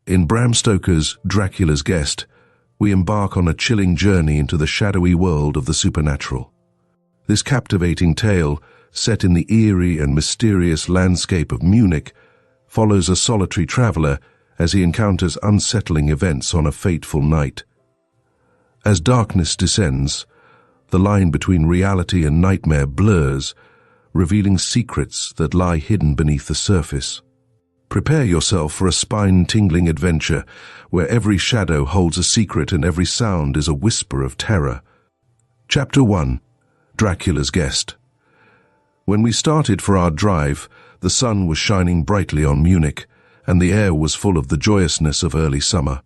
In Bram Stoker's Dracula's Guest, we embark on a chilling journey into the shadowy world of the supernatural. This captivating tale, set in the eerie and mysterious landscape of Munich, follows a solitary traveler as he encounters unsettling events on a fateful night. As darkness descends, the line between reality and nightmare blurs, revealing secrets that lie hidden beneath the surface. Prepare yourself for a spine-tingling adventure where every shadow holds a secret and every sound is a whisper of terror. Chapter 1. Dracula's Guest. When we started for our drive, the sun was shining brightly on Munich, and the air was full of the joyousness of early summer.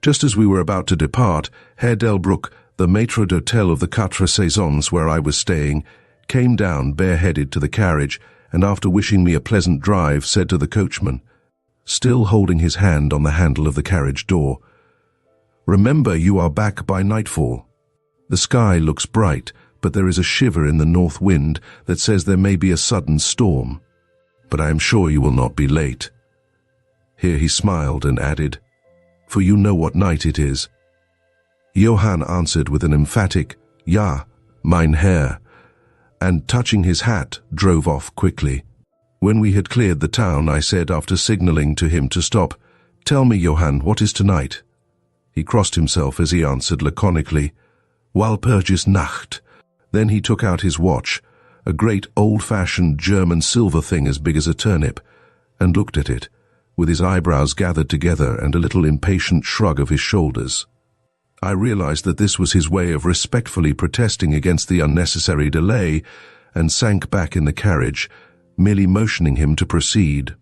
Just as we were about to depart, Herr Delbruck, the maître d'hôtel of the Quatre Saisons where I was staying, came down bareheaded to the carriage, and after wishing me a pleasant drive, said to the coachman, still holding his hand on the handle of the carriage door, "Remember, you are back by nightfall. The sky looks bright, but there is a shiver in the north wind that says there may be a sudden storm. But I am sure you will not be late." Here he smiled and added, "For you know what night it is." Johann answered with an emphatic, "Ja, mein Herr," and touching his hat, drove off quickly. When we had cleared the town, I said, after signaling to him to stop, "Tell me, Johann, what is tonight?" He crossed himself as he answered laconically, "Walpurgis Nacht." Then he took out his watch, a great old-fashioned German silver thing as big as a turnip, and looked at it, with his eyebrows gathered together and a little impatient shrug of his shoulders. I realized that this was his way of respectfully protesting against the unnecessary delay, and sank back in the carriage, merely motioning him to proceed.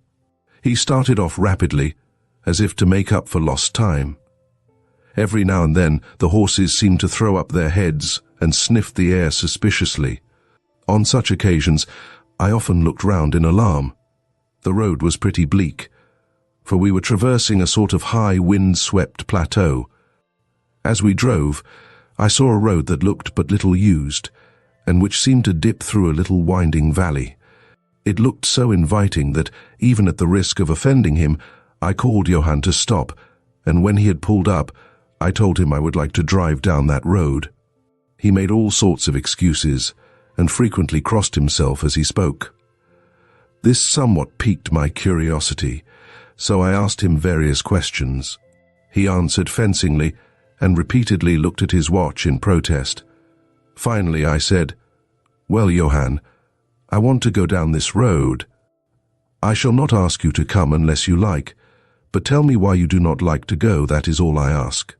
He started off rapidly, as if to make up for lost time. Every now and then the horses seemed to throw up their heads and sniffed the air suspiciously. On such occasions, I often looked round in alarm. The road was pretty bleak, for we were traversing a sort of high wind-swept plateau. As we drove, I saw a road that looked but little used, and which seemed to dip through a little winding valley. It looked so inviting that, even at the risk of offending him, I called Johann to stop, and when he had pulled up, I told him I would like to drive down that road. He made all sorts of excuses, and frequently crossed himself as he spoke. This somewhat piqued my curiosity, so I asked him various questions. He answered fencingly, and repeatedly looked at his watch in protest. Finally I said, "Well, Johann, I want to go down this road. I shall not ask you to come unless you like, but tell me why you do not like to go, that is all I ask."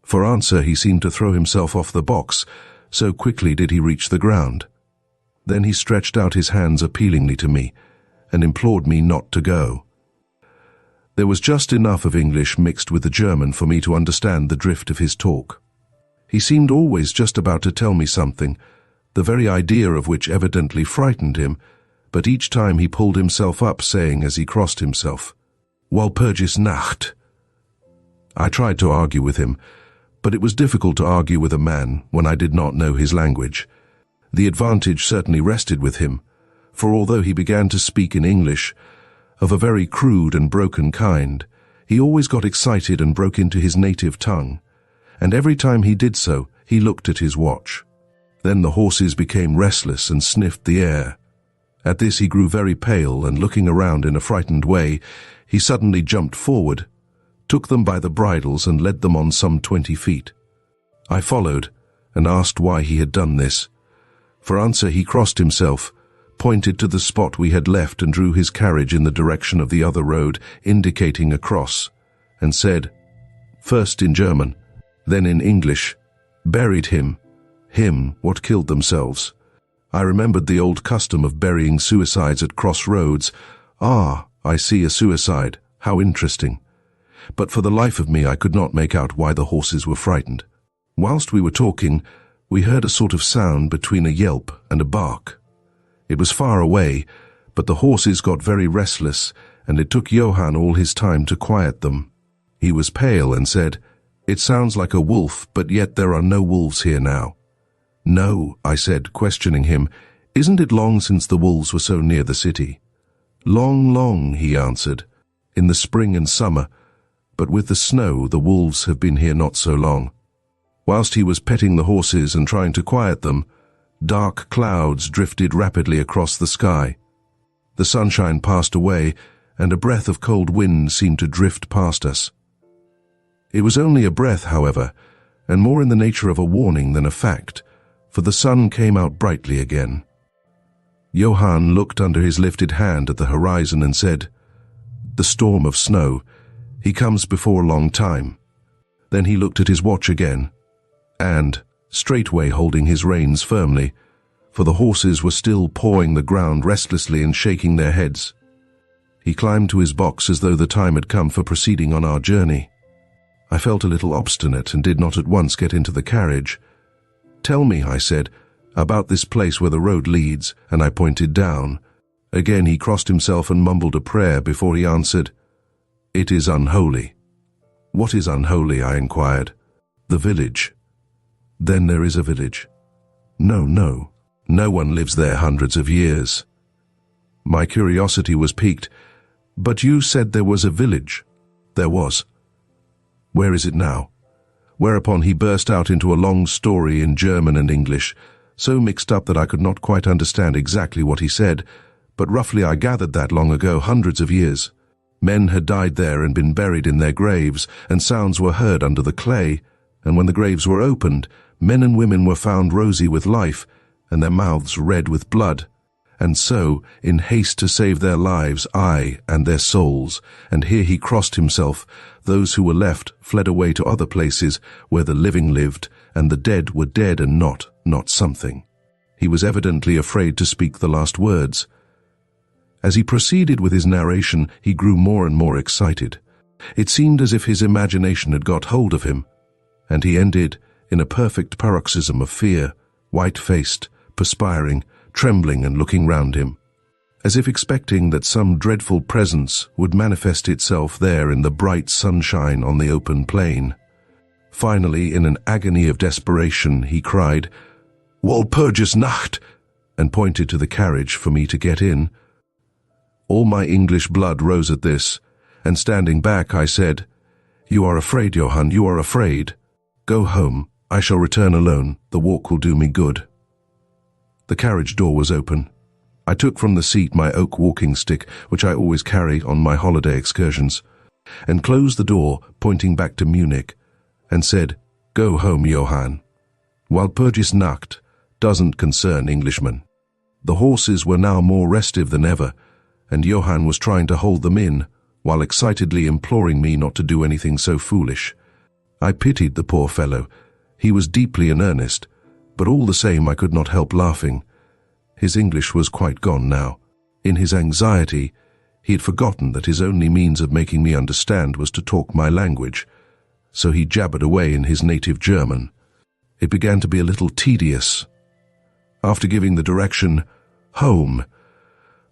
For answer he seemed to throw himself off the box, so quickly did he reach the ground. Then he stretched out his hands appealingly to me, and implored me not to go. There was just enough of English mixed with the German for me to understand the drift of his talk. He seemed always just about to tell me something, the very idea of which evidently frightened him, but each time he pulled himself up, saying as he crossed himself, "Walpurgis Nacht." I tried to argue with him, but it was difficult to argue with a man when I did not know his language. The advantage certainly rested with him, for although he began to speak in English, of a very crude and broken kind, he always got excited and broke into his native tongue, and every time he did so, he looked at his watch. Then the horses became restless and sniffed the air. At this he grew very pale, and looking around in a frightened way, he suddenly jumped forward, took them by the bridles and led them on some 20 feet. I followed, and asked why he had done this. For answer he crossed himself, pointed to the spot we had left and drew his carriage in the direction of the other road, indicating a cross, and said, first in German, then in English, "Buried him what killed themselves." I remembered the old custom of burying suicides at crossroads. "Ah, I see, a suicide. How interesting." But for the life of me I could not make out why the horses were frightened. Whilst we were talking, we heard a sort of sound between a yelp and a bark. It was far away, but the horses got very restless, and it took Johann all his time to quiet them. He was pale and said, "It sounds like a wolf, but yet there are no wolves here now." "No," I said, questioning him, "isn't it long since the wolves were so near the city?" "Long, long," he answered. in the spring and summer, but with the snow the wolves have been here not so long. Whilst he was petting the horses and trying to quiet them, dark clouds drifted rapidly across the sky. The sunshine passed away, and a breath of cold wind seemed to drift past us. It was only a breath, however, and more in the nature of a warning than a fact, for the sun came out brightly again. Johann looked under his lifted hand at the horizon and said, "The storm of snow. He comes before a long time." Then he looked at his watch again, and, straightway holding his reins firmly, for the horses were still pawing the ground restlessly and shaking their heads, he climbed to his box as though the time had come for proceeding on our journey. I felt a little obstinate and did not at once get into the carriage. "Tell me," I said, "about this place where the road leads," and I pointed down. Again he crossed himself and mumbled a prayer before he answered, "It is unholy." "What is unholy?" I inquired. "The village." "Then there is a village?" No one lives there hundreds of years." My curiosity was piqued. "But you said there was a village." "There was." "Where is it now?" Whereupon he burst out into a long story in German and English, so mixed up that I could not quite understand exactly what he said, but roughly I gathered that long ago, hundreds of years, men had died there and been buried in their graves, and sounds were heard under the clay, and when the graves were opened, men and women were found rosy with life, and their mouths red with blood. And so, in haste to save their lives, I and their souls, and here he crossed himself, those who were left fled away to other places where the living lived, and the dead were dead and not something. He was evidently afraid to speak the last words. As he proceeded with his narration, he grew more and more excited. It seemed as if his imagination had got hold of him, and he ended in a perfect paroxysm of fear, white-faced, perspiring, trembling and looking round him, as if expecting that some dreadful presence would manifest itself there in the bright sunshine on the open plain. Finally, in an agony of desperation, he cried, "Walpurgis Nacht!" and pointed to the carriage for me to get in. All my English blood rose at this, and standing back I said, "You are afraid, Johann, you are afraid. Go home. I shall return alone. The walk will do me good." The carriage door was open. I took from the seat my oak walking stick, which I always carry on my holiday excursions, and closed the door, pointing back to Munich, and said, "Go home, Johann. Walpurgis Nacht doesn't concern Englishmen." The horses were now more restive than ever, and Johann was trying to hold them in, while excitedly imploring me not to do anything so foolish. I pitied the poor fellow. He was deeply in earnest, but all the same I could not help laughing. His English was quite gone now. In his anxiety, he had forgotten that his only means of making me understand was to talk my language, so he jabbered away in his native German. It began to be a little tedious. After giving the direction, "Home,"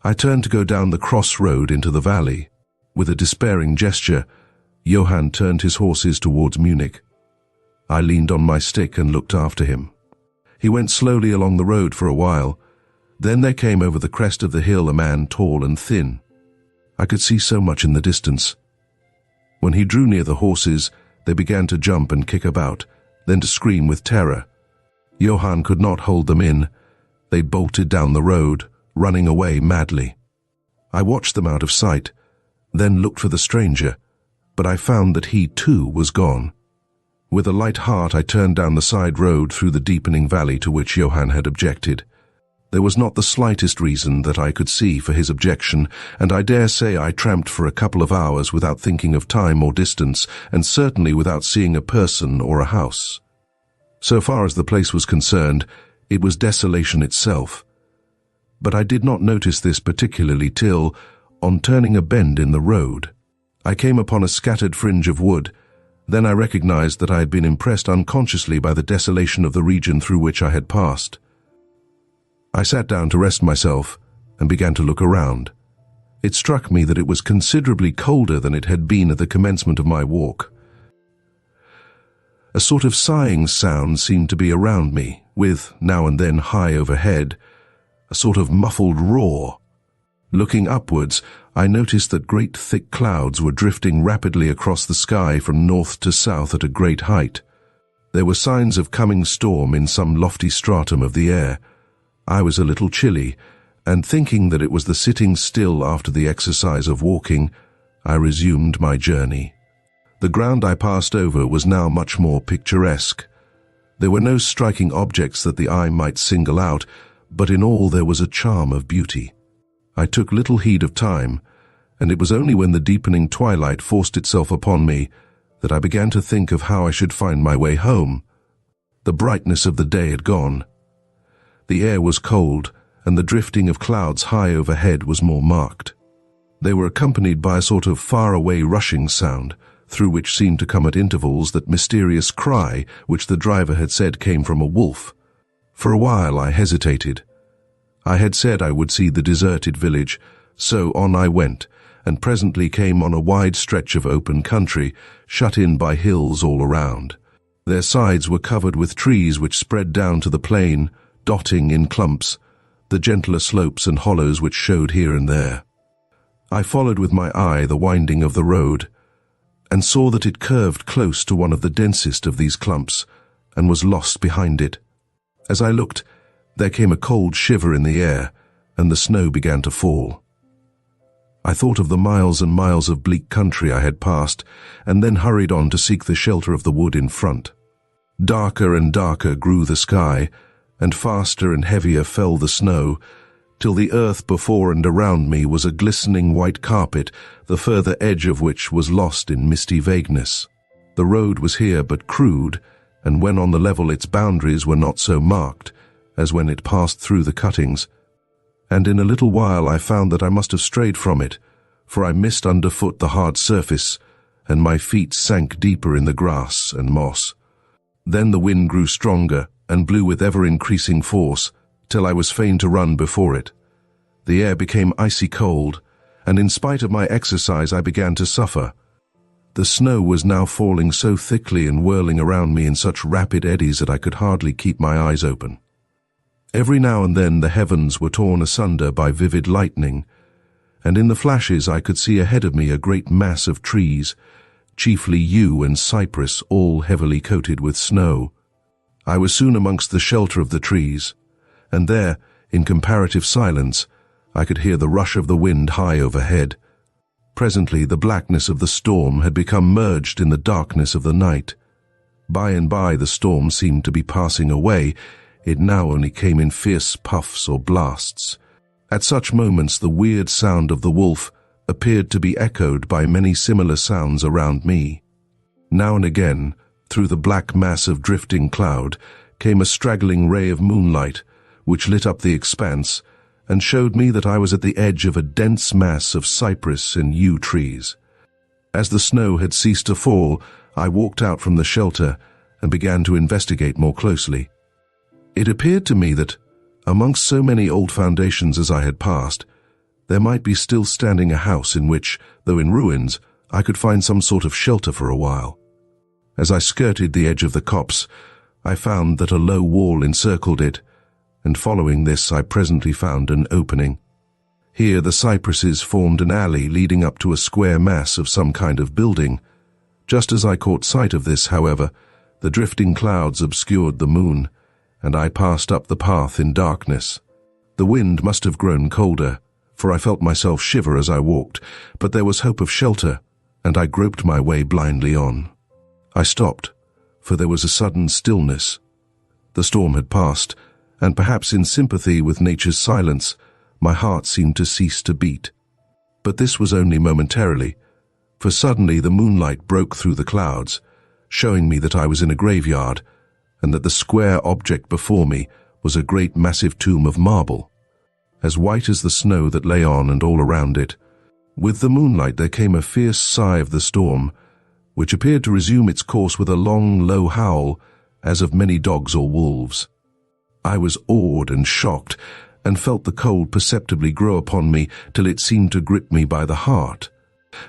I turned to go down the cross-road into the valley. With a despairing gesture, Johann turned his horses towards Munich. I leaned on my stick and looked after him. He went slowly along the road for a while. Then there came over the crest of the hill a man tall and thin. I could see so much in the distance. When he drew near the horses, they began to jump and kick about, then to scream with terror. Johann could not hold them in. They bolted down the road, running away madly. I watched them out of sight, then looked for the stranger, but I found that he too was gone. With a light heart I turned down the side road through the deepening valley to which Johann had objected. There was not the slightest reason that I could see for his objection, and I dare say I tramped for a couple of hours without thinking of time or distance, and certainly without seeing a person or a house. So far as the place was concerned, it was desolation itself. But I did not notice this particularly till, on turning a bend in the road, I came upon a scattered fringe of wood. Then I recognized that I had been impressed unconsciously by the desolation of the region through which I had passed. I sat down to rest myself and began to look around. It struck me that it was considerably colder than it had been at the commencement of my walk. A sort of sighing sound seemed to be around me, with, now and then high overhead, a sort of muffled roar. Looking upwards, I noticed that great thick clouds were drifting rapidly across the sky from north to south at a great height. There were signs of coming storm in some lofty stratum of the air. I was a little chilly, and thinking that it was the sitting still after the exercise of walking, I resumed my journey. The ground I passed over was now much more picturesque. There were no striking objects that the eye might single out, but in all there was a charm of beauty. I took little heed of time, and it was only when the deepening twilight forced itself upon me that I began to think of how I should find my way home. The brightness of the day had gone. The air was cold, and the drifting of clouds high overhead was more marked. They were accompanied by a sort of far-away rushing sound, through which seemed to come at intervals that mysterious cry which the driver had said came from a wolf. For a while I hesitated. I had said I would see the deserted village, so on I went, and presently came on a wide stretch of open country, shut in by hills all around. Their sides were covered with trees which spread down to the plain, dotting in clumps the gentler slopes and hollows which showed here and there. I followed with my eye the winding of the road, and saw that it curved close to one of the densest of these clumps, and was lost behind it. As I looked, there came a cold shiver in the air, and the snow began to fall. I thought of the miles and miles of bleak country I had passed, and then hurried on to seek the shelter of the wood in front. Darker and darker grew the sky, and faster and heavier fell the snow, till the earth before and around me was a glistening white carpet, the further edge of which was lost in misty vagueness. The road was here but crude, and when on the level its boundaries were not so marked as when it passed through the cuttings, and in a little while I found that I must have strayed from it, for I missed underfoot the hard surface, and my feet sank deeper in the grass and moss. Then the wind grew stronger, and blew with ever-increasing force, till I was fain to run before it. The air became icy cold, and in spite of my exercise I began to suffer. The snow was now falling so thickly and whirling around me in such rapid eddies that I could hardly keep my eyes open. Every now and then the heavens were torn asunder by vivid lightning, and in the flashes I could see ahead of me a great mass of trees, chiefly yew and cypress, all heavily coated with snow. I was soon amongst the shelter of the trees, and there, in comparative silence, I could hear the rush of the wind high overhead. Presently the blackness of the storm had become merged in the darkness of the night. By and by the storm seemed to be passing away. It now only came in fierce puffs or blasts. At such moments the weird sound of the wolf appeared to be echoed by many similar sounds around me. Now and again, through the black mass of drifting cloud, came a straggling ray of moonlight, which lit up the expanse, and showed me that I was at the edge of a dense mass of cypress and yew trees. As the snow had ceased to fall, I walked out from the shelter and began to investigate more closely. It appeared to me that, amongst so many old foundations as I had passed, there might be still standing a house in which, though in ruins, I could find some sort of shelter for a while. As I skirted the edge of the copse, I found that a low wall encircled it, and following this I presently found an opening. Here the cypresses formed an alley leading up to a square mass of some kind of building. Just as I caught sight of this, however, the drifting clouds obscured the moon, and I passed up the path in darkness. The wind must have grown colder, for I felt myself shiver as I walked, but there was hope of shelter, and I groped my way blindly on. I stopped, for there was a sudden stillness. The storm had passed, and perhaps in sympathy with nature's silence, my heart seemed to cease to beat. But this was only momentarily, for suddenly the moonlight broke through the clouds, showing me that I was in a graveyard, and that the square object before me was a great massive tomb of marble, as white as the snow that lay on and all around it. With the moonlight there came a fierce sigh of the storm, which appeared to resume its course with a long, low howl, as of many dogs or wolves. I was awed and shocked, and felt the cold perceptibly grow upon me till it seemed to grip me by the heart.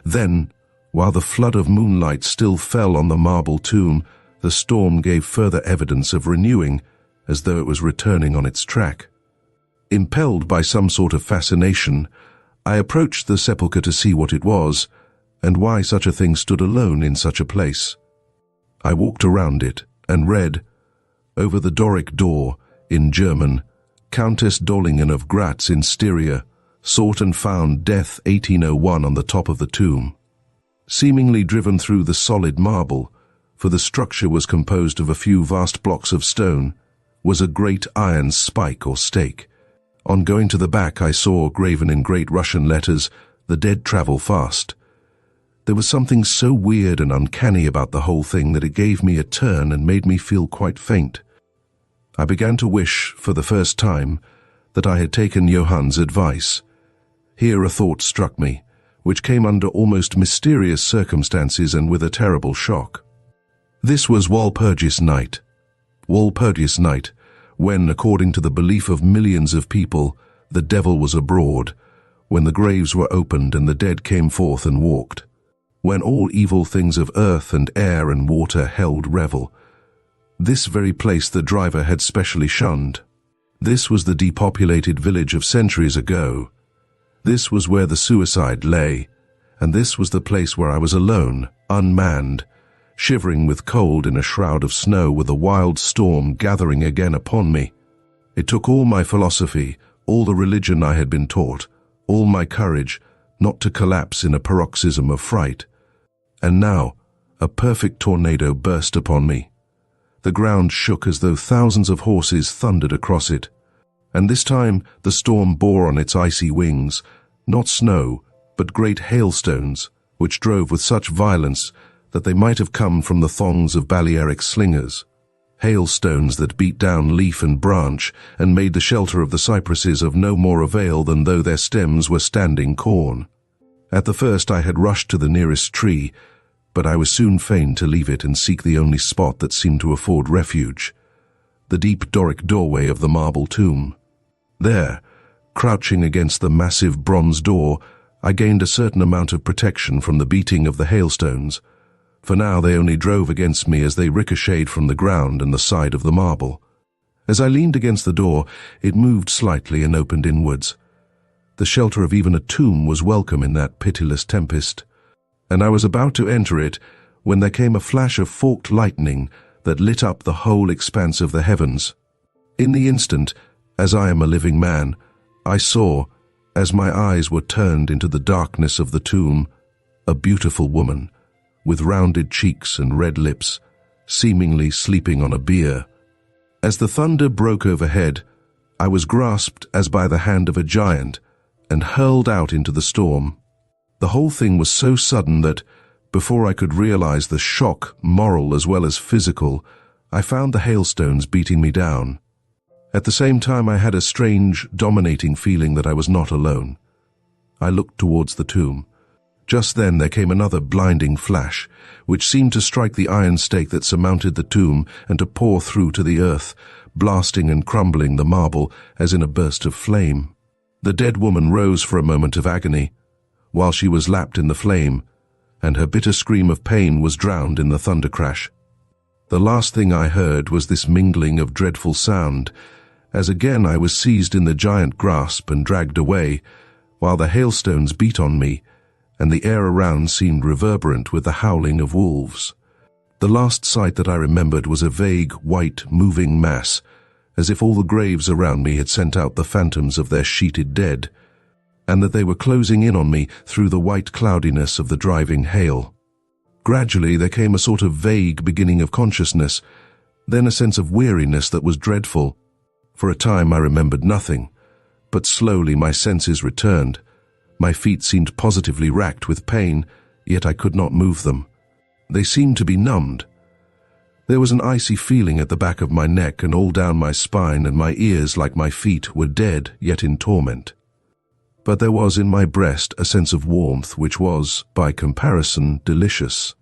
Then, while the flood of moonlight still fell on the marble tomb, the storm gave further evidence of renewing, as though it was returning on its track. Impelled by some sort of fascination, I approached the sepulchre to see what it was, and why such a thing stood alone in such a place. I walked around it, and read, over the Doric door, in German, Countess Dollingen of Gratz in Styria, sought and found death 1801 on the top of the tomb. Seemingly driven through the solid marble, for the structure was composed of a few vast blocks of stone, was a great iron spike or stake. On going to the back I saw, graven in great Russian letters, "The dead travel fast." There was something so weird and uncanny about the whole thing that it gave me a turn and made me feel quite faint. I began to wish, for the first time, that I had taken Johann's advice. Here a thought struck me, which came under almost mysterious circumstances and with a terrible shock. This was Walpurgis Night. Walpurgis Night, when, according to the belief of millions of people, the devil was abroad, when the graves were opened and the dead came forth and walked, when all evil things of earth and air and water held revel. This very place the driver had specially shunned. This was the depopulated village of centuries ago. This was where the suicide lay, and this was the place where I was alone, unmanned, shivering with cold in a shroud of snow with a wild storm gathering again upon me. It took all my philosophy, all the religion I had been taught, all my courage, not to collapse in a paroxysm of fright. And now, a perfect tornado burst upon me. The ground shook as though thousands of horses thundered across it. And this time the storm bore on its icy wings, not snow, but great hailstones, which drove with such violence that they might have come from the thongs of Balearic slingers. Hailstones that beat down leaf and branch and made the shelter of the cypresses of no more avail than though their stems were standing corn. At the first I had rushed to the nearest tree, but I was soon fain to leave it and seek the only spot that seemed to afford refuge, the deep Doric doorway of the marble tomb. There, crouching against the massive bronze door, I gained a certain amount of protection from the beating of the hailstones, for now they only drove against me as they ricocheted from the ground and the side of the marble. As I leaned against the door, it moved slightly and opened inwards. The shelter of even a tomb was welcome in that pitiless tempest, and I was about to enter it when there came a flash of forked lightning that lit up the whole expanse of the heavens. In the instant, as I am a living man, I saw, as my eyes were turned into the darkness of the tomb, a beautiful woman, with rounded cheeks and red lips, seemingly sleeping on a bier. As the thunder broke overhead, I was grasped as by the hand of a giant and hurled out into the storm. The whole thing was so sudden that, before I could realize the shock, moral as well as physical, I found the hailstones beating me down. At the same time I had a strange, dominating feeling that I was not alone. I looked towards the tomb. Just then there came another blinding flash, which seemed to strike the iron stake that surmounted the tomb and to pour through to the earth, blasting and crumbling the marble as in a burst of flame. The dead woman rose for a moment of agony, while she was lapped in the flame, and her bitter scream of pain was drowned in the thunder crash. The last thing I heard was this mingling of dreadful sound, as again I was seized in the giant grasp and dragged away, while the hailstones beat on me, and the air around seemed reverberant with the howling of wolves. The last sight that I remembered was a vague, white, moving mass, as if all the graves around me had sent out the phantoms of their sheeted dead, and that they were closing in on me through the white cloudiness of the driving hail. Gradually there came a sort of vague beginning of consciousness, then a sense of weariness that was dreadful. For a time I remembered nothing, but slowly my senses returned. My feet seemed positively racked with pain, yet I could not move them. They seemed to be numbed. There was an icy feeling at the back of my neck and all down my spine, and my ears, like my feet, were dead yet in torment. But there was in my breast a sense of warmth which was, by comparison, delicious.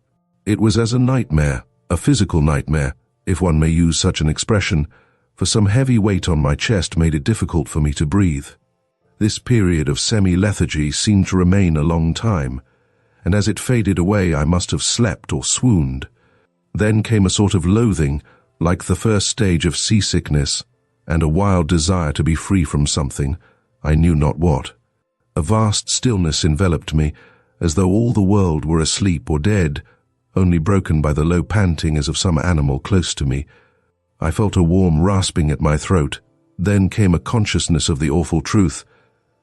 It was as a nightmare, a physical nightmare, if one may use such an expression, for some heavy weight on my chest made it difficult for me to breathe. This period of semi-lethargy seemed to remain a long time, and as it faded away I must have slept or swooned. Then came a sort of loathing, like the first stage of seasickness, and a wild desire to be free from something, I knew not what. A vast stillness enveloped me, as though all the world were asleep or dead, only broken by the low panting as of some animal close to me. I felt a warm rasping at my throat. Then came a consciousness of the awful truth,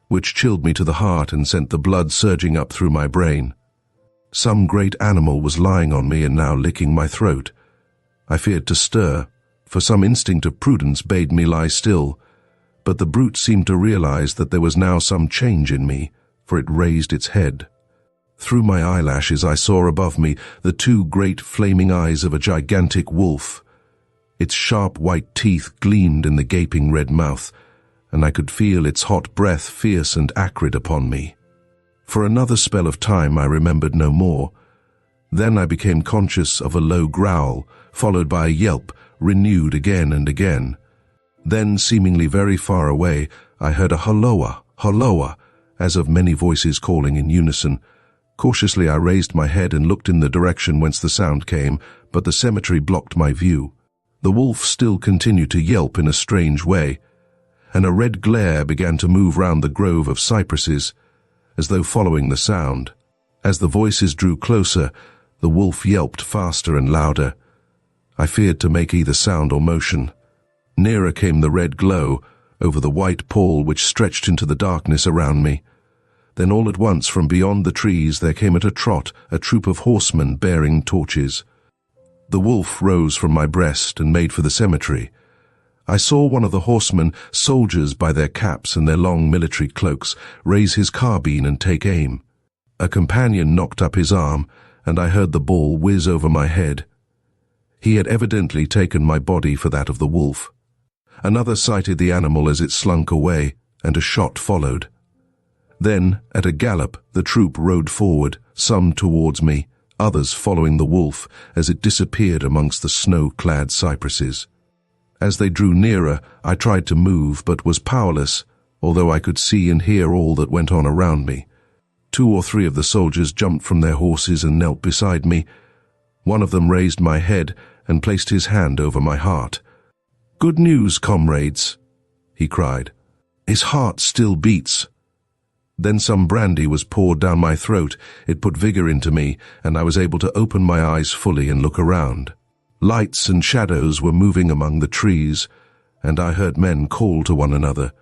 which chilled me to the heart and sent the blood surging up through my brain. Some great animal was lying on me and now licking my throat. I feared to stir, for some instinct of prudence bade me lie still, but the brute seemed to realize that there was now some change in me, for it raised its head. Through my eyelashes I saw above me the two great flaming eyes of a gigantic wolf. Its sharp white teeth gleamed in the gaping red mouth, and I could feel its hot breath fierce and acrid upon me. For another spell of time I remembered no more. Then I became conscious of a low growl, followed by a yelp, renewed again and again. Then, seemingly very far away, I heard a holloa, holloa, as of many voices calling in unison. Cautiously I raised my head and looked in the direction whence the sound came, but the cemetery blocked my view. The wolf still continued to yelp in a strange way, and a red glare began to move round the grove of cypresses, as though following the sound. As the voices drew closer, the wolf yelped faster and louder. I feared to make either sound or motion. Nearer came the red glow over the white pall which stretched into the darkness around me. Then all at once from beyond the trees there came at a trot a troop of horsemen bearing torches. The wolf rose from my breast and made for the cemetery. I saw one of the horsemen, soldiers by their caps and their long military cloaks, raise his carbine and take aim. A companion knocked up his arm, and I heard the ball whiz over my head. He had evidently taken my body for that of the wolf. Another sighted the animal as it slunk away, and a shot followed. Then, at a gallop, the troop rode forward, some towards me, others following the wolf as it disappeared amongst the snow-clad cypresses. As they drew nearer, I tried to move, but was powerless, although I could see and hear all that went on around me. 2 or 3 of the soldiers jumped from their horses and knelt beside me. One of them raised my head and placed his hand over my heart. "Good news, comrades," he cried. "His heart still beats." Then some brandy was poured down my throat. It put vigor into me, and I was able to open my eyes fully and look around. Lights and shadows were moving among the trees, and I heard men call to one another.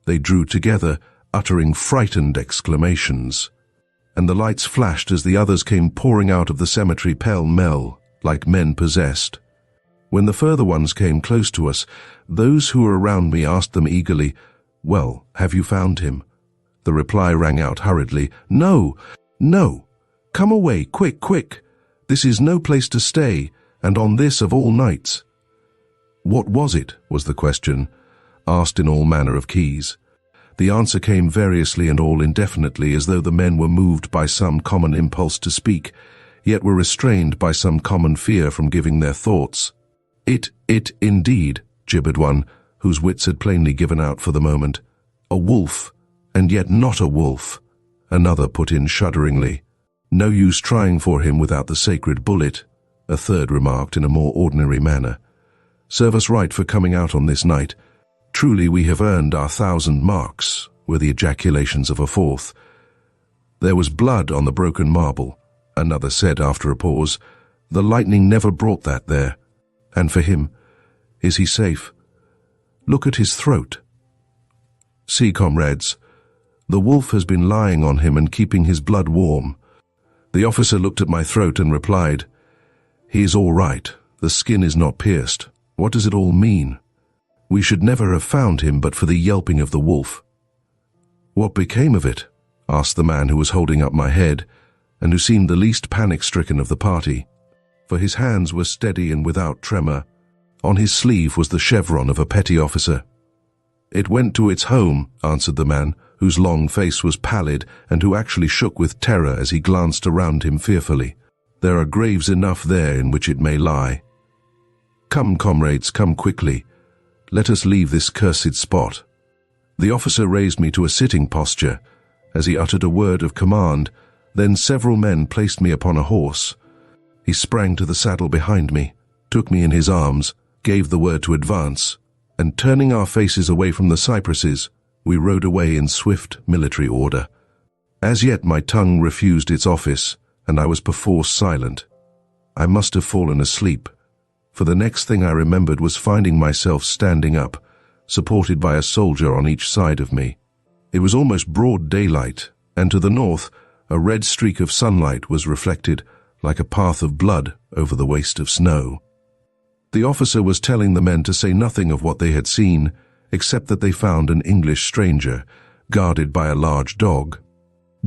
They drew together, uttering frightened exclamations. And the lights flashed as the others came pouring out of the cemetery pell-mell, like men possessed. When the further ones came close to us, those who were around me asked them eagerly, "Well, have you found him?" The reply rang out hurriedly, "No, no! Come away, quick, quick! This is no place to stay, and on this of all nights." "What was it?" was the question, asked in all manner of keys. The answer came variously and all indefinitely, as though the men were moved by some common impulse to speak, yet were restrained by some common fear from giving their thoughts. It indeed," gibbered one, whose wits had plainly given out for the moment. "A wolf, and yet not a wolf," another put in shudderingly. "No use trying for him without the sacred bullet," a third remarked in a more ordinary manner. "Serve us right for coming out on this night. Truly we have earned our 1,000 marks," were the ejaculations of a fourth. "There was blood on the broken marble," another said after a pause. "The lightning never brought that there. And for him, is he safe? Look at his throat. See, comrades, the wolf has been lying on him and keeping his blood warm." The officer looked at my throat and replied, "He is all right. The skin is not pierced. What does it all mean? We should never have found him but for the yelping of the wolf." "What became of it?" asked the man who was holding up my head, and who seemed the least panic-stricken of the party, for his hands were steady and without tremor. On his sleeve was the chevron of a petty officer. "It went to its home," answered the man, whose long face was pallid and who actually shook with terror as he glanced around him fearfully. "There are graves enough there in which it may lie. Come, comrades, come quickly. Let us leave this cursed spot." The officer raised me to a sitting posture as he uttered a word of command. Then several men placed me upon a horse. He sprang to the saddle behind me, took me in his arms, gave the word to advance, and turning our faces away from the cypresses, We rode away in swift military order. As yet my tongue refused its office, and I was perforce silent. I must have fallen asleep, for the next thing I remembered was finding myself standing up, supported by a soldier on each side of me. It was almost broad daylight, and to the north, a red streak of sunlight was reflected like a path of blood over the waste of snow. The officer was telling the men to say nothing of what they had seen, except that they found an English stranger, guarded by a large dog.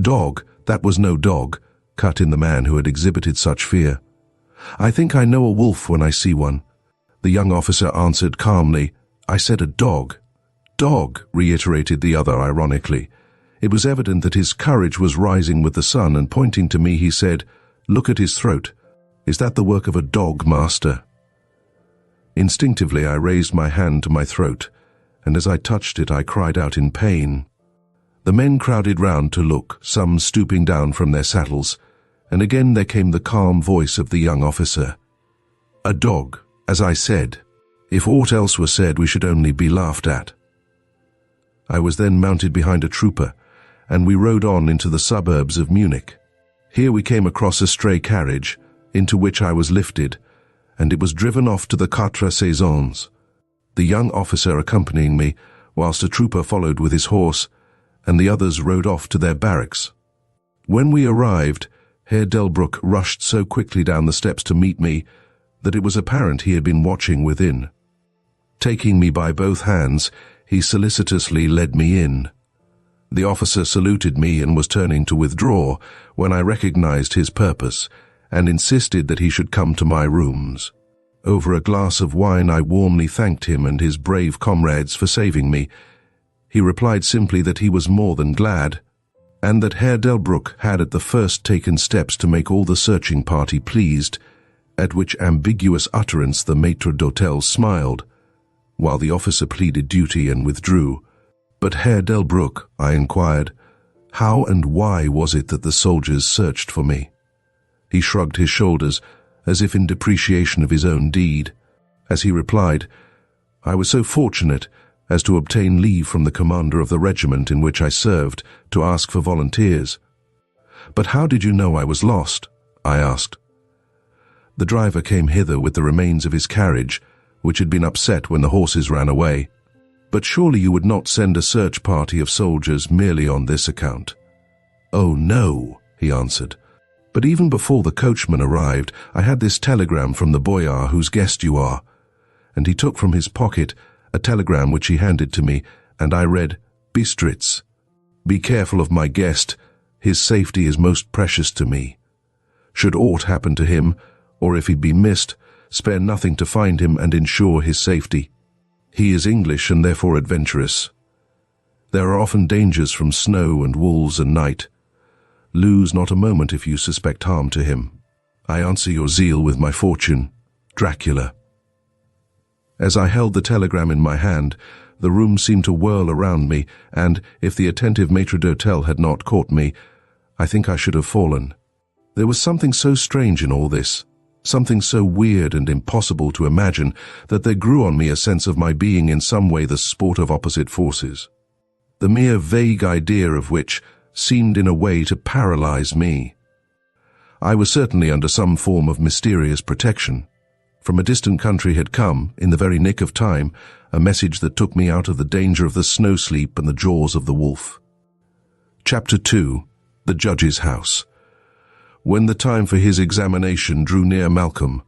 Dog, that was no dog, cut in the man who had exhibited such fear. I think I know a wolf when I see one. The young officer answered calmly, I said a dog. Dog, reiterated the other ironically. It was evident that his courage was rising with the sun, and pointing to me he said, Look at his throat. Is that the work of a dog, master? Instinctively I raised my hand to my throat, and as I touched it I cried out in pain. The men crowded round to look, some stooping down from their saddles, and again there came the calm voice of the young officer. A dog, as I said. If aught else were said, we should only be laughed at. I was then mounted behind a trooper, and we rode on into the suburbs of Munich. Here we came across a stray carriage, into which I was lifted, and it was driven off to the Quatre Saisons, the young officer accompanying me, whilst a trooper followed with his horse, and the others rode off to their barracks. When we arrived, Herr Delbruck rushed so quickly down the steps to meet me that it was apparent he had been watching within. Taking me by both hands, he solicitously led me in. The officer saluted me and was turning to withdraw when I recognized his purpose and insisted that he should come to my rooms. Over a glass of wine I warmly thanked him and his brave comrades for saving me. He replied simply that he was more than glad, and that Herr Delbruck had at the first taken steps to make all the searching party pleased, at which ambiguous utterance the maître d'hôtel smiled, while the officer pleaded duty and withdrew. But Herr Delbruck, I inquired, how and why was it that the soldiers searched for me? He shrugged his shoulders, as if in depreciation of his own deed, as he replied, I was so fortunate as to obtain leave from the commander of the regiment in which I served to ask for volunteers. But how did you know I was lost? I asked. The driver came hither with the remains of his carriage, which had been upset when the horses ran away. But surely you would not send a search party of soldiers merely on this account. Oh no, he answered. But even before the coachman arrived, I had this telegram from the boyar whose guest you are. And he took from his pocket a telegram which he handed to me, and I read, Bistritz. Be careful of my guest. His safety is most precious to me. Should aught happen to him, or if he be missed, spare nothing to find him and ensure his safety. He is English and therefore adventurous. There are often dangers from snow and wolves and night. Lose not a moment if you suspect harm to him. I answer your zeal with my fortune. Dracula. As I held the telegram in my hand, the room seemed to whirl around me, and, if the attentive maître d'hôtel had not caught me, I think I should have fallen. There was something so strange in all this, something so weird and impossible to imagine, that there grew on me a sense of my being in some way the sport of opposite forces, the mere vague idea of which seemed in a way to paralyze me. I was certainly under some form of mysterious protection. From a distant country had come, in the very nick of time, a message that took me out of the danger of the snow sleep and the jaws of the wolf. Chapter 2. The Judge's House. When the time for his examination drew near Malcolmson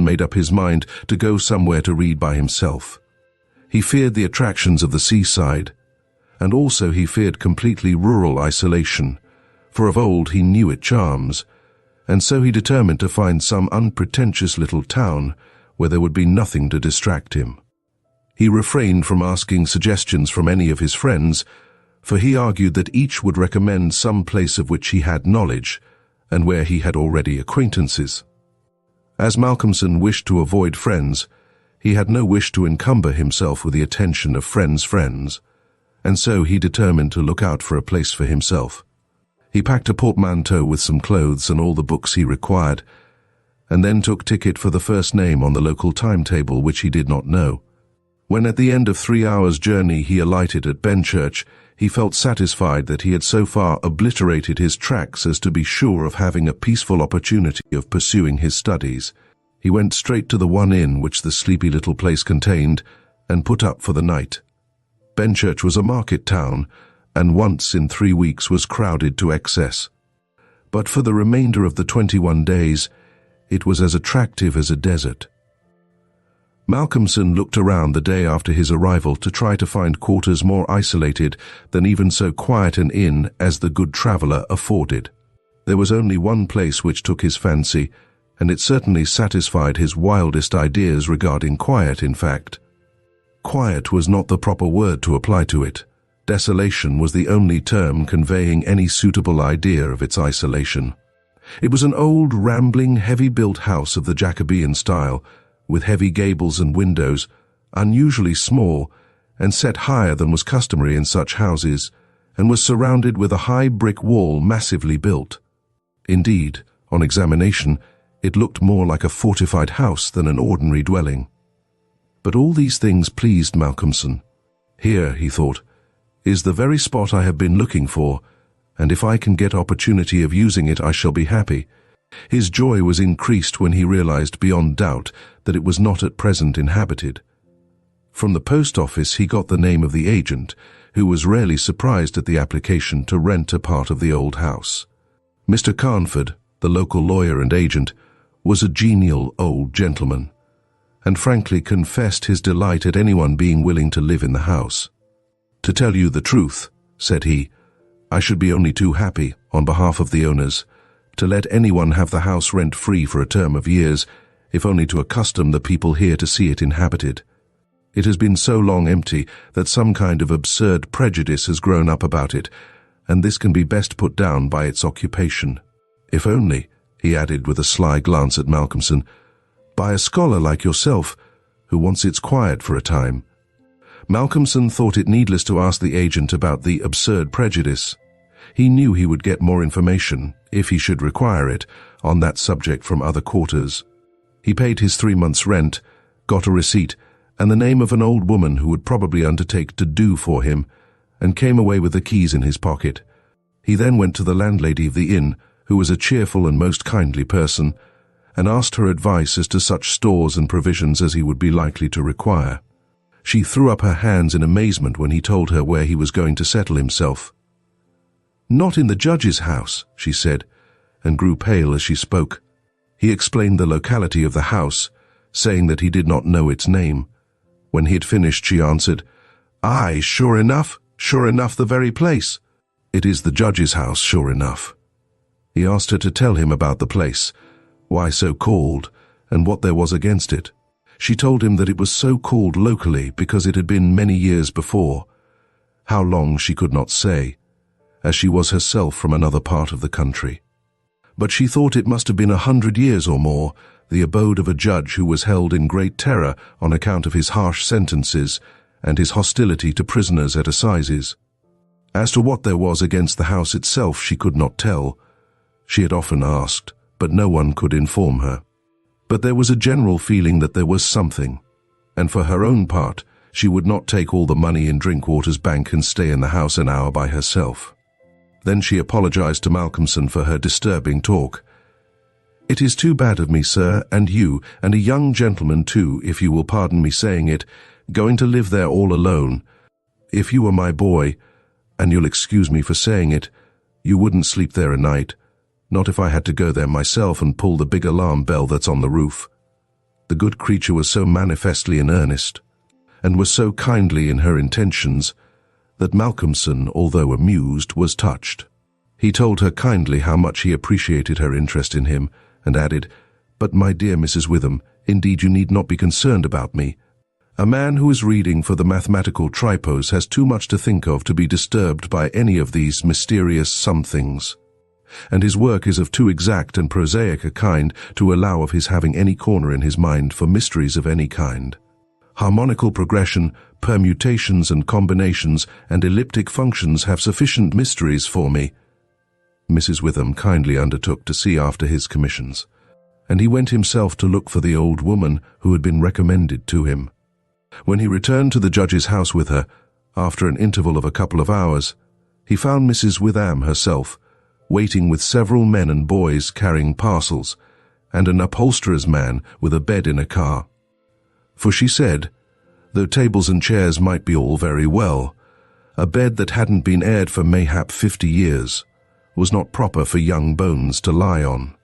made up his mind to go somewhere to read by himself. He feared the attractions of the seaside, and also he feared completely rural isolation, for of old he knew its charms, and so he determined to find some unpretentious little town where there would be nothing to distract him. He refrained from asking suggestions from any of his friends, for he argued that each would recommend some place of which he had knowledge, and where he had already acquaintances. As Malcolmson wished to avoid friends, he had no wish to encumber himself with the attention of friends' friends, and so he determined to look out for a place for himself. He packed a portmanteau with some clothes and all the books he required, and then took ticket for the first name on the local timetable which he did not know. When at the end of 3 hours' journey he alighted at Benchurch, he felt satisfied that he had so far obliterated his tracks as to be sure of having a peaceful opportunity of pursuing his studies. He went straight to the one inn which the sleepy little place contained, and put up for the night. Benchurch was a market town, and once in 3 weeks was crowded to excess. But for the remainder of the 21 days, it was as attractive as a desert. Malcolmson looked around the day after his arrival to try to find quarters more isolated than even so quiet an inn as the Good Traveller afforded. There was only one place which took his fancy, and it certainly satisfied his wildest ideas regarding quiet, in fact. Quiet was not the proper word to apply to it. Desolation was the only term conveying any suitable idea of its isolation. It was an old, rambling, heavy-built house of the Jacobean style, with heavy gables and windows, unusually small, and set higher than was customary in such houses, and was surrounded with a high brick wall massively built. Indeed, on examination, it looked more like a fortified house than an ordinary dwelling. But all these things pleased Malcolmson. Here, he thought, is the very spot I have been looking for, and if I can get opportunity of using it I shall be happy. His joy was increased when he realized beyond doubt that it was not at present inhabited. From the post office he got the name of the agent, who was rarely surprised at the application to rent a part of the old house. Mr. Carnford, the local lawyer and agent, was a genial old gentleman, and frankly confessed his delight at anyone being willing to live in the house. "To tell you the truth," said he, "I should be only too happy, on behalf of the owners, to let anyone have the house rent-free for a term of years, if only to accustom the people here to see it inhabited. It has been so long empty that some kind of absurd prejudice has grown up about it, and this can be best put down by its occupation. If only," he added with a sly glance at Malcolmson, "by a scholar like yourself, who wants its quiet for a time." Malcolmson thought it needless to ask the agent about the absurd prejudice. He knew he would get more information, if he should require it, on that subject from other quarters. He paid his 3 months' rent, got a receipt, and the name of an old woman who would probably undertake to do for him, and came away with the keys in his pocket. He then went to the landlady of the inn, who was a cheerful and most kindly person, and asked her advice as to such stores and provisions as he would be likely to require. She threw up her hands in amazement when he told her where he was going to settle himself. "Not in the judge's house," she said, and grew pale as she spoke. He explained the locality of the house, saying that he did not know its name. When he had finished, she answered, "Aye, sure enough, the very place. It is the judge's house, sure enough." He asked her to tell him about the place, why so called, and what there was against it. She told him that it was so called locally because it had been many years before. How long she could not say, as she was herself from another part of the country. But she thought it must have been 100 years or more, the abode of a judge who was held in great terror on account of his harsh sentences and his hostility to prisoners at assizes. As to what there was against the house itself she could not tell. She had often asked, but no one could inform her. But there was a general feeling that there was something, and for her own part, she would not take all the money in Drinkwater's bank and stay in the house an hour by herself. Then she apologized to Malcolmson for her disturbing talk. "It is too bad of me, sir, and you, and a young gentleman too, if you will pardon me saying it, going to live there all alone. If you were my boy, and you'll excuse me for saying it, you wouldn't sleep there a night. Not if I had to go there myself and pull the big alarm bell that's on the roof." The good creature was so manifestly in earnest, and was so kindly in her intentions, that Malcolmson, although amused, was touched. He told her kindly how much he appreciated her interest in him, and added, "But my dear Mrs. Witham, indeed you need not be concerned about me. A man who is reading for the mathematical tripos has too much to think of to be disturbed by any of these mysterious somethings, and his work is of too exact and prosaic a kind to allow of his having any corner in his mind for mysteries of any kind. Harmonical progression, permutations and combinations, and elliptic functions have sufficient mysteries for me." Mrs. Witham kindly undertook to see after his commissions, and he went himself to look for the old woman who had been recommended to him. When he returned to the judge's house with her, after an interval of a couple of hours, he found Mrs. Witham herself, waiting with several men and boys carrying parcels, and an upholsterer's man with a bed in a car. For she said, though tables and chairs might be all very well, a bed that hadn't been aired for mayhap 50 years was not proper for young bones to lie on.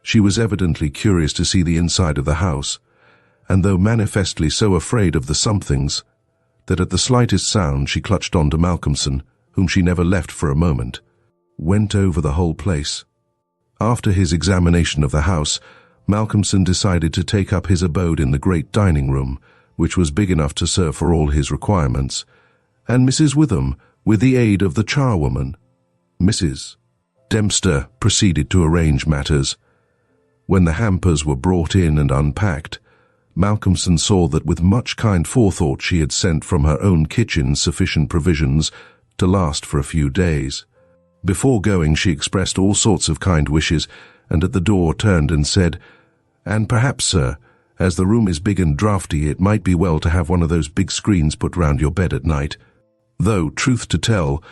She was evidently curious to see the inside of the house, and though manifestly so afraid of the somethings, that at the slightest sound she clutched on to Malcolmson, whom she never left for a moment, went over the whole place. After his examination of the house, Malcolmson decided to take up his abode in the great dining room, which was big enough to serve for all his requirements, and Mrs. Witham, with the aid of the charwoman, Mrs. Dempster, proceeded to arrange matters. When the hampers were brought in and unpacked, Malcolmson saw that with much kind forethought she had sent from her own kitchen sufficient provisions to last for a few days. Before going, she expressed all sorts of kind wishes, and at the door turned and said, "And perhaps, sir, as the room is big and draughty, it might be well to have one of those big screens put round your bed at night. Though, truth to tell,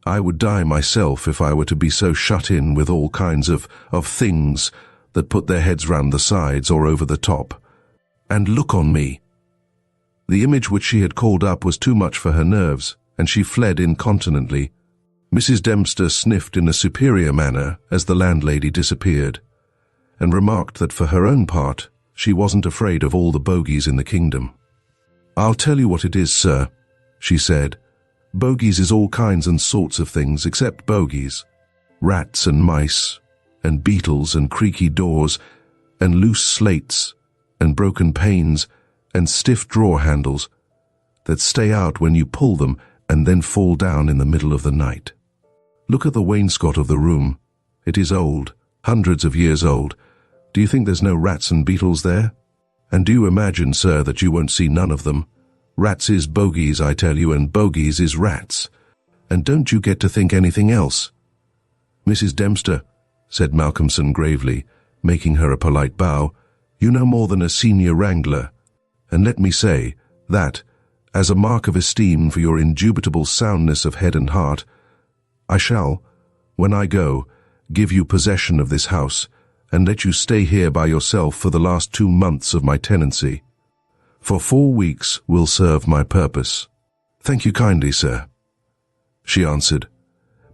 I would die myself if I were to be so shut in with all kinds of things that put their heads round the sides or over the top. And look on me." The image which she had called up was too much for her nerves, and she fled incontinently. Mrs. Dempster sniffed in a superior manner as the landlady disappeared, and remarked that for her own part, she wasn't afraid of all the bogies in the kingdom. "I'll tell you what it is, sir," she said. "Bogies is all kinds and sorts of things except bogies. Rats and mice, and beetles and creaky doors, and loose slates, and broken panes, and stiff drawer handles that stay out when you pull them and then fall down in the middle of the night. Look at the wainscot of the room. It is old, hundreds of years old. Do you think there's no rats and beetles there? And do you imagine, sir, that you won't see none of them? Rats is bogies, I tell you, and bogies is rats. And don't you get to think anything else." "Mrs. Dempster," said Malcolmson gravely, making her a polite bow, "you know more than a senior wrangler, and let me say that, as a mark of esteem for your indubitable soundness of head and heart, I shall, when I go, give you possession of this house, and let you stay here by yourself for the last 2 months of my tenancy. For 4 weeks will serve my purpose." "Thank you kindly, sir," she answered,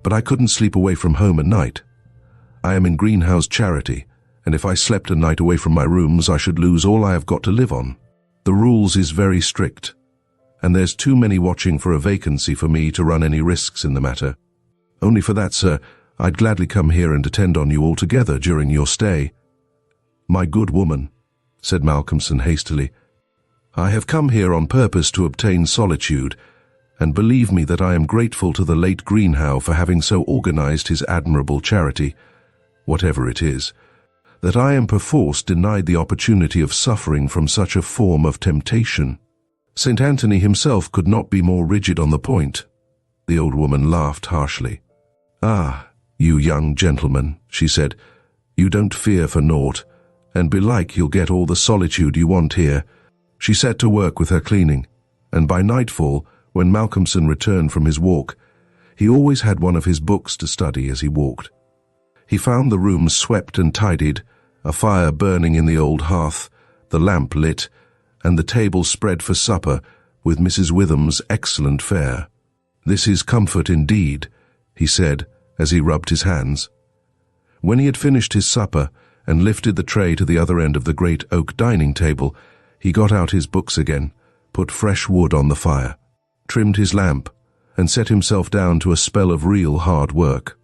"but I couldn't sleep away from home at night. I am in Greenhouse Charity, and if I slept a night away from my rooms, I should lose all I have got to live on. The rules is very strict, and there's too many watching for a vacancy for me to run any risks in the matter. Only for that, sir, I'd gladly come here and attend on you altogether during your stay." "My good woman," said Malcolmson hastily, "I have come here on purpose to obtain solitude, and believe me that I am grateful to the late Greenhow for having so organized his admirable charity, whatever it is, that I am perforce denied the opportunity of suffering from such a form of temptation. St. Anthony himself could not be more rigid on the point." The old woman laughed harshly. "Ah, you young gentleman," she said, "you don't fear for naught, and belike you'll get all the solitude you want here." She set to work with her cleaning, and by nightfall, when Malcolmson returned from his walk, he always had one of his books to study as he walked. He found the room swept and tidied, a fire burning in the old hearth, the lamp lit, and the table spread for supper with Mrs. Witham's excellent fare. "This is comfort indeed," he said, as he rubbed his hands. When he had finished his supper and lifted the tray to the other end of the great oak dining table, he got out his books again, put fresh wood on the fire, trimmed his lamp, and set himself down to a spell of real hard work.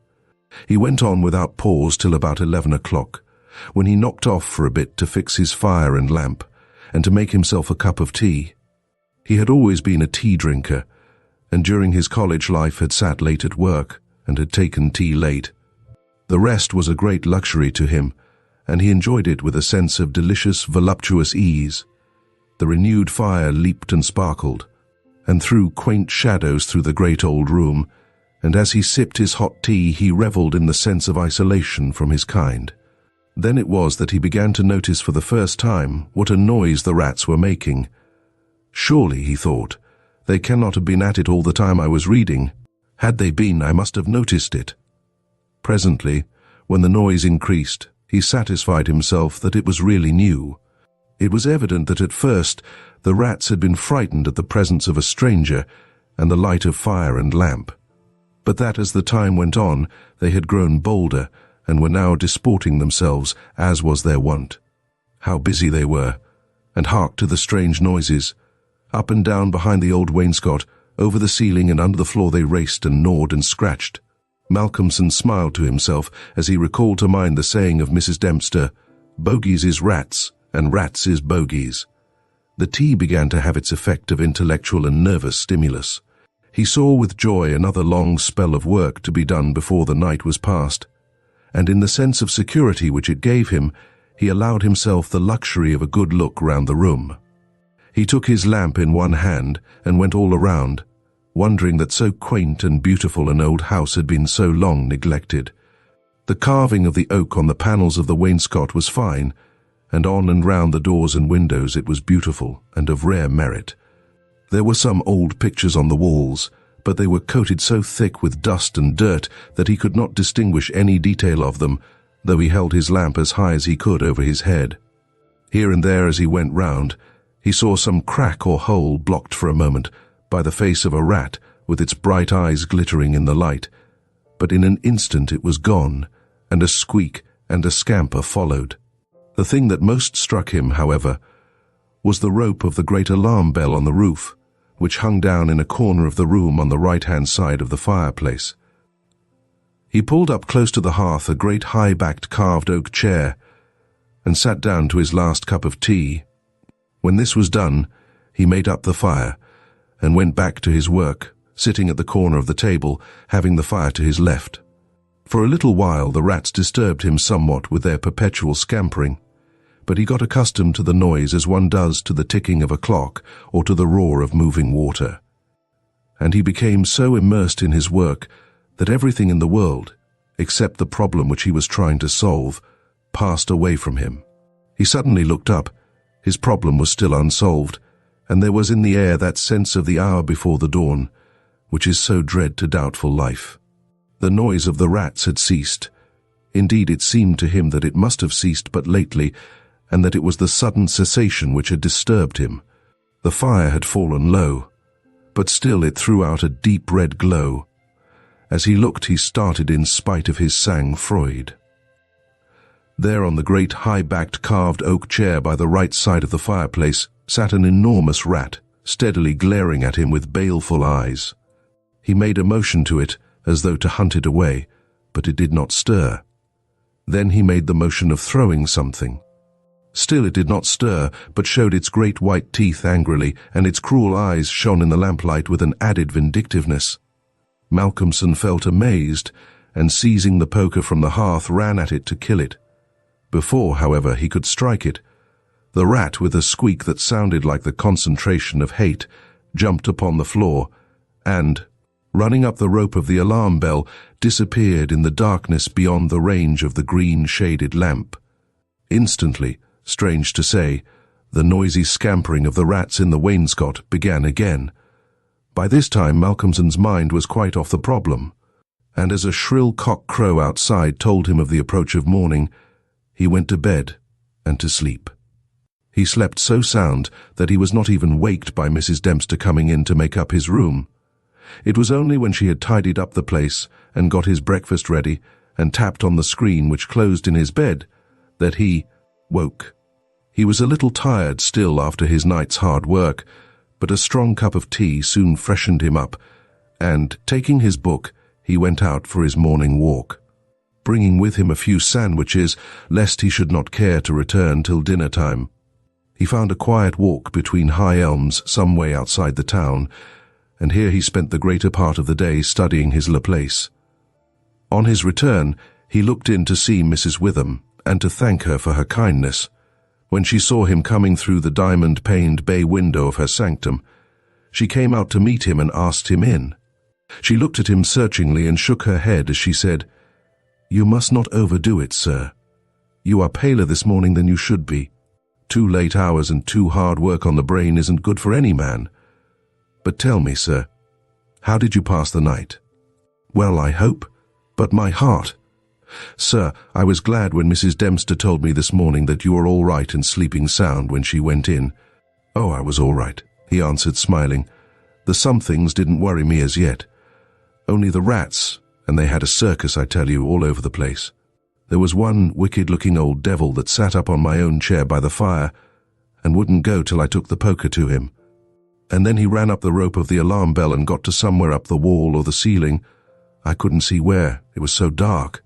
He went on without pause till about 11 o'clock, when he knocked off for a bit to fix his fire and lamp, and to make himself a cup of tea. He had always been a tea drinker, and during his college life had sat late at work, and had taken tea late. The rest was a great luxury to him, and he enjoyed it with a sense of delicious, voluptuous ease. The renewed fire leaped and sparkled, and threw quaint shadows through the great old room, and as he sipped his hot tea he revelled in the sense of isolation from his kind. Then it was that he began to notice for the first time what a noise the rats were making. Surely, he thought, they cannot have been at it all the time I was reading. Had they been, I must have noticed it. Presently, when the noise increased, he satisfied himself that it was really new. It was evident that at first the rats had been frightened at the presence of a stranger and the light of fire and lamp, but that as the time went on they had grown bolder and were now disporting themselves as was their wont. How busy they were, and hark to the strange noises. Up and down behind the old wainscot, over the ceiling and under the floor they raced and gnawed and scratched. Malcolmson smiled to himself as he recalled to mind the saying of Mrs. Dempster, "Bogies is rats, and rats is bogies." The tea began to have its effect of intellectual and nervous stimulus. He saw with joy another long spell of work to be done before the night was past, and in the sense of security which it gave him, he allowed himself the luxury of a good look round the room. He took his lamp in one hand and went all around, wondering that so quaint and beautiful an old house had been so long neglected. The carving of the oak on the panels of the wainscot was fine, and on and round the doors and windows it was beautiful and of rare merit. There were some old pictures on the walls, but they were coated so thick with dust and dirt that he could not distinguish any detail of them, though he held his lamp as high as he could over his head. Here and there as he went round, he saw some crack or hole blocked for a moment by the face of a rat with its bright eyes glittering in the light, but in an instant it was gone, and a squeak and a scamper followed. The thing that most struck him, however, was the rope of the great alarm bell on the roof, which hung down in a corner of the room on the right-hand side of the fireplace. He pulled up close to the hearth a great high-backed carved oak chair, and sat down to his last cup of tea. When this was done, he made up the fire, and went back to his work, sitting at the corner of the table, having the fire to his left. For a little while the rats disturbed him somewhat with their perpetual scampering, but he got accustomed to the noise as one does to the ticking of a clock or to the roar of moving water. And he became so immersed in his work that everything in the world, except the problem which he was trying to solve, passed away from him. He suddenly looked up. His problem was still unsolved, and there was in the air that sense of the hour before the dawn, which is so dread to doubtful life. The noise of the rats had ceased. Indeed, it seemed to him that it must have ceased but lately, and that it was the sudden cessation which had disturbed him. The fire had fallen low, but still it threw out a deep red glow. As he looked, he started in spite of his sang-froid. There on the great high-backed carved oak chair by the right side of the fireplace sat an enormous rat, steadily glaring at him with baleful eyes. He made a motion to it, as though to hunt it away, but it did not stir. Then he made the motion of throwing something. Still it did not stir, but showed its great white teeth angrily, and its cruel eyes shone in the lamplight with an added vindictiveness. Malcolmson felt amazed, and seizing the poker from the hearth ran at it to kill it. Before, however, he could strike it, the rat, with a squeak that sounded like the concentration of hate, jumped upon the floor, and, running up the rope of the alarm bell, disappeared in the darkness beyond the range of the green-shaded lamp. Instantly, strange to say, the noisy scampering of the rats in the wainscot began again. By this time Malcolmson's mind was quite off the problem, and as a shrill cock-crow outside told him of the approach of morning, he went to bed and to sleep. He slept so sound that he was not even waked by Mrs. Dempster coming in to make up his room. It was only when she had tidied up the place and got his breakfast ready and tapped on the screen which closed in his bed that he woke. He was a little tired still after his night's hard work, but a strong cup of tea soon freshened him up, and, taking his book, he went out for his morning walk, bringing with him a few sandwiches, lest he should not care to return till dinner-time. He found a quiet walk between high elms some way outside the town, and here he spent the greater part of the day studying his Laplace. On his return, he looked in to see Mrs. Witham, and to thank her for her kindness. When she saw him coming through the diamond-paned bay window of her sanctum, she came out to meet him and asked him in. She looked at him searchingly and shook her head as she said, "You must not overdo it, sir. You are paler this morning than you should be. Too late hours and too hard work on the brain isn't good for any man. But tell me, sir, how did you pass the night? Well, I hope, but my heart. Sir, I was glad when Mrs. Dempster told me this morning that you were all right and sleeping sound when she went in. Oh, I was all right, he answered, smiling. The somethings didn't worry me as yet. Only the rats, and they had a circus, I tell you, all over the place. There was one wicked-looking old devil that sat up on my own chair by the fire and wouldn't go till I took the poker to him. And then he ran up the rope of the alarm bell and got to somewhere up the wall or the ceiling. I couldn't see where, it was so dark.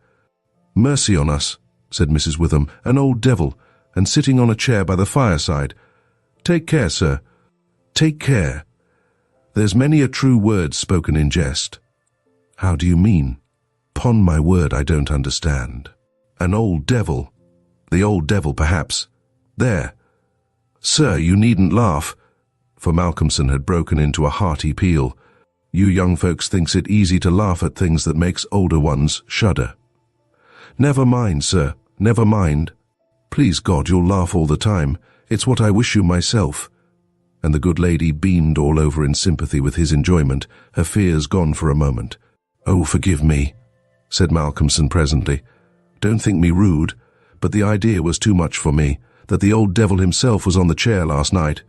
Mercy on us, said Mrs. Witham, an old devil, and sitting on a chair by the fireside. Take care, sir. Take care. There's many a true word spoken in jest. How do you mean? 'Pon my word, I don't understand. An old devil. The old devil, perhaps. There. Sir, you needn't laugh. For Malcolmson had broken into a hearty peal. You young folks thinks it easy to laugh at things that makes older ones shudder. Never mind, sir, never mind. Please God, you'll laugh all the time. It's what I wish you myself. And the good lady beamed all over in sympathy with his enjoyment, her fears gone for a moment. Oh, forgive me, said Malcolmson presently. Don't think me rude, but the idea was too much for me, that the old devil himself was on the chair last night.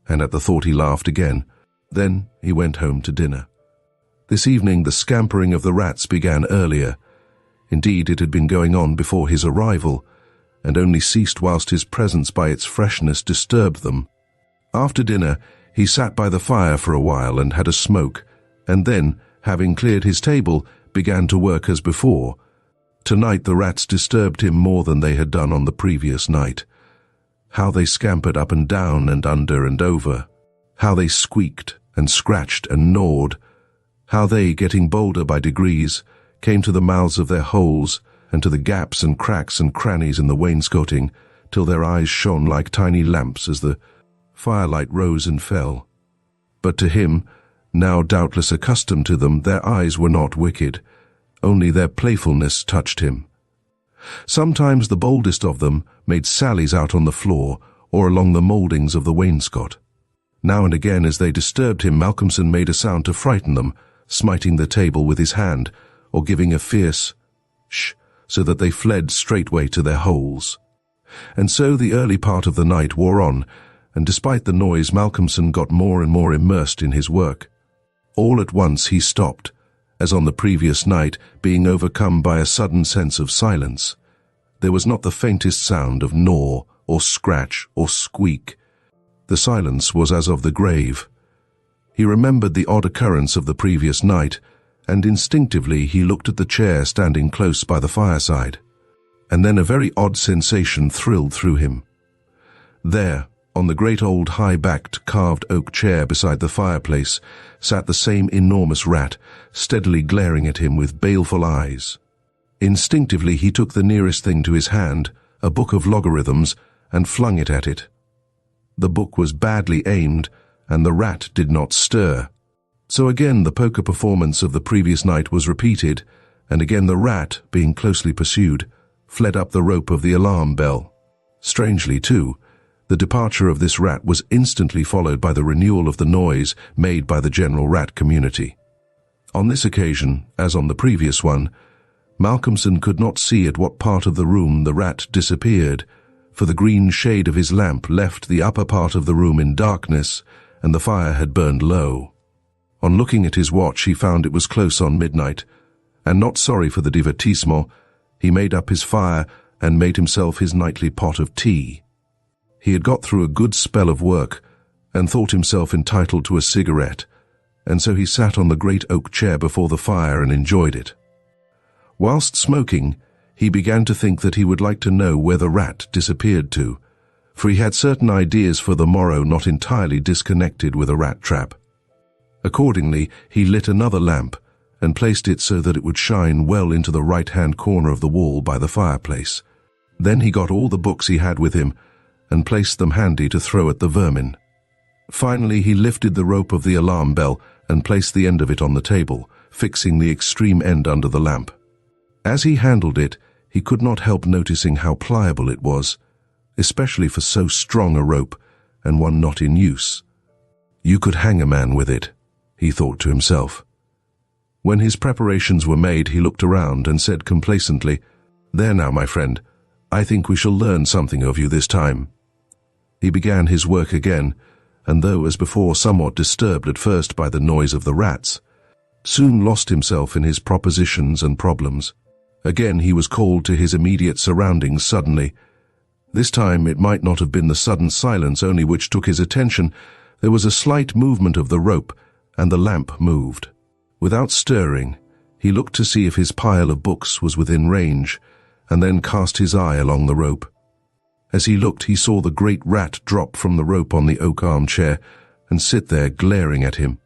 And at the thought he laughed again. Then he went home to dinner. This evening the scampering of the rats began earlier. Indeed, it had been going on before his arrival, and only ceased whilst his presence by its freshness disturbed them. After dinner, he sat by the fire for a while and had a smoke, and then, having cleared his table, began to work as before. Tonight the rats disturbed him more than they had done on the previous night. How they scampered up and down and under and over. How they squeaked and scratched and gnawed. How they, getting bolder by degrees, came to the mouths of their holes and to the gaps and cracks and crannies in the wainscoting, till their eyes shone like tiny lamps as the firelight rose and fell. But to him, now doubtless accustomed to them, their eyes were not wicked. Only their playfulness touched him. Sometimes the boldest of them made sallies out on the floor or along the mouldings of the wainscot. Now and again as they disturbed him, Malcolmson made a sound to frighten them, smiting the table with his hand, or giving a fierce shh, so that they fled straightway to their holes. And so the early part of the night wore on, and despite the noise Malcolmson got more and more immersed in his work. All at once he stopped, as on the previous night, being overcome by a sudden sense of silence. There was not the faintest sound of gnaw, or scratch, or squeak. The silence was as of the grave. He remembered the odd occurrence of the previous night, and instinctively he looked at the chair standing close by the fireside. And then a very odd sensation thrilled through him. There, on the great old high-backed carved oak chair beside the fireplace, sat the same enormous rat, steadily glaring at him with baleful eyes. Instinctively he took the nearest thing to his hand, a book of logarithms, and flung it at it. The book was badly aimed, and the rat did not stir. So again the poker performance of the previous night was repeated, and again the rat, being closely pursued, fled up the rope of the alarm bell. Strangely, too, the departure of this rat was instantly followed by the renewal of the noise made by the general rat community. On this occasion, as on the previous one, Malcolmson could not see at what part of the room the rat disappeared, for the green shade of his lamp left the upper part of the room in darkness, and the fire had burned low. On looking at his watch, he found it was close on midnight, and not sorry for the divertissement, he made up his fire and made himself his nightly pot of tea. He had got through a good spell of work, and thought himself entitled to a cigarette, and so he sat on the great oak chair before the fire and enjoyed it. Whilst smoking, he began to think that he would like to know where the rat disappeared to, for he had certain ideas for the morrow not entirely disconnected with a rat trap. Accordingly, he lit another lamp, and placed it so that it would shine well into the right-hand corner of the wall by the fireplace. Then he got all the books he had with him, and placed them handy to throw at the vermin. Finally, he lifted the rope of the alarm bell and placed the end of it on the table, fixing the extreme end under the lamp. As he handled it, he could not help noticing how pliable it was, especially for so strong a rope and one not in use. You could hang a man with it, he thought to himself. When his preparations were made, he looked around and said complacently, "There now, my friend, I think we shall learn something of you this time." He began his work again, and though as before somewhat disturbed at first by the noise of the rats, soon lost himself in his propositions and problems. Again he was called to his immediate surroundings suddenly. This time it might not have been the sudden silence only which took his attention. There was a slight movement of the rope, and the lamp moved. Without stirring, he looked to see if his pile of books was within range, and then cast his eye along the rope. As he looked, he saw the great rat drop from the rope on the oak armchair and sit there glaring at him.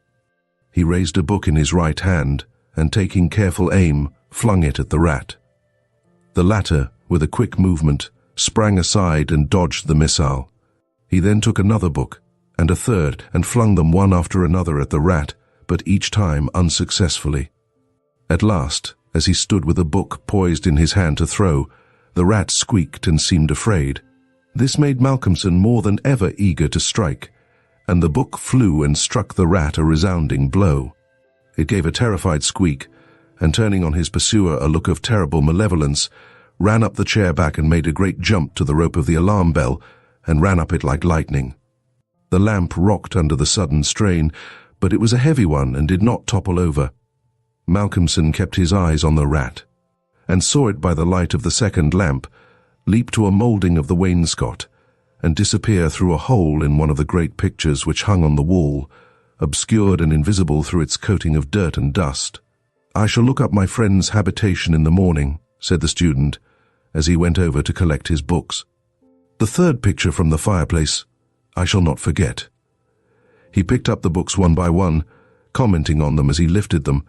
He raised a book in his right hand, and taking careful aim, flung it at the rat. The latter, with a quick movement, sprang aside and dodged the missile. He then took another book, and a third, and flung them one after another at the rat, but each time unsuccessfully. At last, as he stood with a book poised in his hand to throw, the rat squeaked and seemed afraid. This made Malcolmson more than ever eager to strike, and the book flew and struck the rat a resounding blow. It gave a terrified squeak, and turning on his pursuer a look of terrible malevolence, ran up the chair back and made a great jump to the rope of the alarm bell, and ran up it like lightning. The lamp rocked under the sudden strain, but it was a heavy one and did not topple over. Malcolmson kept his eyes on the rat, and saw it by the light of the second lamp leap to a moulding of the wainscot, and disappear through a hole in one of the great pictures which hung on the wall, obscured and invisible through its coating of dirt and dust. "I shall look up my friend's habitation in the morning," said the student, as he went over to collect his books. "The third picture from the fireplace I shall not forget." He picked up the books one by one, commenting on them as he lifted them.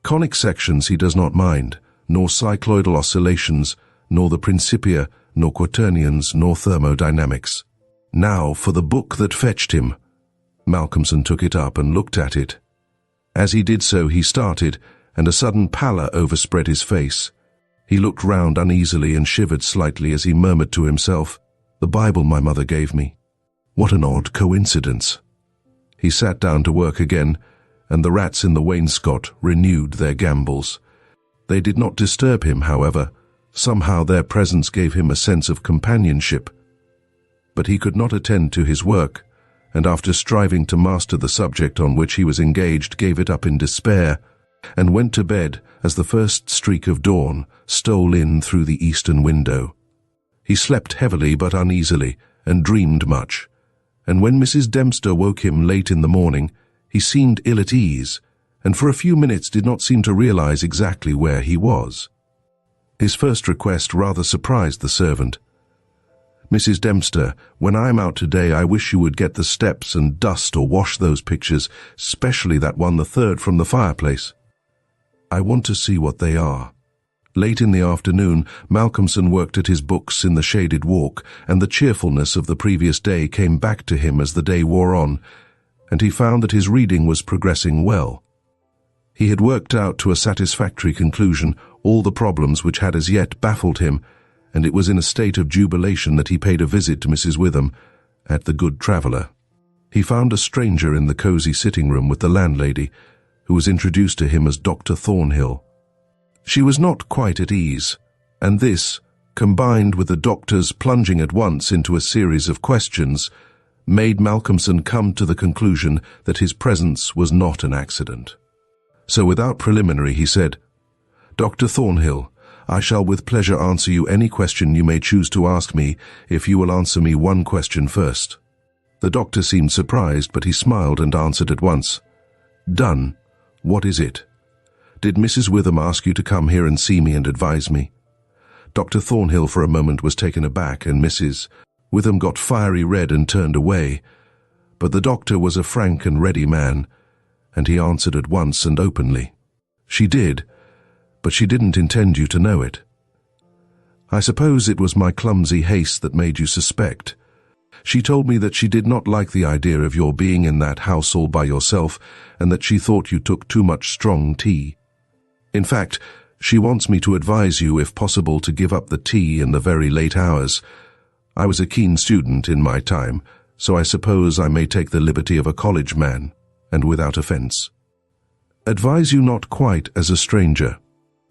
Conic sections he does not mind, nor cycloidal oscillations, nor the Principia, nor quaternions, nor thermodynamics. Now for the book that fetched him. Malcolmson took it up and looked at it. As he did so, he started, and a sudden pallor overspread his face. He looked round uneasily and shivered slightly as he murmured to himself, "The Bible my mother gave me. What an odd coincidence." He sat down to work again, and the rats in the wainscot renewed their gambols. They did not disturb him, however. Somehow their presence gave him a sense of companionship. But he could not attend to his work, and after striving to master the subject on which he was engaged, gave it up in despair, and went to bed as the first streak of dawn stole in through the eastern window. He slept heavily but uneasily, and dreamed much, and when Mrs. Dempster woke him late in the morning, he seemed ill at ease, and for a few minutes did not seem to realize exactly where he was. His first request rather surprised the servant. "Mrs. Dempster, when I am out today, I wish you would get the steps and dust or wash those pictures, especially that one, the third, from the fireplace. I want to see what they are." Late in the afternoon, Malcolmson worked at his books in the shaded walk, and the cheerfulness of the previous day came back to him as the day wore on, and he found that his reading was progressing well. He had worked out to a satisfactory conclusion all the problems which had as yet baffled him, and it was in a state of jubilation that he paid a visit to Mrs. Witham at the Good Traveller. He found a stranger in the cosy sitting-room with the landlady, who was introduced to him as Dr. Thornhill. She was not quite at ease, and this, combined with the doctor's plunging at once into a series of questions, made Malcolmson come to the conclusion that his presence was not an accident. So without preliminary he said, "Dr. Thornhill, I shall with pleasure answer you any question you may choose to ask me if you will answer me one question first." The doctor seemed surprised, but he smiled and answered at once, "Done. What is it? Did Mrs. Witham ask you to come here and see me and advise me?" Dr. Thornhill for a moment was taken aback, and Mrs. Witham got fiery red and turned away. But the doctor was a frank and ready man, and he answered at once and openly, "She did, but she didn't intend you to know it. I suppose it was my clumsy haste that made you suspect. She told me that she did not like the idea of your being in that house all by yourself, and that she thought you took too much strong tea. In fact, she wants me to advise you, if possible, to give up the tea in the very late hours. I was a keen student in my time, so I suppose I may take the liberty of a college man, and without offence. Advise you not quite as a stranger.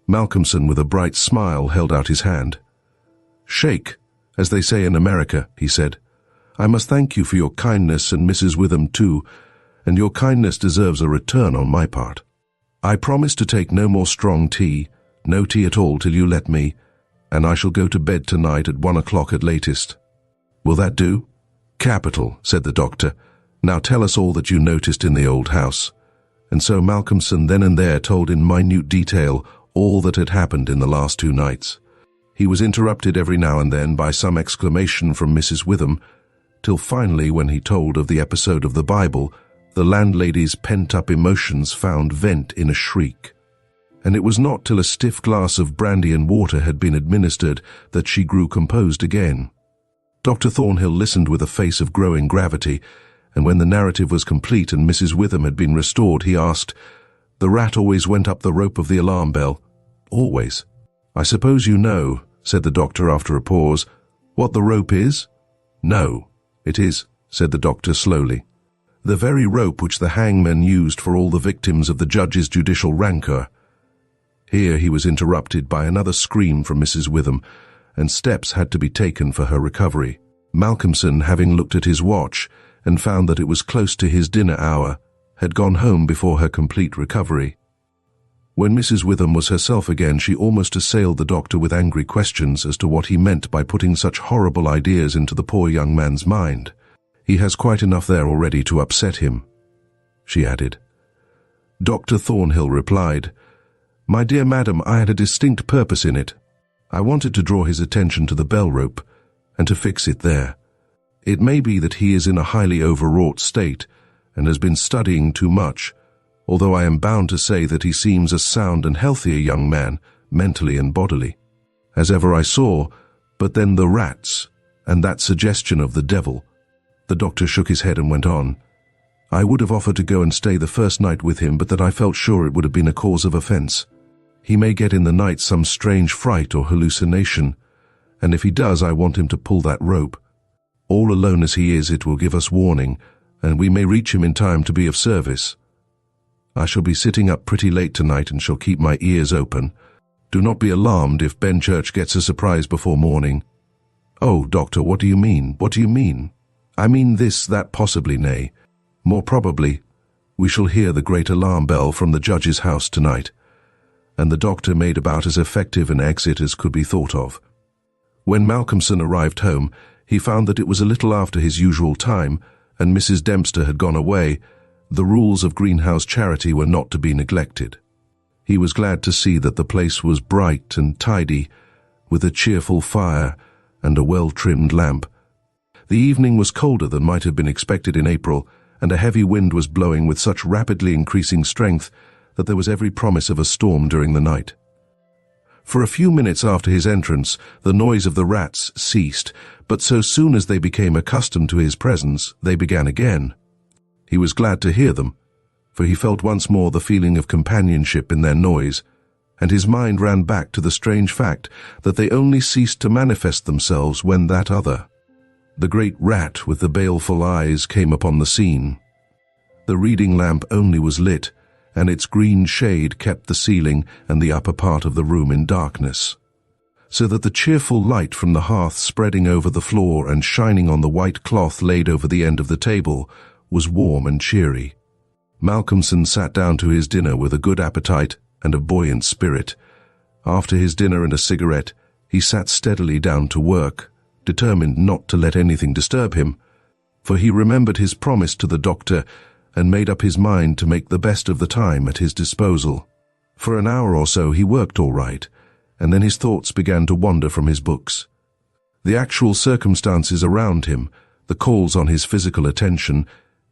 Malcolmson, with a bright smile, held out his hand. Shake, as they say in America, he said. I must thank you for your kindness, and Mrs. Witham too, and your kindness deserves a return on my part. I promise to take no more strong tea, no tea at all till you let me, and I shall go to bed tonight at 1 o'clock at latest. Will that do? Capital, said the doctor. Now tell us all that you noticed in the old house. And so Malcolmson then and there told in minute detail all that had happened in the last 2 nights. He was interrupted every now and then by some exclamation from Mrs. Witham, till finally, when he told of the episode of the Bible, the landlady's pent-up emotions found vent in a shriek. And it was not till a stiff glass of brandy and water had been administered that she grew composed again. Dr. Thornhill listened with a face of growing gravity, and when the narrative was complete and Mrs. Witham had been restored, he asked, "The rat always went up the rope of the alarm bell?" "Always." "I suppose you know," said the doctor after a pause, "what the rope is?" "No, it is," said the doctor slowly. "The very rope which the hangman used for all the victims of the judge's judicial rancour." Here he was interrupted by another scream from Mrs. Witham, and steps had to be taken for her recovery. Malcolmson, having looked at his watch and found that it was close to his dinner hour, had gone home before her complete recovery. When Mrs. Witham was herself again, she almost assailed the doctor with angry questions as to what he meant by putting such horrible ideas into the poor young man's mind. "He has quite enough there already to upset him," she added. Dr. Thornhill replied, "My dear madam, I had a distinct purpose in it. I wanted to draw his attention to the bell rope, and to fix it there. It may be that he is in a highly overwrought state, and has been studying too much, although I am bound to say that he seems a sound and healthier young man, mentally and bodily, as ever I saw, but then the rats, and that suggestion of the devil." The doctor shook his head and went on, "I would have offered to go and stay the first night with him, but that I felt sure it would have been a cause of offence. He may get in the night some strange fright or hallucination, and if he does, I want him to pull that rope. All alone as he is, it will give us warning, and we may reach him in time to be of service. I shall be sitting up pretty late tonight and shall keep my ears open. Do not be alarmed if Benchurch gets a surprise before morning." "Oh, doctor, what do you mean? What do you mean?" "I mean this, that, possibly, nay, more probably, we shall hear the great alarm bell from the judge's house tonight." And the doctor made about as effective an exit as could be thought of. When Malcolmson arrived home, he found that it was a little after his usual time, and Mrs. Dempster had gone away. The rules of greenhouse charity were not to be neglected. He was glad to see that the place was bright and tidy, with a cheerful fire and a well-trimmed lamp. The evening was colder than might have been expected in April, and a heavy wind was blowing with such rapidly increasing strength that there was every promise of a storm during the night. For a few minutes after his entrance, the noise of the rats ceased, but so soon as they became accustomed to his presence, they began again. He was glad to hear them, for he felt once more the feeling of companionship in their noise, and his mind ran back to the strange fact that they only ceased to manifest themselves when that other, the great rat with the baleful eyes, came upon the scene. The reading lamp only was lit, and its green shade kept the ceiling and the upper part of the room in darkness, so that the cheerful light from the hearth spreading over the floor and shining on the white cloth laid over the end of the table was warm and cheery. Malcolmson sat down to his dinner with a good appetite and a buoyant spirit. After his dinner and a cigarette, he sat steadily down to work, determined not to let anything disturb him, for he remembered his promise to the doctor and made up his mind to make the best of the time at his disposal. For an hour or so he worked all right, and then his thoughts began to wander from his books. The actual circumstances around him, the calls on his physical attention,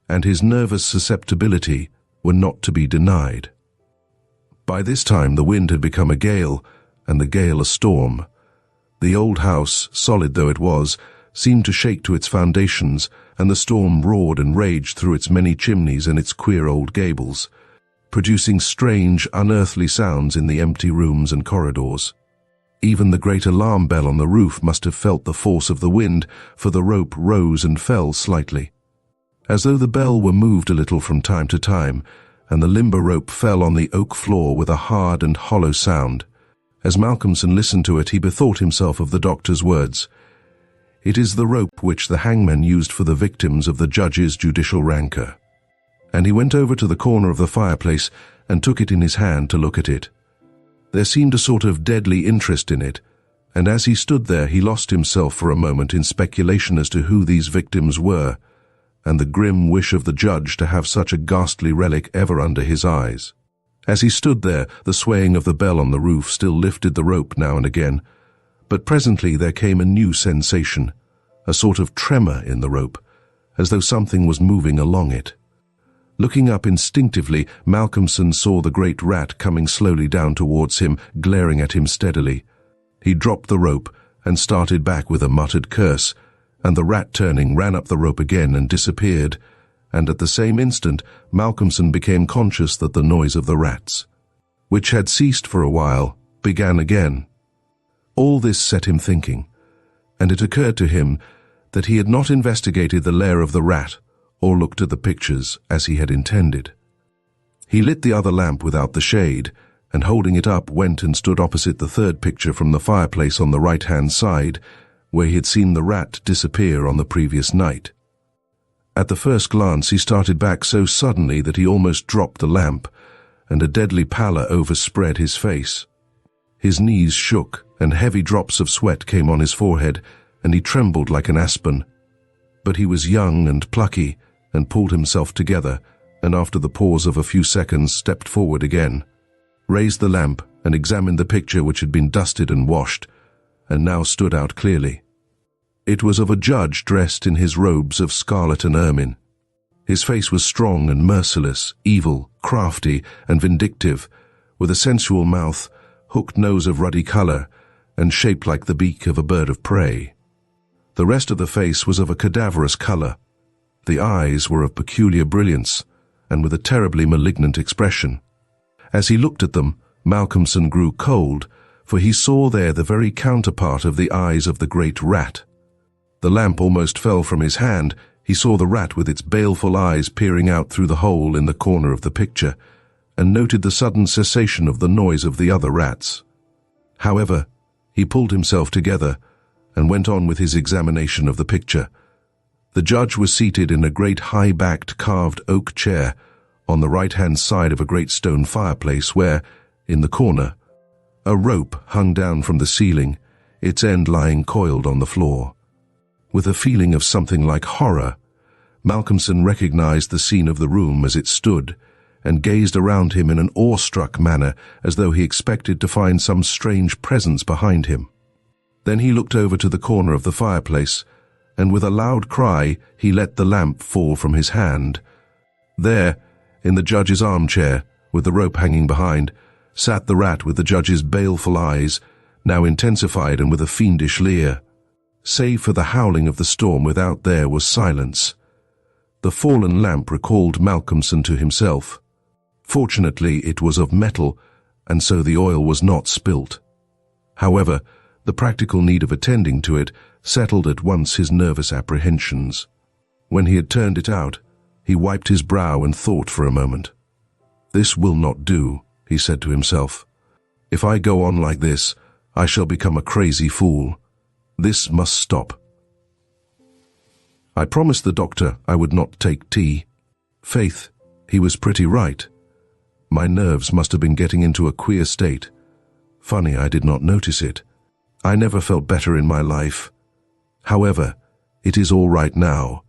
and his nervous susceptibility were not to be denied. By this time the wind had become a gale, and the gale a storm. The old house, solid though it was, seemed to shake to its foundations, and the storm roared and raged through its many chimneys and its queer old gables, producing strange, unearthly sounds in the empty rooms and corridors. Even the great alarm bell on the roof must have felt the force of the wind, for the rope rose and fell slightly, as though the bell were moved a little from time to time, and the limber rope fell on the oak floor with a hard and hollow sound. As Malcolmson listened to it, he bethought himself of the doctor's words. "It is the rope which the hangman used for the victims of the judge's judicial rancor." And he went over to the corner of the fireplace and took it in his hand to look at it. There seemed a sort of deadly interest in it, and as he stood there he lost himself for a moment in speculation as to who these victims were, and the grim wish of the judge to have such a ghastly relic ever under his eyes. As he stood there, the swaying of the bell on the roof still lifted the rope now and again, but presently there came a new sensation, a sort of tremor in the rope, as though something was moving along it. Looking up instinctively, Malcolmson saw the great rat coming slowly down towards him, glaring at him steadily. He dropped the rope and started back with a muttered curse, and the rat, turning, ran up the rope again and disappeared, and at the same instant Malcolmson became conscious that the noise of the rats, which had ceased for a while, began again. All this set him thinking, and it occurred to him that he had not investigated the lair of the rat or looked at the pictures as he had intended. He lit the other lamp without the shade, and holding it up went and stood opposite the third picture from the fireplace on the right-hand side, where he had seen the rat disappear on the previous night. At the first glance he started back so suddenly that he almost dropped the lamp, and a deadly pallor overspread his face. His knees shook, and heavy drops of sweat came on his forehead, and he trembled like an aspen. But he was young and plucky, and pulled himself together, and after the pause of a few seconds stepped forward again, raised the lamp, and examined the picture, which had been dusted and washed, and now stood out clearly. It was of a judge dressed in his robes of scarlet and ermine. His face was strong and merciless, evil, crafty, and vindictive, with a sensual mouth, hooked nose of ruddy color, and shaped like the beak of a bird of prey. The rest of the face was of a cadaverous color. The eyes were of peculiar brilliance, and with a terribly malignant expression. As he looked at them, Malcolmson grew cold, for he saw there the very counterpart of the eyes of the great rat. The lamp almost fell from his hand. He saw the rat with its baleful eyes peering out through the hole in the corner of the picture, and noted the sudden cessation of the noise of the other rats. However, he pulled himself together and went on with his examination of the picture. The judge was seated in a great high-backed carved oak chair on the right-hand side of a great stone fireplace where, in the corner, a rope hung down from the ceiling, its end lying coiled on the floor. With a feeling of something like horror, Malcolmson recognized the scene of the room as it stood, and gazed around him in an awestruck manner as though he expected to find some strange presence behind him. Then he looked over to the corner of the fireplace, and with a loud cry he let the lamp fall from his hand. There, in the judge's armchair, with the rope hanging behind, sat the rat with the judge's baleful eyes, now intensified and with a fiendish leer. Save for the howling of the storm without, there was silence. The fallen lamp recalled Malcolmson to himself. Fortunately, it was of metal, and so the oil was not spilt. However, the practical need of attending to it settled at once his nervous apprehensions. When he had turned it out, he wiped his brow and thought for a moment. "This will not do," he said to himself. "If I go on like this, I shall become a crazy fool. This must stop. I promised the doctor I would not take tea. Faith, he was pretty right. My nerves must have been getting into a queer state. Funny I did not notice it. I never felt better in my life. However, it is all right now,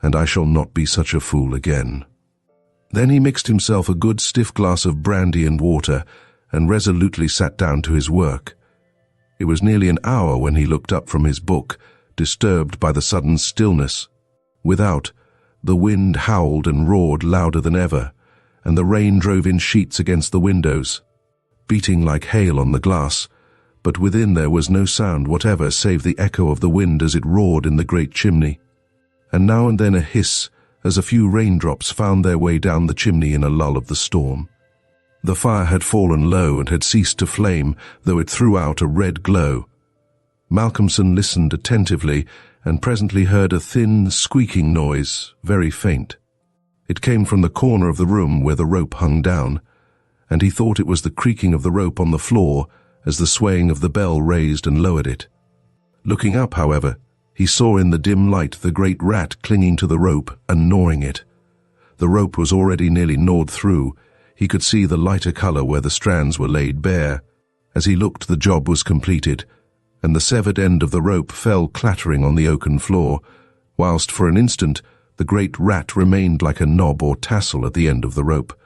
and I shall not be such a fool again." Then he mixed himself a good stiff glass of brandy and water, and resolutely sat down to his work. It was nearly an hour when he looked up from his book, disturbed by the sudden stillness. Without, the wind howled and roared louder than ever, and the rain drove in sheets against the windows, beating like hail on the glass, but within there was no sound whatever save the echo of the wind as it roared in the great chimney, and now and then a hiss as a few raindrops found their way down the chimney in a lull of the storm. The fire had fallen low and had ceased to flame, though it threw out a red glow. Malcolmson listened attentively and presently heard a thin, squeaking noise, very faint. It came from the corner of the room where the rope hung down, and he thought it was the creaking of the rope on the floor as the swaying of the bell raised and lowered it. Looking up, however, he saw in the dim light the great rat clinging to the rope and gnawing it. The rope was already nearly gnawed through. He could see the lighter color where the strands were laid bare. As he looked, the job was completed, and the severed end of the rope fell clattering on the oaken floor, whilst for an instant the great rat remained like a knob or tassel at the end of the rope,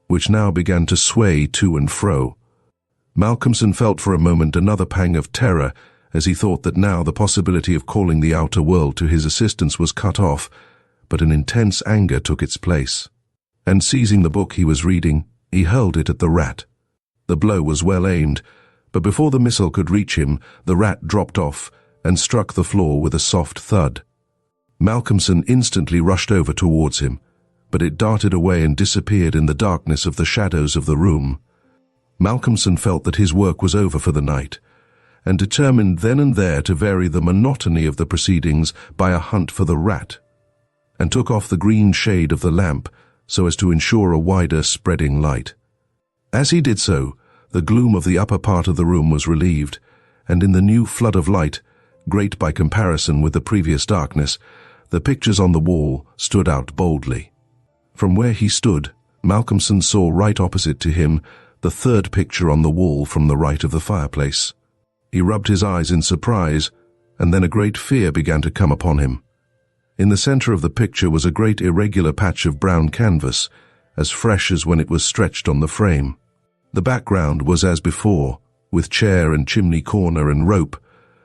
which now began to sway to and fro. Malcolmson felt for a moment another pang of terror as he thought that now the possibility of calling the outer world to his assistance was cut off, but an intense anger took its place. And seizing the book he was reading, he hurled it at the rat. The blow was well aimed, but before the missile could reach him, the rat dropped off and struck the floor with a soft thud. Malcolmson instantly rushed over towards him, but it darted away and disappeared in the darkness of the shadows of the room. Malcolmson felt that his work was over for the night, and determined then and there to vary the monotony of the proceedings by a hunt for the rat, and took off the green shade of the lamp so as to ensure a wider spreading light. As he did so, the gloom of the upper part of the room was relieved, and in the new flood of light, great by comparison with the previous darkness, the pictures on the wall stood out boldly. From where he stood, Malcolmson saw right opposite to him the third picture on the wall from the right of the fireplace. He rubbed his eyes in surprise, and then a great fear began to come upon him. In the center of the picture was a great irregular patch of brown canvas, as fresh as when it was stretched on the frame. The background was as before, with chair and chimney corner and rope,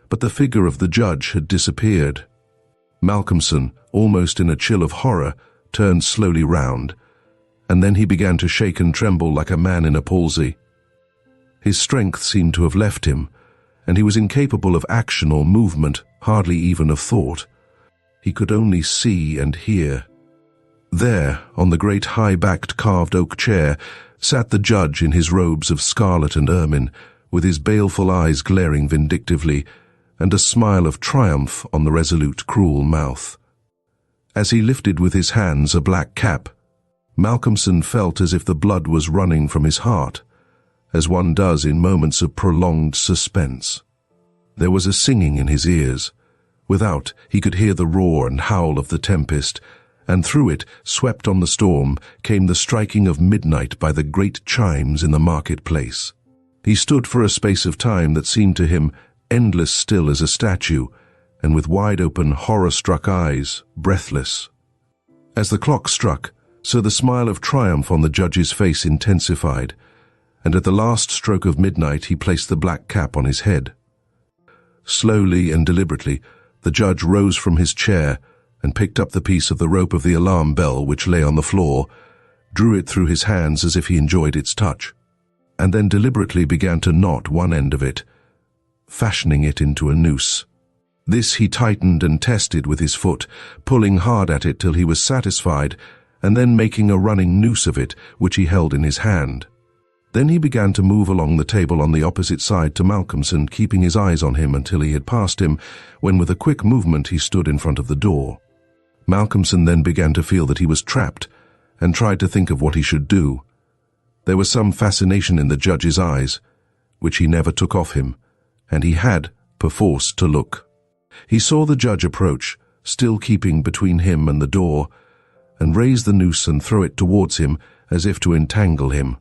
but the figure of the judge had disappeared. Malcolmson, almost in a chill of horror, turned slowly round, and then he began to shake and tremble like a man in a palsy. His strength seemed to have left him, and he was incapable of action or movement, hardly even of thought. He could only see and hear. There, on the great high-backed carved oak chair, sat the judge in his robes of scarlet and ermine, with his baleful eyes glaring vindictively, and a smile of triumph on the resolute, cruel mouth. As he lifted with his hands a black cap, Malcolmson felt as if the blood was running from his heart, as one does in moments of prolonged suspense. There was a singing in his ears. Without, he could hear the roar and howl of the tempest, and through it, swept on the storm, came the striking of midnight by the great chimes in the marketplace. He stood for a space of time that seemed to him endless still as a statue, and with wide-open, horror-struck eyes, breathless. As the clock struck, so the smile of triumph on the judge's face intensified, and at the last stroke of midnight he placed the black cap on his head. Slowly and deliberately, the judge rose from his chair and picked up the piece of the rope of the alarm bell which lay on the floor, drew it through his hands as if he enjoyed its touch, and then deliberately began to knot one end of it, fashioning it into a noose. This he tightened and tested with his foot, pulling hard at it till he was satisfied, and then making a running noose of it, which he held in his hand. Then he began to move along the table on the opposite side to Malcolmson, keeping his eyes on him until he had passed him, when with a quick movement he stood in front of the door. Malcolmson then began to feel that he was trapped, and tried to think of what he should do. There was some fascination in the judge's eyes, which he never took off him, and he had, perforce, to look. He saw the judge approach, still keeping between him and the door, and raise the noose and throw it towards him as if to entangle him.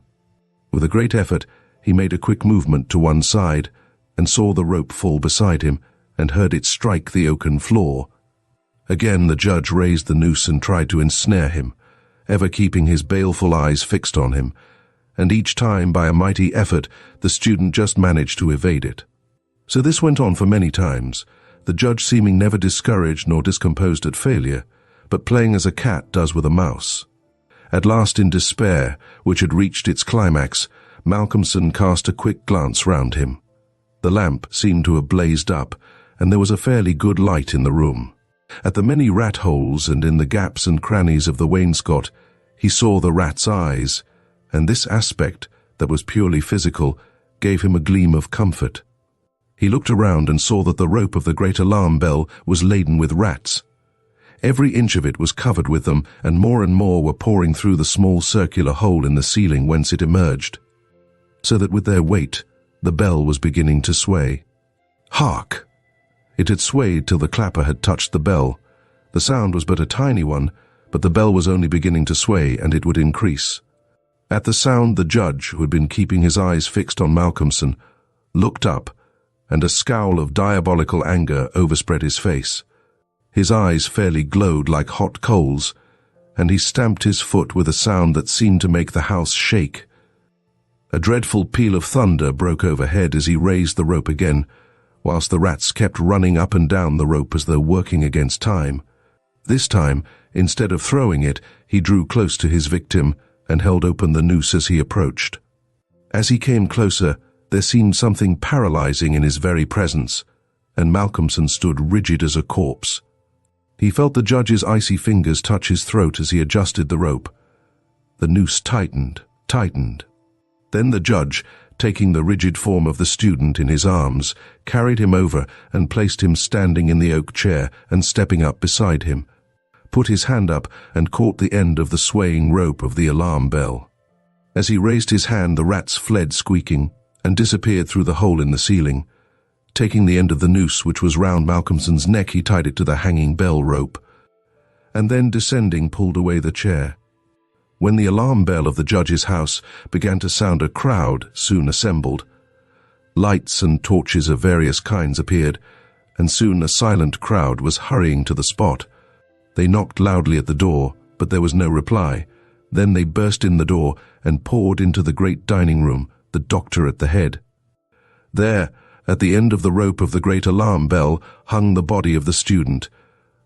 With a great effort, he made a quick movement to one side, and saw the rope fall beside him, and heard it strike the oaken floor. Again the judge raised the noose and tried to ensnare him, ever keeping his baleful eyes fixed on him, and each time by a mighty effort the student just managed to evade it. So this went on for many times, the judge seeming never discouraged nor discomposed at failure, but playing as a cat does with a mouse. At last, in despair, which had reached its climax, Malcolmson cast a quick glance round him. The lamp seemed to have blazed up, and there was a fairly good light in the room. At the many rat-holes and in the gaps and crannies of the wainscot, he saw the rat's eyes, and this aspect, that was purely physical, gave him a gleam of comfort. He looked around and saw that the rope of the great alarm bell was laden with rats. Every inch of it was covered with them, and more were pouring through the small circular hole in the ceiling whence it emerged, so that with their weight, the bell was beginning to sway. Hark! It had swayed till the clapper had touched the bell. The sound was but a tiny one, but the bell was only beginning to sway, and it would increase. At the sound, the judge, who had been keeping his eyes fixed on Malcolmson, looked up, and a scowl of diabolical anger overspread his face. His eyes fairly glowed like hot coals, and he stamped his foot with a sound that seemed to make the house shake. A dreadful peal of thunder broke overhead as he raised the rope again, whilst the rats kept running up and down the rope as though working against time. This time, instead of throwing it, he drew close to his victim and held open the noose as he approached. As he came closer, there seemed something paralyzing in his very presence, and Malcolmson stood rigid as a corpse. He felt the judge's icy fingers touch his throat as he adjusted the rope. The noose tightened. Then the judge, taking the rigid form of the student in his arms, carried him over and placed him standing in the oak chair and stepping up beside him, put his hand up and caught the end of the swaying rope of the alarm bell. As he raised his hand, the rats fled squeaking and disappeared through the hole in the ceiling. Taking the end of the noose which was round Malcolmson's neck, he tied it to the hanging bell rope, and then descending pulled away the chair. When the alarm bell of the judge's house began to sound, a crowd soon assembled. Lights and torches of various kinds appeared, and soon a silent crowd was hurrying to the spot. They knocked loudly at the door, but there was no reply. Then they burst in the door and poured into the great dining room, the doctor at the head. There, at the end of the rope of the great alarm bell, hung the body of the student,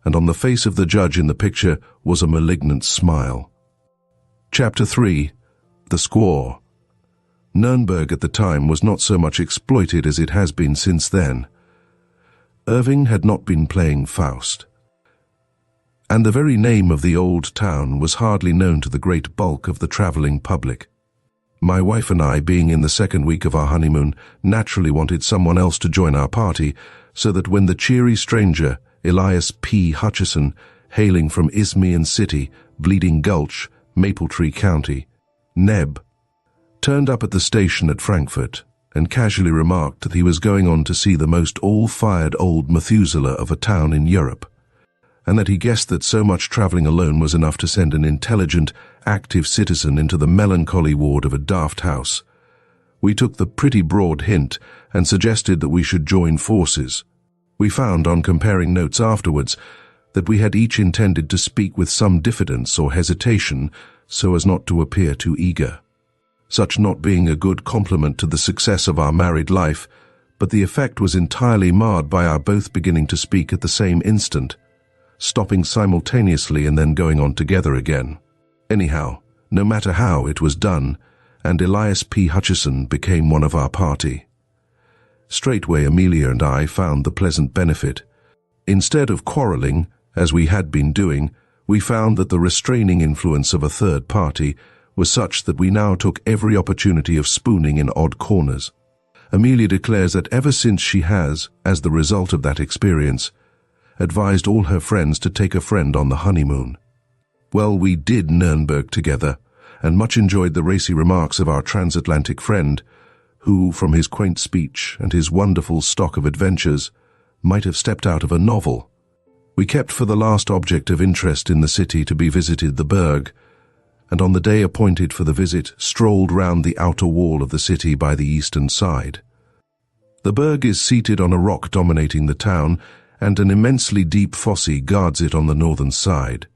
and on the face of the judge in the picture was a malignant smile. Chapter 3. The Squaw. Nuremberg at the time was not so much exploited as it has been since then. Irving had not been playing Faust, and the very name of the old town was hardly known to the great bulk of the travelling public. My wife and I, being in the second week of our honeymoon, naturally wanted someone else to join our party, so that when the cheery stranger, Elias P. Hutchison, hailing from Isthmian City, Bleeding Gulch, Mapletree County, Neb, turned up at the station at Frankfurt and casually remarked that he was going on to see the most all-fired old Methuselah of a town in Europe, and that he guessed that so much travelling alone was enough to send an intelligent, active citizen into the melancholy ward of a daft house. We took the pretty broad hint and suggested that we should join forces. We found, on comparing notes afterwards, that we had each intended to speak with some diffidence or hesitation so as not to appear too eager. Such not being a good compliment to the success of our married life, but the effect was entirely marred by our both beginning to speak at the same instant, stopping simultaneously and then going on together again. Anyhow, no matter how, it was done, and Elias P. Hutchison became one of our party. Straightway Amelia and I found the pleasant benefit. Instead of quarrelling, as we had been doing, we found that the restraining influence of a third party was such that we now took every opportunity of spooning in odd corners. Amelia declares that ever since she has, as the result of that experience, advised all her friends to take a friend on the honeymoon. Well, we did Nuremberg together, and much enjoyed the racy remarks of our transatlantic friend, who, from his quaint speech and his wonderful stock of adventures, might have stepped out of a novel. We kept for the last object of interest in the city to be visited the Berg, and on the day appointed for the visit strolled round the outer wall of the city by the eastern side. The Berg is seated on a rock dominating the town, and an immensely deep fosse guards it on the northern side.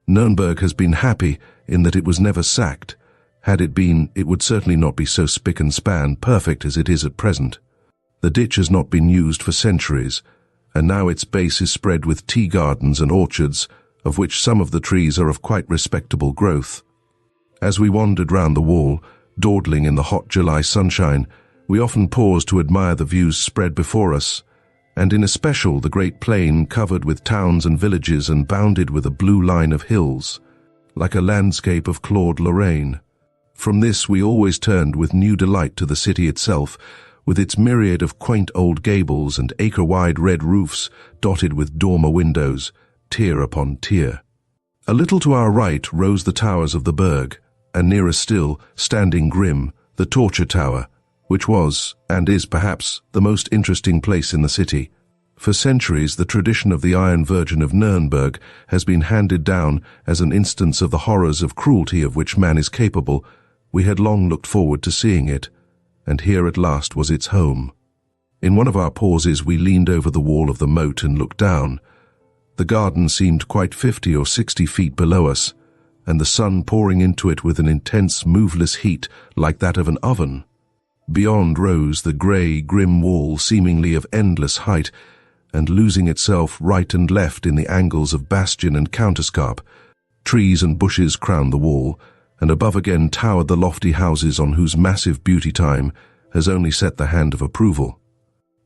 Nuremberg has been happy in that it was never sacked. Had it been, it would certainly not be so spick and span perfect as it is at present. The ditch has not been used for centuries, and now its base is spread with tea gardens and orchards, of which some of the trees are of quite respectable growth. As we wandered round the wall, dawdling in the hot July sunshine, we often paused to admire the views spread before us, and in especial the great plain covered with towns and villages and bounded with a blue line of hills, like a landscape of Claude Lorraine. From this we always turned with new delight to the city itself, with its myriad of quaint old gables and acre-wide red roofs dotted with dormer windows, tier upon tier. A little to our right rose the towers of the Burg, and nearer still, standing grim, the Torture Tower, which was, and is perhaps, the most interesting place in the city. For centuries, the tradition of the Iron Virgin of Nuremberg has been handed down as an instance of the horrors of cruelty of which man is capable. We had long looked forward to seeing it, and here at last was its home. In one of our pauses we leaned over the wall of the moat and looked down. The garden seemed quite 50 or 60 feet below us, and the sun pouring into it with an intense, moveless heat like that of an oven. Beyond rose the grey, grim wall seemingly of endless height, and losing itself right and left in the angles of bastion and counterscarp. Trees and bushes crowned the wall, and above again towered the lofty houses on whose massive beauty time has only set the hand of approval.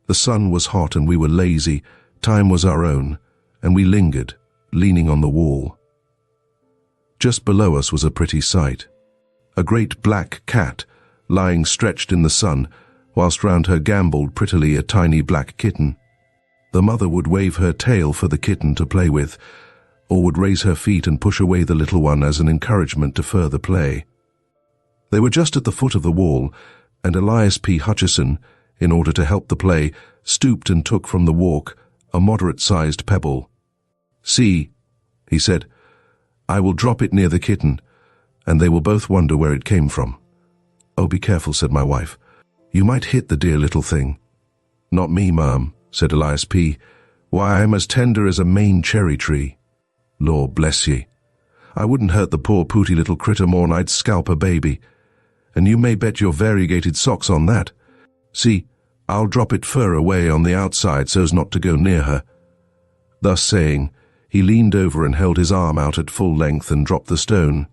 The sun was hot and we were lazy, time was our own, and we lingered, leaning on the wall. Just below us was a pretty sight. A great black cat, lying stretched in the sun, whilst round her gambolled prettily a tiny black kitten. The mother would wave her tail for the kitten to play with, or would raise her feet and push away the little one as an encouragement to further play. They were just at the foot of the wall, and Elias P. Hutcheson, in order to help the play, stooped and took from the walk a moderate-sized pebble. "See," he said, "I will drop it near the kitten, and they will both wonder where it came from." "Oh, be careful," said my wife. "You might hit the dear little thing." "Not me, ma'am," said Elias P. "Why, I'm as tender as a Maine cherry tree." "Lord bless ye. I wouldn't hurt the poor pooty little critter more'n I'd scalp a baby. And you may bet your variegated socks on that. See, I'll drop it fur away on the outside so's not to go near her." Thus saying, he leaned over and held his arm out at full length and dropped the stone.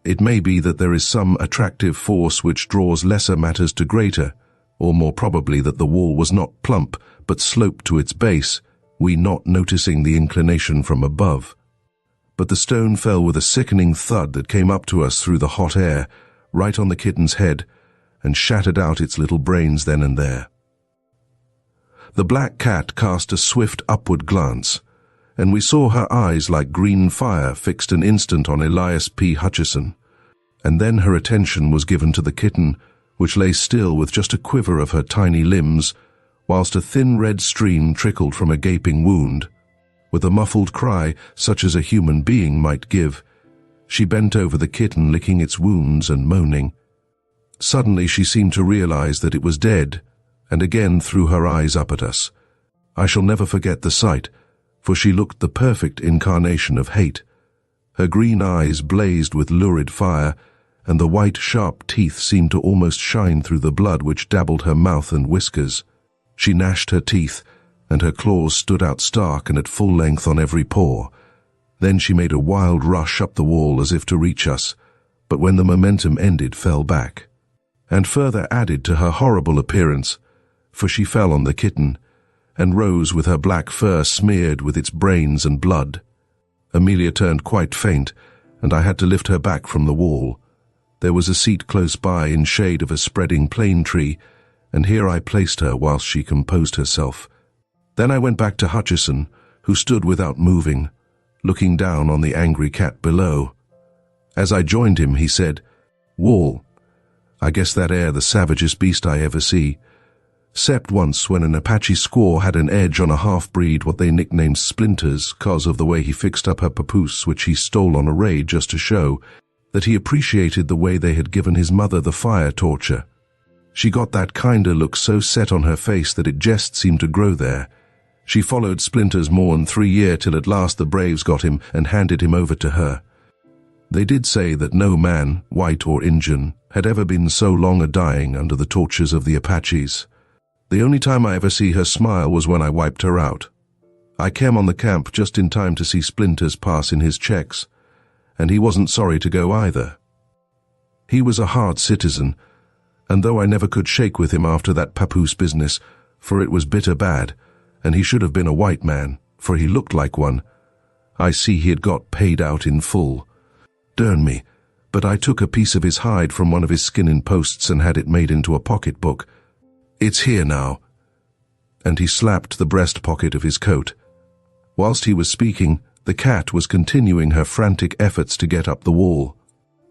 It may be that there is some attractive force which draws lesser matters to greater, or more probably that the wall was not plump but sloped to its base, we not noticing the inclination from above. But the stone fell with a sickening thud that came up to us through the hot air, right on the kitten's head, and shattered out its little brains then and there. The black cat cast a swift upward glance, and we saw her eyes like green fire fixed an instant on Elias P. Hutcheson, and then her attention was given to the kitten, which lay still with just a quiver of her tiny limbs, whilst a thin red stream trickled from a gaping wound. With a muffled cry, such as a human being might give, she bent over the kitten, licking its wounds and moaning. Suddenly she seemed to realize that it was dead, and again threw her eyes up at us. I shall never forget the sight, for she looked the perfect incarnation of hate. Her green eyes blazed with lurid fire, and the white, sharp teeth seemed to almost shine through the blood which dabbled her mouth and whiskers. She gnashed her teeth, and her claws stood out stark and at full length on every paw. Then she made a wild rush up the wall as if to reach us, but when the momentum ended, fell back. And further added to her horrible appearance, for she fell on the kitten, and rose with her black fur smeared with its brains and blood. Amelia turned quite faint, and I had to lift her back from the wall. There was a seat close by in shade of a spreading plane tree, and here I placed her whilst she composed herself. Then I went back to Hutcheson, who stood without moving, looking down on the angry cat below. As I joined him, he said, "Wall, I guess that air the savagest beast I ever see. 'Cept once when an Apache squaw had an edge on a half-breed what they nicknamed Splinters, 'cause of the way he fixed up her papoose, which he stole on a raid just to show that he appreciated the way they had given his mother the fire torture. She got that kinder look so set on her face that it just seemed to grow there. She followed Splinters more'n 3 year till at last the braves got him and handed him over to her. They did say that no man, white or Injun, had ever been so long a-dying under the tortures of the Apaches. The only time I ever see her smile was when I wiped her out. I came on the camp just in time to see Splinters pass in his checks, and he wasn't sorry to go either. He was a hard citizen, and though I never could shake with him after that papoose business, for it was bitter bad, and he should have been a white man, for he looked like one, I see he had got paid out in full. Dern me, but I took a piece of his hide from one of his skin posts and had it made into a pocketbook. It's here now." And he slapped the breast pocket of his coat. Whilst he was speaking, the cat was continuing her frantic efforts to get up the wall.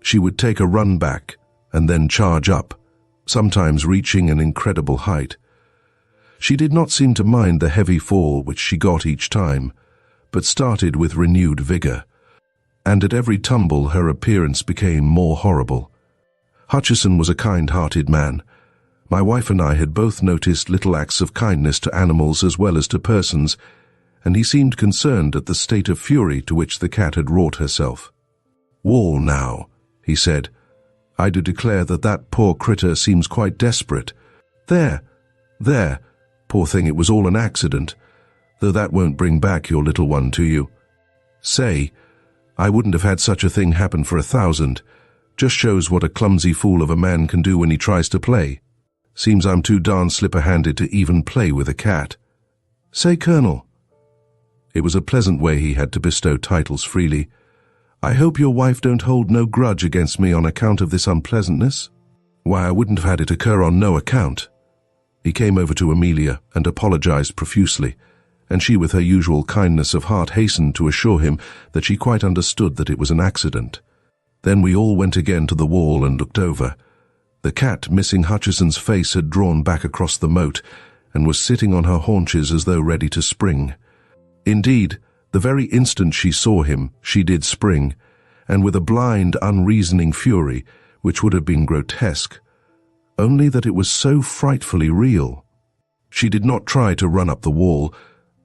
She would take a run back and then charge up, sometimes reaching an incredible height. She did not seem to mind the heavy fall which she got each time, but started with renewed vigor. And at every tumble her appearance became more horrible. Hutchison was a kind-hearted man. My wife and I had both noticed little acts of kindness to animals as well as to persons, and he seemed concerned at the state of fury to which the cat had wrought herself. "Wall now," he said. "I do declare that poor critter seems quite desperate. There, poor thing, it was all an accident, though that won't bring back your little one to you. Say, I wouldn't have had such a thing happen for 1,000. Just shows what a clumsy fool of a man can do when he tries to play. Seems I'm too darn slipper-handed to even play with a cat. Say, Colonel." It was a pleasant way he had to bestow titles freely. "I hope your wife don't hold no grudge against me on account of this unpleasantness. Why, I wouldn't have had it occur on no account." He came over to Amelia and apologized profusely, and she with her usual kindness of heart hastened to assure him that she quite understood that it was an accident. Then we all went again to the wall and looked over. The cat, missing Hutchison's face, had drawn back across the moat and was sitting on her haunches as though ready to spring. Indeed, the very instant she saw him, she did spring, and with a blind, unreasoning fury, which would have been grotesque, only that it was so frightfully real. She did not try to run up the wall,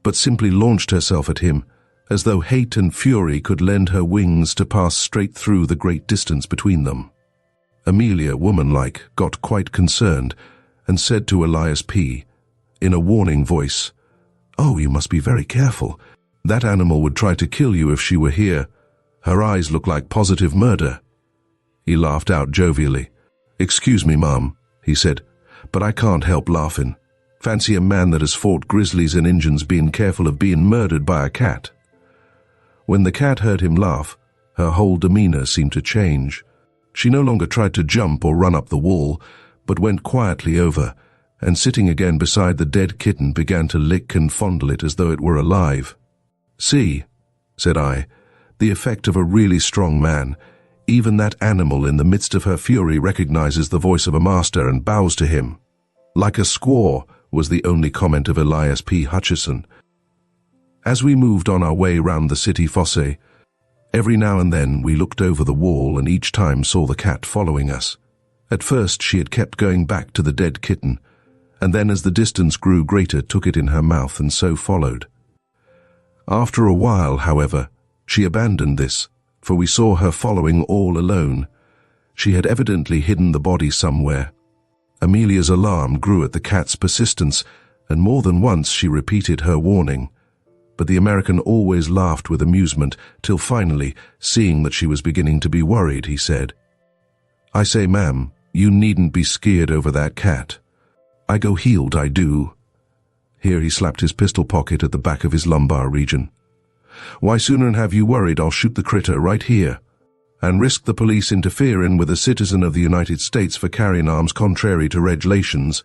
but simply launched herself at him, as though hate and fury could lend her wings to pass straight through the great distance between them. Amelia, womanlike, got quite concerned, and said to Elias P., in a warning voice, "Oh, you must be very careful. That animal would try to kill you if she were here. Her eyes look like positive murder." He laughed out jovially. "Excuse me, Mum," he said, "but I can't help laughing. Fancy a man that has fought grizzlies and Injuns being careful of being murdered by a cat." When the cat heard him laugh, her whole demeanor seemed to change. She no longer tried to jump or run up the wall, but went quietly over, and sitting again beside the dead kitten began to lick and fondle it as though it were alive. "See," said I, "the effect of a really strong man. Even that animal in the midst of her fury recognizes the voice of a master and bows to him." "Like a squaw," was the only comment of Elias P. Hutchison. As we moved on our way round the city fosse, every now and then we looked over the wall and each time saw the cat following us. At first she had kept going back to the dead kitten, and then as the distance grew greater took it in her mouth and so followed. After a while, however, she abandoned this, for we saw her following all alone. She had evidently hidden the body somewhere. Amelia's alarm grew at the cat's persistence, and more than once she repeated her warning. But the American always laughed with amusement, till finally, seeing that she was beginning to be worried, he said, "I say, ma'am, you needn't be scared over that cat. I go healed, I do." Here he slapped his pistol pocket at the back of his lumbar region. "Why, sooner'n have you worried, I'll shoot the critter right here, and risk the police interfering with a citizen of the United States for carrying arms contrary to regulations."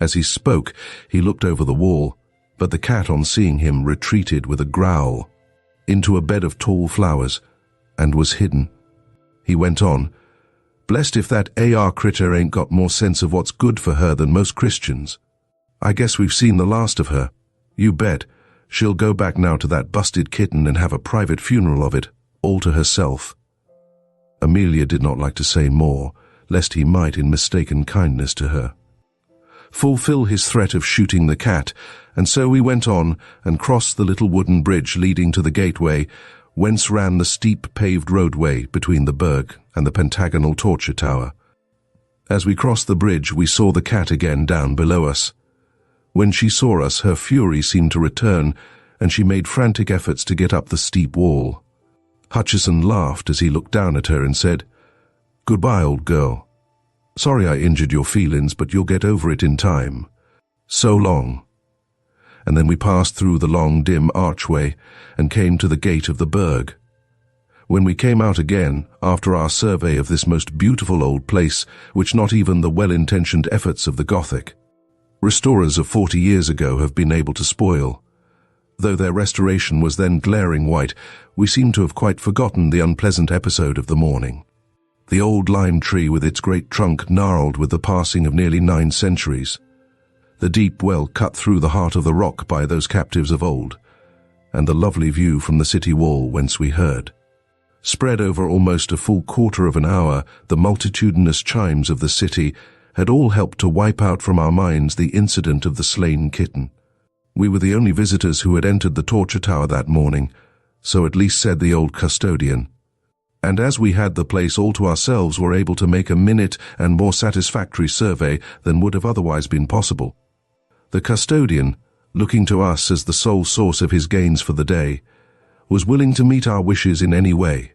As he spoke, he looked over the wall, but the cat, on seeing him, retreated with a growl into a bed of tall flowers and was hidden. He went on, "Blessed if that AR critter ain't got more sense of what's good for her than most Christians. I guess we've seen the last of her. You bet. She'll go back now to that busted kitten and have a private funeral of it, all to herself." Amelia did not like to say more, lest he might, in mistaken kindness to her, fulfill his threat of shooting the cat, and so we went on and crossed the little wooden bridge leading to the gateway, whence ran the steep paved roadway between the Berg and the pentagonal torture tower. As we crossed the bridge, we saw the cat again down below us. When she saw us, her fury seemed to return, and she made frantic efforts to get up the steep wall. Hutchison laughed as he looked down at her and said, "Goodbye, old girl. Sorry I injured your feelings, but you'll get over it in time. So long." And then we passed through the long, dim archway and came to the gate of the Berg. when we came out again after our survey of this most beautiful old place, which not even the well-intentioned efforts of the Gothic restorers of 40 years ago have been able to spoil. Though their restoration was then glaring white, we seem to have quite forgotten the unpleasant episode of the morning. The old lime tree with its great trunk gnarled with the passing of nearly 9 centuries. The deep well cut through the heart of the rock by those captives of old, and the lovely view from the city wall whence we heard. Spread over almost a full quarter of an hour, the multitudinous chimes of the city had all helped to wipe out from our minds the incident of the slain kitten. We were the only visitors who had entered the torture tower that morning, so at least said the old custodian. And as we had the place all to ourselves, were able to make a minute and more satisfactory survey than would have otherwise been possible. The custodian, looking to us as the sole source of his gains for the day, was willing to meet our wishes in any way.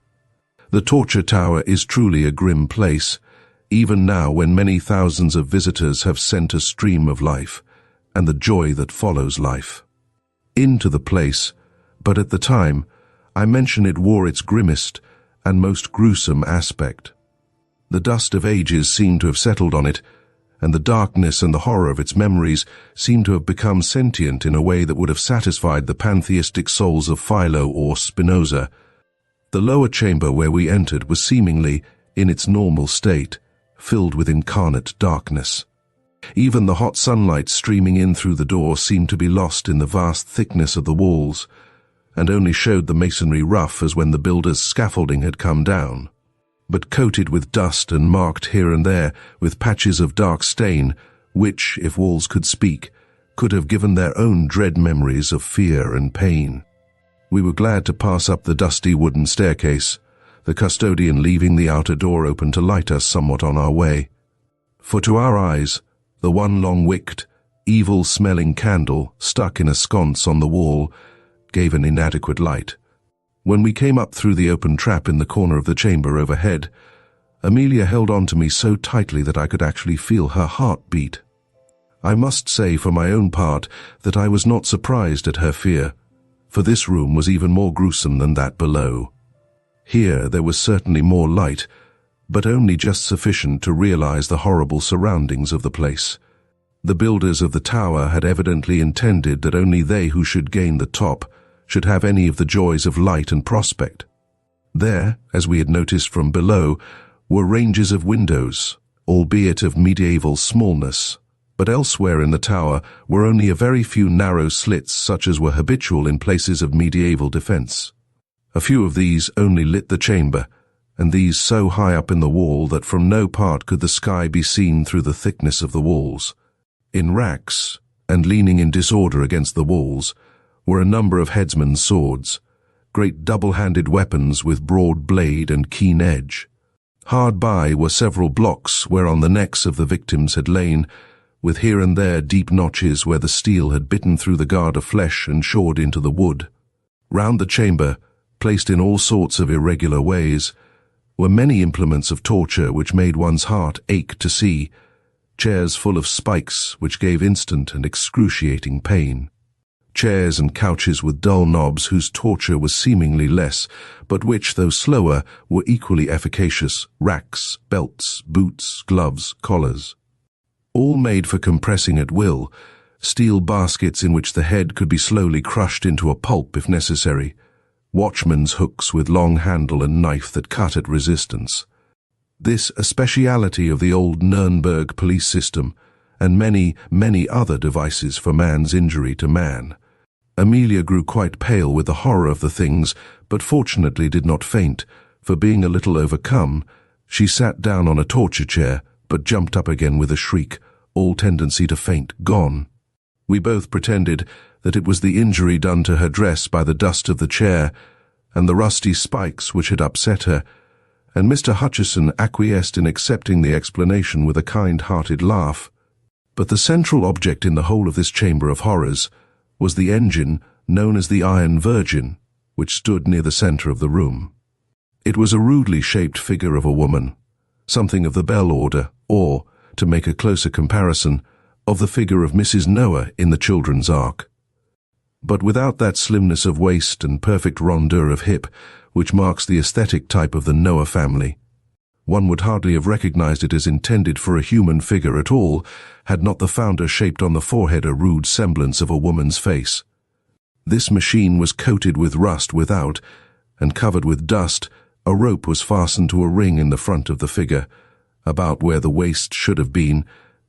The torture tower is truly a grim place, even now when many thousands of visitors have sent a stream of life, and the joy that follows life, into the place, but at the time, I mention it wore its grimmest and most gruesome aspect. The dust of ages seemed to have settled on it, and the darkness and the horror of its memories seemed to have become sentient in a way that would have satisfied the pantheistic souls of Philo or Spinoza. The lower chamber where we entered was seemingly, in its normal state, filled with incarnate darkness. Even the hot sunlight streaming in through the door seemed to be lost in the vast thickness of the walls, and only showed the masonry rough as when the builder's scaffolding had come down, but coated with dust and marked here and there with patches of dark stain, which, if walls could speak, could have given their own dread memories of fear and pain. We were glad to pass up the dusty wooden staircase, the custodian leaving the outer door open to light us somewhat on our way. For to our eyes, the one long-wicked, evil-smelling candle stuck in a sconce on the wall gave an inadequate light. When we came up through the open trap in the corner of the chamber overhead, Amelia held on to me so tightly that I could actually feel her heart beat. I must say for my own part that I was not surprised at her fear, for this room was even more gruesome than that below. Here there was certainly more light, but only just sufficient to realize the horrible surroundings of the place. The builders of the tower had evidently intended that only they who should gain the top should have any of the joys of light and prospect. There, as we had noticed from below, were ranges of windows, albeit of medieval smallness, but elsewhere in the tower were only a very few narrow slits such as were habitual in places of medieval defense. A few of these only lit the chamber, and these so high up in the wall that from no part could the sky be seen through the thickness of the walls. In racks, and leaning in disorder against the walls, were a number of headsmen's swords, great double-handed weapons with broad blade and keen edge. Hard by were several blocks whereon the necks of the victims had lain, with here and there deep notches where the steel had bitten through the guard of flesh and shored into the wood. Round the chamber, placed in all sorts of irregular ways, were many implements of torture which made one's heart ache to see, chairs full of spikes which gave instant and excruciating pain, chairs and couches with dull knobs whose torture was seemingly less, but which, though slower, were equally efficacious, racks, belts, boots, gloves, collars. All made for compressing at will, steel baskets in which the head could be slowly crushed into a pulp if necessary, watchman's hooks with long handle and knife that cut at resistance. This a speciality of the old Nuremberg police system, and many, many other devices for man's injury to man. Amelia grew quite pale with the horror of the things, but fortunately did not faint, for being a little overcome, she sat down on a torture chair, but jumped up again with a shriek, all tendency to faint gone. We both pretended that it was the injury done to her dress by the dust of the chair and the rusty spikes which had upset her, and Mr. Hutcheson acquiesced in accepting the explanation with a kind-hearted laugh. But the central object in the whole of this chamber of horrors was the engine known as the Iron Virgin, which stood near the center of the room. It was a rudely shaped figure of a woman, something of the Bell order, or, to make a closer comparison, of the figure of Mrs. Noah in the Children's Ark. but without that slimness of waist and perfect rondeur of hip which marks the aesthetic type of the Noah family. One would hardly have recognized it as intended for a human figure at all, had not the founder shaped on the forehead a rude semblance of a woman's face. This machine was coated with rust without, and covered with dust. A rope was fastened to a ring in the front of the figure, about where the waist should have been,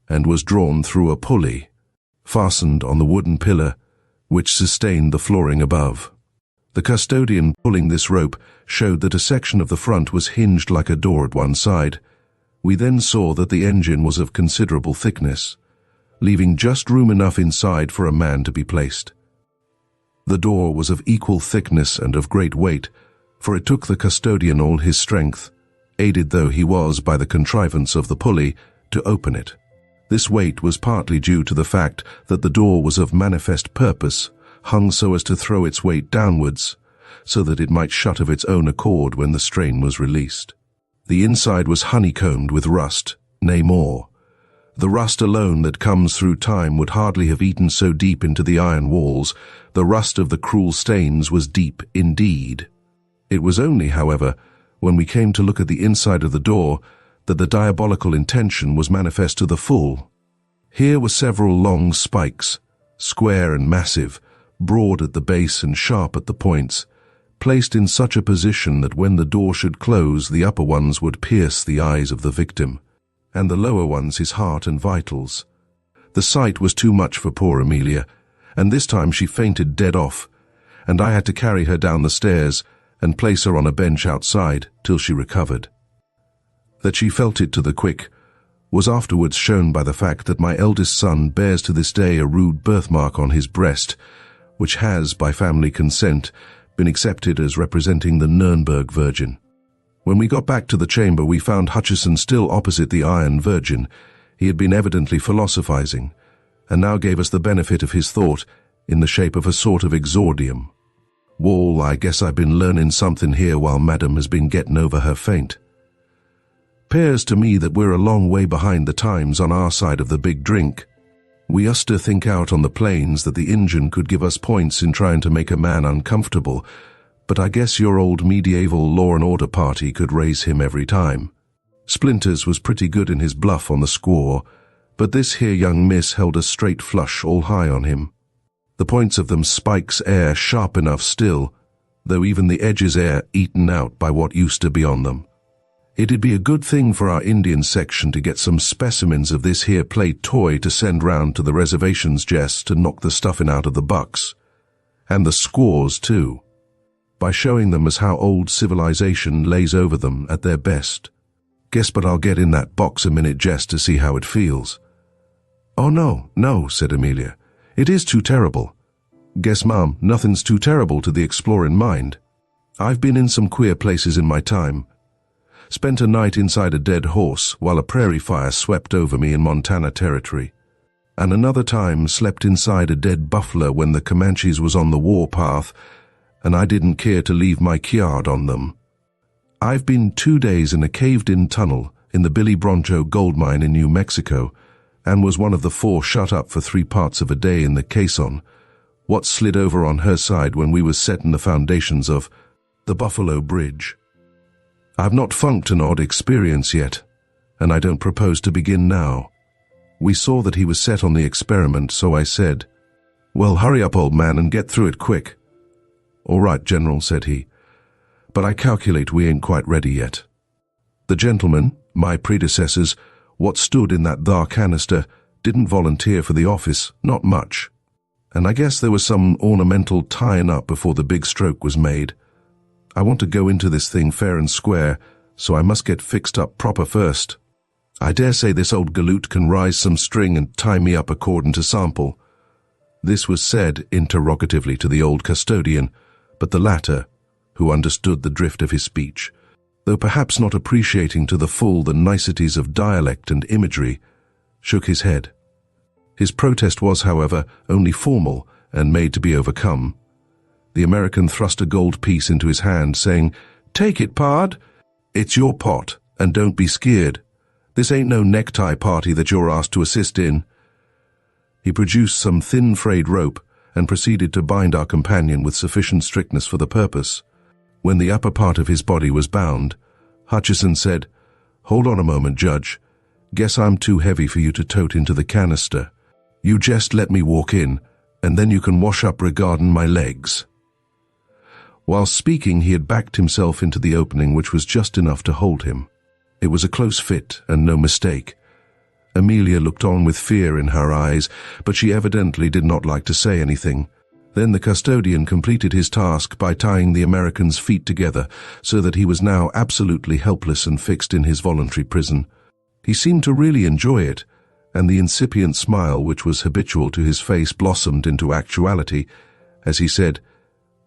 and was drawn through a pulley, fastened on the wooden pillar which sustained the flooring above. The custodian pulling this rope showed that a section of the front was hinged like a door at one side. We then saw that the engine was of considerable thickness, leaving just room enough inside for a man to be placed. The door was of equal thickness and of great weight, for it took the custodian all his strength, aided though he was by the contrivance of the pulley, to open it. This weight was partly due to the fact that the door was of manifest purpose, hung so as to throw its weight downwards, so that it might shut of its own accord when the strain was released. The inside was honeycombed with rust, nay more. The rust alone that comes through time would hardly have eaten so deep into the iron walls. The rust of the cruel stains was deep indeed. It was only, however, when we came to look at the inside of the door that the diabolical intention was manifest to the full. Here were several long spikes, square and massive, broad at the base and sharp at the points, placed in such a position that when the door should close, the upper ones would pierce the eyes of the victim, and the lower ones his heart and vitals. The sight was too much for poor Amelia, and this time she fainted dead off, and I had to carry her down the stairs and place her on a bench outside till she recovered. That she felt it to the quick was afterwards shown by the fact that my eldest son bears to this day a rude birthmark on his breast, which has, by family consent, been accepted as representing the Nuremberg Virgin. When we got back to the chamber, we found Hutcheson still opposite the Iron Virgin. He had been evidently philosophizing, and now gave us the benefit of his thought in the shape of a sort of exordium. "Wall, I guess I've been learning something here while Madam has been getting over her faint. 'Pears to me that we're a long way behind the times on our side of the big drink. We used to think out on the plains that the Injun could give us points in trying to make a man uncomfortable, but I guess your old medieval law and order party could raise him every time. Splinters was pretty good in his bluff on the Squaw, but this here young miss held a straight flush all high on him. The points of them spikes air sharp enough still, though even the edges air eaten out by what used to be on them. It'd be a good thing for our Indian section to get some specimens of this here plate toy to send round to the reservations just to knock the stuffing out of the bucks. And the squaws too, by showing them as how old civilization lays over them at their best. Guess but I'll get in that box a minute just to see how it feels." "Oh no, no," said Amelia. "It is too terrible. Guess, Mum, nothing's too terrible to the exploring mind. I've been in some queer places in my time. Spent a night inside a dead horse while a prairie fire swept over me in Montana Territory, and another time slept inside a dead buffalo when the Comanches was on the war path, and I didn't care to leave my kyard on them. I've been 2 days in a caved-in tunnel in the Billy Broncho gold mine in New Mexico, and was one of the 4 shut up for 3 parts of a day in the caisson, what slid over on her side when we was setting the foundations of the Buffalo Bridge. I've not funked an odd experience yet, and I don't propose to begin now. We saw that he was set on the experiment, so I said, 'Well, hurry up, old man, and get through it quick.' 'All right, General,' said he, 'but I calculate we ain't quite ready yet.' The gentlemen, my predecessors, what stood in that thar canister, didn't volunteer for the office, not much, and I guess there was some ornamental tying up before the big stroke was made. I want to go into this thing fair and square, so I must get fixed up proper first. I dare say this old galoot can rise some string and tie me up according to sample." This was said interrogatively to the old custodian, but the latter, who understood the drift of his speech, though perhaps not appreciating to the full the niceties of dialect and imagery, shook his head. His protest was, however, only formal and made to be overcome. The American thrust a gold piece into his hand, saying, "Take it, pard. It's your pot, and don't be scared. This ain't no necktie party that you're asked to assist in." He produced some thin frayed rope and proceeded to bind our companion with sufficient strictness for the purpose. When the upper part of his body was bound, Hutchison said, "Hold on a moment, Judge. Guess I'm too heavy for you to tote into the canister. You just let me walk in, and then you can wash up regarding my legs." While speaking, he had backed himself into the opening, which was just enough to hold him. It was a close fit, and no mistake. Amelia looked on with fear in her eyes, but she evidently did not like to say anything. Then the custodian completed his task by tying the American's feet together, so that he was now absolutely helpless and fixed in his voluntary prison. He seemed to really enjoy it, and the incipient smile which was habitual to his face blossomed into actuality, as he said,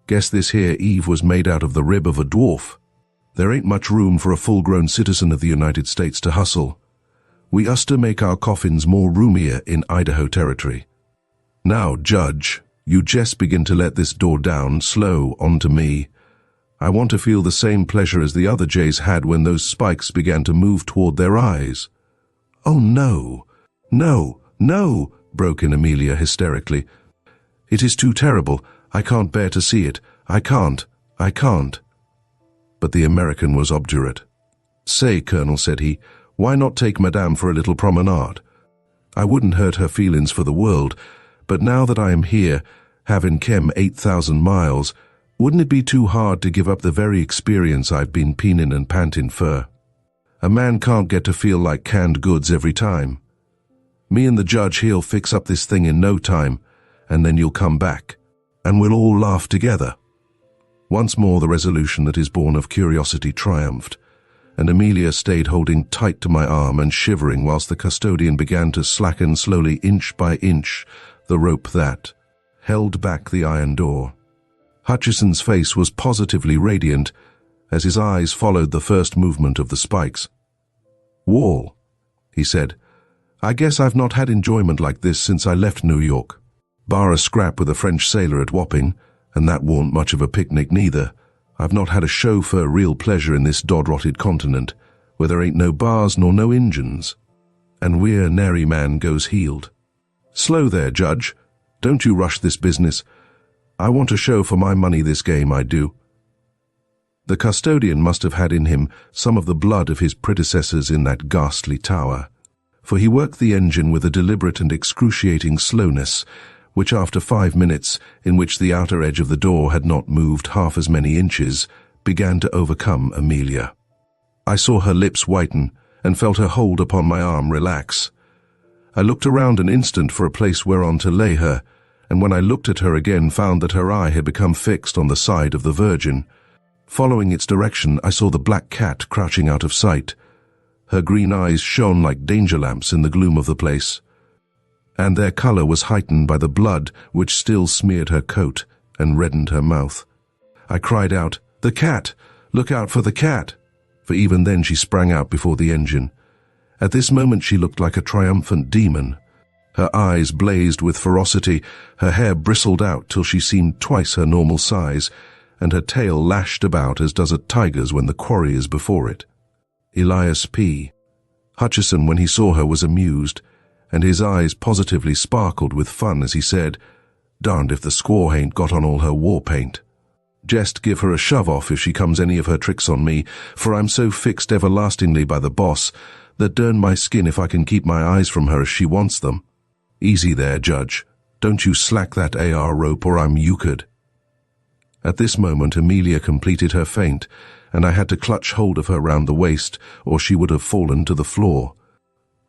"Guess this here Eve was made out of the rib of a dwarf. There ain't much room for a full-grown citizen of the United States to hustle. We us to make our coffins more roomier in Idaho territory. Now, Judge, you just begin to let this door down slow onto me. I want to feel the same pleasure as the other Jays had when those spikes began to move toward their eyes." "Oh, no, no, no," broke in Amelia hysterically. "It is too terrible. I can't bear to see it. I can't. But the American was obdurate. "Say, Colonel," said he, "why not take Madame for a little promenade? I wouldn't hurt her feelings for the world, but now that I am here, having kem 8,000 miles, wouldn't it be too hard to give up the very experience I've been peening and panting for? A man can't get to feel like canned goods every time. Me and the Judge, he'll fix up this thing in no time, and then you'll come back, and we'll all laugh together." Once more the resolution that is born of curiosity triumphed, and Amelia stayed holding tight to my arm and shivering whilst the custodian began to slacken slowly, inch by inch, the rope that held back the iron door. Hutchison's face was positively radiant as his eyes followed the first movement of the spikes. "Wall," he said, "I guess I've not had enjoyment like this since I left New York. Bar a scrap with a French sailor at Wapping, and that warn't much of a picnic neither. I've not had a show for real pleasure in this dod-rotted continent, where there ain't no bars nor no Injuns. And we're nary man goes healed. Slow there, Judge. Don't you rush this business. I want a show for my money this game, I do." The custodian must have had in him some of the blood of his predecessors in that ghastly tower, for he worked the engine with a deliberate and excruciating slowness, which after 5 minutes, in which the outer edge of the door had not moved half as many inches, began to overcome Amelia. I saw her lips whiten and felt her hold upon my arm relax. I looked around an instant for a place whereon to lay her, and when I looked at her again found that her eye had become fixed on the side of the Virgin. Following its direction, I saw the black cat crouching out of sight. Her green eyes shone like danger lamps in the gloom of the place, and their color was heightened by the blood which still smeared her coat and reddened her mouth. I cried out, "The cat! Look out for the cat!" For even then she sprang out before the engine. At this moment she looked like a triumphant demon. Her eyes blazed with ferocity, her hair bristled out till she seemed twice her normal size, and her tail lashed about as does a tiger's when the quarry is before it. Elias P. Hutchison, when he saw her, was amused, and his eyes positively sparkled with fun as he said, "Darned if the squaw ain't got on all her war paint. Jest give her a shove off if she comes any of her tricks on me, for I'm so fixed everlastingly by the boss that darn my skin if I can keep my eyes from her as she wants them. Easy there, Judge. Don't you slack that AR rope or I'm euchred." At this moment Amelia completed her feint, and I had to clutch hold of her round the waist, or she would have fallen to the floor.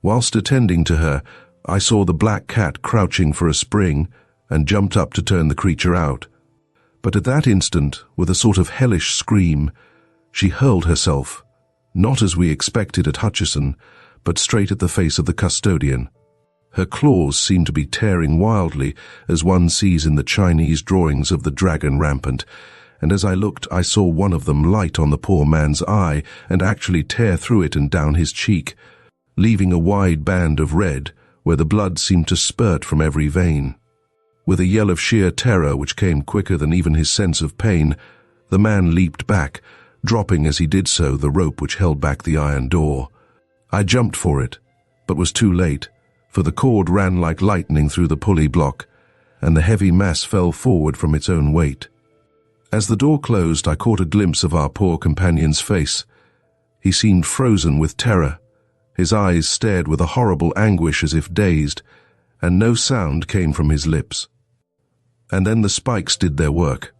Whilst attending to her, I saw the black cat crouching for a spring, and jumped up to turn the creature out. But at that instant, with a sort of hellish scream, she hurled herself, not as we expected at Hutchison, but straight at the face of the custodian. Her claws seemed to be tearing wildly, as one sees in the Chinese drawings of the dragon rampant, and as I looked I saw one of them light on the poor man's eye and actually tear through it and down his cheek, leaving a wide band of red where the blood seemed to spurt from every vein. With a yell of sheer terror which came quicker than even his sense of pain, the man leaped back, dropping as he did so the rope which held back the iron door. I jumped for it, but was too late, for the cord ran like lightning through the pulley block, and the heavy mass fell forward from its own weight. As the door closed, I caught a glimpse of our poor companion's face. He seemed frozen with terror. His eyes stared with a horrible anguish as if dazed, and no sound came from his lips. And then the spikes did their work.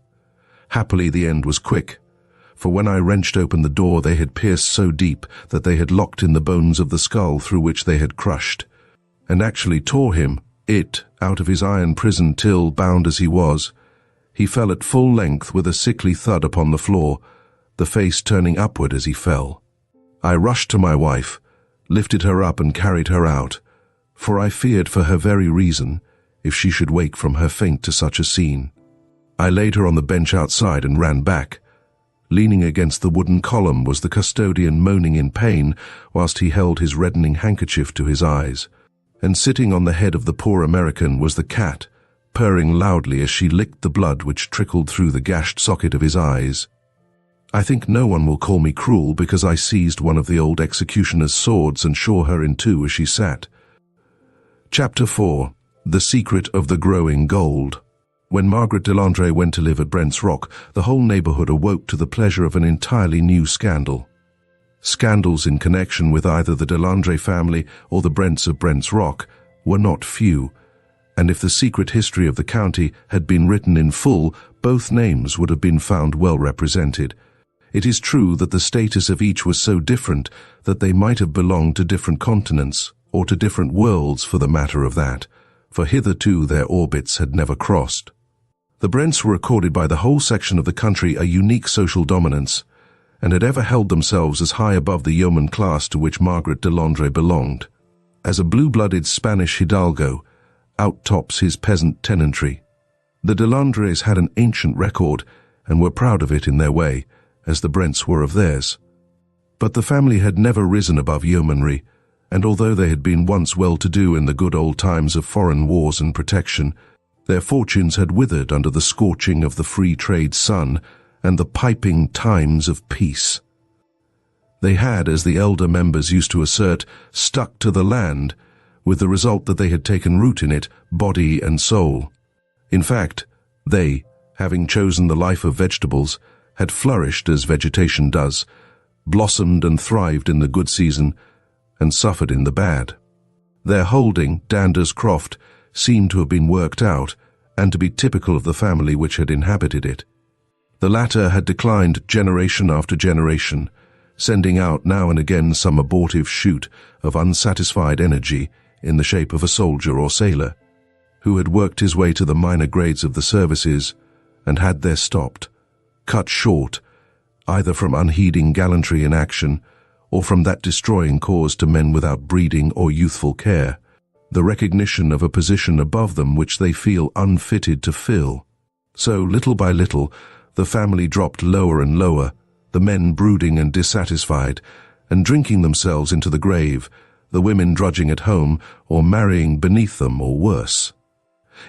Happily, the end was quick, for when I wrenched open the door, they had pierced so deep that they had locked in the bones of the skull through which they had crushed, and actually tore him, out of his iron prison till, bound as he was, he fell at full length with a sickly thud upon the floor, the face turning upward as he fell. I rushed to my wife, lifted her up and carried her out, for I feared for her very reason, if she should wake from her faint to such a scene. I laid her on the bench outside and ran back. Leaning against the wooden column was the custodian moaning in pain whilst he held his reddening handkerchief to his eyes, and sitting on the head of the poor American was the cat, purring loudly as she licked the blood which trickled through the gashed socket of his eyes. I think no one will call me cruel because I seized one of the old executioner's swords and shore her in two as she sat. Chapter 4. The Secret of the Growing Gold. When Margaret Delandre went to live at Brent's Rock, the whole neighborhood awoke to the pleasure of an entirely new scandal. Scandals in connection with either the Delandre family or the Brents of Brent's Rock were not few, and if the secret history of the county had been written in full, both names would have been found well represented. It is true that the status of each was so different that they might have belonged to different continents, or to different worlds for the matter of that, for hitherto their orbits had never crossed. The Brents were accorded by the whole section of the country a unique social dominance, and had ever held themselves as high above the yeoman class to which Margaret Delandre belonged. As a blue-blooded Spanish hidalgo out-tops his peasant tenantry. The Delandres had an ancient record and were proud of it in their way, as the Brents were of theirs. But the family had never risen above yeomanry, and although they had been once well-to-do in the good old times of foreign wars and protection, their fortunes had withered under the scorching of the free trade sun and the piping times of peace. They had, as the elder members used to assert, stuck to the land, with the result that they had taken root in it, body and soul. In fact, they, having chosen the life of vegetables, had flourished as vegetation does, blossomed and thrived in the good season, and suffered in the bad. Their holding, Dander's Croft, seemed to have been worked out, and to be typical of the family which had inhabited it. The latter had declined generation after generation, sending out now and again some abortive shoot of unsatisfied energy in the shape of a soldier or sailor, who had worked his way to the minor grades of the services and had there stopped, cut short, either from unheeding gallantry in action or from that destroying cause to men without breeding or youthful care, the recognition of a position above them which they feel unfitted to fill. So, little by little, the family dropped lower and lower, the men brooding and dissatisfied, and drinking themselves into the grave, the women drudging at home or marrying beneath them or worse.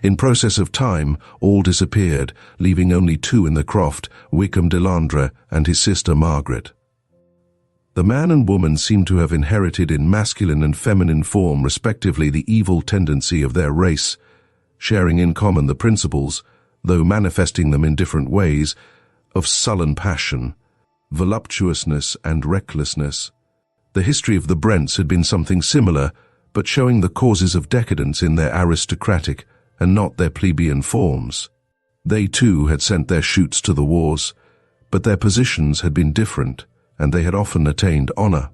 In process of time, all disappeared, leaving only two in the croft, Wickham Delandre and his sister Margaret. The man and woman seemed to have inherited in masculine and feminine form respectively the evil tendency of their race, sharing in common the principles, though manifesting them in different ways, of sullen passion, voluptuousness and recklessness. The history of the Brents had been something similar, but showing the causes of decadence in their aristocratic and not their plebeian forms. They too had sent their shoots to the wars, but their positions had been different, and they had often attained honor.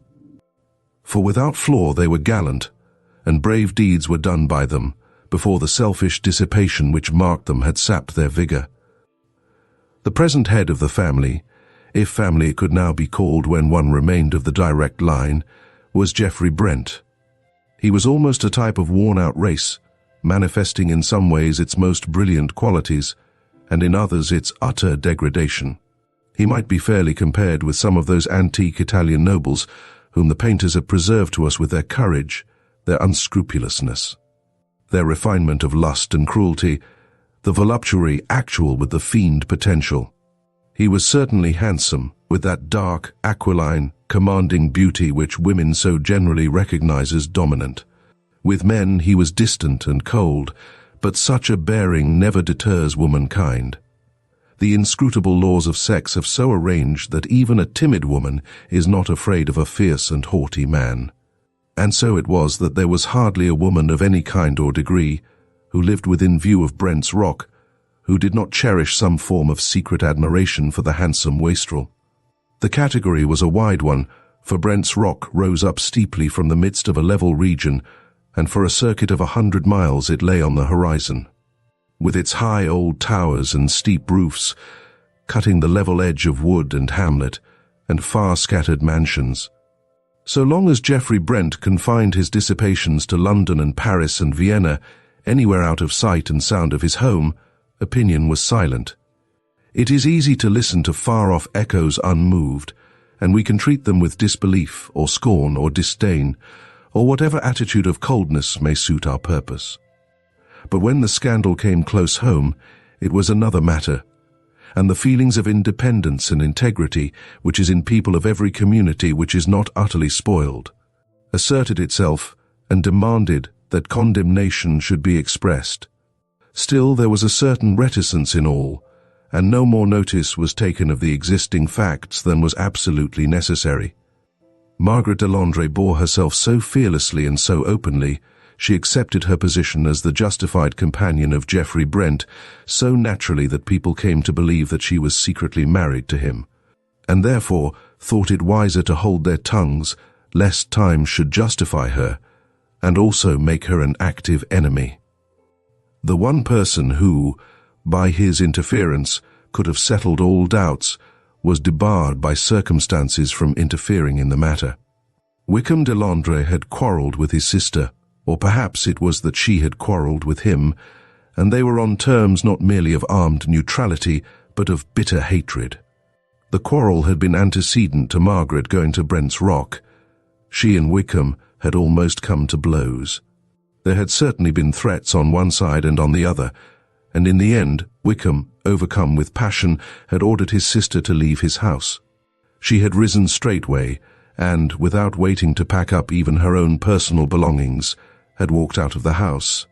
For without flaw they were gallant, and brave deeds were done by them, before the selfish dissipation which marked them had sapped their vigor. The present head of the family, if family it could now be called when one remained of the direct line, was Geoffrey Brent. He was almost a type of worn-out race, manifesting in some ways its most brilliant qualities, and in others its utter degradation. He might be fairly compared with some of those antique Italian nobles whom the painters have preserved to us with their courage, their unscrupulousness, their refinement of lust and cruelty, the voluptuary actual with the fiend potential. He was certainly handsome, with that dark, aquiline, commanding beauty which women so generally recognize as dominant. With men he was distant and cold, But such a bearing never deters womankind. The inscrutable laws of sex have so arranged that even a timid woman is not afraid of a fierce and haughty man. And so it was that there was hardly a woman of any kind or degree who lived within view of Brent's Rock who did not cherish some form of secret admiration for the handsome wastrel. The category was a wide one, for Brent's Rock rose up steeply from the midst of a level region, and for a circuit of 100 miles it lay on the horizon, with its high old towers and steep roofs, cutting the level edge of wood and hamlet, and far-scattered mansions. So long as Geoffrey Brent confined his dissipations to London and Paris and Vienna, anywhere out of sight and sound of his home, opinion was silent. It is easy to listen to far-off echoes unmoved, and we can treat them with disbelief or scorn or disdain, or whatever attitude of coldness may suit our purpose. But when the scandal came close home, it was another matter, and the feelings of independence and integrity which is in people of every community which is not utterly spoiled, asserted itself and demanded that condemnation should be expressed. Still, there was a certain reticence in all, and no more notice was taken of the existing facts than was absolutely necessary. Margaret Delandre bore herself so fearlessly and so openly, she accepted her position as the justified companion of Geoffrey Brent so naturally that people came to believe that she was secretly married to him, and therefore thought it wiser to hold their tongues lest time should justify her, and also make her an active enemy. The one person who, by his interference, could have settled all doubts, was debarred by circumstances from interfering in the matter. Wykham Delandre had quarrelled with his sister, or perhaps it was that she had quarrelled with him, and they were on terms not merely of armed neutrality, but of bitter hatred. The quarrel had been antecedent to Margaret going to Brent's Rock. She and Wykham had almost come to blows. There had certainly been threats on one side and on the other, and in the end, Wykham, overcome with passion, had ordered his sister to leave his house. She had risen straightway, and, without waiting to pack up even her own personal belongings, had walked out of the house.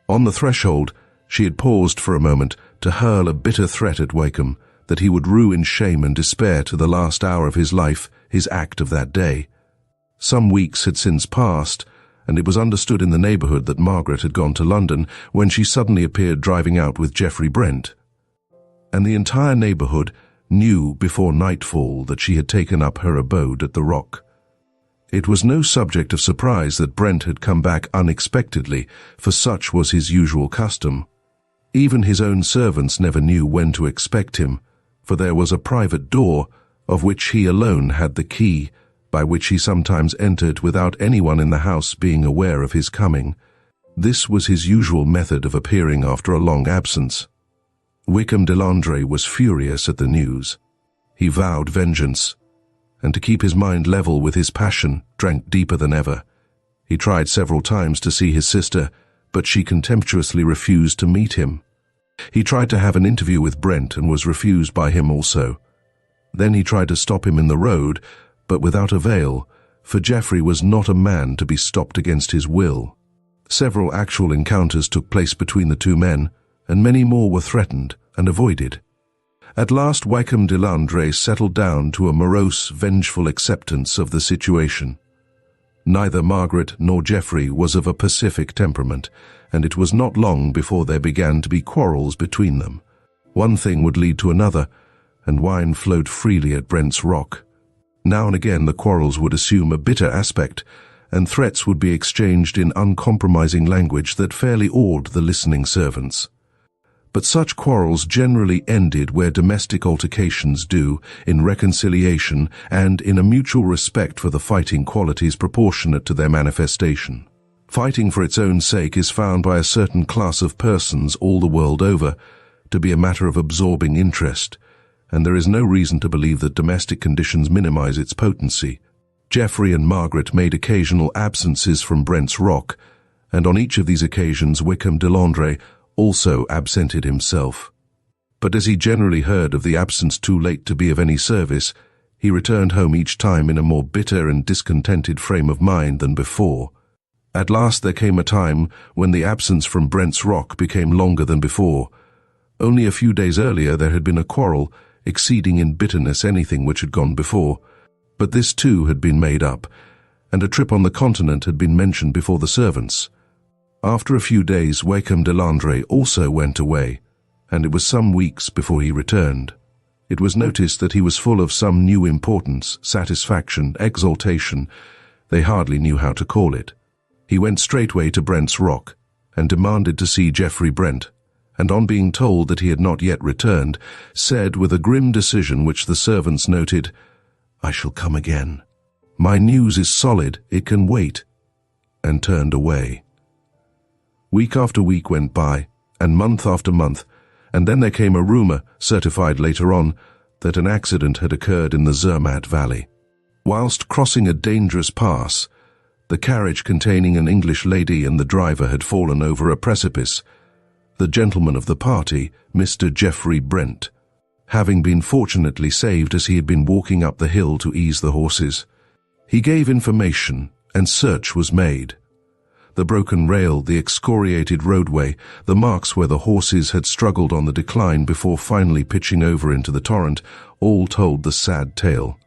On the threshold, she had paused for a moment to hurl a bitter threat at Wykham that he would rue in shame and despair to the last hour of his life his act of that day. Some weeks had since passed, and it was understood in the neighbourhood that Margaret had gone to London when she suddenly appeared driving out with Geoffrey Brent. And the entire neighbourhood knew before nightfall that she had taken up her abode at the Rock. It was no subject of surprise that Brent had come back unexpectedly, for such was his usual custom. Even his own servants never knew when to expect him, for there was a private door, of which he alone had the key, by which he sometimes entered without anyone in the house being aware of his coming. This was his usual method of appearing after a long absence. Wykham Delandre was furious at the news. He vowed vengeance, and to keep his mind level with his passion, drank deeper than ever. He tried several times to see his sister, but she contemptuously refused to meet him. He tried to have an interview with Brent and was refused by him also. Then he tried to stop him in the road, but without avail, for Geoffrey was not a man to be stopped against his will. Several actual encounters took place between the two men, and many more were threatened and avoided. At last Wykham Delandre settled down to a morose, vengeful acceptance of the situation. Neither Margaret nor Geoffrey was of a pacific temperament, and it was not long before there began to be quarrels between them. One thing would lead to another, and wine flowed freely at Brent's Rock. Now and again the quarrels would assume a bitter aspect, and threats would be exchanged in uncompromising language that fairly awed the listening servants. But such quarrels generally ended where domestic altercations do, in reconciliation and in a mutual respect for the fighting qualities proportionate to their manifestation. Fighting for its own sake is found by a certain class of persons all the world over to be a matter of absorbing interest, and there is no reason to believe that domestic conditions minimize its potency. Geoffrey and Margaret made occasional absences from Brent's Rock, and on each of these occasions Wykham Delandre also absented himself. But as he generally heard of the absence too late to be of any service, he returned home each time in a more bitter and discontented frame of mind than before. At last there came a time when the absence from Brent's Rock became longer than before. Only a few days earlier there had been a quarrel, exceeding in bitterness anything which had gone before, but this too had been made up, and a trip on the continent had been mentioned before the servants. After a few days, Wakeham Delandre also went away, and it was some weeks before he returned. It was noticed that he was full of some new importance, satisfaction, exaltation. They hardly knew how to call it. He went straightway to Brent's Rock, and demanded to see Geoffrey Brent, and on being told that he had not yet returned, said with a grim decision which the servants noted, "I shall come again. My news is solid, it can wait," and turned away. Week after week went by, and month after month, and then there came a rumor, certified later on, that an accident had occurred in the Zermatt Valley. Whilst crossing a dangerous pass, the carriage containing an English lady and the driver had fallen over a precipice. The gentleman of the party, Mr. Geoffrey Brent, having been fortunately saved as he had been walking up the hill to ease the horses. He gave information, and search was made. The broken rail, the excoriated roadway, the marks where the horses had struggled on the decline before finally pitching over into the torrent, all told the sad tale.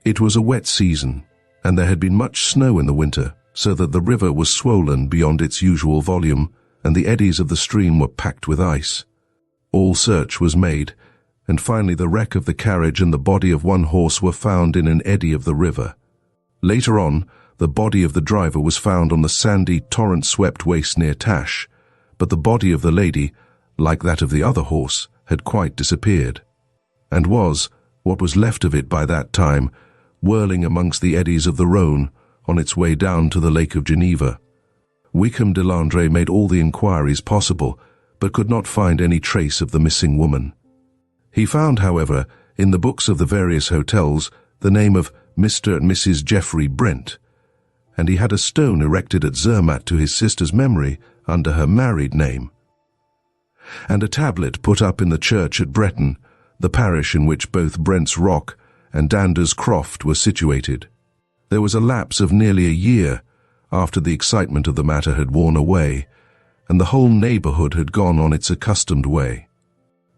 It was a wet season, and there had been much snow in the winter, so that the river was swollen beyond its usual volume, and the eddies of the stream were packed with ice. All search was made, and finally the wreck of the carriage and the body of one horse were found in an eddy of the river. Later on, the body of the driver was found on the sandy, torrent-swept waste near Tash, but the body of the lady, like that of the other horse, had quite disappeared, and was, what was left of it by that time, whirling amongst the eddies of the Rhone on its way down to the Lake of Geneva. Wakeham Delandre made all the inquiries possible, but could not find any trace of the missing woman. He found, however, in the books of the various hotels, the name of Mr. and Mrs. Geoffrey Brent, and he had a stone erected at Zermatt to his sister's memory under her married name, and a tablet put up in the church at Breton, the parish in which both Brent's Rock and Dander's Croft were situated. There was a lapse of nearly a year after the excitement of the matter had worn away, and the whole neighbourhood had gone on its accustomed way.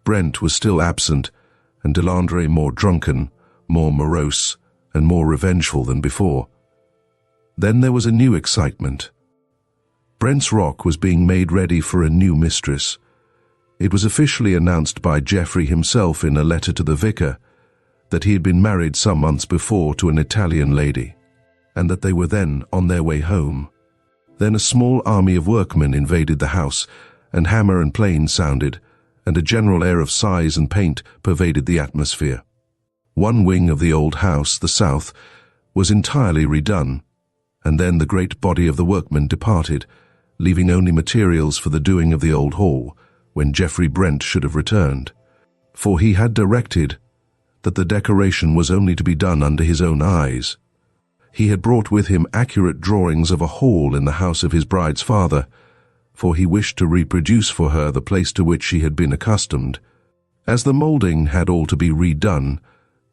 Brent was still absent, and Delandre more drunken, more morose, and more revengeful than before. Then there was a new excitement. Brent's Rock was being made ready for a new mistress. It was officially announced by Geoffrey himself in a letter to the vicar that he had been married some months before to an Italian lady, and that they were then on their way home. Then a small army of workmen invaded the house, and hammer and plane sounded, and a general air of size and paint pervaded the atmosphere. One wing of the old house, the south, was entirely redone, and then the great body of the workmen departed, leaving only materials for the doing of the old hall, when Geoffrey Brent should have returned. For he had directed that the decoration was only to be done under his own eyes. He had brought with him accurate drawings of a hall in the house of his bride's father, for he wished to reproduce for her the place to which she had been accustomed. As the moulding had all to be redone,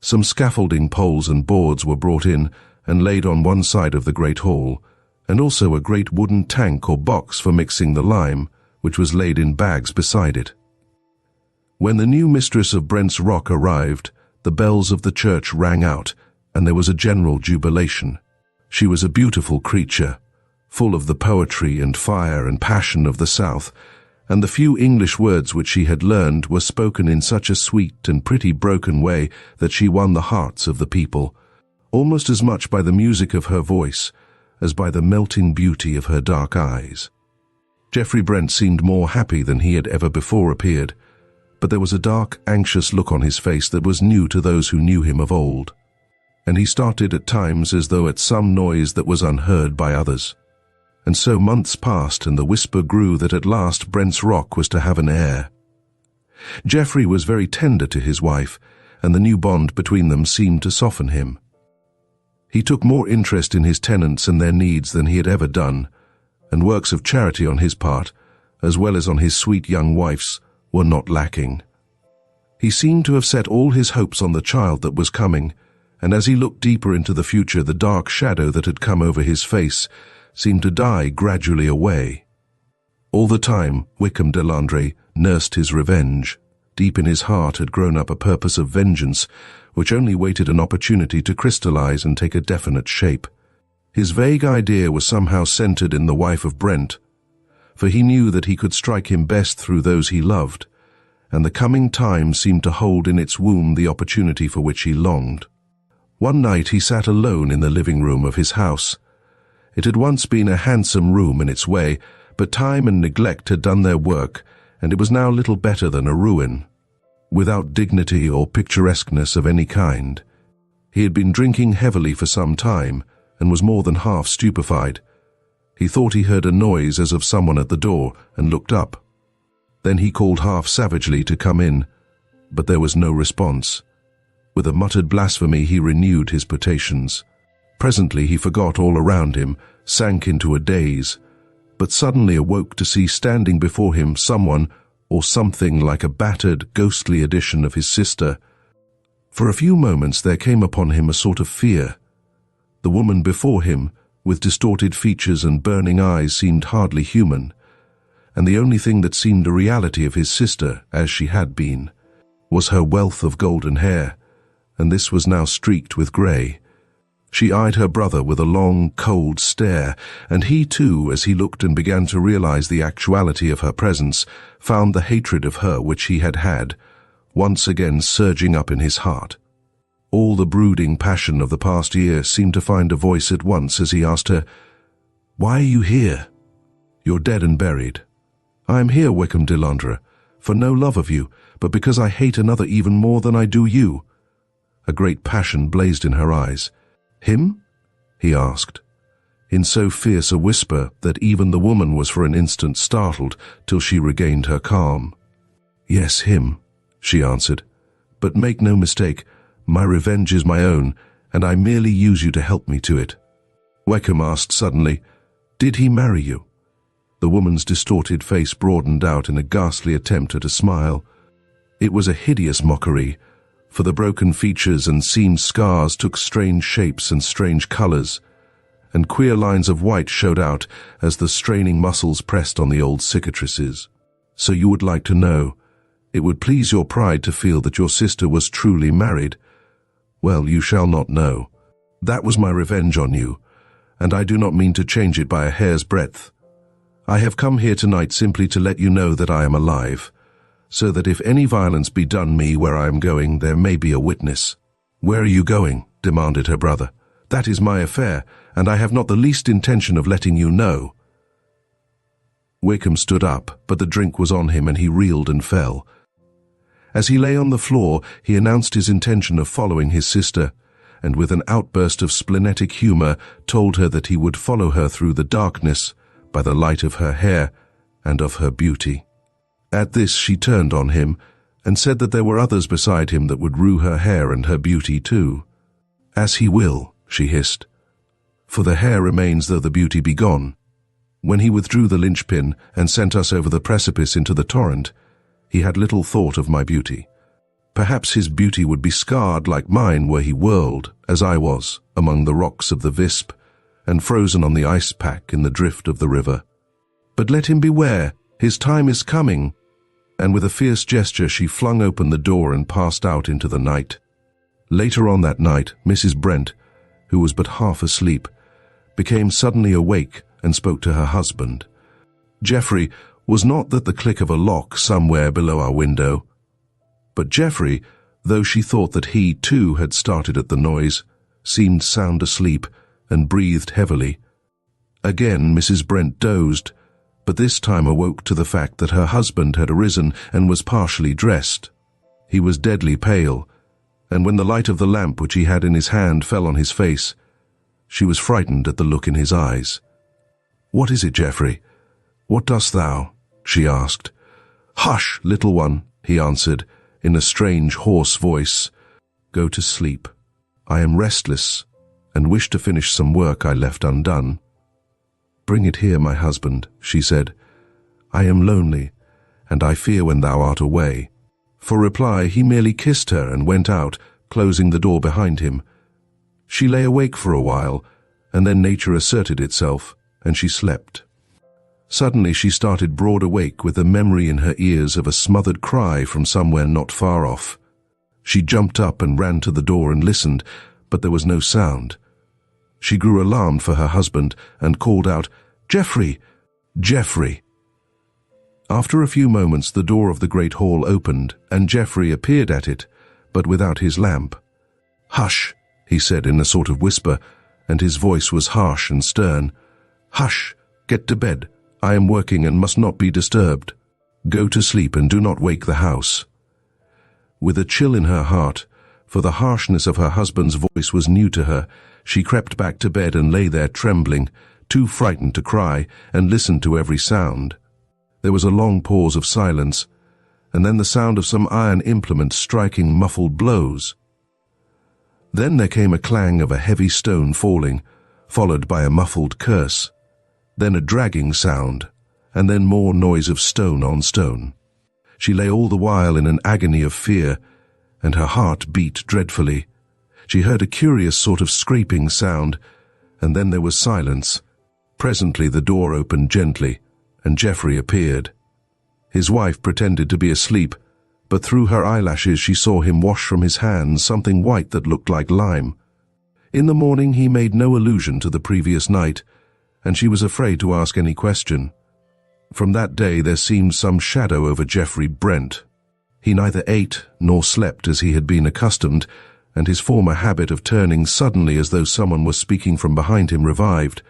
some scaffolding poles and boards were brought in and laid on one side of the great hall, and also a great wooden tank or box for mixing the lime, which was laid in bags beside it. When the new mistress of Brent's Rock arrived, the bells of the church rang out, and there was a general jubilation. She was a beautiful creature, full of the poetry and fire and passion of the South, and the few English words which she had learned were spoken in such a sweet and pretty broken way that she won the hearts of the people, almost as much by the music of her voice as by the melting beauty of her dark eyes. Geoffrey Brent seemed more happy than he had ever before appeared, but there was a dark, anxious look on his face that was new to those who knew him of old, and he started at times as though at some noise that was unheard by others. And so months passed, and the whisper grew that at last Brent's Rock was to have an heir. Geoffrey was very tender to his wife, and the new bond between them seemed to soften him. He took more interest in his tenants and their needs than he had ever done, and works of charity on his part, as well as on his sweet young wife's, were not lacking. He seemed to have set all his hopes on the child that was coming, and as he looked deeper into the future, the dark shadow that had come over his face seemed to die gradually away. All the time, Wykham Delandre nursed his revenge. Deep in his heart had grown up a purpose of vengeance, which only waited an opportunity to crystallize and take a definite shape. His vague idea was somehow centered in the wife of Brent, for he knew that he could strike him best through those he loved, and the coming time seemed to hold in its womb the opportunity for which he longed. One night he sat alone in the living room of his house. It had once been a handsome room in its way, but time and neglect had done their work, and it was now little better than a ruin, without dignity or picturesqueness of any kind. He had been drinking heavily for some time, and was more than half stupefied. He thought he heard a noise as of someone at the door, and looked up. Then he called half savagely to come in, but there was no response. With a muttered blasphemy he renewed his potations. Presently he forgot all around him, sank into a daze, but suddenly awoke to see standing before him someone or something like a battered, ghostly edition of his sister. For a few moments there came upon him a sort of fear. The woman before him, with distorted features and burning eyes, seemed hardly human, and the only thing that seemed a reality of his sister, as she had been, was her wealth of golden hair, and this was now streaked with grey. She eyed her brother with a long, cold stare, and he too, as he looked and began to realize the actuality of her presence, found the hatred of her which he had had, once again surging up in his heart. All the brooding passion of the past year seemed to find a voice at once as he asked her, "Why are you here?" "You're dead and buried." "I am here, Wykham Delandre, for no love of you, but because I hate another even more than I do you." A great passion blazed in her eyes. "Him?" he asked, in so fierce a whisper that even the woman was for an instant startled till she regained her calm. "Yes, him," she answered, "but make no mistake, my revenge is my own, and I merely use you to help me to it." Wykham asked suddenly, "Did he marry you?" The woman's distorted face broadened out in a ghastly attempt at a smile. It was a hideous mockery, for the broken features and seamed scars took strange shapes and strange colors, and queer lines of white showed out as the straining muscles pressed on the old cicatrices. "So you would like to know? It would please your pride to feel that your sister was truly married. Well, you shall not know. That was my revenge on you, and I do not mean to change it by a hair's breadth. I have come here tonight simply to let you know that I am alive, so that if any violence be done me where I am going, there may be a witness." "Where are you going?" demanded her brother. "That is my affair, and I have not the least intention of letting you know." Wykham stood up, but the drink was on him and he reeled and fell. As he lay on the floor, he announced his intention of following his sister, and with an outburst of splenetic humor told her that he would follow her through the darkness by the light of her hair and of her beauty. At this she turned on him and said that there were others beside him that would rue her hair and her beauty too. "As he will," she hissed, "for the hair remains though the beauty be gone. When he withdrew the linchpin and sent us over the precipice into the torrent, he had little thought of my beauty. Perhaps his beauty would be scarred like mine were he whirled, as I was, among the rocks of the Visp, and frozen on the ice pack in the drift of the river. But let him beware, his time is coming." And with a fierce gesture she flung open the door and passed out into the night. Later on that night, Mrs. Brent, who was but half asleep, became suddenly awake and spoke to her husband. Geoffrey was not that the click of a lock somewhere below our window, but Geoffrey, though she thought that he too had started at the noise, seemed sound asleep and breathed heavily. Again Mrs. Brent dozed, but this time awoke to the fact that her husband had arisen and was partially dressed. He was deadly pale, and when the light of the lamp which he had in his hand fell on his face, she was frightened at the look in his eyes. "What is it, Geoffrey? What dost thou?" she asked. "Hush, little one," he answered, in a strange, hoarse voice. "Go to sleep. I am restless, and wish to finish some work I left undone." "Bring it here, my husband," she said. "I am lonely, and I fear when thou art away." For reply, he merely kissed her and went out, closing the door behind him. She lay awake for a while, and then nature asserted itself, and she slept. Suddenly she started broad awake with a memory in her ears of a smothered cry from somewhere not far off. She jumped up and ran to the door and listened, but there was no sound. She grew alarmed for her husband and called out, "Geoffrey! Geoffrey!" After a few moments the door of the great hall opened and Geoffrey appeared at it, but without his lamp. "Hush," he said in a sort of whisper, and his voice was harsh and stern. "Hush, get to bed. I am working and must not be disturbed. Go to sleep and do not wake the house." With a chill in her heart, for the harshness of her husband's voice was new to her, she crept back to bed and lay there trembling, too frightened to cry, and listened to every sound. There was a long pause of silence, and then the sound of some iron implement striking muffled blows. Then there came a clang of a heavy stone falling, followed by a muffled curse, then a dragging sound, and then more noise of stone on stone. She lay all the while in an agony of fear, and her heart beat dreadfully. She heard a curious sort of scraping sound, and then there was silence. Presently the door opened gently, and Geoffrey appeared. His wife pretended to be asleep, but through her eyelashes she saw him wash from his hands something white that looked like lime. In the morning he made no allusion to the previous night, and she was afraid to ask any question. From that day there seemed some shadow over Geoffrey Brent. He neither ate nor slept as he had been accustomed, and his former habit of turning suddenly as though someone was speaking from behind him revived.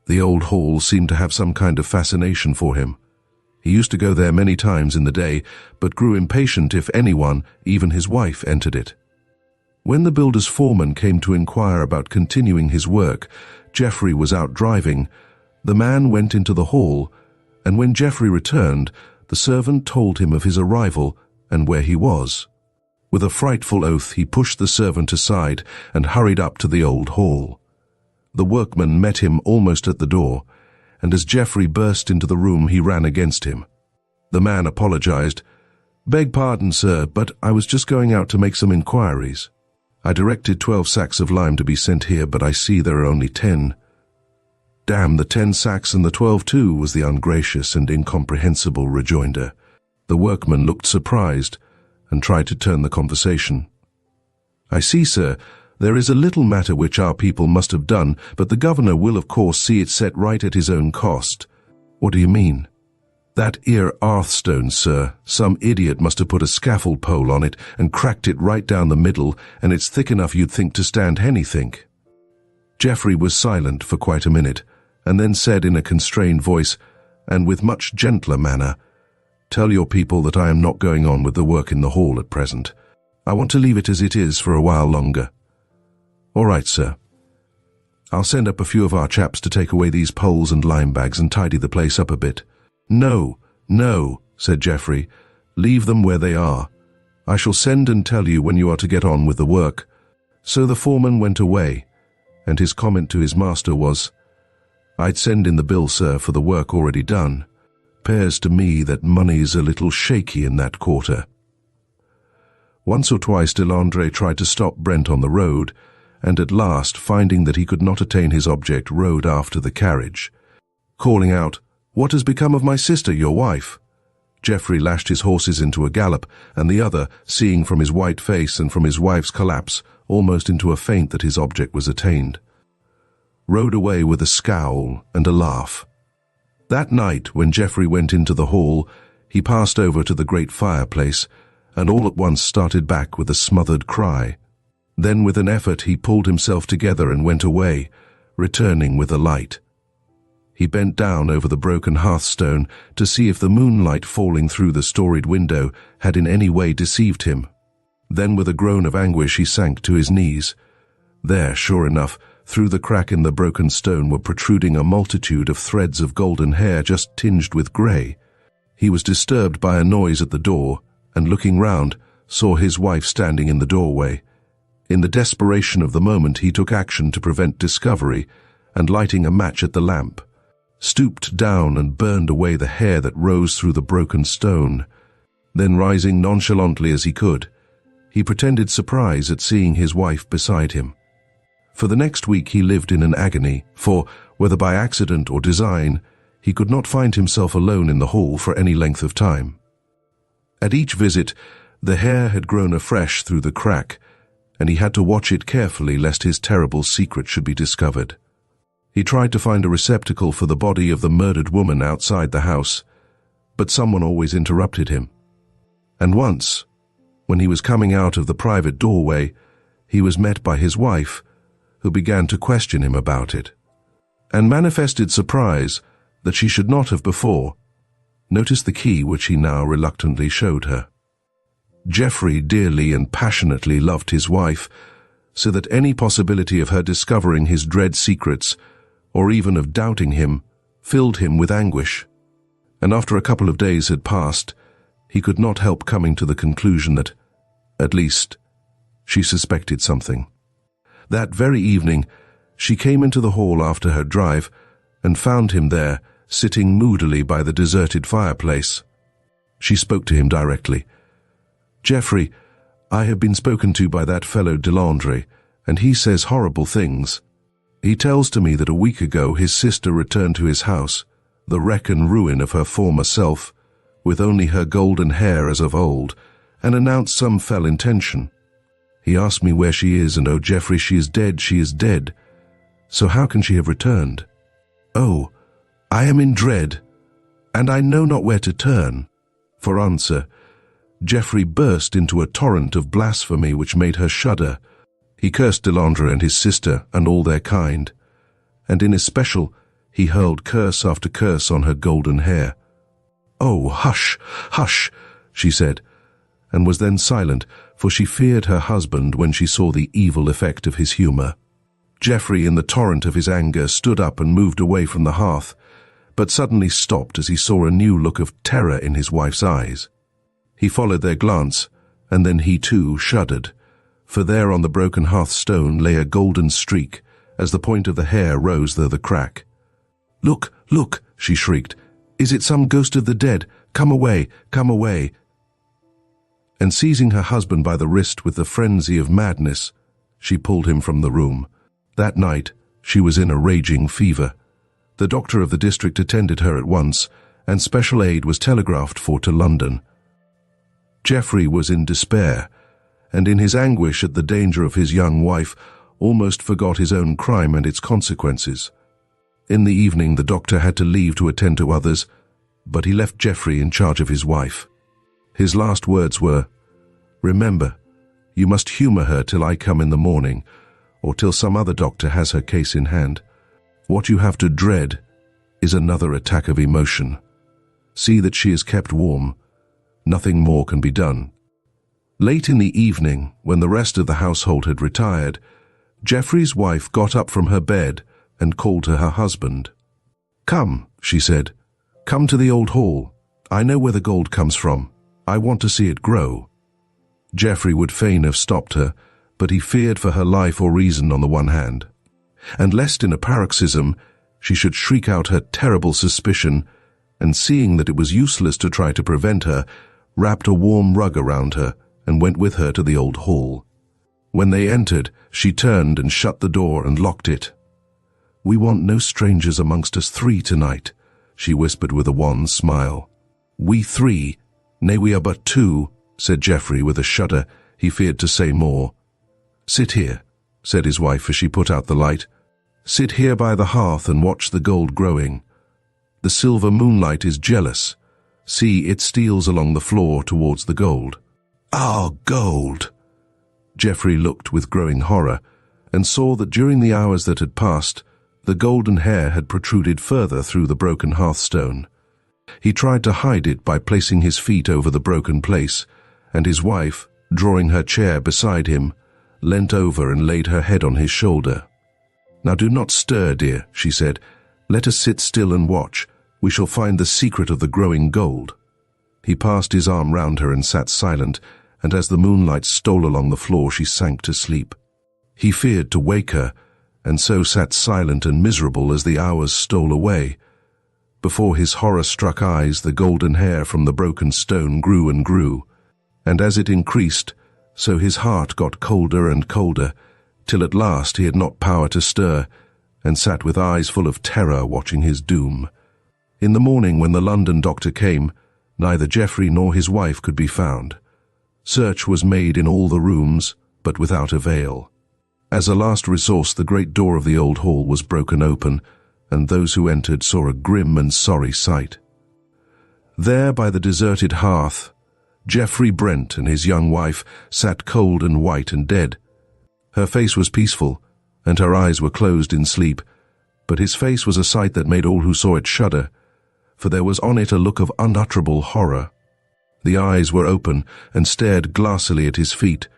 The old hall seemed to have some kind of fascination for him. He used to go there many times in the day, but grew impatient if anyone, even his wife, entered it. When the builder's foreman came to inquire about continuing his work, Geoffrey was out driving. The man went into the hall, and when Geoffrey returned, the servant told him of his arrival and where he was. With a frightful oath he pushed the servant aside and hurried up to the old hall. The workman met him almost at the door, and as Geoffrey burst into the room he ran against him. The man apologized. "Beg pardon, sir, but I was just going out to make some inquiries. I directed 12 sacks of lime to be sent here, but I see there are only 10. "Damn the 10 sacks and the 12 too," was the ungracious and incomprehensible rejoinder. The workman looked surprised and tried to turn the conversation. "I see, sir, there is a little matter which our people must have done, but the governor will of course see it set right at his own cost." "What do you mean?" "That 'ere hearthstone, sir. Some idiot must have put a scaffold pole on it and cracked it right down the middle, and it's thick enough you'd think to stand anything." Geoffrey was silent for quite a minute, and then said in a constrained voice, and with much gentler manner, "Tell your people that I am not going on with the work in the hall at present. I want to leave it as it is for a while longer." "All right, sir. I'll send up a few of our chaps to take away these poles and lime bags and tidy the place up a bit." "No, no," said Geoffrey. "Leave them where they are. I shall send and tell you when you are to get on with the work." So the foreman went away, and his comment to his master was, "I'd send in the bill, sir, for the work already done. 'Pears to me that money's a little shaky in that quarter." Once or twice Delandre tried to stop Brent on the road, and at last, finding that he could not attain his object, rode after the carriage, calling out, "What has become of my sister, your wife?" Geoffrey lashed his horses into a gallop, and the other, seeing from his white face and from his wife's collapse, almost into a faint that his object was attained, rode away with a scowl and a laugh. That night, when Geoffrey went into the hall, he passed over to the great fireplace, and all at once started back with a smothered cry. Then with an effort he pulled himself together and went away, returning with a light. He bent down over the broken hearthstone to see if the moonlight falling through the storied window had in any way deceived him. Then with a groan of anguish he sank to his knees. There, sure enough, through the crack in the broken stone were protruding a multitude of threads of golden hair just tinged with grey. He was disturbed by a noise at the door, and looking round, saw his wife standing in the doorway. In the desperation of the moment he took action to prevent discovery, and lighting a match at the lamp, stooped down and burned away the hair that rose through the broken stone. Then rising nonchalantly as he could, he pretended surprise at seeing his wife beside him. For the next week he lived in an agony, for, whether by accident or design, he could not find himself alone in the hall for any length of time. At each visit, the hair had grown afresh through the crack, and he had to watch it carefully lest his terrible secret should be discovered. He tried to find a receptacle for the body of the murdered woman outside the house, but someone always interrupted him. And once, when he was coming out of the private doorway, he was met by his wife, who began to question him about it, and manifested surprise that she should not have before noticed the key which he now reluctantly showed her. Geoffrey dearly and passionately loved his wife, so that any possibility of her discovering his dread secrets, or even of doubting him, filled him with anguish. And after a couple of days had passed, he could not help coming to the conclusion that, at least, she suspected something. That very evening, she came into the hall after her drive and found him there, sitting moodily by the deserted fireplace. She spoke to him directly. "Geoffrey, I have been spoken to by that fellow Delandre, and he says horrible things. He tells to me that a week ago his sister returned to his house, the wreck and ruin of her former self, with only her golden hair as of old, and announced some fell intention. He asked me where she is, and oh, Geoffrey, she is dead, she is dead. So how can she have returned? Oh, I am in dread, and I know not where to turn." For answer, Geoffrey burst into a torrent of blasphemy which made her shudder. He cursed Delandre and his sister and all their kind, and in especial he hurled curse after curse on her golden hair. "Oh, hush, hush," she said, and was then silent, for she feared her husband when she saw the evil effect of his humour. Geoffrey, in the torrent of his anger, stood up and moved away from the hearth, but suddenly stopped as he saw a new look of terror in his wife's eyes. He followed their glance, and then he too shuddered, for there on the broken hearthstone lay a golden streak, as the point of the hair rose through the crack. "Look, look," she shrieked. "Is it some ghost of the dead? Come away, come away." And seizing her husband by the wrist with the frenzy of madness, she pulled him from the room. That night, she was in a raging fever. The doctor of the district attended her at once, and special aid was telegraphed for to London. Geoffrey was in despair, and in his anguish at the danger of his young wife, almost forgot his own crime and its consequences. In the evening, the doctor had to leave to attend to others, but he left Geoffrey in charge of his wife. His last words were, "Remember, you must humour her till I come in the morning, or till some other doctor has her case in hand. What you have to dread is another attack of emotion. See that she is kept warm. Nothing more can be done." Late in the evening, when the rest of the household had retired, Geoffrey's wife got up from her bed and called to her husband. "Come," she said, "come to the old hall. I know where the gold comes from. I want to see it grow." Geoffrey would fain have stopped her, but he feared for her life or reason on the one hand, and lest in a paroxysm she should shriek out her terrible suspicion, and seeing that it was useless to try to prevent her, wrapped a warm rug around her and went with her to the old hall. When they entered, she turned and shut the door and locked it. "We want no strangers amongst us three tonight," she whispered with a wan smile. "We three? Nay, we are but two," said Geoffrey with a shudder. He feared to say more. "Sit here," said his wife as she put out the light. "Sit here by the hearth and watch the gold growing. The silver moonlight is jealous. See, it steals along the floor towards the gold." "Ah, gold!" Geoffrey looked with growing horror, and saw that during the hours that had passed, the golden hair had protruded further through the broken hearthstone. He tried to hide it by placing his feet over the broken place, and his wife, drawing her chair beside him, leant over and laid her head on his shoulder. "Now do not stir, dear," she said. "Let us sit still and watch. We shall find the secret of the growing gold." He passed his arm round her and sat silent, and as the moonlight stole along the floor, she sank to sleep. He feared to wake her, and so sat silent and miserable as the hours stole away. Before his horror-struck eyes, the golden hair from the broken stone grew and grew, and as it increased, so his heart got colder and colder, till at last he had not power to stir, and sat with eyes full of terror watching his doom. In the morning, when the London doctor came, neither Geoffrey nor his wife could be found. Search was made in all the rooms, but without avail. As a last resource, the great door of the old hall was broken open, and those who entered saw a grim and sorry sight. There, by the deserted hearth, Geoffrey Brent and his young wife sat cold and white and dead. Her face was peaceful, and her eyes were closed in sleep, but his face was a sight that made all who saw it shudder, for there was on it a look of unutterable horror. The eyes were open and stared glassily at his feet,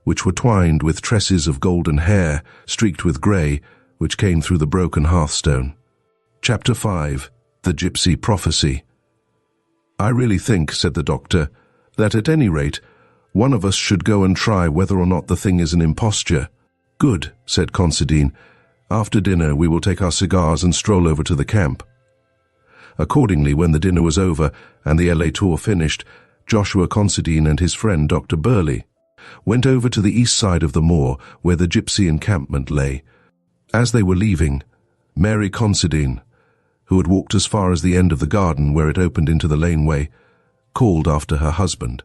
which were twined with tresses of golden hair, streaked with grey, which came through the broken hearthstone. Chapter 5. The Gipsy Prophecy. "I really think," said the doctor, "that at any rate, one of us should go and try whether or not the thing is an imposture." "Good," said Considine. "After dinner we will take our cigars and stroll over to the camp." Accordingly, when the dinner was over and the LA tour finished, Joshua Considine and his friend Dr. Burley went over to the east side of the moor where the gypsy encampment lay. As they were leaving, Mary Considine, who had walked as far as the end of the garden where it opened into the laneway, called after her husband.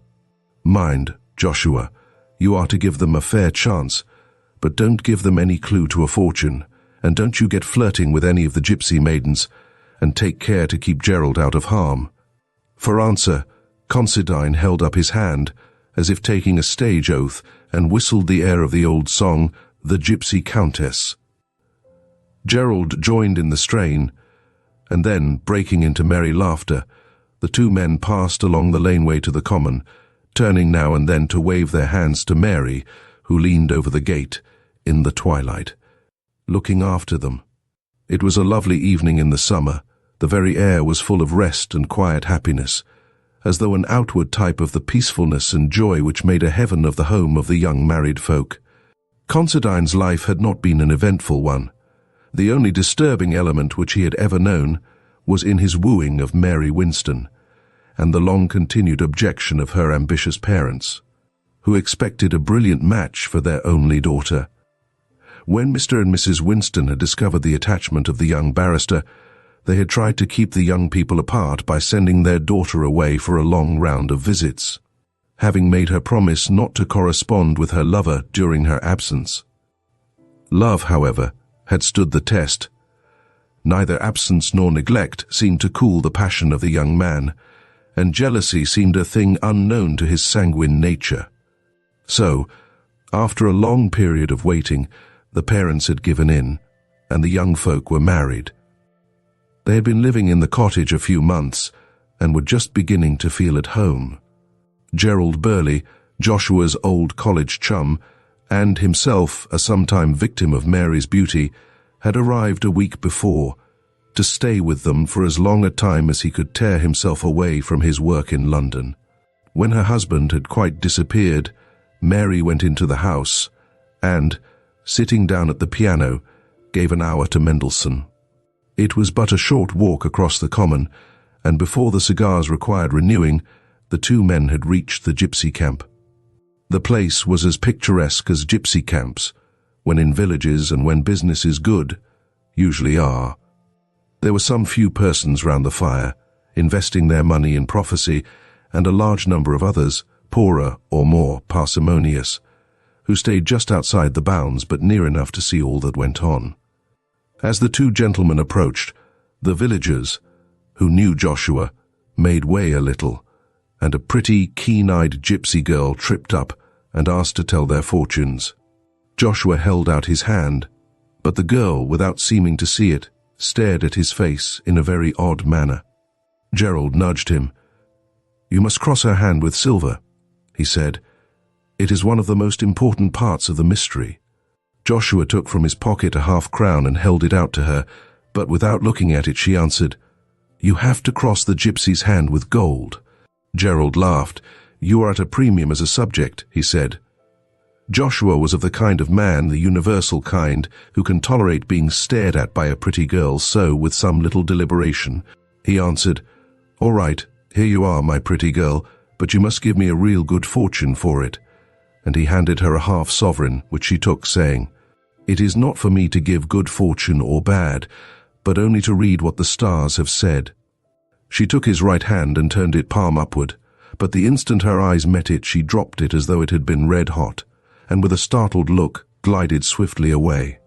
"Mind, Joshua, you are to give them a fair chance, but don't give them any clue to a fortune, and don't you get flirting with any of the gypsy maidens, and take care to keep Gerald out of harm." For answer, Considine held up his hand, as if taking a stage oath, and whistled the air of the old song, "The Gypsy Countess." Gerald joined in the strain, and then, breaking into merry laughter, the two men passed along the laneway to the common, turning now and then to wave their hands to Mary, who leaned over the gate, in the twilight, looking after them. It was a lovely evening in the summer. The very air was full of rest and quiet happiness, as though an outward type of the peacefulness and joy which made a heaven of the home of the young married folk. Considine's life had not been an eventful one. The only disturbing element which he had ever known was in his wooing of Mary Winston, and the long-continued objection of her ambitious parents, who expected a brilliant match for their only daughter. When Mr. and Mrs. Winston had discovered the attachment of the young barrister, they had tried to keep the young people apart by sending their daughter away for a long round of visits, having made her promise not to correspond with her lover during her absence. Love, however, had stood the test. Neither absence nor neglect seemed to cool the passion of the young man, and jealousy seemed a thing unknown to his sanguine nature. So, after a long period of waiting, the parents had given in, and the young folk were married. They had been living in the cottage a few months, and were just beginning to feel at home. Gerald Burley, Joshua's old college chum, and himself a sometime victim of Mary's beauty, had arrived a week before, to stay with them for as long a time as he could tear himself away from his work in London. When her husband had quite disappeared, Mary went into the house, and, sitting down at the piano, gave an hour to Mendelssohn. It was but a short walk across the common, and before the cigars required renewing, the two men had reached the gypsy camp. The place was as picturesque as gypsy camps, when in villages and when business is good, usually are. There were some few persons round the fire, investing their money in prophecy, and a large number of others, poorer or more parsimonious, who stayed just outside the bounds but near enough to see all that went on. As the two gentlemen approached, the villagers, who knew Joshua, made way a little, and a pretty, keen-eyed gypsy girl tripped up and asked to tell their fortunes. Joshua held out his hand, but the girl, without seeming to see it, stared at his face in a very odd manner. Gerald nudged him. "You must cross her hand with silver," he said. "It is one of the most important parts of the mystery." Joshua took from his pocket a half-crown and held it out to her, but without looking at it she answered, "You have to cross the gypsy's hand with gold." Gerald laughed. "You are at a premium as a subject," he said. Joshua was of the kind of man, the universal kind, who can tolerate being stared at by a pretty girl, so, with some little deliberation, he answered, "All right, here you are, my pretty girl, but you must give me a real good fortune for it." And he handed her a half-sovereign, which she took, saying, It is not for me to give good fortune or bad, but only to read what the stars have said. She took his right hand and turned it palm upward, but the instant her eyes met it, she dropped it as though it had been red hot, and with a startled look, glided swiftly away.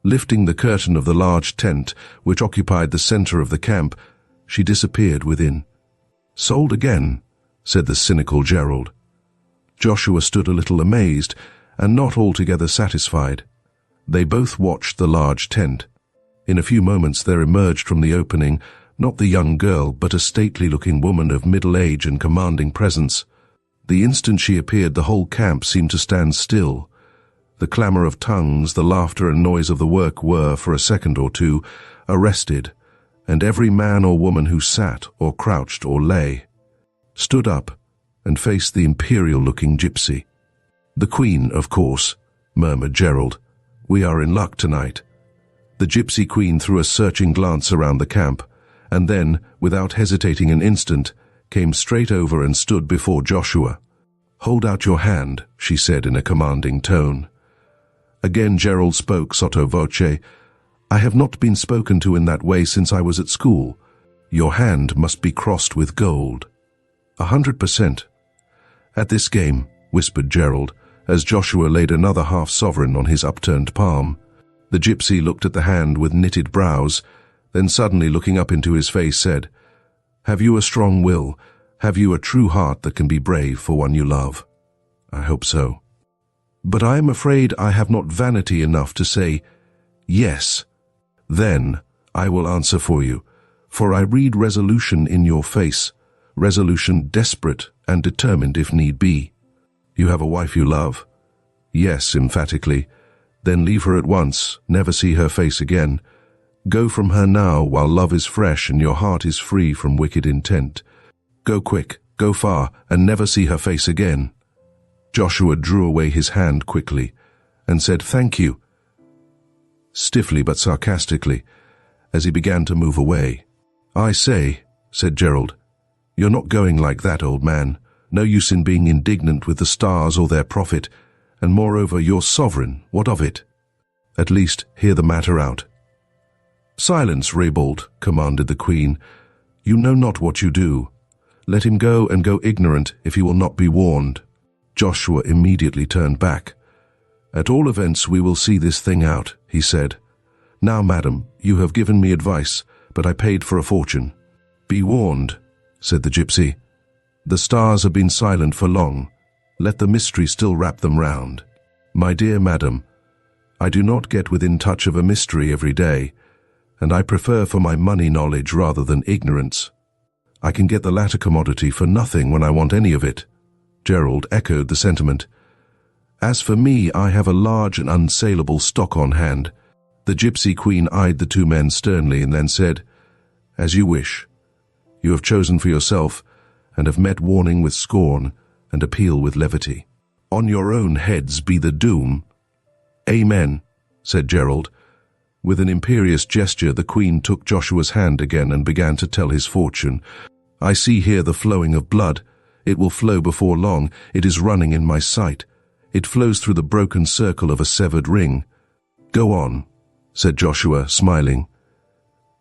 Lifting the curtain of the large tent, which occupied the center of the camp, she disappeared within. "Sold again," said the cynical Gerald. Joshua stood a little amazed, and not altogether satisfied. They both watched the large tent. In a few moments there emerged from the opening not the young girl, but a stately-looking woman of middle age and commanding presence. The instant she appeared, the whole camp seemed to stand still. The clamor of tongues, the laughter and noise of the work were, for a second or two, arrested, and every man or woman who sat or crouched or lay stood up and faced the imperial-looking Gipsy. "The Queen, of course," murmured Gerald. "We are in luck tonight." The Gipsy Queen threw a searching glance around the camp, and then, without hesitating an instant, came straight over and stood before Joshua. "Hold out your hand," she said in a commanding tone. Again Gerald spoke sotto voce. "I have not been spoken to in that way since I was at school. Your hand must be crossed with gold." 100%. "At this game," whispered Gerald, as Joshua laid another half-sovereign on his upturned palm. The Gipsy looked at the hand with knitted brows, then suddenly looking up into his face said, "Have you a strong will? Have you a true heart that can be brave for one you love?" "I hope so. But I am afraid I have not vanity enough to say, yes. Then I will answer for you, for I read resolution in your face, resolution desperate and determined if need be. You have a wife you love?" "Yes," emphatically. "Then leave her at once, never see her face again. Go from her now while love is fresh and your heart is free from wicked intent. Go quick, go far, and never see her face again." Joshua drew away his hand quickly and said, "Thank you," stiffly but sarcastically, as he began to move away. "I say," said Gerald, "you're not going like that, old man. No use in being indignant with the stars or their prophet, and moreover, you're sovereign. What of it? At least, hear the matter out." "Silence, Raybold," commanded the Queen. "You know not what you do. Let him go and go ignorant if he will not be warned." Joshua immediately turned back. "At all events, we will see this thing out," he said. "Now, madam, you have given me advice, but I paid for a fortune." "Be warned," said the Gipsy. "The stars have been silent for long. Let the mystery still wrap them round. My dear madam, I do not get within touch of a mystery every day, and I prefer for my money knowledge rather than ignorance. I can get the latter commodity for nothing when I want any of it." Gerald echoed the sentiment. "As for me, I have a large and unsaleable stock on hand." The Gipsy Queen eyed the two men sternly and then said, "As you wish. You have chosen for yourself, and have met warning with scorn and appeal with levity. On your own heads be the doom." "Amen," said Gerald. With an imperious gesture, the Queen took Joshua's hand again and began to tell his fortune. "I see here the flowing of blood. It will flow before long. It is running in my sight. It flows through the broken circle of a severed ring." "Go on," said Joshua, smiling.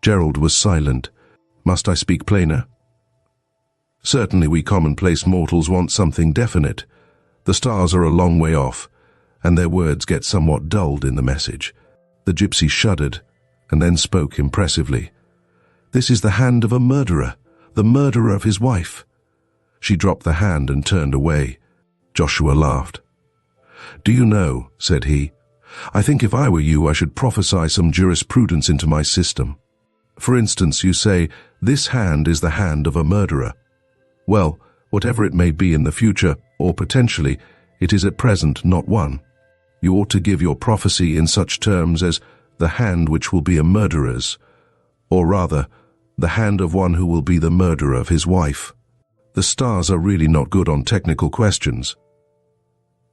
Gerald was silent. "Must I speak plainer?" "Certainly we commonplace mortals want something definite. The stars are a long way off, and their words get somewhat dulled in the message." The Gipsy shuddered, and then spoke impressively. "This is the hand of a murderer, the murderer of his wife." She dropped the hand and turned away. Joshua laughed. "Do you know," said he, "I think if I were you I should prophesy some jurisprudence into my system. For instance, you say, this hand is the hand of a murderer. Well, whatever it may be in the future, or potentially, it is at present not one. You ought to give your prophecy in such terms as the hand which will be a murderer's, or rather, the hand of one who will be the murderer of his wife. The stars are really not good on technical questions."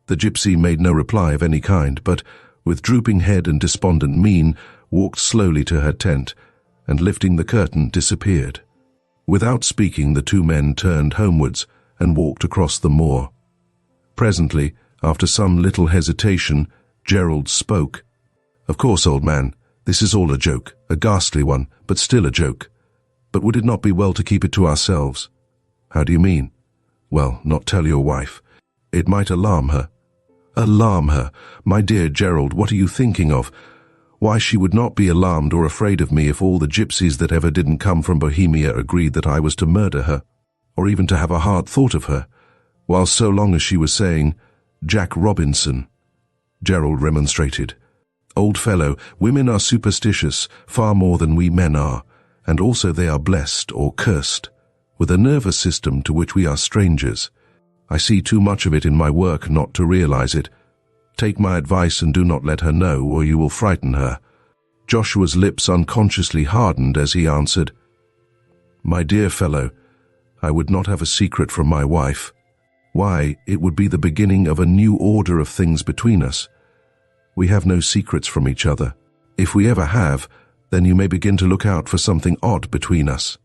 The Gipsy made no reply of any kind, but, with drooping head and despondent mien, walked slowly to her tent, and lifting the curtain, disappeared. Without speaking, the two men turned homewards and walked across the moor. Presently, after some little hesitation, Gerald spoke. Of course, old man, this is all a joke, a ghastly one, but still a joke. But would it not be well to keep it to ourselves? How do you mean? Well, not tell your wife. It might alarm her. Alarm her? My dear Gerald, what are you thinking of? Why, she would not be alarmed or afraid of me if all the gypsies that ever didn't come from Bohemia agreed that I was to murder her, or even to have a hard thought of her, while so long as she was saying, Jack Robinson. Gerald remonstrated. Old fellow, women are superstitious far more than we men are, and also they are blessed or cursed, with a nervous system to which we are strangers. I see too much of it in my work not to realize it. Take my advice and do not let her know, or you will frighten her. Joshua's lips unconsciously hardened as he answered, My dear fellow, I would not have a secret from my wife. Why, it would be the beginning of a new order of things between us. We have no secrets from each other. If we ever have, then you may begin to look out for something odd between us.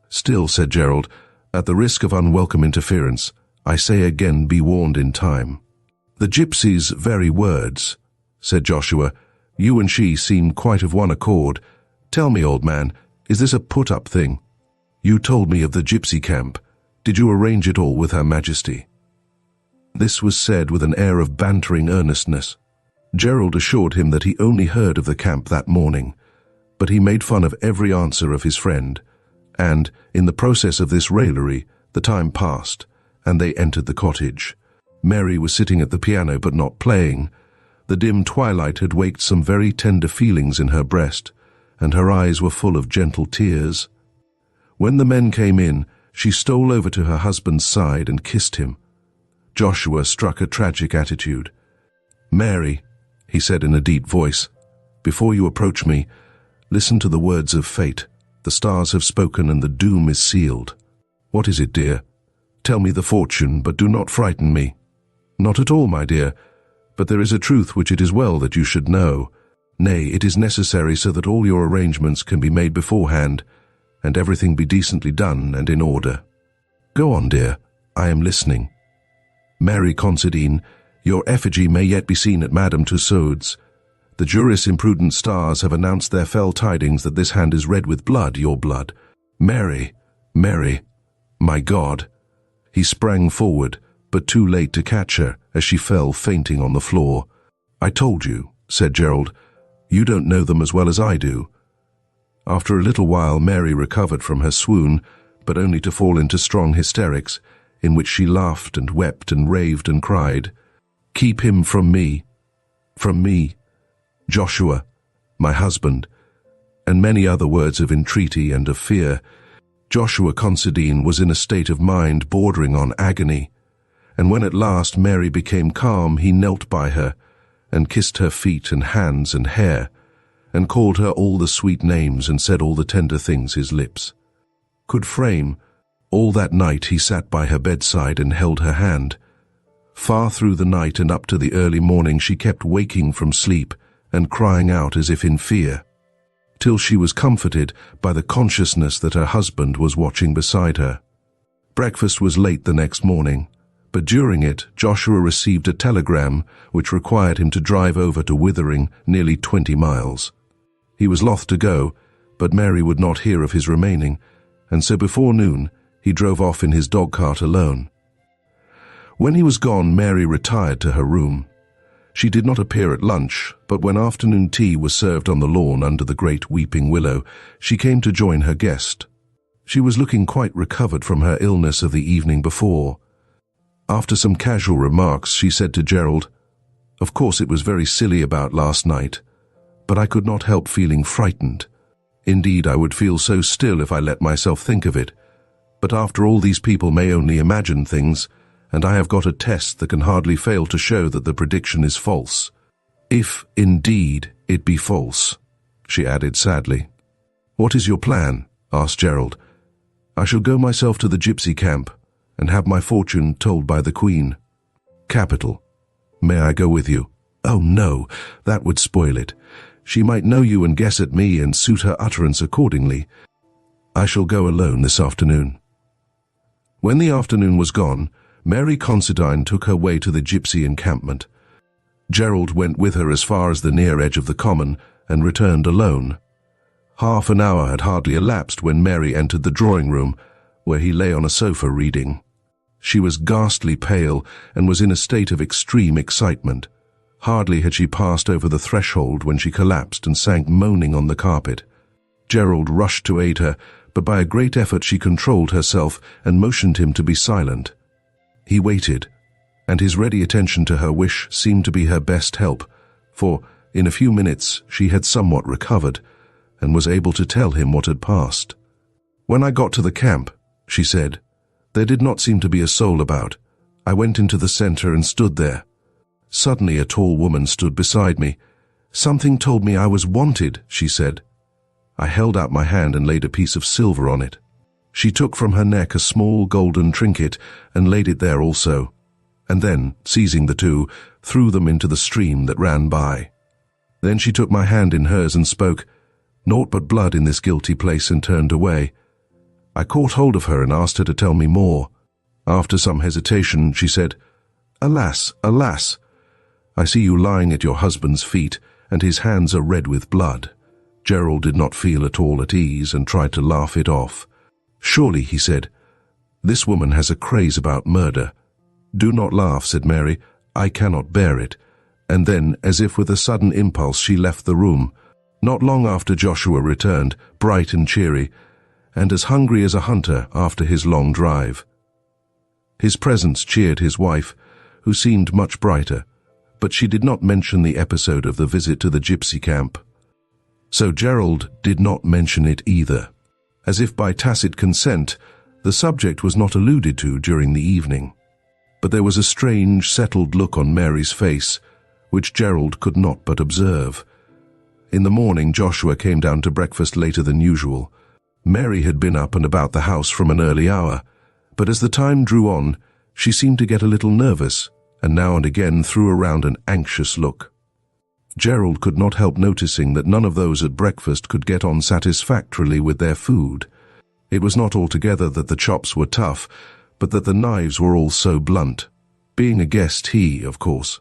Still, said Gerald, at the risk of unwelcome interference, I say again, be warned in time. The gypsy's very words, said Joshua. You and she seem quite of one accord. Tell me, old man, is this a put-up thing? You told me of the gypsy camp. Did you arrange it all with Her Majesty? This was said with an air of bantering earnestness. Gerald assured him that he only heard of the camp that morning, but he made fun of every answer of his friend, and, in the process of this raillery, the time passed, and they entered the cottage. Mary was sitting at the piano but not playing. The dim twilight had waked some very tender feelings in her breast, and her eyes were full of gentle tears. When the men came in, she stole over to her husband's side and kissed him. Joshua struck a tragic attitude. Mary, he said in a deep voice, before you approach me, listen to the words of fate. The stars have spoken and the doom is sealed. What is it, dear? Tell me the fortune, but do not frighten me. Not at all, my dear, but there is a truth which it is well that you should know. Nay, it is necessary so that all your arrangements can be made beforehand, and everything be decently done and in order. Go on, dear, I am listening. Mary Considine, your effigy may yet be seen at Madame Tussaud's. The juris imprudent stars have announced their fell tidings that this hand is red with blood, your blood. Mary, Mary, my God. He sprang forward, but too late to catch her as she fell fainting on the floor. I told you, said Gerald, you don't know them as well as I do. After a little while Mary recovered from her swoon, but only to fall into strong hysterics, in which she laughed and wept and raved and cried, Keep him from me, Joshua, my husband, and many other words of entreaty and of fear. Joshua Considine was in a state of mind bordering on agony, and when at last Mary became calm, he knelt by her and kissed her feet and hands and hair, and called her all the sweet names and said all the tender things his lips could frame. All that night he sat by her bedside and held her hand. Far through the night and up to the early morning she kept waking from sleep and crying out as if in fear, till she was comforted by the consciousness that her husband was watching beside her. Breakfast was late the next morning, but during it Joshua received a telegram which required him to drive over to Withering, nearly 20 miles. He was loth to go, but Mary would not hear of his remaining, and so before noon he drove off in his dog-cart alone. When he was gone, Mary retired to her room. She did not appear at lunch, but when afternoon tea was served on the lawn under the great weeping willow, she came to join her guest. She was looking quite recovered from her illness of the evening before. After some casual remarks, she said to Gerald, Of course it was very silly about last night, but I could not help feeling frightened. Indeed, I would feel so still if I let myself think of it. But after all, these people may only imagine things, and I have got a test that can hardly fail to show that the prediction is false. If, indeed, it be false, she added sadly. What is your plan? Asked Gerald. I shall go myself to the gypsy camp and have my fortune told by the Queen. Capital. May I go with you? Oh no, that would spoil it. She might know you and guess at me and suit her utterance accordingly. I shall go alone this afternoon. When the afternoon was gone, Mary Considine took her way to the gypsy encampment. Gerald went with her as far as the near edge of the common and returned alone. Half an hour had hardly elapsed when Mary entered the drawing room, where he lay on a sofa reading. She was ghastly pale and was in a state of extreme excitement. Hardly had she passed over the threshold when she collapsed and sank moaning on the carpet. Gerald rushed to aid her, but by a great effort she controlled herself and motioned him to be silent. He waited, and his ready attention to her wish seemed to be her best help, for in a few minutes she had somewhat recovered and was able to tell him what had passed. "When I got to the camp," she said, "there did not seem to be a soul about. I went into the center and stood there. Suddenly a tall woman stood beside me. Something told me I was wanted," she said. I held out my hand and laid a piece of silver on it. She took from her neck a small golden trinket and laid it there also, and then, seizing the two, threw them into the stream that ran by. Then she took my hand in hers and spoke, "Naught but blood in this guilty place," and turned away. I caught hold of her and asked her to tell me more. After some hesitation, she said, "Alas, alas! I see you lying at your husband's feet, and his hands are red with blood." Gerald did not feel at all at ease and tried to laugh it off. "Surely," he said, "this woman has a craze about murder." "Do not laugh," said Mary. "I cannot bear it." And then, as if with a sudden impulse, she left the room. Not long after Joshua returned, bright and cheery, and as hungry as a hunter after his long drive. His presence cheered his wife, who seemed much brighter, but she did not mention the episode of the visit to the Gipsy camp. So Gerald did not mention it either. As if by tacit consent, the subject was not alluded to during the evening. But there was a strange, settled look on Mary's face, which Gerald could not but observe. In the morning, Joshua came down to breakfast later than usual. Mary had been up and about the house from an early hour, but as the time drew on, she seemed to get a little nervous, and now and again threw around an anxious look. Gerald could not help noticing that none of those at breakfast could get on satisfactorily with their food. It was not altogether that the chops were tough, but that the knives were all so blunt. Being a guest, he, of course,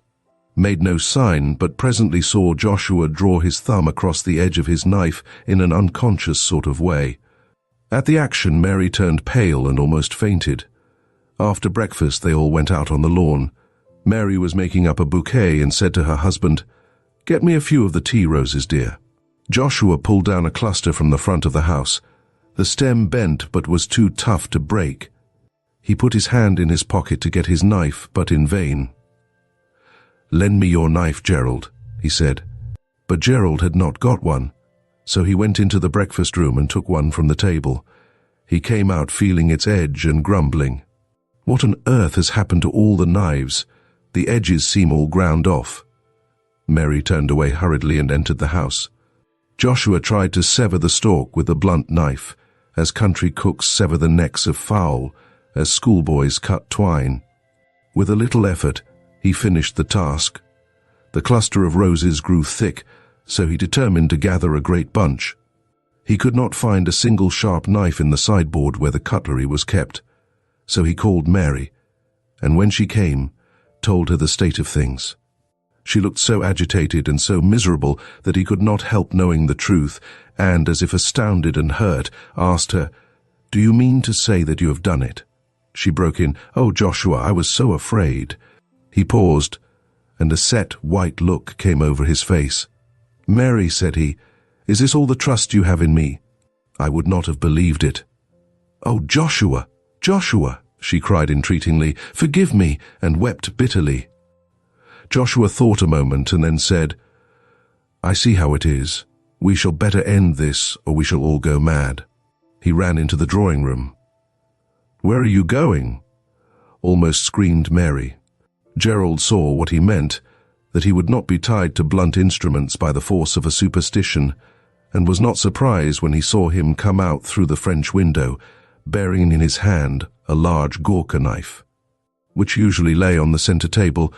made no sign, but presently saw Joshua draw his thumb across the edge of his knife in an unconscious sort of way. At the action, Mary turned pale and almost fainted. After breakfast, they all went out on the lawn. Mary was making up a bouquet and said to her husband, "Get me a few of the tea roses, dear." Joshua pulled down a cluster from the front of the house. The stem bent but was too tough to break. He put his hand in his pocket to get his knife, but in vain. "Lend me your knife, Gerald," he said. But Gerald had not got one, so he went into the breakfast room and took one from the table. He came out feeling its edge and grumbling. "What on earth has happened to all the knives? The edges seem all ground off." Mary turned away hurriedly and entered the house. Joshua tried to sever the stalk with a blunt knife, as country cooks sever the necks of fowl, as schoolboys cut twine. With a little effort, he finished the task. The cluster of roses grew thick, so he determined to gather a great bunch. He could not find a single sharp knife in the sideboard where the cutlery was kept, so he called Mary, and when she came, told her the state of things. She looked so agitated and so miserable that he could not help knowing the truth, and, as if astounded and hurt, asked her, "Do you mean to say that you have done it?" She broke in, "Oh, Joshua, I was so afraid." He paused, and a set, white look came over his face. "Mary," said he, "is this all the trust you have in me?" I would not have believed it. "Oh, Joshua, Joshua," she cried entreatingly, "forgive me," and wept bitterly. Joshua thought a moment and then said, "I see how it is. We shall better end this, or we shall all go mad." He ran into the drawing room. "Where are you going?" almost screamed Mary. Gerald saw what he meant, that he would not be tied to blunt instruments by the force of a superstition, and was not surprised when he saw him come out through the French window, bearing in his hand a large Gurkha knife, which usually lay on the center table,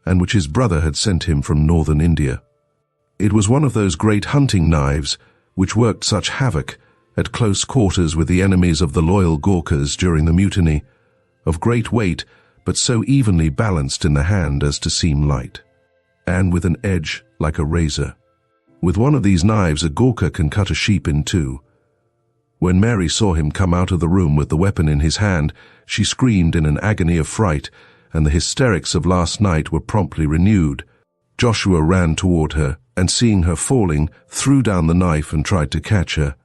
and which his brother had sent him from northern India. It was one of those great hunting knives which worked such havoc at close quarters with the enemies of the loyal Gurkhas during the mutiny, of great weight but so evenly balanced in the hand as to seem light. and with an edge like a razor. With one of these knives, a gawker can cut a sheep in two. When Mary saw him come out of the room with the weapon in his hand, she screamed in an agony of fright, and the hysterics of last night were promptly renewed. Joshua ran toward her, and seeing her falling, threw down the knife and tried to catch her.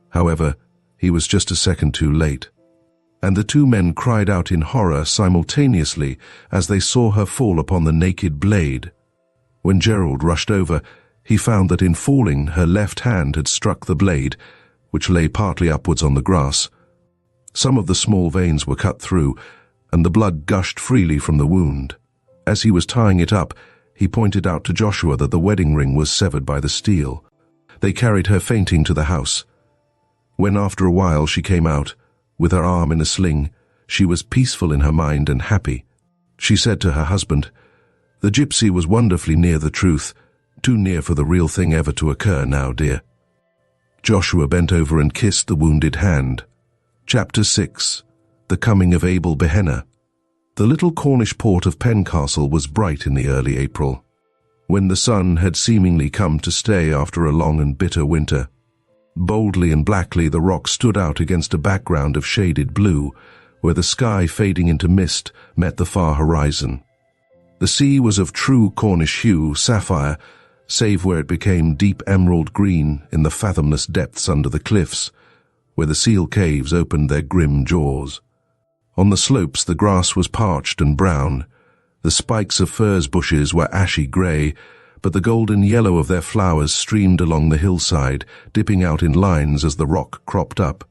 However, he was just a second too late, and the two men cried out in horror simultaneously as they saw her fall upon the naked blade. When Gerald rushed over, he found that in falling her left hand had struck the blade, which lay partly upwards on the grass. Some of the small veins were cut through, and the blood gushed freely from the wound. As he was tying it up, he pointed out to Joshua that the wedding ring was severed by the steel. They carried her fainting to the house. When after a while she came out, with her arm in a sling, she was peaceful in her mind and happy. She said to her husband, "The Gipsy was wonderfully near the truth, too near for the real thing ever to occur now, dear." Joshua bent over and kissed the wounded hand. Chapter 6. The Coming of Abel Behenna. The little Cornish port of Pencastle was bright in the early April, when the sun had seemingly come to stay after a long and bitter winter. Boldly and blackly the rock stood out against a background of shaded blue, where the sky fading into mist met the far horizon. The sea was of true Cornish hue, sapphire, save where it became deep emerald green in the fathomless depths under the cliffs, where the seal caves opened their grim jaws. On the slopes the grass was parched and brown. The spikes of furze bushes were ashy grey, but the golden yellow of their flowers streamed along the hillside, dipping out in lines as the rock cropped up,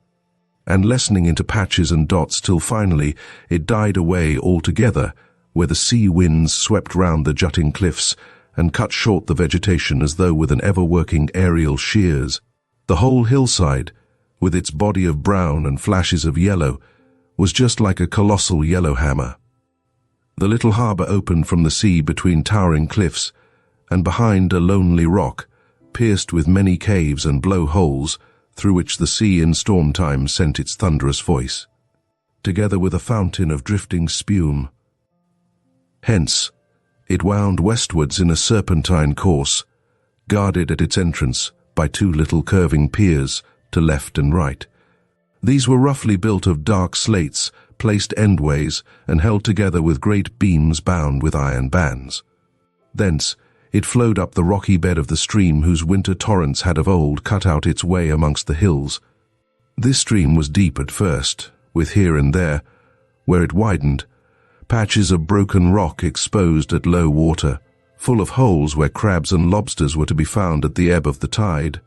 and lessening into patches and dots till finally it died away altogether, where the sea winds swept round the jutting cliffs and cut short the vegetation as though with an ever-working aerial shears. The whole hillside, with its body of brown and flashes of yellow, was just like a colossal yellowhammer. The little harbour opened from the sea between towering cliffs, and behind a lonely rock, pierced with many caves and blow-holes, through which the sea in storm time sent its thunderous voice, together with a fountain of drifting spume. Hence, it wound westwards in a serpentine course, guarded at its entrance by two little curving piers to left and right. These were roughly built of dark slates, placed endways, and held together with great beams bound with iron bands. Thence, it flowed up the rocky bed of the stream whose winter torrents had of old cut out its way amongst the hills. This stream was deep at first, with here and there, where it widened, patches of broken rock exposed at low water, full of holes where crabs and lobsters were to be found at the ebb of the tide.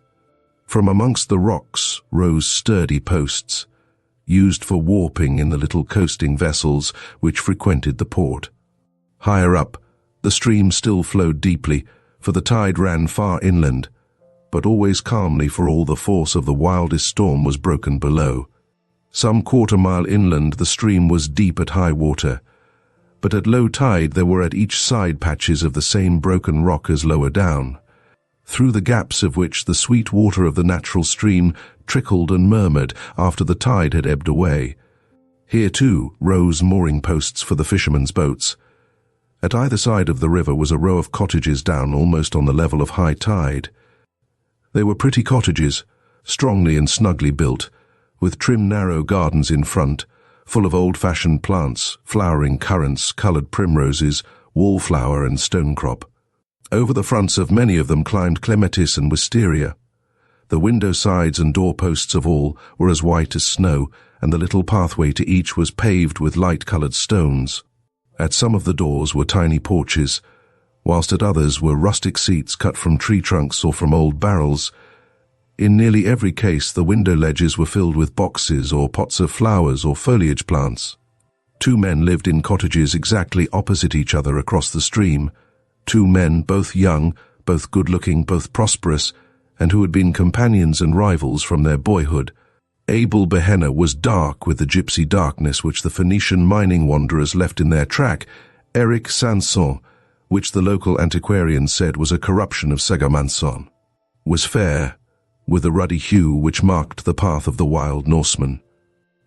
From amongst the rocks rose sturdy posts, used for warping in the little coasting vessels which frequented the port. Higher up, the stream still flowed deeply, for the tide ran far inland, but always calmly, for all the force of the wildest storm was broken below. Some quarter-mile inland the stream was deep at high water, but at low tide there were at each side patches of the same broken rock as lower down, through the gaps of which the sweet water of the natural stream trickled and murmured after the tide had ebbed away. Here, too, rose mooring posts for the fishermen's boats. At either side of the river was a row of cottages down almost on the level of high tide. They were pretty cottages, strongly and snugly built, with trim narrow gardens in front, full of old-fashioned plants, flowering currants, coloured primroses, wallflower and stonecrop. Over the fronts of many of them climbed clematis and wisteria. The window sides and doorposts of all were as white as snow, and the little pathway to each was paved with light-coloured stones. At some of the doors were tiny porches, whilst at others were rustic seats cut from tree trunks or from old barrels. In nearly every case the window ledges were filled with boxes or pots of flowers or foliage plants. Two men lived in cottages exactly opposite each other across the stream. Two men, both young, both good-looking, both prosperous, and who had been companions and rivals from their boyhood. Abel Behenna was dark with the gypsy darkness which the Phoenician mining wanderers left in their track. Eric Sanson, which the local antiquarian said was a corruption of Segamanson, was fair, with the ruddy hue which marked the path of the wild Norseman.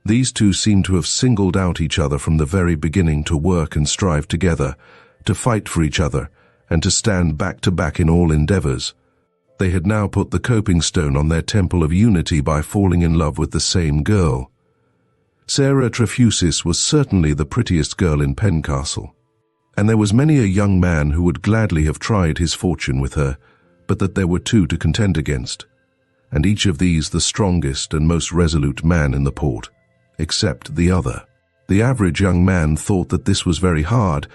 These two seemed to have singled out each other from the very beginning to work and strive together, to fight for each other, and to stand back to back in all endeavors. They had now put the coping stone on their temple of unity by falling in love with the same girl. Sarah Trefusis was certainly the prettiest girl in Pencastle, and there was many a young man who would gladly have tried his fortune with her, but that there were two to contend against, and each of these the strongest and most resolute man in the port, except the other. The average young man thought that this was very hard,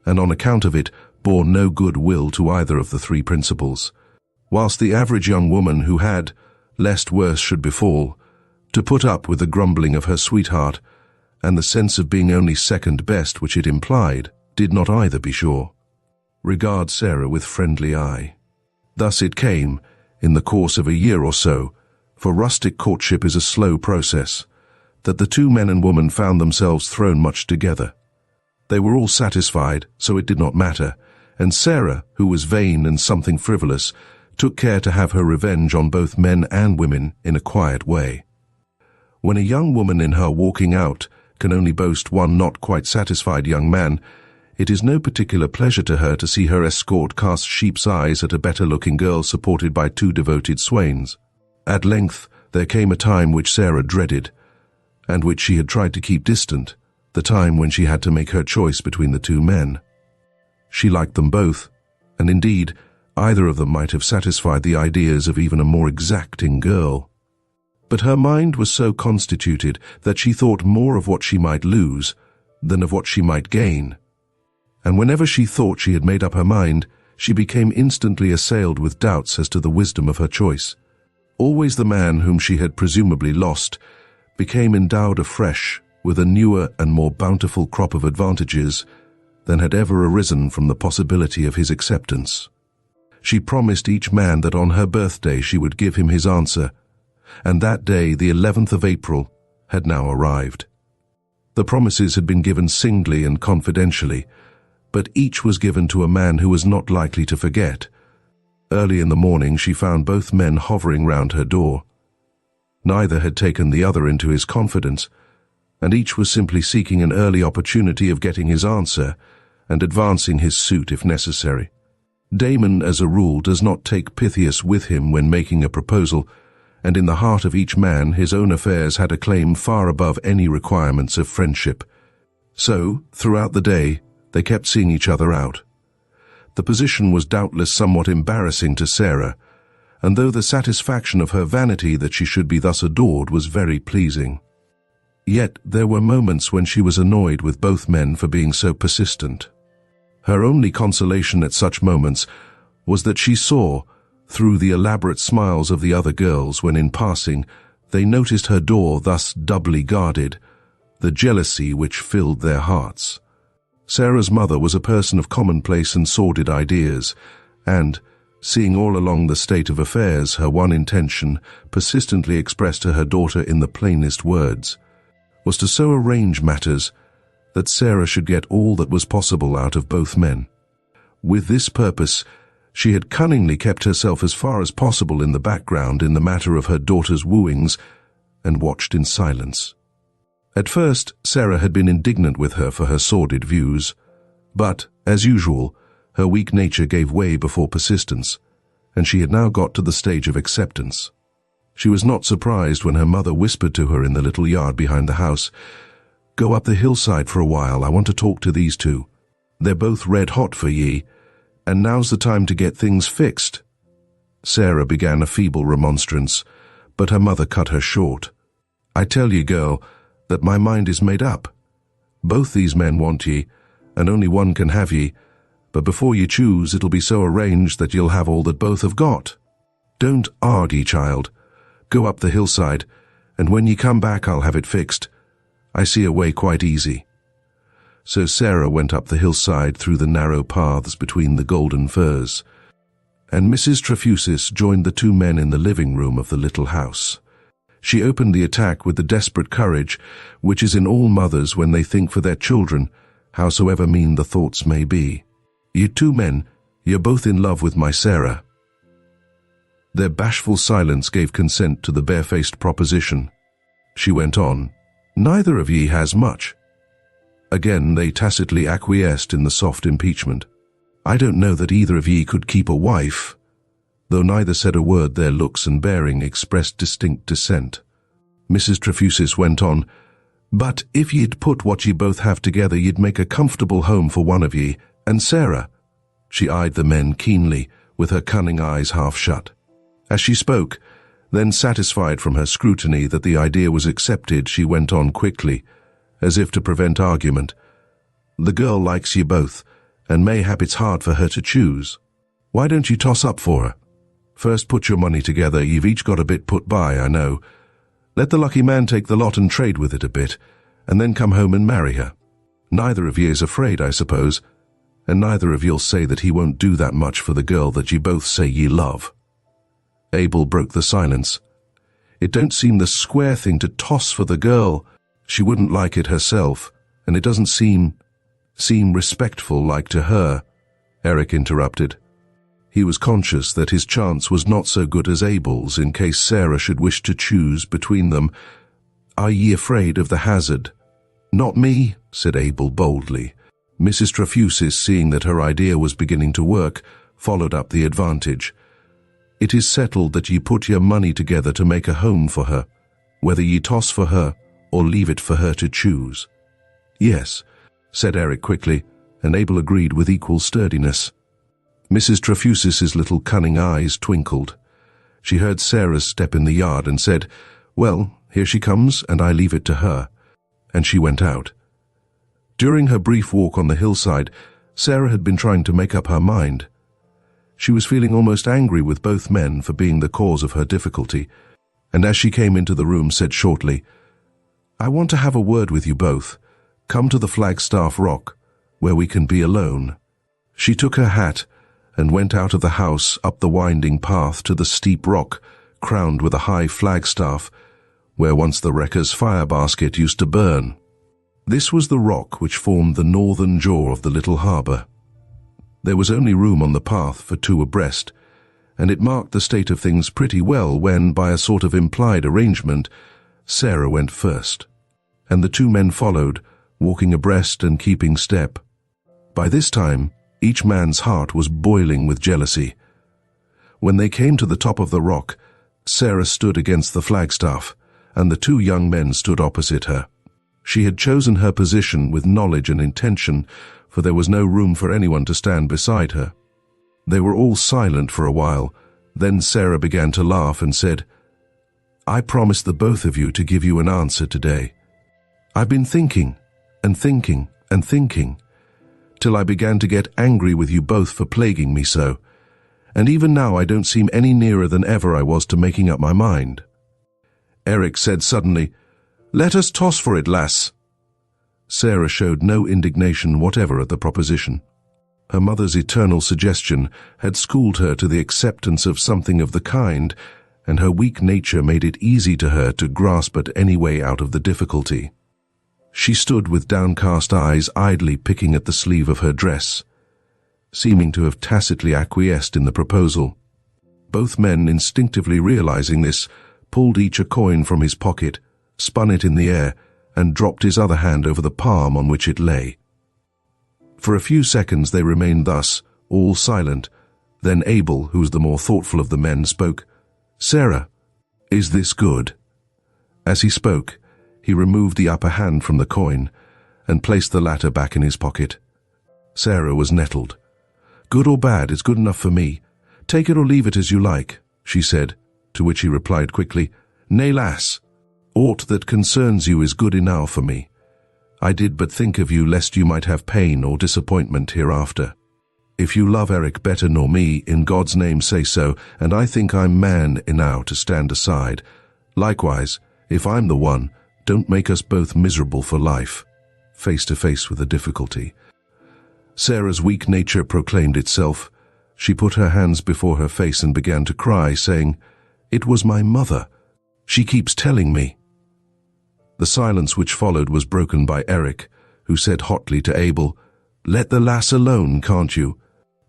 and on account of it bore no good will to either of the three principals, whilst the average young woman who had, lest worse should befall, to put up with the grumbling of her sweetheart, and the sense of being only second best which it implied, did not either, be sure, regard Sarah with friendly eye. Thus it came, in the course of a year or so, for rustic courtship is a slow process, that the two men and woman found themselves thrown much together. They were all satisfied, so it did not matter, and Sarah, who was vain and something frivolous, took care to have her revenge on both men and women in a quiet way. When a young woman in her walking out can only boast one not quite satisfied young man, it is no particular pleasure to her to see her escort cast sheep's eyes at a better-looking girl supported by two devoted swains. At length there came a time which Sarah dreaded, and which she had tried to keep distant, the time when she had to make her choice between the two men. She liked them both, and indeed, either of them might have satisfied the ideas of even a more exacting girl. But her mind was so constituted that she thought more of what she might lose than of what she might gain. And whenever she thought she had made up her mind, she became instantly assailed with doubts as to the wisdom of her choice. Always the man whom she had presumably lost became endowed afresh with a newer and more bountiful crop of advantages than had ever arisen from the possibility of his acceptance. She promised each man that on her birthday she would give him his answer, and that day, the 11th of April, had now arrived. The promises had been given singly and confidentially, but each was given to a man who was not likely to forget. Early in the morning she found both men hovering round her door. Neither had taken the other into his confidence, and each was simply seeking an early opportunity of getting his answer and advancing his suit if necessary. Damon, as a rule, does not take Pythias with him when making a proposal, and in the heart of each man his own affairs had a claim far above any requirements of friendship. So, throughout the day, they kept seeing each other out. The position was doubtless somewhat embarrassing to Sarah, and though the satisfaction of her vanity that she should be thus adored was very pleasing, yet there were moments when she was annoyed with both men for being so persistent. Her only consolation at such moments was that she saw, through the elaborate smiles of the other girls when in passing they noticed her door thus doubly guarded, the jealousy which filled their hearts. Sarah's mother was a person of commonplace and sordid ideas, and, seeing all along the state of affairs her one intention, persistently expressed to her daughter in the plainest words, was to so arrange matters that Sarah should get all that was possible out of both men. With this purpose, she had cunningly kept herself as far as possible in the background in the matter of her daughter's wooings, and watched in silence. At first, Sarah had been indignant with her for her sordid views, but, as usual, her weak nature gave way before persistence, and she had now got to the stage of acceptance. She was not surprised when her mother whispered to her in the little yard behind the house, "Go up the hillside for a while, I want to talk to these two. They're both red hot for ye, and now's the time to get things fixed." Sarah began a feeble remonstrance, but her mother cut her short. "I tell ye, girl, that my mind is made up. Both these men want ye, and only one can have ye, but before ye choose it'll be so arranged that you'll have all that both have got. Don't argy, child. Go up the hillside, and when ye come back I'll have it fixed. I see a way quite easy." So Sarah went up the hillside through the narrow paths between the golden firs, and Mrs. Trefusis joined the two men in the living room of the little house. She opened the attack with the desperate courage which is in all mothers when they think for their children, howsoever mean the thoughts may be. "You two men, you're both in love with my Sarah." Their bashful silence gave consent to the barefaced proposition. She went on, "Neither of ye has much." Again they tacitly acquiesced in the soft impeachment. I don't know that either of ye could keep a wife." Though neither said a word, their looks and bearing expressed distinct dissent. Mrs. Trefusis went on, "But if ye'd put what ye both have together, ye'd make a comfortable home for one of ye, and Sarah." She eyed the men keenly, with her cunning eyes half shut. As she spoke, then satisfied from her scrutiny that the idea was accepted, she went on quickly, as if to prevent argument. "The girl likes ye both, and mayhap it's hard for her to choose. Why don't you toss up for her? First put your money together, you've each got a bit put by, I know. Let the lucky man take the lot and trade with it a bit, and then come home and marry her. Neither of ye is afraid, I suppose, and neither of ye'll say that he won't do that much for the girl that ye both say ye love." Abel broke the silence. "It don't seem the square thing to toss for the girl. She wouldn't like it herself, and it doesn't seem respectful like to her," Eric interrupted. He was conscious that his chance was not so good as Abel's in case Sarah should wish to choose between them. "Are ye afraid of the hazard?" "Not me," said Abel boldly. Mrs. Trefusis, seeing that her idea was beginning to work, followed up the advantage. "It is settled that ye put your money together to make a home for her, whether ye toss for her or leave it for her to choose." "Yes," said Eric quickly, and Abel agreed with equal sturdiness. Mrs. Trefusis's little cunning eyes twinkled. She heard Sarah's step in the yard and said, "Well, here she comes, and I leave it to her." And she went out. During her brief walk on the hillside, Sarah had been trying to make up her mind. She was feeling almost angry with both men for being the cause of her difficulty, and as she came into the room said shortly, "I want to have a word with you both. Come to the Flagstaff Rock, where we can be alone." She took her hat and went out of the house up the winding path to the steep rock, crowned with a high flagstaff, where once the wrecker's fire basket used to burn. This was the rock which formed the northern jaw of the little harbour. There was only room on the path for two abreast, and it marked the state of things pretty well when, by a sort of implied arrangement, Sarah went first, and the two men followed, walking abreast and keeping step. By this time, each man's heart was boiling with jealousy. When they came to the top of the rock, Sarah stood against the flagstaff, and the two young men stood opposite her. She had chosen her position with knowledge and intention, for there was no room for anyone to stand beside her. They were all silent for a while. Then Sarah began to laugh and said, "I promised the both of you to give you an answer today. I've been thinking and thinking and thinking, till I began to get angry with you both for plaguing me so, and even now I don't seem any nearer than ever I was to making up my mind." Eric said suddenly, "Let us toss for it, lass." Sarah showed no indignation whatever at the proposition. Her mother's eternal suggestion had schooled her to the acceptance of something of the kind, and her weak nature made it easy to her to grasp at any way out of the difficulty. She stood with downcast eyes idly picking at the sleeve of her dress, seeming to have tacitly acquiesced in the proposal. Both men, instinctively realizing this, pulled each a coin from his pocket, spun it in the air, and dropped his other hand over the palm on which it lay. For a few seconds they remained thus, all silent. Then Abel, who was the more thoughtful of the men, spoke. "Sarah, is this good?" As he spoke, he removed the upper hand from the coin and placed the latter back in his pocket. Sarah was nettled. "Good or bad, it's good enough for me. Take it or leave it as you like," she said, to which he replied quickly, "Nay, lass, aught that concerns you is good enow for me. I did but think of you lest you might have pain or disappointment hereafter. If you love Eric better nor me, in God's name say so, and I think I'm man enow to stand aside. Likewise, if I'm the one, don't make us both miserable for life," face to face with the difficulty. Sarah's weak nature proclaimed itself. She put her hands before her face and began to cry, saying, "It was my mother. She keeps telling me." The silence which followed was broken by Eric, who said hotly to Abel, "Let the lass alone, can't you?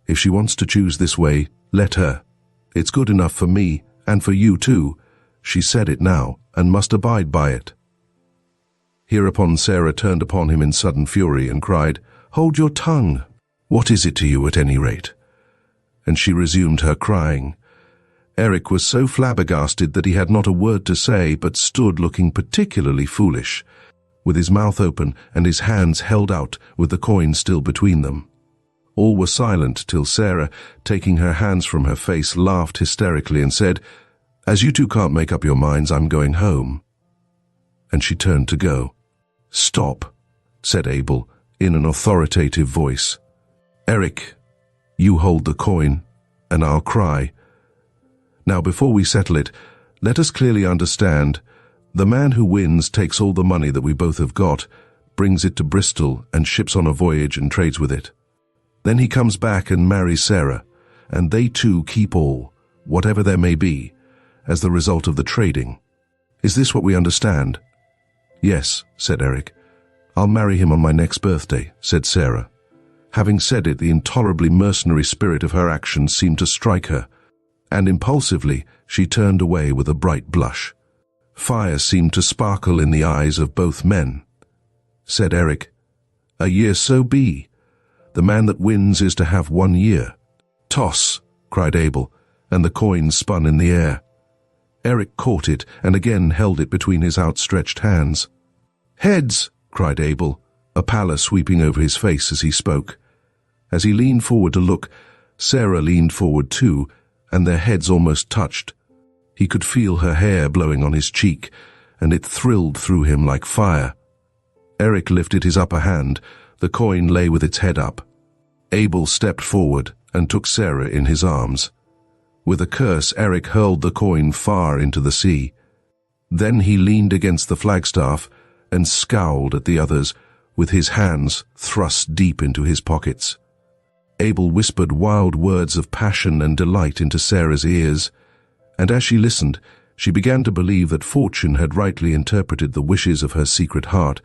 If she wants to choose this way, let her. It's good enough for me, and for you too. She said it now, and must abide by it." Hereupon Sarah turned upon him in sudden fury and cried, "Hold your tongue! What is it to you at any rate?" And she resumed her crying. Eric was so flabbergasted that he had not a word to say, but stood looking particularly foolish, with his mouth open and his hands held out with the coin still between them. All were silent till Sarah, taking her hands from her face, laughed hysterically and said, "As you two can't make up your minds, I'm going home." And she turned to go. "Stop," said Abel, in an authoritative voice. "Eric, you hold the coin, and I'll cry. Now, before we settle it, let us clearly understand, the man who wins takes all the money that we both have got, brings it to Bristol and ships on a voyage and trades with it. Then he comes back and marries Sarah, and they too keep all, whatever there may be, as the result of the trading. Is this what we understand?" "Yes," said Eric. "I'll marry him on my next birthday," said Sarah. Having said it, the intolerably mercenary spirit of her actions seemed to strike her, and impulsively she turned away with a bright blush. Fire seemed to sparkle in the eyes of both men. Said Eric, "A year so be. The man that wins is to have 1 year." "Toss," cried Abel, and the coin spun in the air. Eric caught it and again held it between his outstretched hands. "Heads!" cried Abel, a pallor sweeping over his face as he spoke. As he leaned forward to look, Sarah leaned forward too, and their heads almost touched. He could feel her hair blowing on his cheek, and it thrilled through him like fire. Eric lifted his upper hand. The coin lay with its head up. Abel stepped forward and took Sarah in his arms. With a curse, Eric hurled the coin far into the sea. Then he leaned against the flagstaff and scowled at the others, with his hands thrust deep into his pockets. Abel whispered wild words of passion and delight into Sarah's ears, and as she listened, she began to believe that fortune had rightly interpreted the wishes of her secret heart,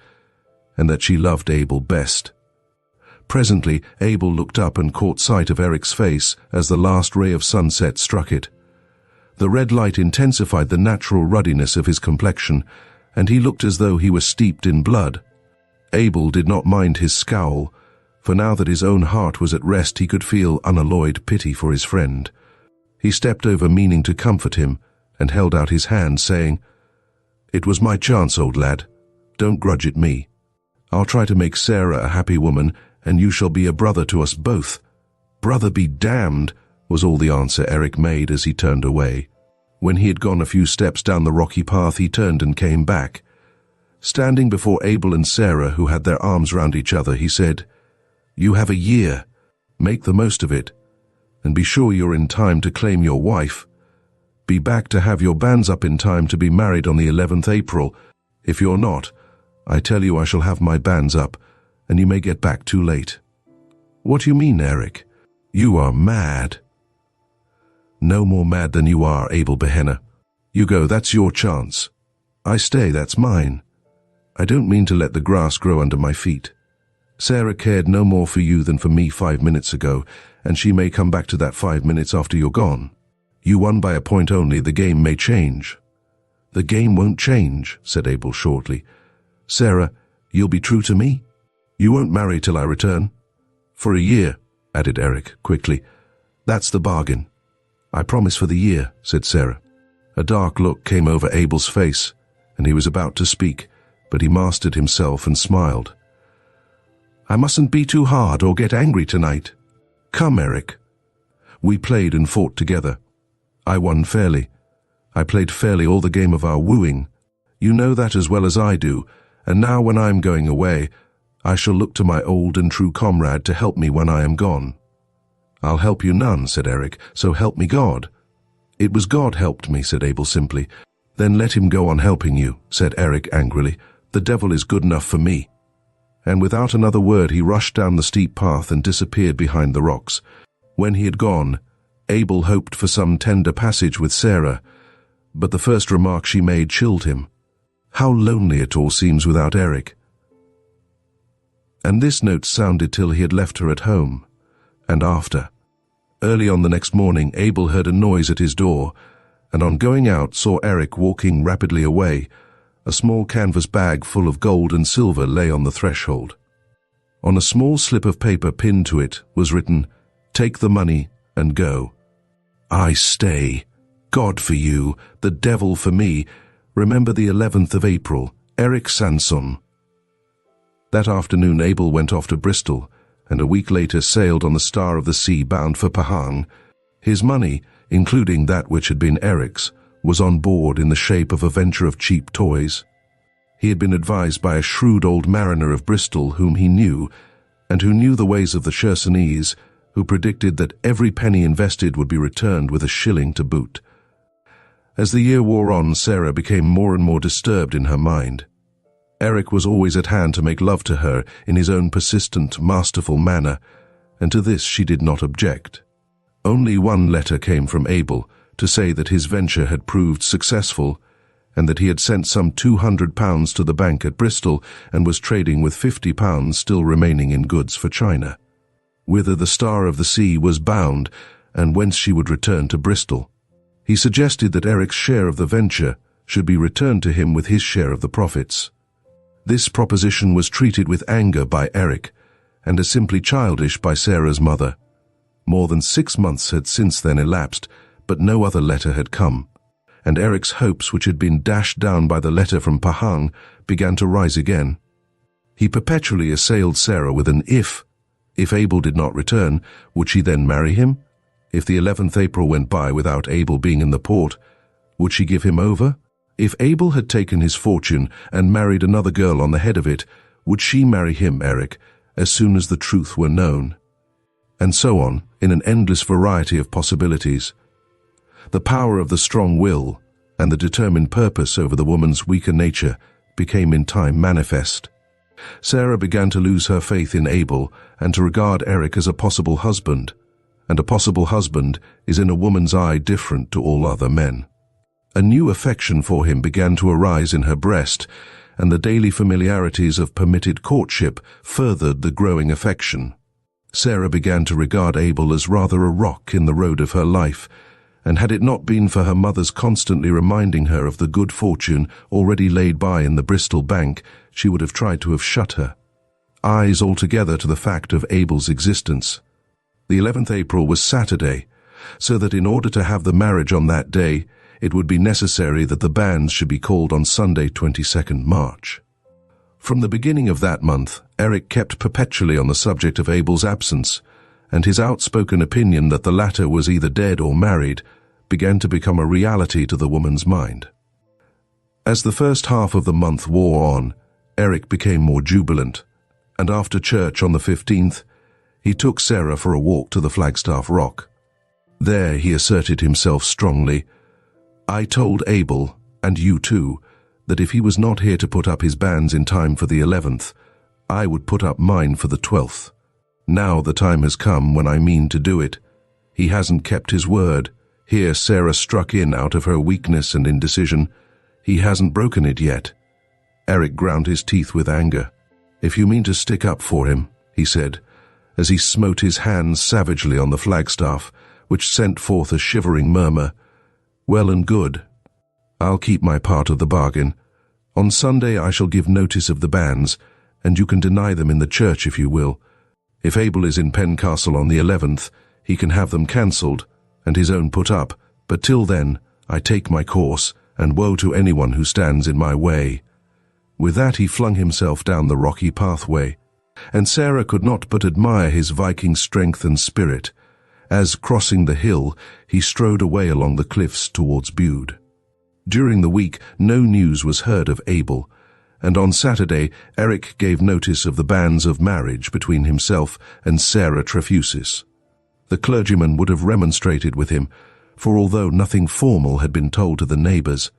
and that she loved Abel best. Presently, Abel looked up and caught sight of Eric's face as the last ray of sunset struck it. The red light intensified the natural ruddiness of his complexion, and he looked as though he were steeped in blood. Abel did not mind his scowl, for now that his own heart was at rest, he could feel unalloyed pity for his friend. He stepped over, meaning to comfort him, and held out his hand, saying, "It was my chance, old lad. Don't grudge it me. I'll try to make Sarah a happy woman, and you shall be a brother to us both." "Brother be damned," was all the answer Eric made as he turned away. When he had gone a few steps down the rocky path, he turned and came back. Standing before Abel and Sarah, who had their arms round each other, he said, "You have a year. Make the most of it, and be sure you're in time to claim your wife. Be back to have your banns up in time to be married on the 11th April. If you're not, I tell you I shall have my banns up, and you may get back too late." "What do you mean, Eric? You are mad." "No more mad than you are, Abel Behenna. You go, that's your chance. I stay, that's mine. I don't mean to let the grass grow under my feet. Sarah cared no more for you than for me 5 minutes ago, and she may come back to that 5 minutes after you're gone. You won by a point only, the game may change." "The game won't change," said Abel shortly. "Sarah, you'll be true to me? You won't marry till I return?" "For a year," added Eric quickly. "That's the bargain." "I promise for the year," said Sarah. A dark look came over Abel's face, and he was about to speak, but he mastered himself and smiled. "I mustn't be too hard or get angry tonight. Come, Eric. We played and fought together. I won fairly. I played fairly all the game of our wooing. You know that as well as I do, and now when I am going away, I shall look to my old and true comrade to help me when I am gone." "I'll help you none," said Eric, "so help me God." "It was God helped me," said Abel simply. "Then let him go on helping you," said Eric angrily. "The devil is good enough for me." And without another word he rushed down the steep path and disappeared behind the rocks. When he had gone, Abel hoped for some tender passage with Sarah, but the first remark she made chilled him. How lonely it all seems without Eric. And this note sounded till he had left her at home, and after. Early on the next morning, Abel heard a noise at his door, and on going out saw Eric walking rapidly away. A small canvas bag full of gold and silver lay on the threshold. On a small slip of paper pinned to it was written, "Take the money and go. I stay. God for you, the devil for me. Remember the 11th of April, Eric Sanson." That afternoon Abel went off to Bristol, and a week later sailed on the Star of the Sea bound for Pahang. His money, including that which had been Eric's, was on board in the shape of a venture of cheap toys. He had been advised by a shrewd old mariner of Bristol whom he knew, and who knew the ways of the Chersonese, who predicted that every penny invested would be returned with a shilling to boot. As the year wore on, Sarah became more and more disturbed in her mind. Eric was always at hand to make love to her in his own persistent, masterful manner, and to this she did not object. Only one letter came from Abel to say that his venture had proved successful, and that he had sent some £200 to the bank at Bristol and was trading with £50 still remaining in goods for China, whither the Star of the Sea was bound and whence she would return to Bristol. He suggested that Eric's share of the venture should be returned to him with his share of the profits. This proposition was treated with anger by Eric, and as simply childish by Sarah's mother. More than 6 months had since then elapsed, but no other letter had come, and Eric's hopes, which had been dashed down by the letter from Pahang, began to rise again. He perpetually assailed Sarah with an if. If Abel did not return, would she then marry him? If the 11th April went by without Abel being in the port, would she give him over? If Abel had taken his fortune and married another girl on the head of it, would she marry him, Eric, as soon as the truth were known? And so on, in an endless variety of possibilities. The power of the strong will and the determined purpose over the woman's weaker nature became in time manifest. Sarah began to lose her faith in Abel and to regard Eric as a possible husband, and a possible husband is in a woman's eye different to all other men. A new affection for him began to arise in her breast, and the daily familiarities of permitted courtship furthered the growing affection. Sarah began to regard Abel as rather a rock in the road of her life, and had it not been for her mother's constantly reminding her of the good fortune already laid by in the Bristol bank, she would have tried to have shut her eyes altogether to the fact of Abel's existence. The 11th April was Saturday, so that in order to have the marriage on that day, it would be necessary that the banns should be called on Sunday, 22nd March. From the beginning of that month, Eric kept perpetually on the subject of Abel's absence, and his outspoken opinion that the latter was either dead or married began to become a reality to the woman's mind. As the first half of the month wore on, Eric became more jubilant, and after church on the 15th, he took Sarah for a walk to the Flagstaff Rock. There he asserted himself strongly. "I told Abel, and you too, that if he was not here to put up his banns in time for the 11th, I would put up mine for the 12th. Now the time has come when I mean to do it. He hasn't kept his word." Here Sarah struck in out of her weakness and indecision. "He hasn't broken it yet." Eric ground his teeth with anger. "If you mean to stick up for him," he said, as he smote his hands savagely on the flagstaff, which sent forth a shivering murmur, "well and good. I'll keep my part of the bargain. On Sunday I shall give notice of the banns, and you can deny them in the church if you will. If Abel is in Pencastle on the 11th, he can have them cancelled, and his own put up, but till then, I take my course, and woe to anyone who stands in my way." With that he flung himself down the rocky pathway, and Sarah could not but admire his Viking strength and spirit, as, crossing the hill, he strode away along the cliffs towards Bude. During the week, no news was heard of Abel, and on Saturday Eric gave notice of the banns of marriage between himself and Sarah Trefusis. The clergyman would have remonstrated with him, for although nothing formal had been told to the neighbours,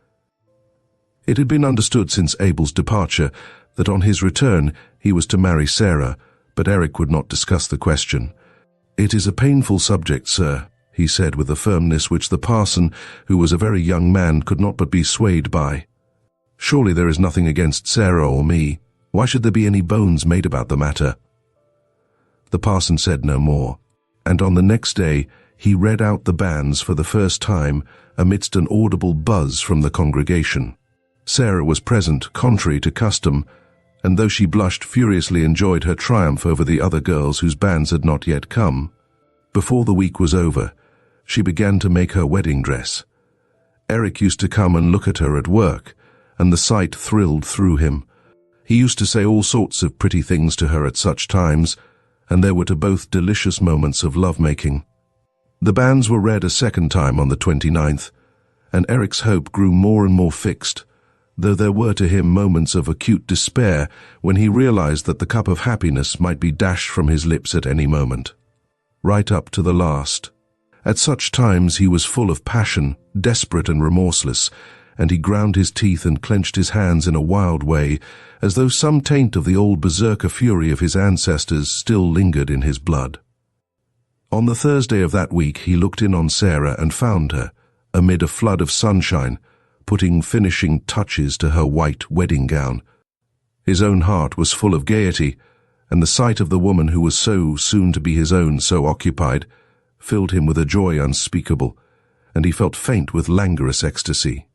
it had been understood since Abel's departure that on his return he was to marry Sarah, but Eric would not discuss the question. "It is a painful subject, sir," he said with a firmness which the parson, who was a very young man, could not but be swayed by. "Surely there is nothing against Sarah or me. Why should there be any bones made about the matter?" The parson said no more, and on the next day he read out the banns for the first time amidst an audible buzz from the congregation. Sarah was present, contrary to custom, and though she blushed, furiously enjoyed her triumph over the other girls whose bands had not yet come. Before the week was over, she began to make her wedding dress. Eric used to come and look at her at work, and the sight thrilled through him. He used to say all sorts of pretty things to her at such times, and there were to both delicious moments of lovemaking. The banns were read a second time on the 29th, and Eric's hope grew more and more fixed, though there were to him moments of acute despair when he realized that the cup of happiness might be dashed from his lips at any moment. Right up to the last. At such times he was full of passion, desperate and remorseless, and he ground his teeth and clenched his hands in a wild way, as though some taint of the old berserker fury of his ancestors still lingered in his blood. On the Thursday of that week he looked in on Sarah and found her, amid a flood of sunshine, putting finishing touches to her white wedding gown. His own heart was full of gaiety, and the sight of the woman who was so soon to be his own so occupied filled him with a joy unspeakable, and he felt faint with languorous ecstasy.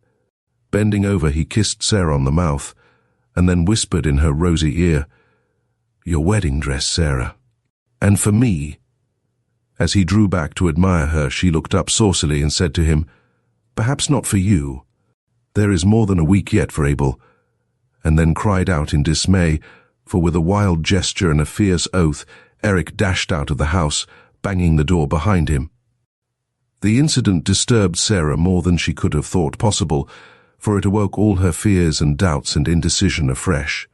Bending over, he kissed Sarah on the mouth, and then whispered in her rosy ear, "Your wedding dress, Sarah. And for me." As he drew back to admire her, she looked up saucily and said to him, "Perhaps not for you. There is more than a week yet for Abel," and then cried out in dismay, for with a wild gesture and a fierce oath, Eric dashed out of the house, banging the door behind him. The incident disturbed Sarah more than she could have thought possible, for it awoke all her fears and doubts and indecision afresh.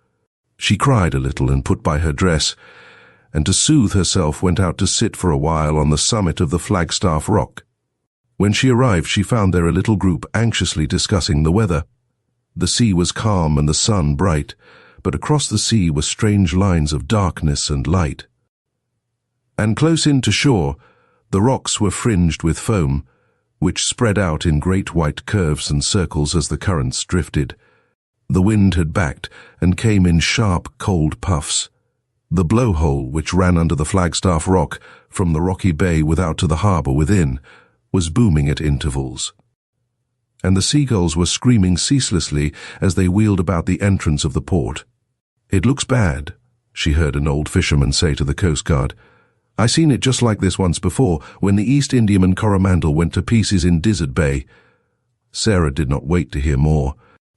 She cried a little and put by her dress, and to soothe herself went out to sit for a while on the summit of the Flagstaff Rock. When she arrived, she found there a little group anxiously discussing the weather. The sea was calm and the sun bright, but across the sea were strange lines of darkness and light. And close in to shore, the rocks were fringed with foam, which spread out in great white curves and circles as the currents drifted. The wind had backed and came in sharp, cold puffs. The blowhole, which ran under the Flagstaff Rock from the rocky bay without to the harbour within, was booming at intervals. And the seagulls were screaming ceaselessly as they wheeled about the entrance of the port. "It looks bad," she heard an old fisherman say to the Coast Guard. "I seen it just like this once before, when the East Indiaman Coromandel went to pieces in Dizzard Bay." Sarah did not wait to hear more.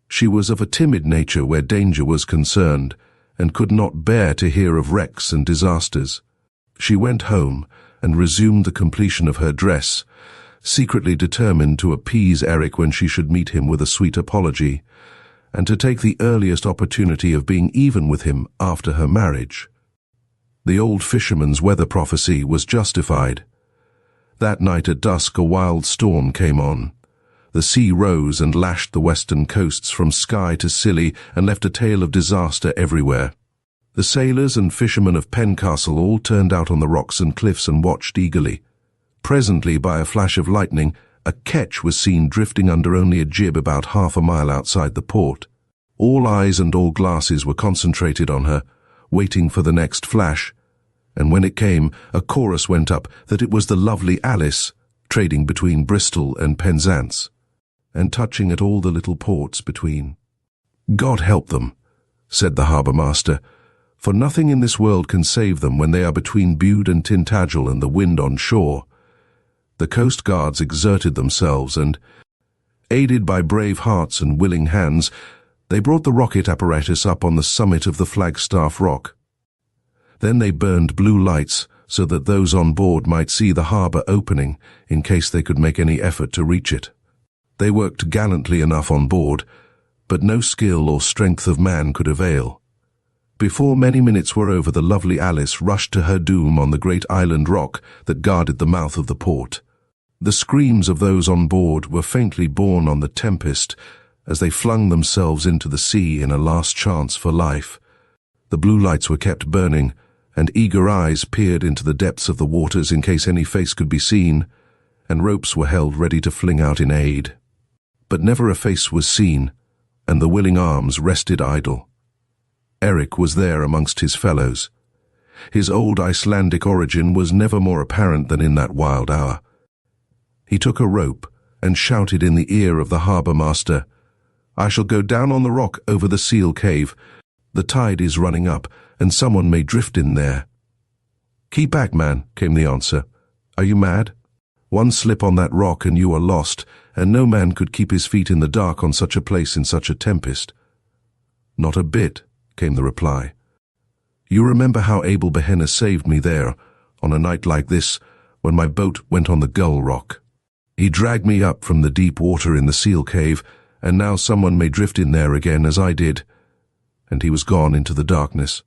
She was of a timid nature where danger was concerned, and could not bear to hear of wrecks and disasters. She went home and resumed the completion of her dress, secretly determined to appease Eric when she should meet him with a sweet apology, and to take the earliest opportunity of being even with him after her marriage. The old fisherman's weather prophecy was justified. That night at dusk a wild storm came on. The sea rose and lashed the western coasts from Skye to Scilly and left a tale of disaster everywhere. The sailors and fishermen of Pencastle all turned out on the rocks and cliffs and watched eagerly. Presently, by a flash of lightning, a ketch was seen drifting under only a jib about half a mile outside the port. All eyes and all glasses were concentrated on her, waiting for the next flash, and when it came, a chorus went up that it was the lovely Alice, trading between Bristol and Penzance, and touching at all the little ports between. "God help them," said the harbour master, "for nothing in this world can save them when they are between Bude and Tintagel and the wind on shore." The coast guards exerted themselves and, aided by brave hearts and willing hands, they brought the rocket apparatus up on the summit of the Flagstaff Rock. Then they burned blue lights so that those on board might see the harbour opening in case they could make any effort to reach it. They worked gallantly enough on board, but no skill or strength of man could avail. Before many minutes were over, the lovely Alice rushed to her doom on the great island rock that guarded the mouth of the port. The screams of those on board were faintly borne on the tempest as they flung themselves into the sea in a last chance for life. The blue lights were kept burning, and eager eyes peered into the depths of the waters in case any face could be seen, and ropes were held ready to fling out in aid. But never a face was seen, and the willing arms rested idle. Eric was there amongst his fellows. His old Icelandic origin was never more apparent than in that wild hour. He took a rope and shouted in the ear of the harbour master, "I shall go down on the rock over the seal cave. The tide is running up, and someone may drift in there." "Keep back, man," came the answer. "Are you mad? One slip on that rock and you are lost, and no man could keep his feet in the dark on such a place in such a tempest." "Not a bit," came the reply. "You remember how Abel Behenna saved me there, on a night like this, when my boat went on the Gull Rock. He dragged me up from the deep water in the seal cave, and now someone may drift in there again as I did." And he was gone into the darkness.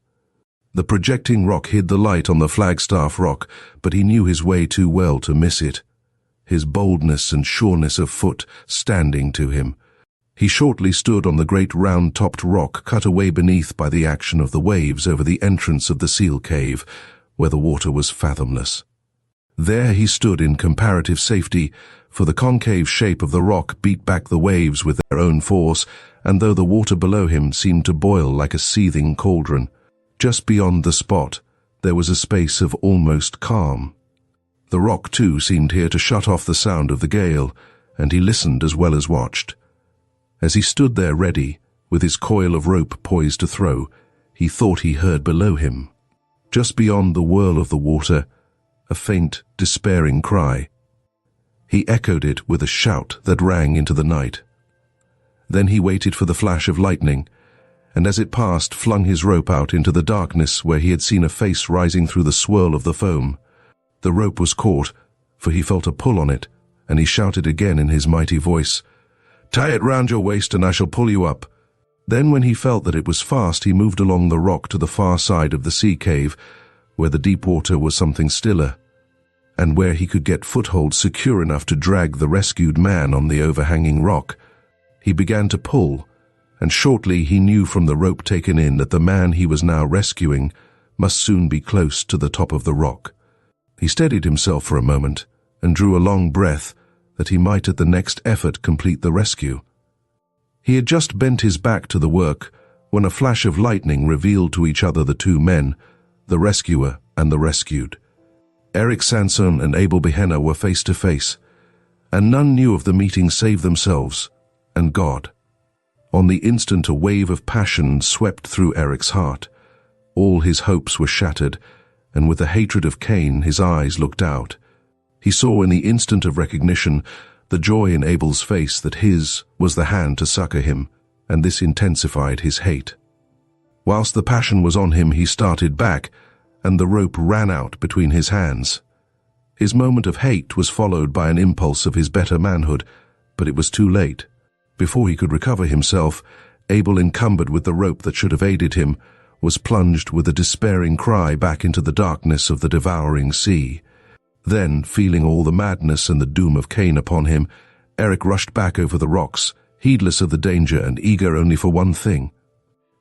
The projecting rock hid the light on the Flagstaff Rock, but he knew his way too well to miss it. His boldness and sureness of foot standing to him. He shortly stood on the great round-topped rock cut away beneath by the action of the waves over the entrance of the seal cave, where the water was fathomless. There he stood in comparative safety, for the concave shape of the rock beat back the waves with their own force, and though the water below him seemed to boil like a seething cauldron, just beyond the spot there was a space of almost calm. The rock, too, seemed here to shut off the sound of the gale, and he listened as well as watched. As he stood there ready, with his coil of rope poised to throw, he thought he heard below him, just beyond the whirl of the water, a faint, despairing cry. He echoed it with a shout that rang into the night. Then he waited for the flash of lightning, and as it passed flung his rope out into the darkness where he had seen a face rising through the swirl of the foam. The rope was caught, for he felt a pull on it, and he shouted again in his mighty voice, "Tie it round your waist and I shall pull you up." Then when he felt that it was fast, he moved along the rock to the far side of the sea cave, where the deep water was something stiller, and where he could get foothold secure enough to drag the rescued man on the overhanging rock. He began to pull, and shortly he knew from the rope taken in that the man he was now rescuing must soon be close to the top of the rock. He steadied himself for a moment and drew a long breath that he might at the next effort complete the rescue. He had just bent his back to the work when a flash of lightning revealed to each other the two men, the rescuer and the rescued. Eric Sanson and Abel Behenna were face to face, and none knew of the meeting save themselves and God. On the instant a wave of passion swept through Eric's heart. All his hopes were shattered, and with the hatred of Cain his eyes looked out. He saw in the instant of recognition the joy in Abel's face that his was the hand to succor him, and this intensified his hate. Whilst the passion was on him, he started back, and the rope ran out between his hands. His moment of hate was followed by an impulse of his better manhood, but it was too late. Before he could recover himself, Abel, encumbered with the rope that should have aided him, was plunged with a despairing cry back into the darkness of the devouring sea. Then, feeling all the madness and the doom of Cain upon him, Eric rushed back over the rocks, heedless of the danger and eager only for one thing: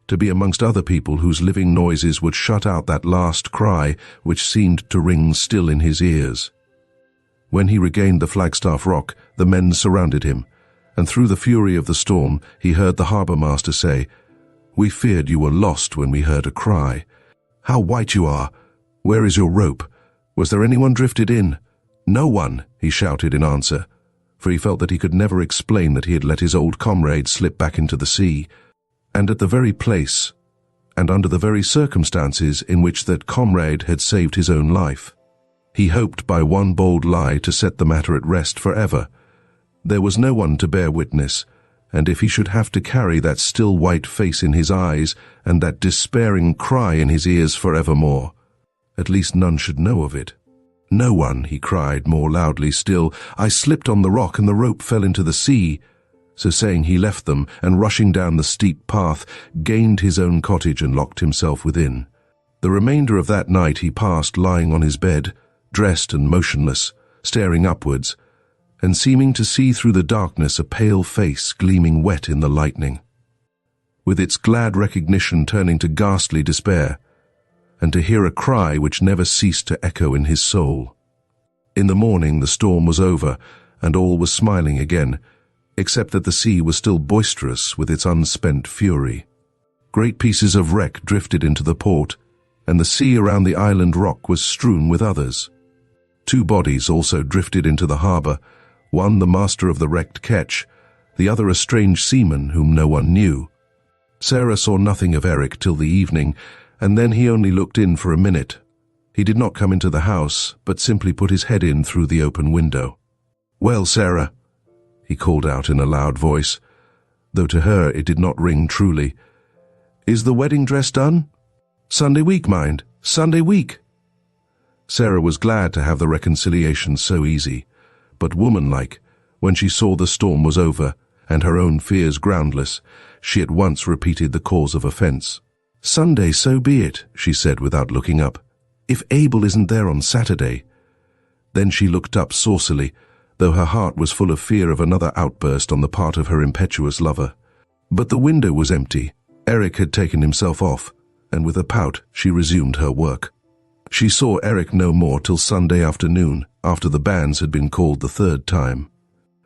to be amongst other people whose living noises would shut out that last cry which seemed to ring still in his ears. When he regained the Flagstaff Rock, the men surrounded him, and through the fury of the storm he heard the harbour master say, "We feared you were lost when we heard a cry. How white you are! Where is your rope? Was there anyone drifted in?" "No one," he shouted in answer, for he felt that he could never explain that he had let his old comrade slip back into the sea, and at the very place, and under the very circumstances in which that comrade had saved his own life. He hoped by one bold lie to set the matter at rest forever. There was no one to bear witness, and if he should have to carry that still white face in his eyes and that despairing cry in his ears forevermore, at least none should know of it. "No one," he cried more loudly still. "I slipped on the rock and the rope fell into the sea." So saying, he left them, and rushing down the steep path, gained his own cottage and locked himself within. The remainder of that night he passed lying on his bed, dressed and motionless, staring upwards, and seeming to see through the darkness a pale face gleaming wet in the lightning, with its glad recognition turning to ghastly despair, and to hear a cry which never ceased to echo in his soul. In the morning the storm was over, and all was smiling again, except that the sea was still boisterous with its unspent fury. Great pieces of wreck drifted into the port, and the sea around the island rock was strewn with others. 2 bodies also drifted into the harbour, one the master of the wrecked ketch, the other a strange seaman whom no one knew. Sarah saw nothing of Eric till the evening, and then he only looked in for a minute. He did not come into the house, but simply put his head in through the open window. "Well, Sarah," he called out in a loud voice, though to her it did not ring truly. "Is the wedding dress done? Sunday week, mind, Sunday week." Sarah was glad to have the reconciliation so easy, but womanlike, when she saw the storm was over and her own fears groundless, she at once repeated the cause of offense. "Sunday, so be it," she said without looking up. "If Abel isn't there on Saturday." Then she looked up saucily, though her heart was full of fear of another outburst on the part of her impetuous lover. But the window was empty. Eric had taken himself off, and with a pout she resumed her work. She saw Eric no more till Sunday afternoon, after the banns had been called the third time,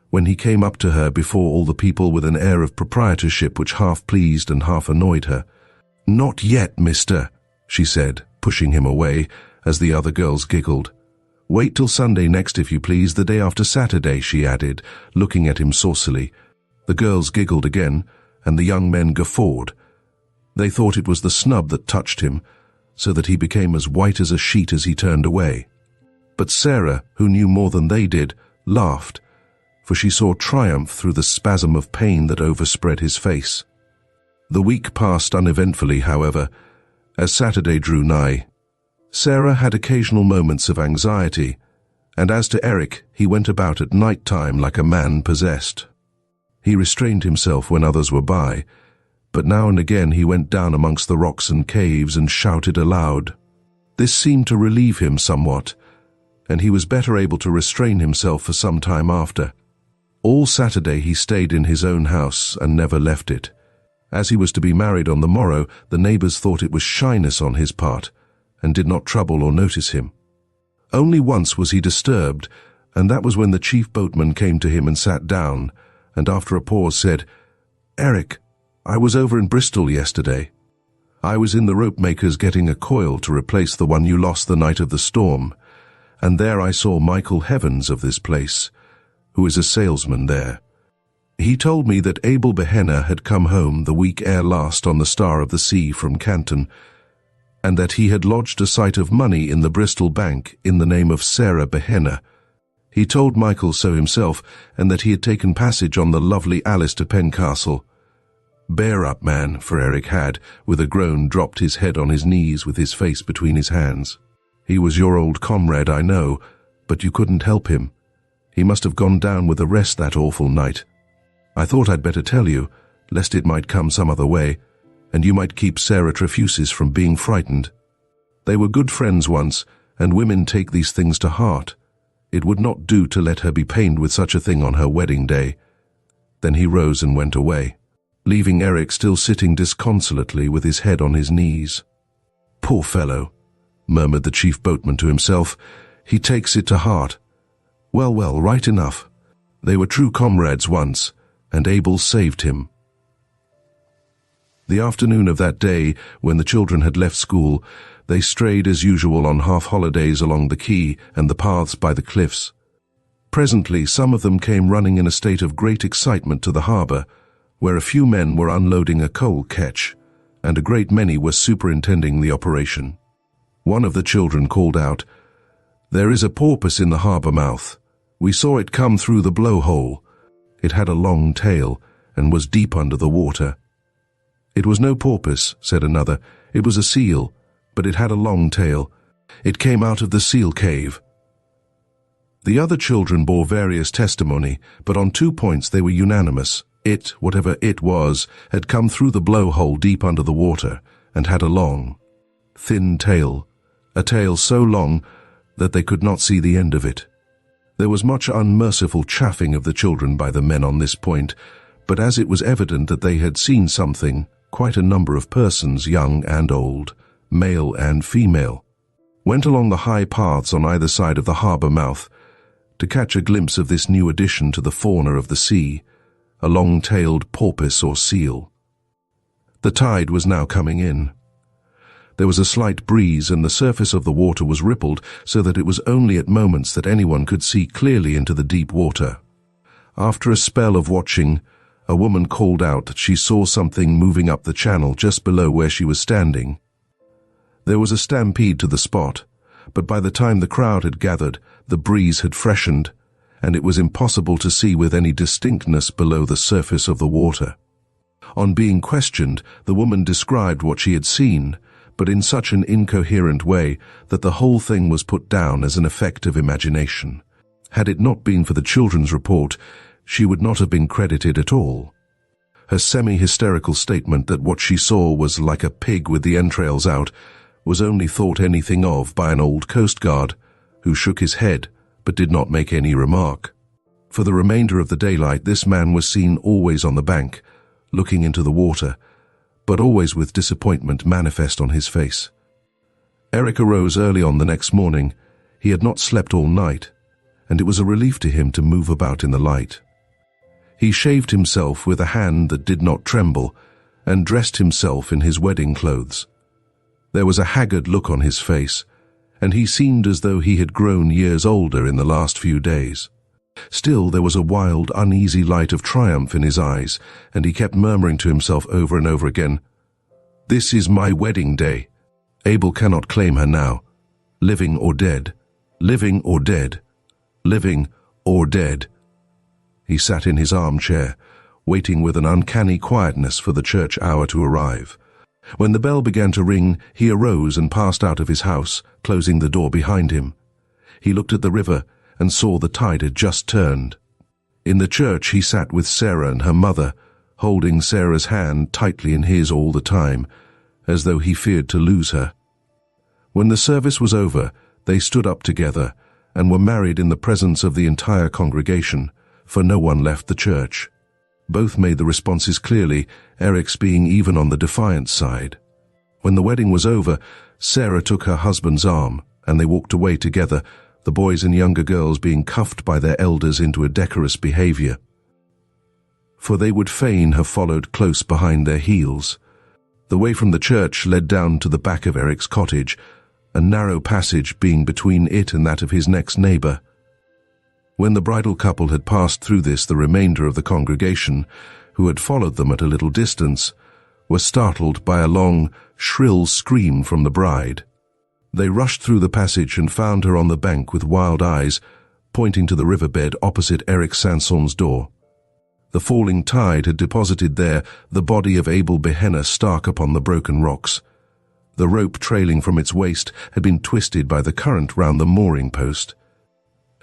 when he came up to her before all the people with an air of proprietorship which half pleased and half annoyed her. "Not yet, mister," she said, pushing him away, as the other girls giggled. "Wait till Sunday next, if you please, the day after Saturday," she added, looking at him saucily. The girls giggled again, and the young men guffawed. They thought it was the snub that touched him, so that he became as white as a sheet as he turned away. But Sarah, who knew more than they did, laughed, for she saw triumph through the spasm of pain that overspread his face. The week passed uneventfully, however, as Saturday drew nigh. Sarah had occasional moments of anxiety, and as to Eric, he went about at night time like a man possessed. He restrained himself when others were by, but now and again he went down amongst the rocks and caves and shouted aloud. This seemed to relieve him somewhat, and he was better able to restrain himself for some time after. All Saturday he stayed in his own house and never left it. As he was to be married on the morrow, the neighbors thought it was shyness on his part, and did not trouble or notice him. Only once was he disturbed, and that was when the chief boatman came to him and sat down, and after a pause said, "Eric, I was over in Bristol yesterday. I was in the rope maker's getting a coil to replace the one you lost the night of the storm, and there I saw Michael Heavens of this place, who is a salesman there. He told me that Abel Behenna had come home the week ere last on the Star of the Sea from Canton, and that he had lodged a sight of money in the Bristol Bank in the name of Sarah Behenna. He told Michael so himself, and that he had taken passage on the lovely Alice to Pencastle. Bear up, man," for Eric had, with a groan, dropped his head on his knees with his face between his hands. "He was your old comrade, I know, but you couldn't help him. He must have gone down with the rest that awful night. I thought I'd better tell you, lest it might come some other way, and you might keep Sarah Trefusis from being frightened. They were good friends once, and women take these things to heart. It would not do to let her be pained with such a thing on her wedding day." Then he rose and went away, leaving Eric still sitting disconsolately with his head on his knees. "Poor fellow," murmured the chief boatman to himself. "He takes it to heart. Well, well, right enough. They were true comrades once, and Abel saved him." The afternoon of that day, when the children had left school, they strayed as usual on half-holidays along the quay and the paths by the cliffs. Presently some of them came running in a state of great excitement to the harbour, where a few men were unloading a coal ketch, and a great many were superintending the operation. One of the children called out, "There is a porpoise in the harbour mouth. We saw it come through the blowhole. It had a long tail, and was deep under the water." "It was no porpoise," said another. "It was a seal, but it had a long tail. It came out of the seal cave." The other children bore various testimony, but on 2 points they were unanimous. It, whatever it was, had come through the blowhole deep under the water, and had a long, thin tail, a tail so long that they could not see the end of it. There was much unmerciful chaffing of the children by the men on this point, but as it was evident that they had seen something, quite a number of persons, young and old, male and female, went along the high paths on either side of the harbour mouth to catch a glimpse of this new addition to the fauna of the sea, a long-tailed porpoise or seal. The tide was now coming in. There was a slight breeze, and the surface of the water was rippled so that it was only at moments that anyone could see clearly into the deep water. After a spell of watching, a woman called out that she saw something moving up the channel just below where she was standing. There was a stampede to the spot, but by the time the crowd had gathered, the breeze had freshened, and it was impossible to see with any distinctness below the surface of the water. On being questioned, the woman described what she had seen, but in such an incoherent way that the whole thing was put down as an effect of imagination. Had it not been for the children's report, she would not have been credited at all. Her semi-hysterical statement that what she saw was like a pig with the entrails out was only thought anything of by an old Coast Guard, who shook his head but did not make any remark. For the remainder of the daylight, this man was seen always on the bank, looking into the water, but always with disappointment manifest on his face. Eric arose early on the next morning. He had not slept all night, and it was a relief to him to move about in the light. He shaved himself with a hand that did not tremble, and dressed himself in his wedding clothes. There was a haggard look on his face, and he seemed as though he had grown years older in the last few days. Still, there was a wild, uneasy light of triumph in his eyes, and he kept murmuring to himself over and over again, "This is my wedding day. Abel cannot claim her now. Living or dead. Living or dead. Living or dead." He sat in his armchair, waiting with an uncanny quietness for the church hour to arrive. When the bell began to ring, he arose and passed out of his house, closing the door behind him. He looked at the river and saw the tide had just turned. In the church he sat with Sarah and her mother, holding Sarah's hand tightly in his all the time, as though he feared to lose her. When the service was over, they stood up together and were married in the presence of the entire congregation, for no one left the church. Both made the responses clearly, Eric's being even on the defiant side. When the wedding was over, Sarah took her husband's arm, and they walked away together, the boys and younger girls being cuffed by their elders into a decorous behavior. For they would fain have followed close behind their heels. The way from the church led down to the back of Eric's cottage, a narrow passage being between it and that of his next neighbor. When the bridal couple had passed through this, the remainder of the congregation, who had followed them at a little distance, were startled by a long, shrill scream from the bride. They rushed through the passage and found her on the bank with wild eyes, pointing to the riverbed opposite Eric Sanson's door. The falling tide had deposited there the body of Abel Behenna stark upon the broken rocks. The rope trailing from its waist had been twisted by the current round the mooring post,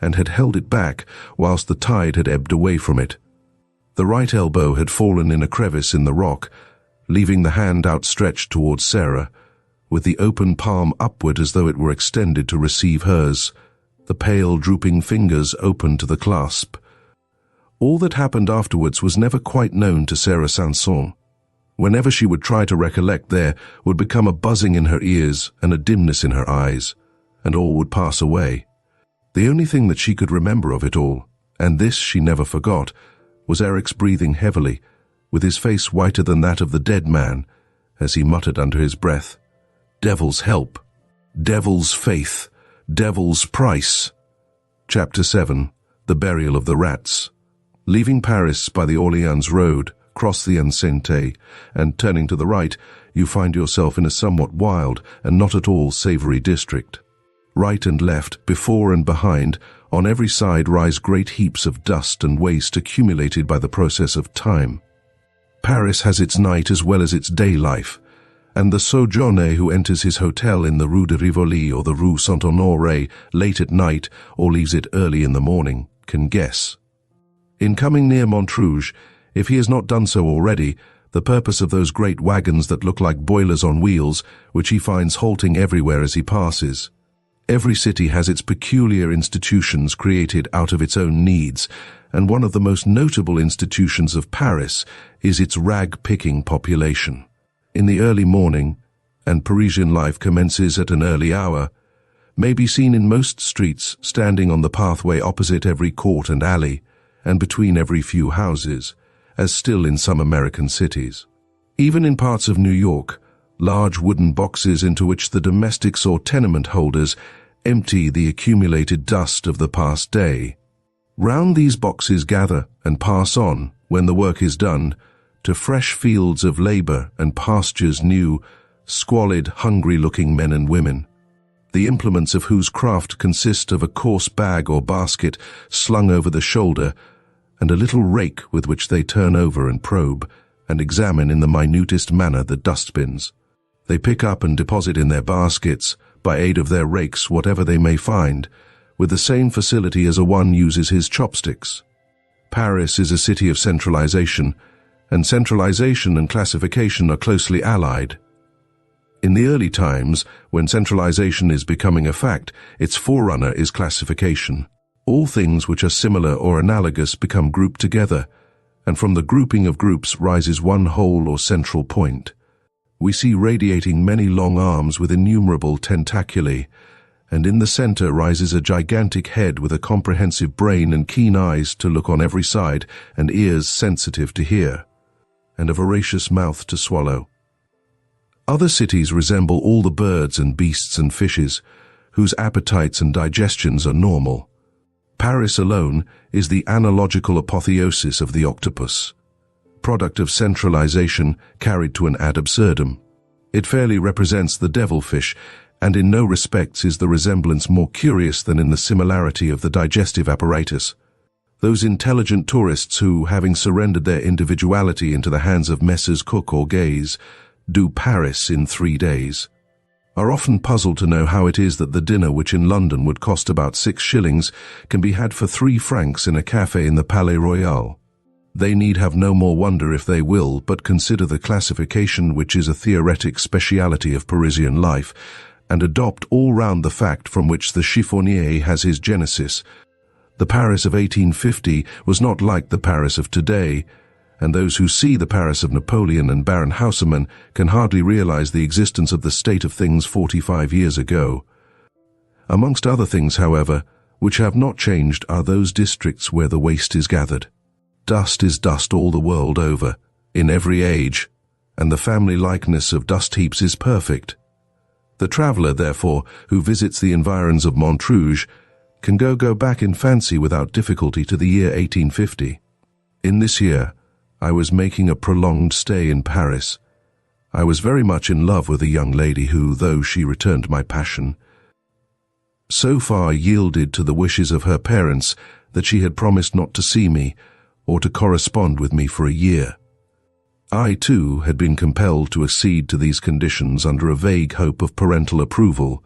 and had held it back whilst the tide had ebbed away from it. The right elbow had fallen in a crevice in the rock, leaving the hand outstretched towards Sarah, with the open palm upward as though it were extended to receive hers, the pale, drooping fingers open to the clasp. All that happened afterwards was never quite known to Sarah Sanson. Whenever she would try to recollect, there would become a buzzing in her ears and a dimness in her eyes, and all would pass away. The only thing that she could remember of it all, and this she never forgot, was Eric's breathing heavily, with his face whiter than that of the dead man, as he muttered under his breath, "Devil's help, devil's faith, devil's price." Chapter 7. The Burial of the Rats. Leaving Paris by the Orleans road, cross the Enceinte, and turning to the right, you find yourself in a somewhat wild and not at all savory district. Right and left, before and behind, on every side rise great heaps of dust and waste accumulated by the process of time. Paris has its night as well as its day life, and the sojourner who enters his hotel in the Rue de Rivoli or the Rue Saint-Honoré late at night or leaves it early in the morning can guess. In coming near Montrouge, if he has not done so already, the purpose of those great wagons that look like boilers on wheels, which he finds halting everywhere as he passes. Every city has its peculiar institutions created out of its own needs, and one of the most notable institutions of Paris is its rag-picking population. In the early morning, and Parisian life commences at an early hour, may be seen in most streets standing on the pathway opposite every court and alley, and between every few houses, as still in some American cities. Even in parts of New York, large wooden boxes into which the domestics or tenement holders empty the accumulated dust of the past day. Round these boxes gather and pass on, when the work is done, to fresh fields of labor and pastures new, squalid, hungry-looking men and women, the implements of whose craft consist of a coarse bag or basket slung over the shoulder and a little rake with which they turn over and probe and examine in the minutest manner the dustbins. They pick up and deposit in their baskets, by aid of their rakes, whatever they may find, with the same facility as one uses his chopsticks. Paris is a city of centralization, and centralization and classification are closely allied. In the early times, when centralization is becoming a fact, its forerunner is classification. All things which are similar or analogous become grouped together, and from the grouping of groups rises one whole or central point. We see radiating many long arms with innumerable tentaculae, and in the center rises a gigantic head with a comprehensive brain and keen eyes to look on every side and ears sensitive to hear, and a voracious mouth to swallow. Other cities resemble all the birds and beasts and fishes, whose appetites and digestions are normal. Paris alone is the analogical apotheosis of the octopus, product of centralization carried to an ad absurdum. It fairly represents the devilfish, and in no respects is the resemblance more curious than in the similarity of the digestive apparatus. Those intelligent tourists who, having surrendered their individuality into the hands of Messrs. Cook or Gaze, do Paris in 3 days, are often puzzled to know how it is that the dinner which in London would cost about 6 shillings can be had for 3 francs in a café in the Palais Royal. They need have no more wonder if they will, but consider the classification which is a theoretic speciality of Parisian life, and adopt all round the fact from which the chiffonnier has his genesis. The Paris of 1850 was not like the Paris of today, and those who see the Paris of Napoleon and Baron Hausermann can hardly realize the existence of the state of things 45 years ago. Amongst other things, however, which have not changed are those districts where the waste is gathered. Dust is dust all the world over, in every age, and the family likeness of dust heaps is perfect. The traveller, therefore, who visits the environs of Montrouge can go back in fancy without difficulty to the year 1850. In this year, I was making a prolonged stay in Paris. I was very much in love with a young lady who, though she returned my passion, so far yielded to the wishes of her parents that she had promised not to see me or to correspond with me for a year. I, too, had been compelled to accede to these conditions under a vague hope of parental approval.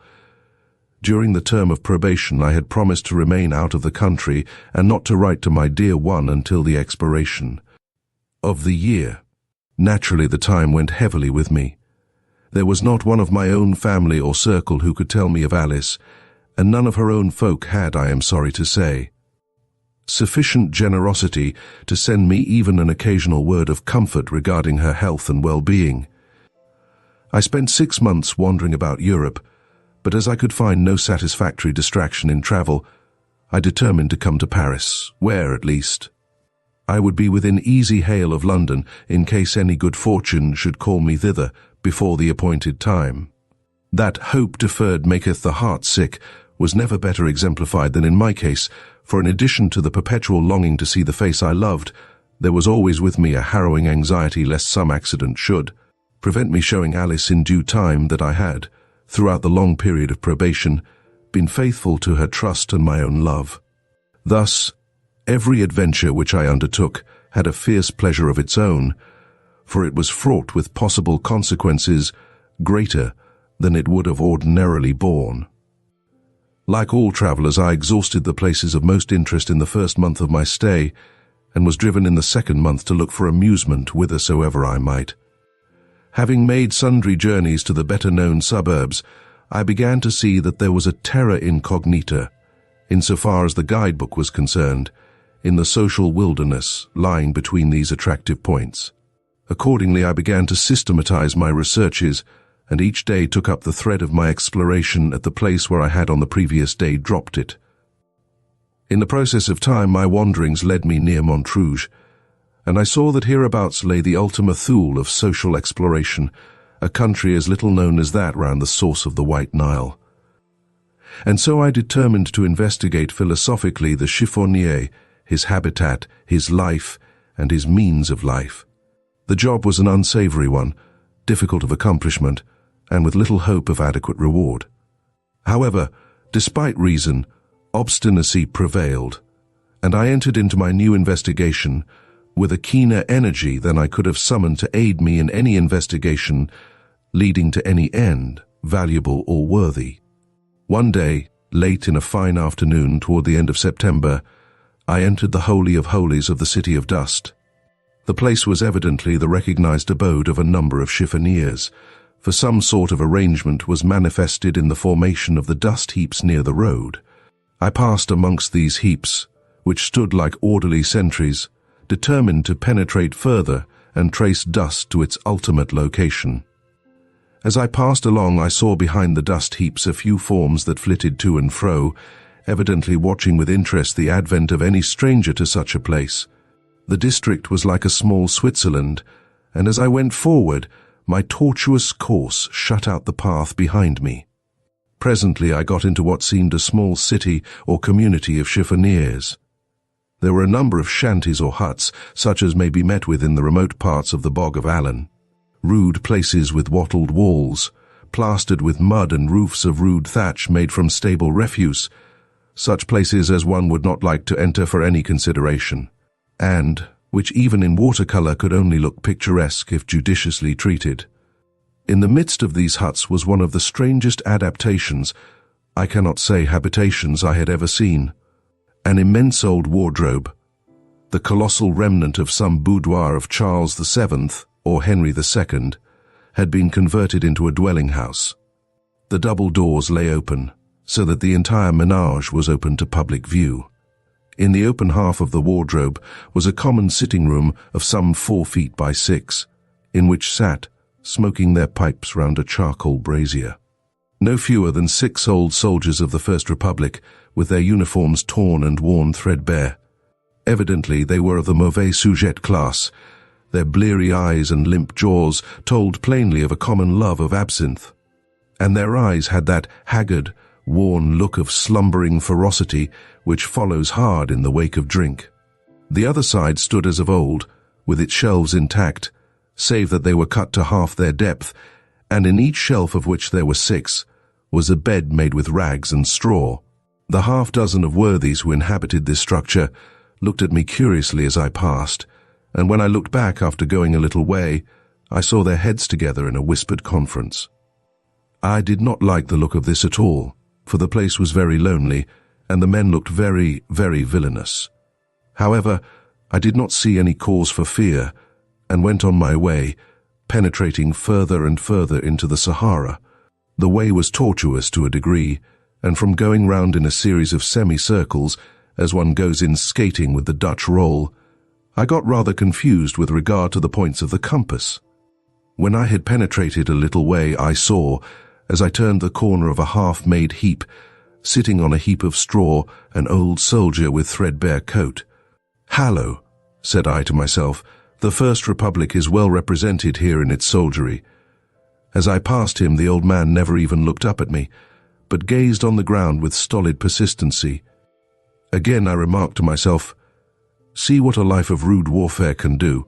During the term of probation, I had promised to remain out of the country and not to write to my dear one until the expiration of the year. Naturally, the time went heavily with me. There was not one of my own family or circle who could tell me of Alice, and none of her own folk had, I am sorry to say, sufficient generosity to send me even an occasional word of comfort regarding her health and well-being. I spent 6 months wandering about Europe, but as I could find no satisfactory distraction in travel, I determined to come to Paris, where, at least, I would be within easy hail of London in case any good fortune should call me thither before the appointed time. That hope deferred maketh the heart sick was never better exemplified than in my case, for in addition to the perpetual longing to see the face I loved, there was always with me a harrowing anxiety lest some accident should prevent me showing Alice in due time that I had, throughout the long period of probation, been faithful to her trust and my own love. Thus, every adventure which I undertook had a fierce pleasure of its own, for it was fraught with possible consequences greater than it would have ordinarily borne. Like all travellers, I exhausted the places of most interest in the first month of my stay, and was driven in the second month to look for amusement whithersoever I might. Having made sundry journeys to the better-known suburbs, I began to see that there was a terra incognita, insofar as the guidebook was concerned, in the social wilderness lying between these attractive points. Accordingly, I began to systematize my researches, and each day took up the thread of my exploration at the place where I had on the previous day dropped it. In the process of time, my wanderings led me near Montrouge, and I saw that hereabouts lay the Ultima Thule of social exploration, a country as little known as that round the source of the White Nile. And so I determined to investigate philosophically the chiffonnier, his habitat, his life, and his means of life. The job was an unsavory one, difficult of accomplishment, and with little hope of adequate reward. However, despite reason, obstinacy prevailed, and I entered into my new investigation with a keener energy than I could have summoned to aid me in any investigation leading to any end, valuable or worthy. One day, late in a fine afternoon toward the end of September, I entered the Holy of Holies of the City of Dust. The place was evidently the recognized abode of a number of chiffoniers, for some sort of arrangement was manifested in the formation of the dust heaps near the road. I passed amongst these heaps, which stood like orderly sentries, determined to penetrate further and trace dust to its ultimate location. As I passed along, I saw behind the dust heaps a few forms that flitted to and fro, evidently watching with interest the advent of any stranger to such a place. The district was like a small Switzerland, and as I went forward, my tortuous course shut out the path behind me. Presently I got into what seemed a small city or community of chiffoniers. There were a number of shanties or huts, such as may be met with in the remote parts of the Bog of Allen. Rude places with wattled walls, plastered with mud and roofs of rude thatch made from stable refuse, such places as one would not like to enter for any consideration, and which even in watercolor could only look picturesque if judiciously treated. In the midst of these huts was one of the strangest adaptations, I cannot say habitations, I had ever seen. An immense old wardrobe, the colossal remnant of some boudoir of Charles VII or Henry II, had been converted into a dwelling house. The double doors lay open, so that the entire menage was open to public view. In the open half of the wardrobe was a common sitting room of some 4 feet by 6, in which sat, smoking their pipes round a charcoal brazier, no fewer than 6 old soldiers of the First Republic, with their uniforms torn and worn threadbare. Evidently they were of the mauvais sujet class. Their bleary eyes and limp jaws told plainly of a common love of absinthe, and their eyes had that haggard, worn look of slumbering ferocity which follows hard in the wake of drink. The other side stood as of old, with its shelves intact, save that they were cut to half their depth, and in each shelf, of which there were 6, was a bed made with rags and straw. The half-dozen of worthies who inhabited this structure looked at me curiously as I passed, and when I looked back after going a little way, I saw their heads together in a whispered conference. I did not like the look of this at all, for the place was very lonely, and the men looked very, very villainous. However, I did not see any cause for fear, and went on my way, penetrating further and further into the Sahara. The way was tortuous to a degree, and from going round in a series of semicircles, as one goes in skating with the Dutch roll, I got rather confused with regard to the points of the compass. When I had penetrated a little way, I saw, as I turned the corner of a half-made heap, sitting on a heap of straw, an old soldier with threadbare coat. "Hallo," said I to myself, "the First Republic is well represented here in its soldiery." As I passed him, the old man never even looked up at me, but gazed on the ground with stolid persistency. Again I remarked to myself, "See what a life of rude warfare can do.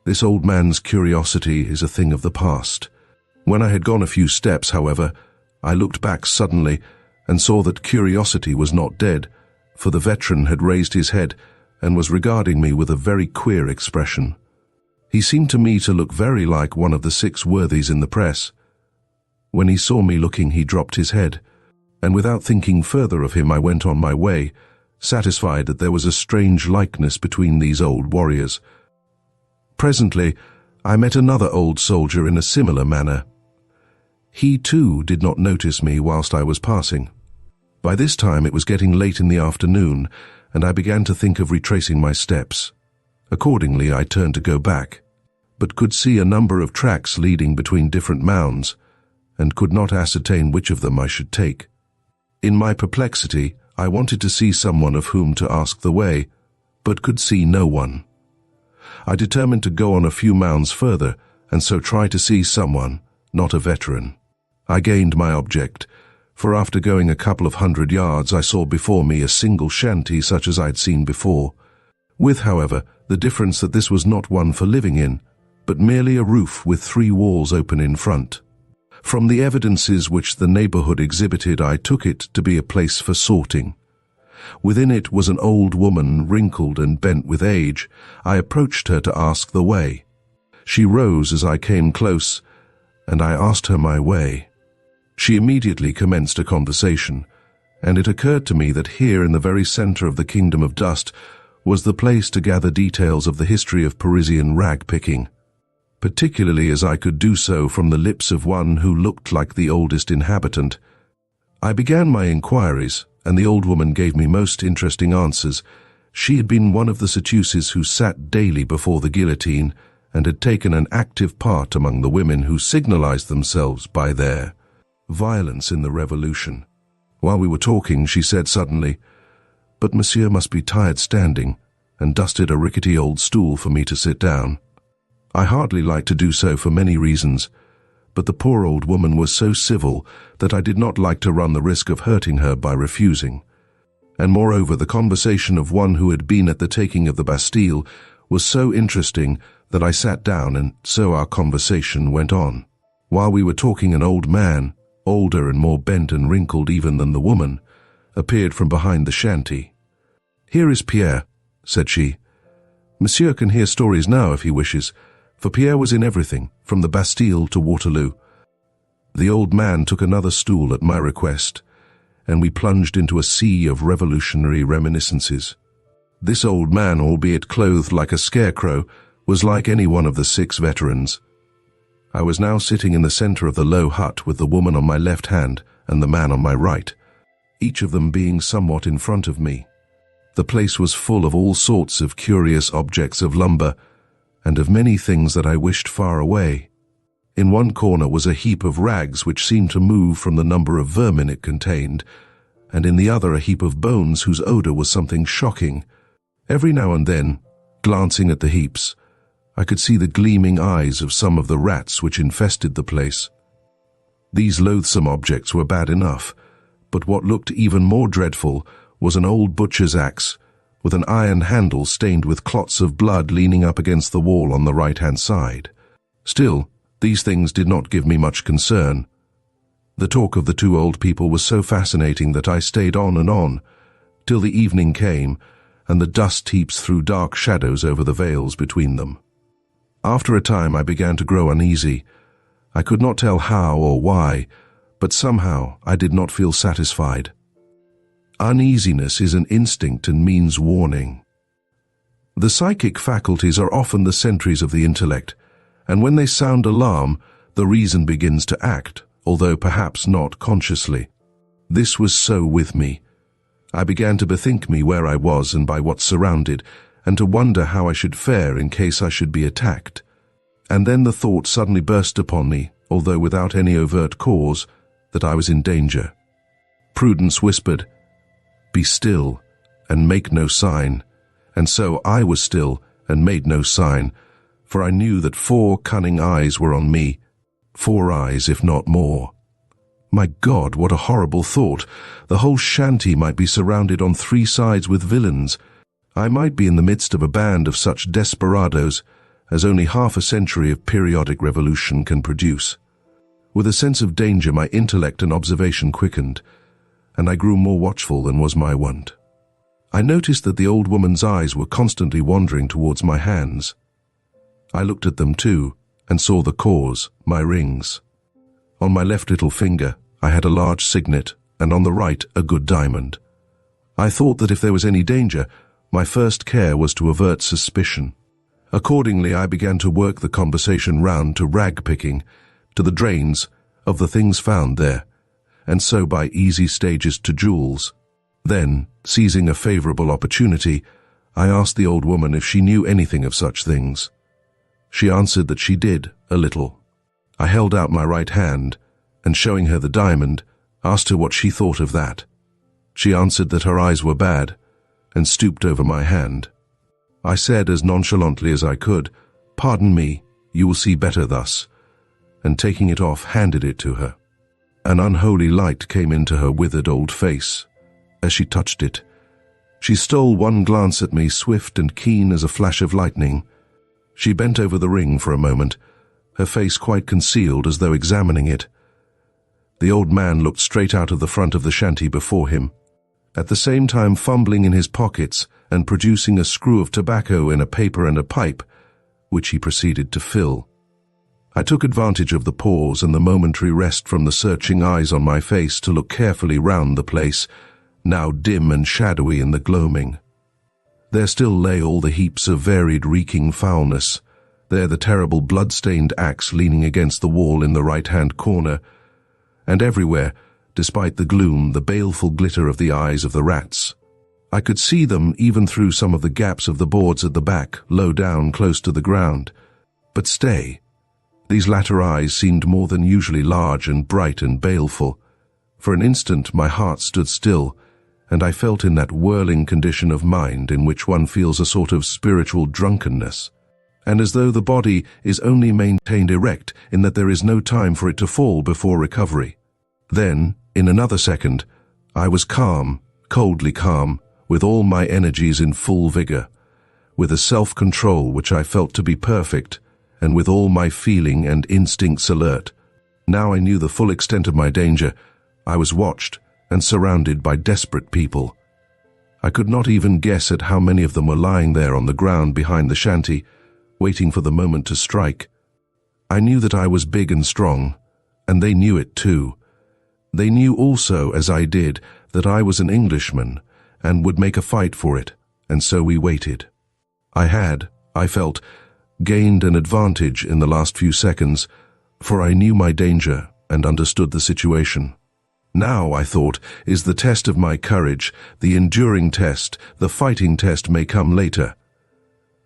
This old man's curiosity is a thing of the past." When I had gone a few steps, however, I looked back suddenly and saw that curiosity was not dead, for the veteran had raised his head and was regarding me with a very queer expression. He seemed to me to look very like one of the 6 worthies in the press. When he saw me looking, he dropped his head, and without thinking further of him, I went on my way, satisfied that there was a strange likeness between these old warriors. Presently, I met another old soldier in a similar manner. He, too, did not notice me whilst I was passing. By this time it was getting late in the afternoon, and I began to think of retracing my steps. Accordingly, I turned to go back, but could see a number of tracks leading between different mounds, and could not ascertain which of them I should take. In my perplexity, I wanted to see someone of whom to ask the way, but could see no one. I determined to go on a few mounds further, and so try to see someone, not a veteran. I gained my object, for after going a couple of 100 yards, I saw before me a single shanty such as I had seen before, with, however, the difference that this was not one for living in, but merely a roof with 3 walls open in front. From the evidences which the neighborhood exhibited, I took it to be a place for sorting. Within it was an old woman, wrinkled and bent with age. I approached her to ask the way. She rose as I came close, and I asked her my way. She immediately commenced a conversation, and it occurred to me that here in the very center of the kingdom of dust was the place to gather details of the history of Parisian rag-picking, particularly as I could do so from the lips of one who looked like the oldest inhabitant. I began my inquiries, and the old woman gave me most interesting answers. She had been one of the seducers who sat daily before the guillotine and had taken an active part among the women who signalized themselves by their violence in the revolution. While we were talking, she said suddenly, "But Monsieur must be tired standing," and dusted a rickety old stool for me to sit down. I hardly liked to do so for many reasons, but the poor old woman was so civil that I did not like to run the risk of hurting her by refusing. And moreover, the conversation of one who had been at the taking of the Bastille was so interesting that I sat down, and so our conversation went on. While we were talking, an old man, older and more bent and wrinkled even than the woman, appeared from behind the shanty. "Here is Pierre," said she. "Monsieur can hear stories now if he wishes," for Pierre was in everything, from the Bastille to Waterloo. The old man took another stool at my request, and we plunged into a sea of revolutionary reminiscences. This old man, albeit clothed like a scarecrow, was like any one of the 6 veterans. I was now sitting in the center of the low hut with the woman on my left hand and the man on my right, each of them being somewhat in front of me. The place was full of all sorts of curious objects of lumber, and of many things that I wished far away. In one corner was a heap of rags which seemed to move from the number of vermin it contained, and in the other a heap of bones whose odor was something shocking. Every now and then, glancing at the heaps, I could see the gleaming eyes of some of the rats which infested the place. These loathsome objects were bad enough, but what looked even more dreadful was an old butcher's axe, with an iron handle stained with clots of blood leaning up against the wall on the right-hand side. Still, these things did not give me much concern. The talk of the 2 old people was so fascinating that I stayed on, till the evening came, and the dust heaps threw dark shadows over the veils between them. After a time I began to grow uneasy. I could not tell how or why, but somehow I did not feel satisfied. Uneasiness is an instinct and means warning. The psychic faculties are often the sentries of the intellect, and when they sound alarm, the reason begins to act, although perhaps not consciously. This was so with me. I began to bethink me where I was and by what surrounded, and to wonder how I should fare in case I should be attacked. And then the thought suddenly burst upon me, although without any overt cause, that I was in danger. Prudence whispered, "Be still, and make no sign." And so I was still, and made no sign, for I knew that 4 cunning eyes were on me, 4 eyes, if not more. My God, what a horrible thought! The whole shanty might be surrounded on 3 sides with villains. I might be in the midst of a band of such desperadoes as only half a century of periodic revolution can produce. With a sense of danger, my intellect and observation quickened, and I grew more watchful than was my wont. I noticed that the old woman's eyes were constantly wandering towards my hands. I looked at them too, and saw the cause, my rings. On my left little finger, I had a large signet, and on the right, a good diamond. I thought that if there was any danger, my first care was to avert suspicion. Accordingly, I began to work the conversation round to rag-picking, to the drains of the things found there, and so by easy stages to jewels. Then, seizing a favorable opportunity, I asked the old woman if she knew anything of such things. She answered that she did, a little. I held out my right hand, and showing her the diamond, asked her what she thought of that. She answered that her eyes were bad, and stooped over my hand. I said as nonchalantly as I could, "Pardon me, you will see better thus," and taking it off, handed it to her. An unholy light came into her withered old face. As she touched it, She stole one glance at me, swift and keen as a flash of lightning. She bent over the ring for a moment, her face quite concealed as though examining it. The old man looked straight out of the front of the shanty before him, at the same time fumbling in his pockets and producing a screw of tobacco in a paper and a pipe, which he proceeded to fill. I took advantage of the pause and the momentary rest from the searching eyes on my face to look carefully round the place, now dim and shadowy in the gloaming. There still lay all the heaps of varied reeking foulness. There the terrible blood-stained axe leaning against the wall in the right-hand corner, and everywhere, despite the gloom, the baleful glitter of the eyes of the rats. I could see them even through some of the gaps of the boards at the back, low down, close to the ground. But stay. These latter eyes seemed more than usually large and bright and baleful. For an instant my heart stood still, and I felt in that whirling condition of mind in which one feels a sort of spiritual drunkenness, and as though the body is only maintained erect in that there is no time for it to fall before recovery. Then, in another second, I was calm, coldly calm, with all my energies in full vigor, with a self-control which I felt to be perfect, and with all my feeling and instincts alert. Now I knew the full extent of my danger. I was watched and surrounded by desperate people. I could not even guess at how many of them were lying there on the ground behind the shanty, waiting for the moment to strike. I knew that I was big and strong, and they knew it too. They knew also, as I did, that I was an Englishman and would make a fight for it, and so we waited. I felt, gained an advantage in the last few seconds, for I knew my danger and understood the situation. Now, I thought, is the test of my courage, the enduring test. The fighting test may come later.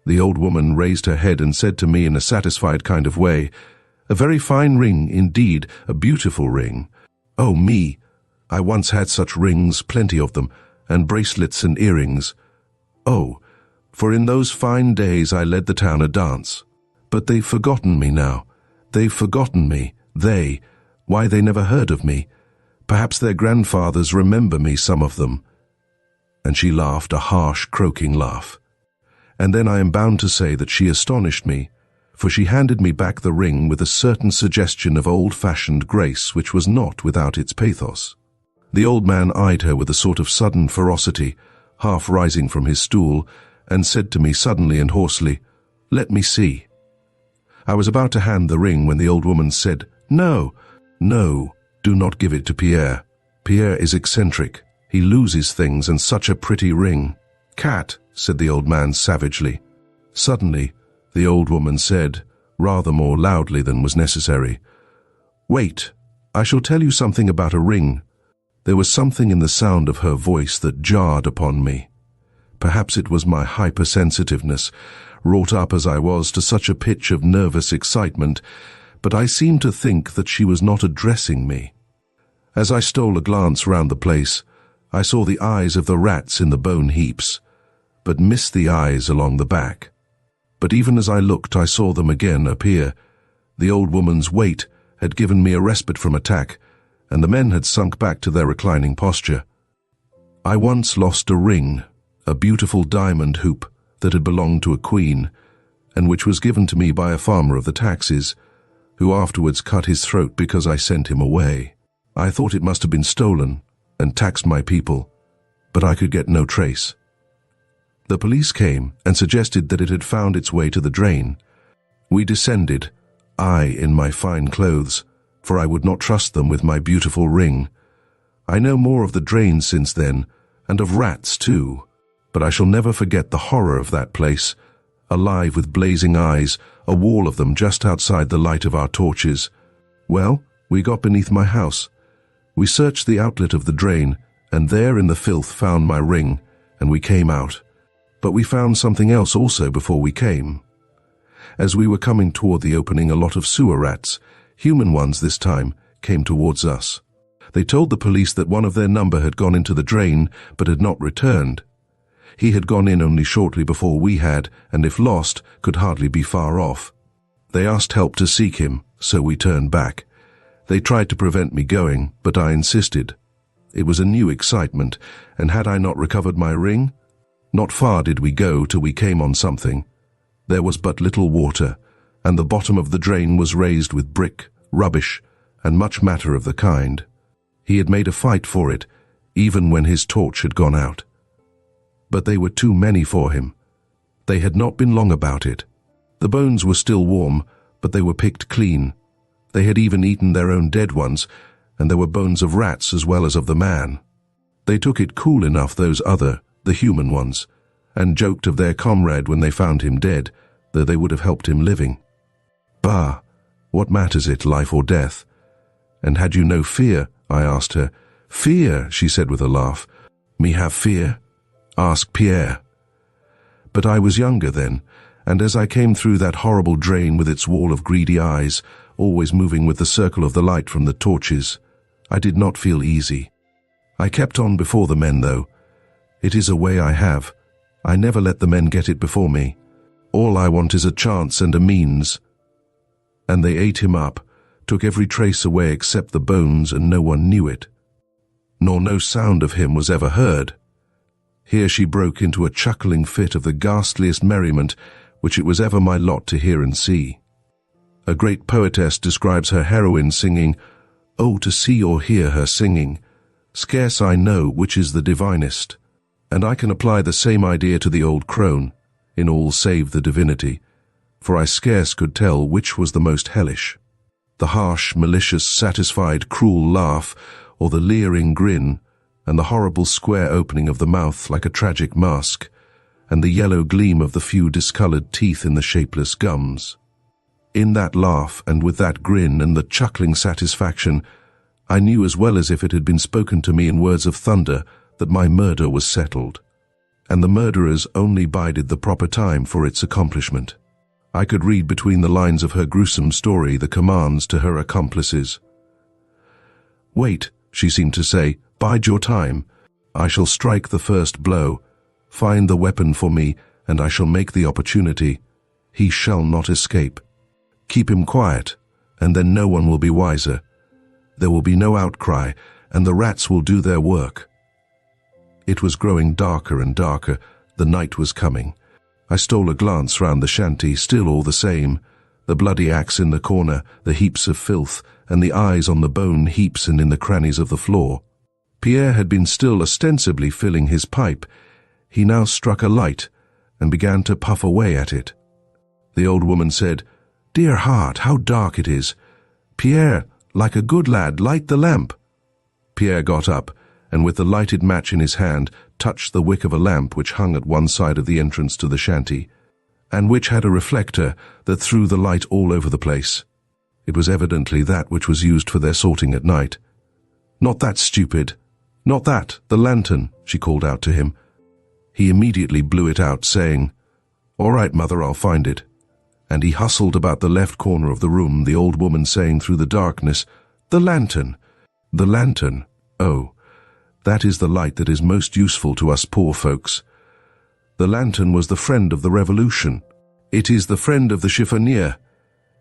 The old woman raised her head and said to me in a satisfied kind of way, "A very fine ring indeed, a beautiful ring. Oh me, I once had such rings, plenty of them, and bracelets and earrings. Oh, for in those fine days I led the town a dance. But they've forgotten me now. They've forgotten me. Why they never heard of me. Perhaps their grandfathers remember me, some of them." And she laughed, a harsh, croaking laugh. And then I am bound to say that she astonished me, for she handed me back the ring with a certain suggestion of old-fashioned grace which was not without its pathos. The old man eyed her with a sort of sudden ferocity, half rising from his stool, and said to me suddenly and hoarsely, "Let me see." I was about to hand the ring when the old woman said, "No, no, do not give it to Pierre. Pierre is eccentric. He loses things, and such a pretty ring." "Cat," said the old man savagely. Suddenly, the old woman said, rather more loudly than was necessary, "Wait, I shall tell you something about a ring." There was something in the sound of her voice that jarred upon me. Perhaps it was my hypersensitiveness, wrought up as I was to such a pitch of nervous excitement, but I seemed to think that she was not addressing me. As I stole a glance round the place, I saw the eyes of the rats in the bone heaps, but missed the eyes along the back. But even as I looked, I saw them again appear. The old woman's weight had given me a respite from attack, and the men had sunk back to their reclining posture. I once lost a ring, a beautiful diamond hoop that had belonged to a queen, and which was given to me by a farmer of the taxes, who afterwards cut his throat because I sent him away. I thought it must have been stolen and taxed my people, but I could get no trace. The police came and suggested that it had found its way to the drain. We descended, I in my fine clothes, for I would not trust them with my beautiful ring. I know more of the drain since then, and of rats too, but I shall never forget the horror of that place, alive with blazing eyes, a wall of them just outside the light of our torches. Well, we got beneath my house. We searched the outlet of the drain, and there in the filth found my ring, and we came out. But we found something else also before we came. As we were coming toward the opening, a lot of sewer rats, human ones this time, came towards us. They told the police that one of their number had gone into the drain, but had not returned. He had gone in only shortly before we had, and if lost, could hardly be far off. They asked help to seek him, so we turned back. They tried to prevent me going, but I insisted. It was a new excitement, and had I not recovered my ring, Not far did we go till we came on something. There was but little water, and the bottom of the drain was raised with brick, rubbish, and much matter of the kind. He had made a fight for it, even when his torch had gone out. But they were too many for him. They had not been long about it. The bones were still warm, but they were picked clean. They had even eaten their own dead ones, and there were bones of rats as well as of the man. They took it cool enough, those other, the human ones, and joked of their comrade when they found him dead, though they would have helped him living. Bah, what matters it, life or death? And had you no fear? I asked her. Fear, she said with a laugh. Me have fear? Ask Pierre. But I was younger then, and as I came through that horrible drain with its wall of greedy eyes, always moving with the circle of the light from the torches, I did not feel easy. I kept on before the men, though. It is a way I have. I never let the men get it before me. All I want is a chance and a means. And they ate him up, took every trace away except the bones, and no one knew it. Nor no sound of him was ever heard. Here she broke into a chuckling fit of the ghastliest merriment which it was ever my lot to hear and see. A great poetess describes her heroine singing, "Oh, to see or hear her singing, scarce I know which is the divinest." And I can apply the same idea to the old crone, in all save the divinity, for I scarce could tell which was the most hellish. The harsh, malicious, satisfied, cruel laugh, or the leering grin, and the horrible square opening of the mouth like a tragic mask, and the yellow gleam of the few discolored teeth in the shapeless gums. In that laugh, and with that grin and the chuckling satisfaction, I knew as well as if it had been spoken to me in words of thunder that my murder was settled, and the murderers only bided the proper time for its accomplishment. I could read between the lines of her gruesome story the commands to her accomplices. "Wait," she seemed to say, "bide your time. I shall strike the first blow. Find the weapon for me, and I shall make the opportunity. He shall not escape. Keep him quiet, and then no one will be wiser. There will be no outcry, and the rats will do their work." It was growing darker and darker. The night was coming. I stole a glance round the shanty, still all the same. The bloody axe in the corner, the heaps of filth, and the eyes on the bone heaps and in the crannies of the floor. Pierre had been still ostensibly filling his pipe. He now struck a light and began to puff away at it. The old woman said, "Dear heart, how dark it is. Pierre, like a good lad, light the lamp." Pierre got up, and with the lighted match in his hand, touched the wick of a lamp which hung at one side of the entrance to the shanty, and which had a reflector that threw the light all over the place. It was evidently that which was used for their sorting at night. "Not that, stupid. Not that, the lantern," she called out to him. He immediately blew it out, saying, "All right, mother, I'll find it." And he hustled about the left corner of the room, the old woman saying through the darkness, "The lantern! The lantern! Oh, that is the light that is most useful to us poor folks. The lantern was the friend of the revolution. It is the friend of the chiffonier.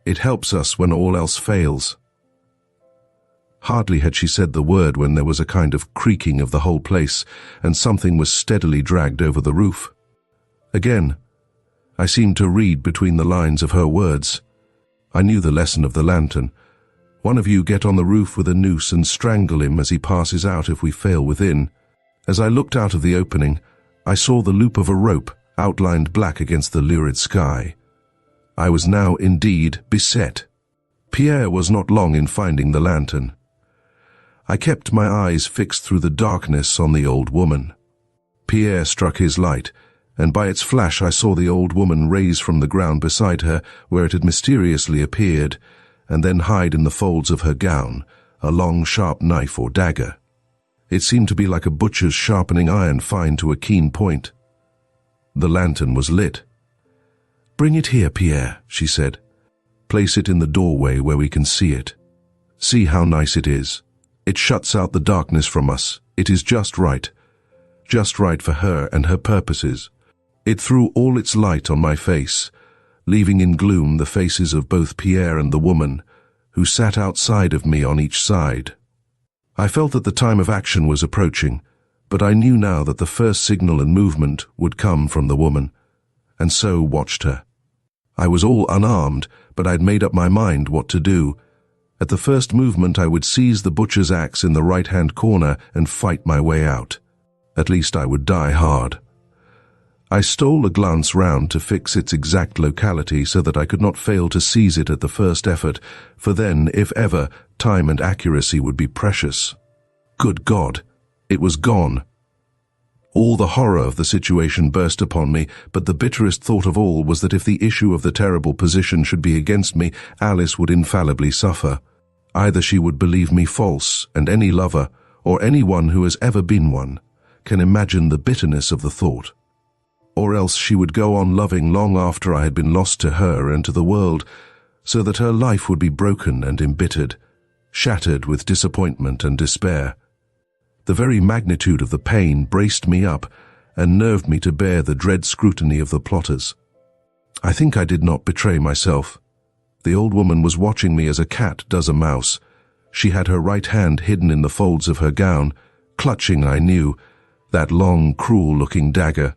It helps us when all else fails." Hardly had she said the word when there was a kind of creaking of the whole place, and something was steadily dragged over the roof. Again, I seemed to read between the lines of her words. I knew the lesson of the lantern. "One of you get on the roof with a noose and strangle him as he passes out if we fail within." As I looked out of the opening, I saw the loop of a rope outlined black against the lurid sky. I was now indeed beset. Pierre was not long in finding the lantern. I kept my eyes fixed through the darkness on the old woman. Pierre struck his light, and by its flash I saw the old woman raise from the ground beside her, where it had mysteriously appeared, and then hide in the folds of her gown, a long sharp knife or dagger. It seemed to be like a butcher's sharpening iron fine to a keen point. The lantern was lit. "Bring it here, Pierre," she said. "Place it in the doorway where we can see it. See how nice it is. It shuts out the darkness from us. It is just right for her and her purposes." It threw all its light on my face, leaving in gloom the faces of both Pierre and the woman, who sat outside of me on each side. I felt that the time of action was approaching. But I knew now that the first signal and movement would come from the woman, and so watched her. I was all unarmed, but I'd made up my mind what to do. At the first movement I would seize the butcher's axe in the right-hand corner and fight my way out. At least I would die hard. I stole a glance round to fix its exact locality so that I could not fail to seize it at the first effort, for then, if ever, time and accuracy would be precious. Good God! It was gone. All the horror of the situation burst upon me, but the bitterest thought of all was that if the issue of the terrible position should be against me, Alice would infallibly suffer. Either she would believe me false, and any lover, or anyone who has ever been one, can imagine the bitterness of the thought. Or else she would go on loving long after I had been lost to her and to the world, so that her life would be broken and embittered, shattered with disappointment and despair. The very magnitude of the pain braced me up and nerved me to bear the dread scrutiny of the plotters. I think I did not betray myself. The old woman was watching me as a cat does a mouse. She had her right hand hidden in the folds of her gown, clutching, I knew, that long, cruel-looking dagger.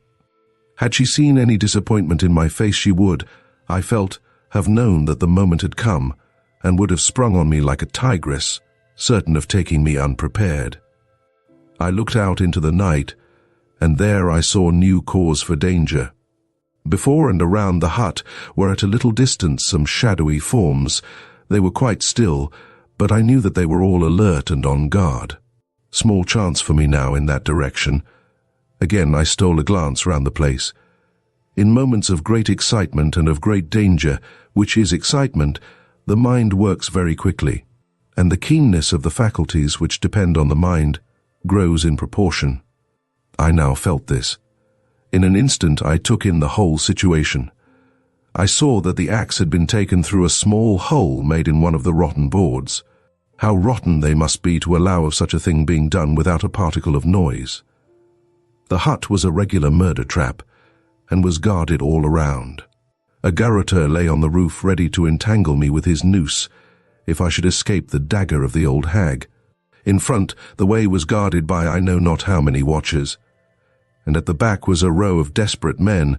Had she seen any disappointment in my face, she would, I felt, have known that the moment had come, and would have sprung on me like a tigress, certain of taking me unprepared. I looked out into the night, and there I saw new cause for danger. Before and around the hut were at a little distance some shadowy forms. They were quite still, but I knew that they were all alert and on guard. Small chance for me now in that direction. Again I stole a glance round the place. In moments of great excitement and of great danger, which is excitement, the mind works very quickly, and the keenness of the faculties which depend on the mind grows in proportion. I now felt this. In an instant I took in the whole situation. I saw that the axe had been taken through a small hole made in one of the rotten boards. How rotten they must be to allow of such a thing being done without a particle of noise. The hut was a regular murder trap, and was guarded all around. A garroter lay on the roof ready to entangle me with his noose, if I should escape the dagger of the old hag. In front, the way was guarded by I know not how many watchers, and at the back was a row of desperate men.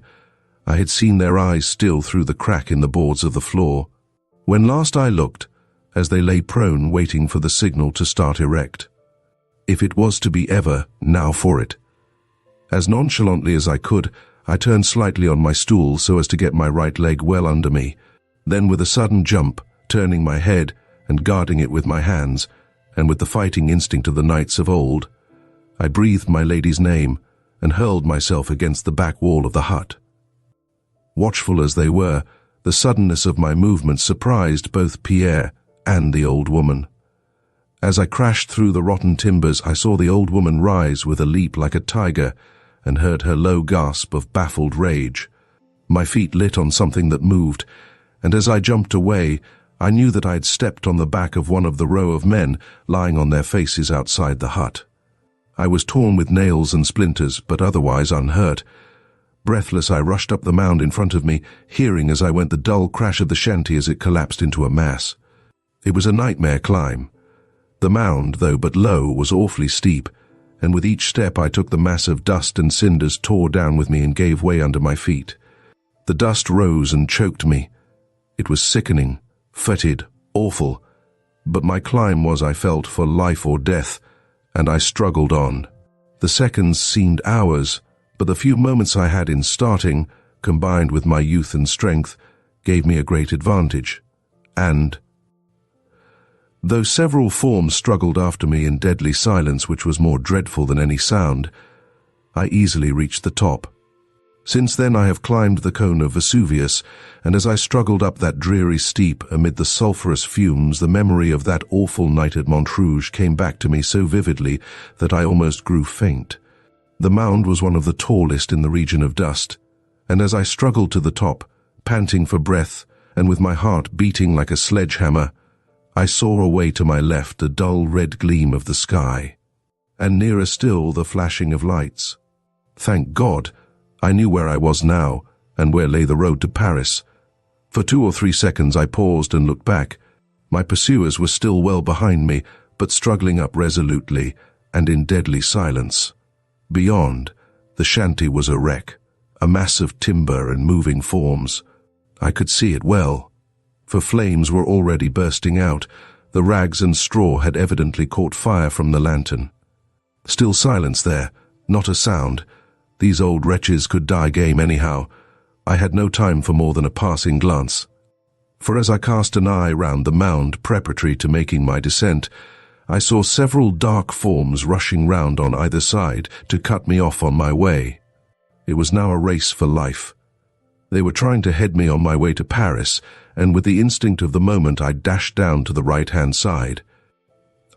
I had seen their eyes still through the crack in the boards of the floor. When last I looked, as they lay prone waiting for the signal to start erect. If it was to be ever, now for it. As nonchalantly as I could, I turned slightly on my stool so as to get my right leg well under me. Then with a sudden jump, turning my head and guarding it with my hands, and with the fighting instinct of the knights of old, I breathed my lady's name and hurled myself against the back wall of the hut. Watchful as they were, the suddenness of my movement surprised both Pierre and the old woman. As I crashed through the rotten timbers, I saw the old woman rise with a leap like a tiger, and heard her low gasp of baffled rage. My feet lit on something that moved, and as I jumped away, I knew that I had stepped on the back of one of the row of men lying on their faces outside the hut. I was torn with nails and splinters, but otherwise unhurt. Breathless, I rushed up the mound in front of me, hearing as I went the dull crash of the shanty as it collapsed into a mass. It was a nightmare climb. The mound, though but low, was awfully steep, and with each step I took the mass of dust and cinders tore down with me and gave way under my feet. The dust rose and choked me. It was sickening, fetid, awful, but my climb was, I felt, for life or death, and I struggled on. The seconds seemed hours, but the few moments I had in starting, combined with my youth and strength, gave me a great advantage. And, though several forms struggled after me in deadly silence which was more dreadful than any sound, I easily reached the top. Since then I have climbed the cone of Vesuvius, and as I struggled up that dreary steep amid the sulphurous fumes, the memory of that awful night at Montrouge came back to me so vividly that I almost grew faint. The mound was one of the tallest in the region of dust, and as I struggled to the top, panting for breath and with my heart beating like a sledgehammer, I saw away to my left the dull red gleam of the sky, and nearer still the flashing of lights. Thank God, I knew where I was now, and where lay the road to Paris. For 2 or 3 seconds I paused and looked back. My pursuers were still well behind me, but struggling up resolutely and in deadly silence. Beyond, the shanty was a wreck, a mass of timber and moving forms. I could see it well, for flames were already bursting out. The rags and straw had evidently caught fire from the lantern. Still silence there, not a sound. These old wretches could die game anyhow. I had no time for more than a passing glance. For as I cast an eye round the mound preparatory to making my descent, I saw several dark forms rushing round on either side to cut me off on my way. It was now a race for life. They were trying to head me on my way to Paris, and with the instinct of the moment I dashed down to the right-hand side.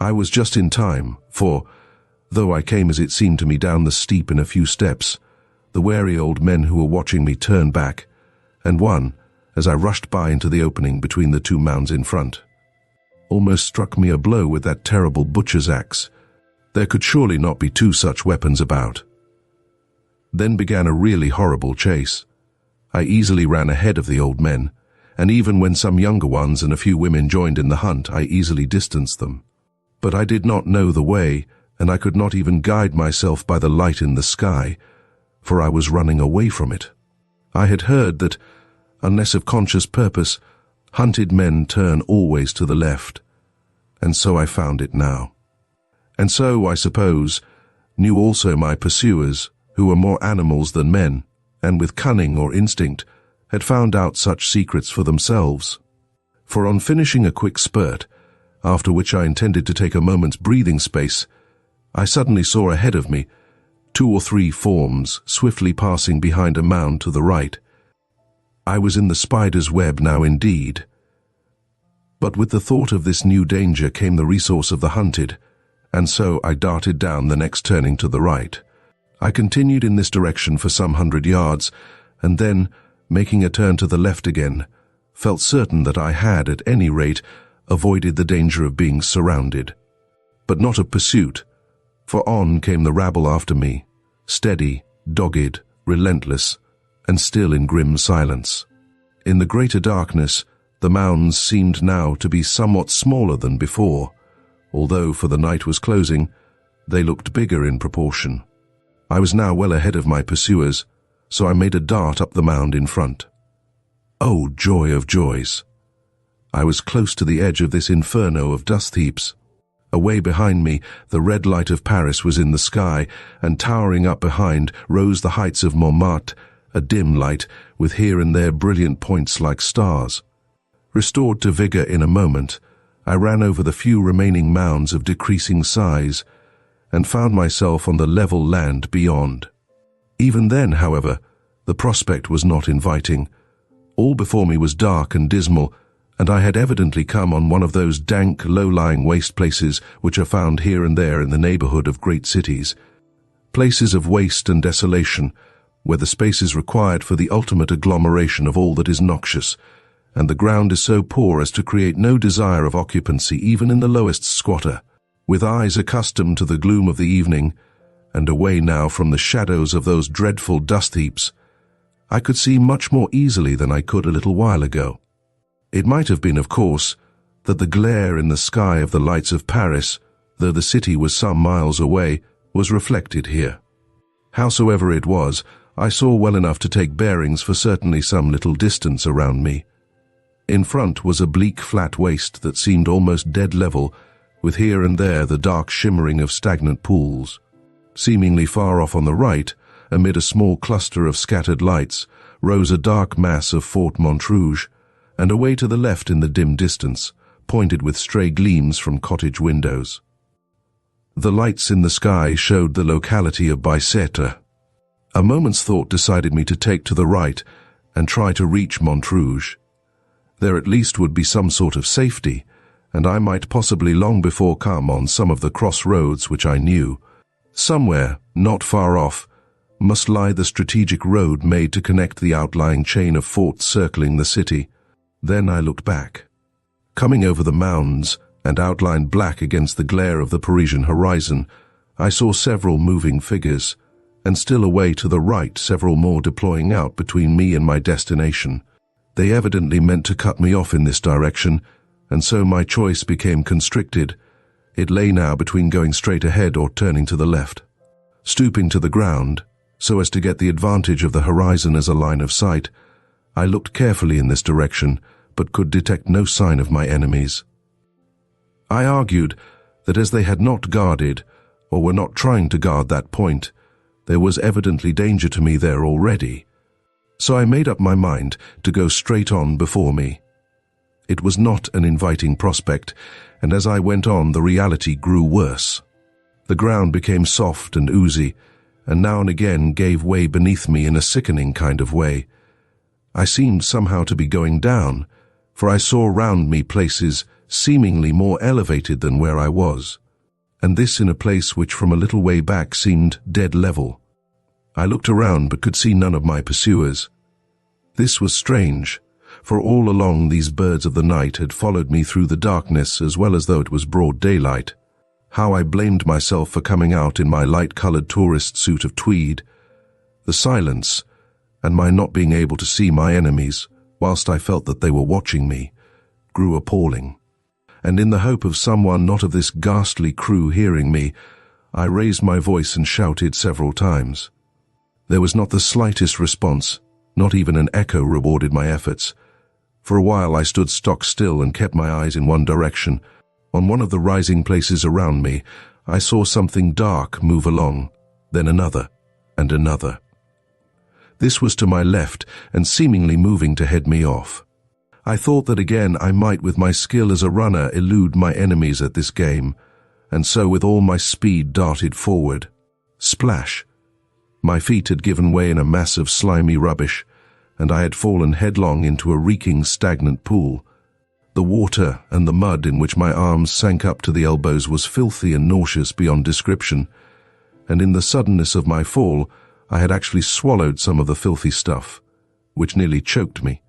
I was just in time, for, though I came as it seemed to me down the steep in a few steps, the wary old men who were watching me turned back, and one, as I rushed by into the opening between the two mounds in front, almost struck me a blow with that terrible butcher's axe. There could surely not be two such weapons about. Then began a really horrible chase. I easily ran ahead of the old men, and even when some younger ones and a few women joined in the hunt, I easily distanced them. But I did not know the way, and I could not even guide myself by the light in the sky, for I was running away from it. I had heard that, unless of conscious purpose, hunted men turn always to the left, and so I found it now. And so, I suppose, knew also my pursuers, who were more animals than men, and with cunning or instinct, had found out such secrets for themselves. For on finishing a quick spurt, after which I intended to take a moment's breathing space, I suddenly saw ahead of me 2 or 3 forms swiftly passing behind a mound to the right. I was in the spider's web now indeed. But with the thought of this new danger came the resource of the hunted, and so I darted down the next turning to the right. I continued in this direction for some 100 yards, and then, making a turn to the left again, felt certain that I had, at any rate, avoided the danger of being surrounded. But not of pursuit, for on came the rabble after me, steady, dogged, relentless, and still in grim silence. In the greater darkness, the mounds seemed now to be somewhat smaller than before, although, for the night was closing, they looked bigger in proportion. I was now well ahead of my pursuers, so I made a dart up the mound in front. Oh, joy of joys! I was close to the edge of this inferno of dust heaps. Away behind me, the red light of Paris was in the sky, and towering up behind rose the heights of Montmartre, a dim light, with here and there brilliant points like stars. Restored to vigor in a moment, I ran over the few remaining mounds of decreasing size, and found myself on the level land beyond. Even then, however, the prospect was not inviting. All before me was dark and dismal, and I had evidently come on one of those dank, low-lying waste places which are found here and there in the neighborhood of great cities. Places of waste and desolation, where the space is required for the ultimate agglomeration of all that is noxious, and the ground is so poor as to create no desire of occupancy even in the lowest squatter. With eyes accustomed to the gloom of the evening, and away now from the shadows of those dreadful dust heaps, I could see much more easily than I could a little while ago. It might have been, of course, that the glare in the sky of the lights of Paris, though the city was some miles away, was reflected here. Howsoever it was, I saw well enough to take bearings for certainly some little distance around me. In front was a bleak flat waste that seemed almost dead level, with here and there the dark shimmering of stagnant pools. Seemingly far off on the right, amid a small cluster of scattered lights, rose a dark mass of Fort Montrouge, and away to the left in the dim distance, pointed with stray gleams from cottage windows. The lights in the sky showed the locality of Bicêtre. A moment's thought decided me to take to the right and try to reach Montrouge. There at least would be some sort of safety, and I might possibly long before come on some of the crossroads which I knew. Somewhere, not far off, must lie the strategic road made to connect the outlying chain of forts circling the city. Then I looked back. Coming over the mounds, and outlined black against the glare of the Parisian horizon, I saw several moving figures, and still away to the right several more deploying out between me and my destination. They evidently meant to cut me off in this direction, and so my choice became constricted. It lay now between going straight ahead or turning to the left. Stooping to the ground, so as to get the advantage of the horizon as a line of sight, I looked carefully in this direction, but could detect no sign of my enemies. I argued that as they had not guarded, or were not trying to guard that point, there was evidently danger to me there already. So I made up my mind to go straight on before me. It was not an inviting prospect, and as I went on, the reality grew worse. The ground became soft and oozy, and now and again gave way beneath me in a sickening kind of way. I seemed somehow to be going down, for I saw round me places seemingly more elevated than where I was, and this in a place which from a little way back seemed dead level. I looked around but could see none of my pursuers. This was strange, for all along these birds of the night had followed me through the darkness as well as though it was broad daylight. How I blamed myself for coming out in my light-colored tourist suit of tweed. The silence, and my not being able to see my enemies, whilst I felt that they were watching me, grew appalling. And in the hope of someone not of this ghastly crew hearing me, I raised my voice and shouted several times. There was not the slightest response, not even an echo rewarded my efforts. For a while I stood stock still and kept my eyes in one direction. On one of the rising places around me, I saw something dark move along, then another, and another. This was to my left and seemingly moving to head me off. I thought that again I might with my skill as a runner elude my enemies at this game, and so with all my speed darted forward. Splash! My feet had given way in a mass of slimy rubbish, and I had fallen headlong into a reeking stagnant pool. The water and the mud in which my arms sank up to the elbows was filthy and nauseous beyond description, and in the suddenness of my fall, I had actually swallowed some of the filthy stuff, which nearly choked me,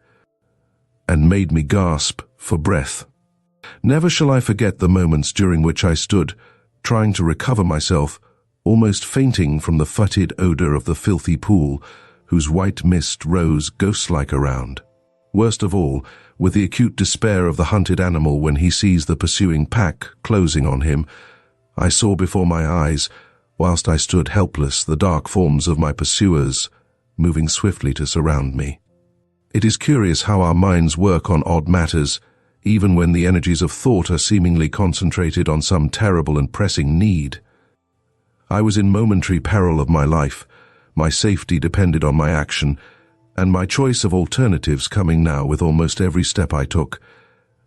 and made me gasp for breath. Never shall I forget the moments during which I stood, trying to recover myself, almost fainting from the fetid odor of the filthy pool, whose white mist rose ghost-like around. Worst of all, with the acute despair of the hunted animal when he sees the pursuing pack closing on him, I saw before my eyes, whilst I stood helpless, the dark forms of my pursuers moving swiftly to surround me. It is curious how our minds work on odd matters, even when the energies of thought are seemingly concentrated on some terrible and pressing need. I was in momentary peril of my life. My safety depended on my action, and my choice of alternatives coming now with almost every step I took,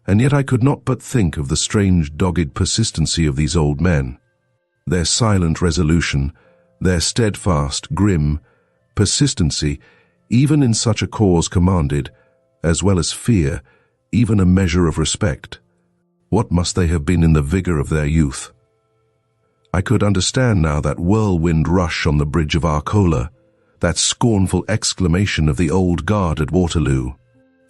and yet I could not but think of the strange dogged persistency of these old men. Their silent resolution, their steadfast, grim persistency, even in such a cause commanded, as well as fear, even a measure of respect. What must they have been in the vigor of their youth? I could understand now that whirlwind rush on the bridge of Arcola, that scornful exclamation of the old guard at Waterloo.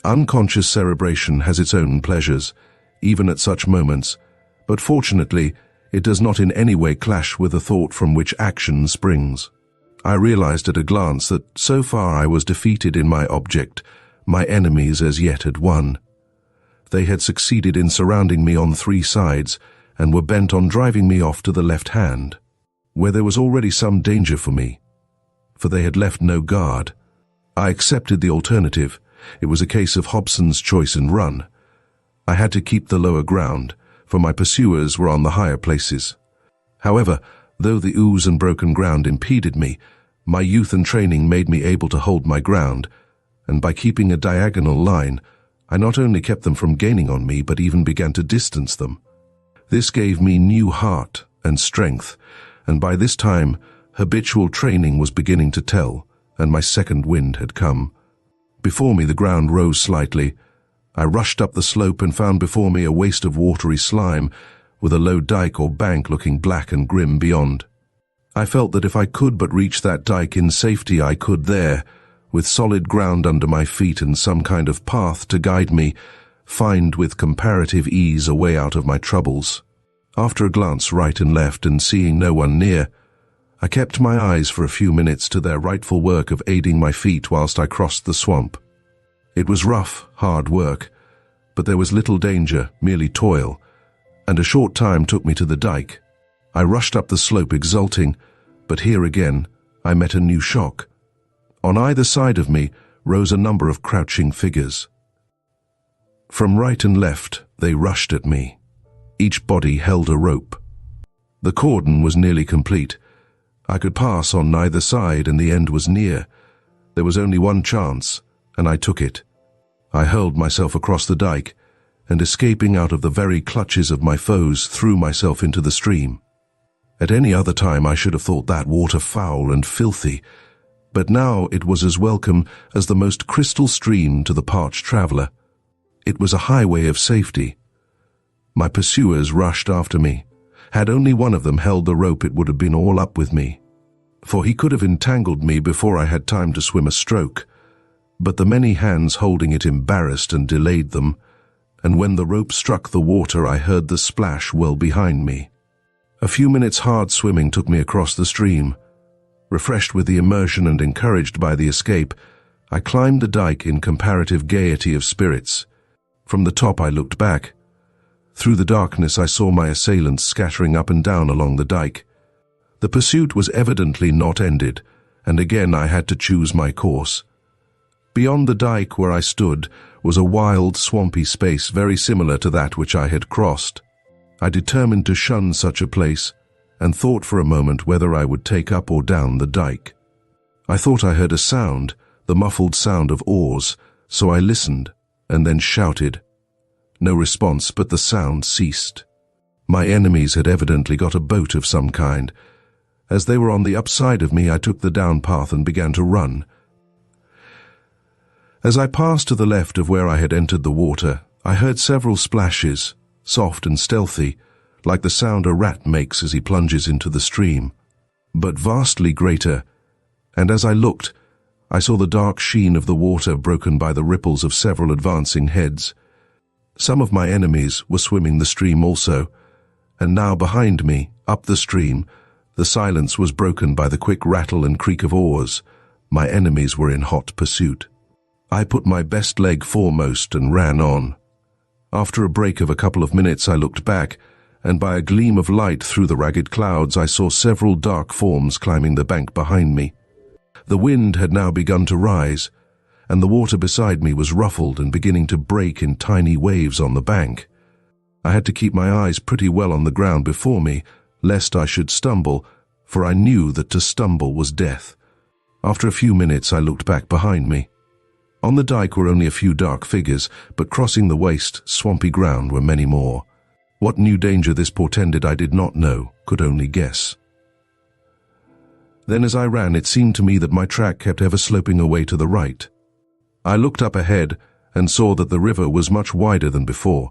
Unconscious cerebration has its own pleasures, even at such moments, but fortunately, it does not in any way clash with the thought from which action springs. I realized at a glance that so far I was defeated in my object, my enemies as yet had won. They had succeeded in surrounding me on 3 sides, and were bent on driving me off to the left hand, where there was already some danger for me, for they had left no guard. I accepted the alternative. It was a case of Hobson's choice and run. I had to keep the lower ground, for my pursuers were on the higher places. However, though the ooze and broken ground impeded me, my youth and training made me able to hold my ground, and by keeping a diagonal line, I not only kept them from gaining on me, but even began to distance them. This gave me new heart and strength, and by this time, habitual training was beginning to tell, and my second wind had come. Before me the ground rose slightly. I rushed up the slope and found before me a waste of watery slime, with a low dike or bank looking black and grim beyond. I felt that if I could but reach that dike in safety, I could there, with solid ground under my feet and some kind of path to guide me, find with comparative ease a way out of my troubles. After a glance right and left and seeing no one near, I kept my eyes for a few minutes to their rightful work of aiding my feet whilst I crossed the swamp. It was rough, hard work, but there was little danger, merely toil, and a short time took me to the dike. I rushed up the slope exulting, But here again, I met a new shock. On either side of me rose a number of crouching figures. From right and left, they rushed at me. Each body held a rope. The cordon was nearly complete. I could pass on neither side, and the end was near. There was only one chance, and I took it. I hurled myself across the dike, and escaping out of the very clutches of my foes, threw myself into the stream. At any other time I should have thought that water foul and filthy, but now it was as welcome as the most crystal stream to the parched traveler. It was a highway of safety. My pursuers rushed after me. Had only one of them held the rope, it would have been all up with me, for he could have entangled me before I had time to swim a stroke. But the many hands holding it embarrassed and delayed them, and when the rope struck the water, I heard the splash well behind me. A few minutes' hard swimming took me across the stream. Refreshed with the immersion and encouraged by the escape, I climbed the dike in comparative gaiety of spirits. From the top I looked back. Through the darkness I saw my assailants scattering up and down along the dike. The pursuit was evidently not ended, and again I had to choose my course. Beyond the dike where I stood was a wild, swampy space very similar to that which I had crossed. I determined to shun such a place, and thought for a moment whether I would take up or down the dike. I thought I heard a sound, the muffled sound of oars, so I listened, and then shouted. No response, but the sound ceased. My enemies had evidently got a boat of some kind. As they were on the upside of me, I took the down path and began to run. As I passed to the left of where I had entered the water, I heard several splashes, soft and stealthy, like the sound a rat makes as he plunges into the stream, but vastly greater, and as I looked, I saw the dark sheen of the water broken by the ripples of several advancing heads. Some of my enemies were swimming the stream also, and now behind me, up the stream, the silence was broken by the quick rattle and creak of oars. My enemies were in hot pursuit. I put my best leg foremost and ran on. After a break of a couple of minutes I looked back, and by a gleam of light through the ragged clouds I saw several dark forms climbing the bank behind me. The wind had now begun to rise, and the water beside me was ruffled and beginning to break in tiny waves on the bank. I had to keep my eyes pretty well on the ground before me, lest I should stumble, for I knew that to stumble was death. After a few minutes I looked back behind me. On the dike were only a few dark figures, but crossing the waste, swampy ground were many more. What new danger this portended I did not know, could only guess. Then as I ran, it seemed to me that my track kept ever sloping away to the right. I looked up ahead and saw that the river was much wider than before,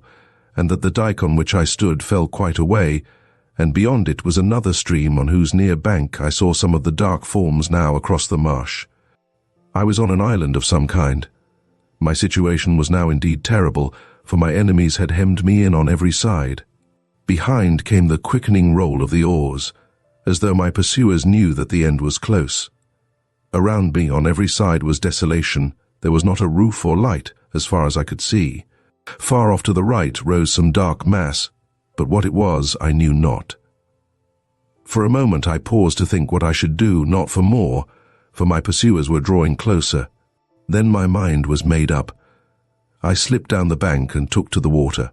and that the dike on which I stood fell quite away, and beyond it was another stream on whose near bank I saw some of the dark forms now across the marsh. I was on an island of some kind. My situation was now indeed terrible, for my enemies had hemmed me in on every side. Behind came the quickening roll of the oars, as though my pursuers knew that the end was close. Around me on every side was desolation. There was not a roof or light, as far as I could see. Far off to the right rose some dark mass, but what it was I knew not. For a moment I paused to think what I should do, not for more, for my pursuers were drawing closer. Then my mind was made up. I slipped down the bank and took to the water.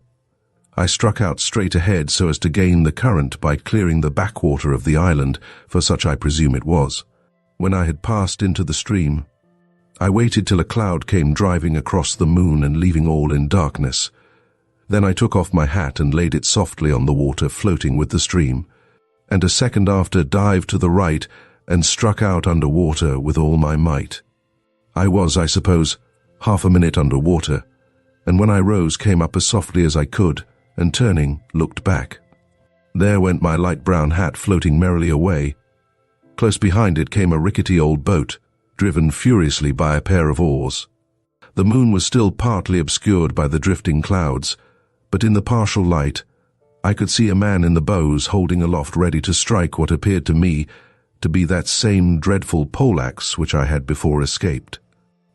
I struck out straight ahead so as to gain the current by clearing the backwater of the island, for such I presume it was. When I had passed into the stream, I waited till a cloud came driving across the moon and leaving all in darkness. Then I took off my hat and laid it softly on the water floating with the stream, and a second after dived to the right and struck out under water with all my might. I was, I suppose, half a minute under water, and when I rose came up as softly as I could, and turning, looked back. There went my light brown hat floating merrily away. Close behind it came a rickety old boat, driven furiously by a pair of oars. The moon was still partly obscured by the drifting clouds, but in the partial light I could see a man in the bows holding aloft ready to strike what appeared to me to be that same dreadful poleaxe which I had before escaped.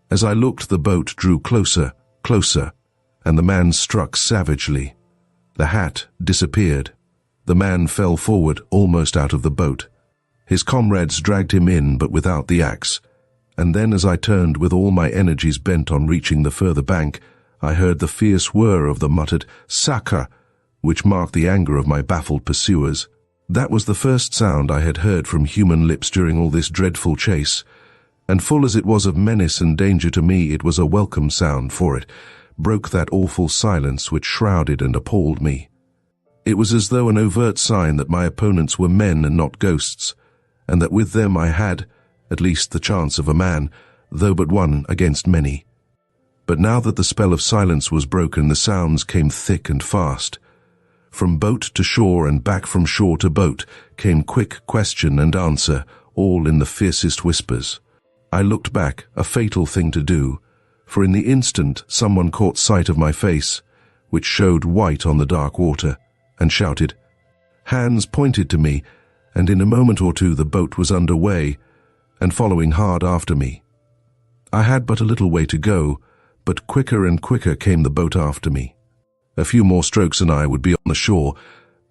As I looked, the boat drew closer, closer, and the man struck savagely. The hat disappeared. The man fell forward almost out of the boat. His comrades dragged him in, but without the axe. And then, as I turned with all my energies bent on reaching the further bank, I heard the fierce whir of the muttered "Saka," which marked the anger of my baffled pursuers. That was the first sound I had heard from human lips during all this dreadful chase, and full as it was of menace and danger to me, it was a welcome sound, for it broke that awful silence which shrouded and appalled me. It was as though an overt sign that my opponents were men and not ghosts, and that with them I had, at least, the chance of a man, though but one against many. But now that the spell of silence was broken, the sounds came thick and fast. From boat to shore and back from shore to boat came quick question and answer, all in the fiercest whispers. I looked back, a fatal thing to do, for in the instant someone caught sight of my face, which showed white on the dark water, and shouted. Hands pointed to me, and in a moment or two the boat was under way, and following hard after me. I had but a little way to go, but quicker and quicker came the boat after me. A few more strokes and I would be on the shore,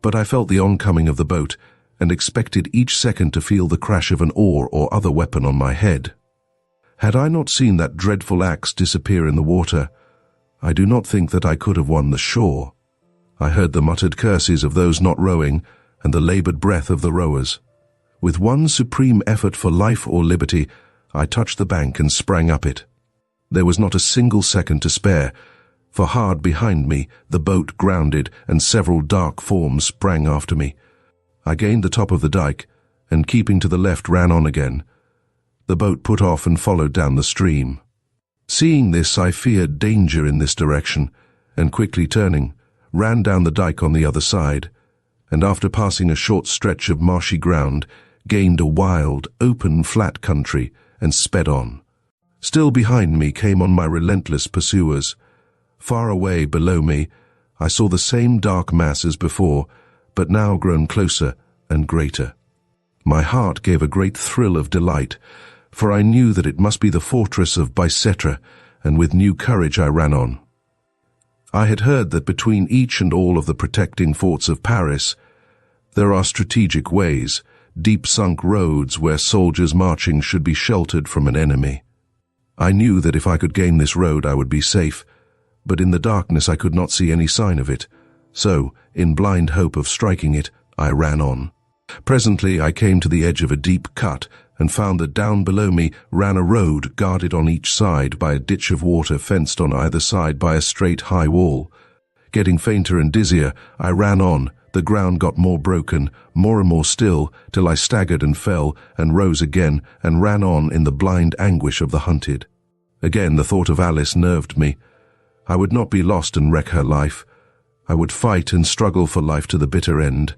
but I felt the oncoming of the boat, and expected each second to feel the crash of an oar or other weapon on my head. Had I not seen that dreadful axe disappear in the water, I do not think that I could have won the shore. I heard the muttered curses of those not rowing, and the laboured breath of the rowers. With one supreme effort for life or liberty, I touched the bank and sprang up it. There was not a single second to spare, for hard behind me the boat grounded and several dark forms sprang after me. I gained the top of the dike, and keeping to the left ran on again. The boat put off and followed down the stream. Seeing this, I feared danger in this direction, and quickly turning, ran down the dike on the other side, and after passing a short stretch of marshy ground, gained a wild, open, flat country, and sped on. Still behind me came on my relentless pursuers. Far away below me, I saw the same dark mass as before, but now grown closer and greater. My heart gave a great thrill of delight, for I knew that it must be the fortress of Bicetre, and with new courage I ran on. I had heard that between each and all of the protecting forts of Paris, there are strategic ways, deep-sunk roads where soldiers marching should be sheltered from an enemy. I knew that if I could gain this road I would be safe, but in the darkness I could not see any sign of it, so, in blind hope of striking it, I ran on. Presently I came to the edge of a deep cut, and found that down below me ran a road guarded on each side by a ditch of water fenced on either side by a straight high wall. Getting fainter and dizzier, I ran on. The ground got more broken, more and more still, till I staggered and fell, and rose again, and ran on in the blind anguish of the hunted. Again the thought of Alice nerved me. I would not be lost and wreck her life. I would fight and struggle for life to the bitter end.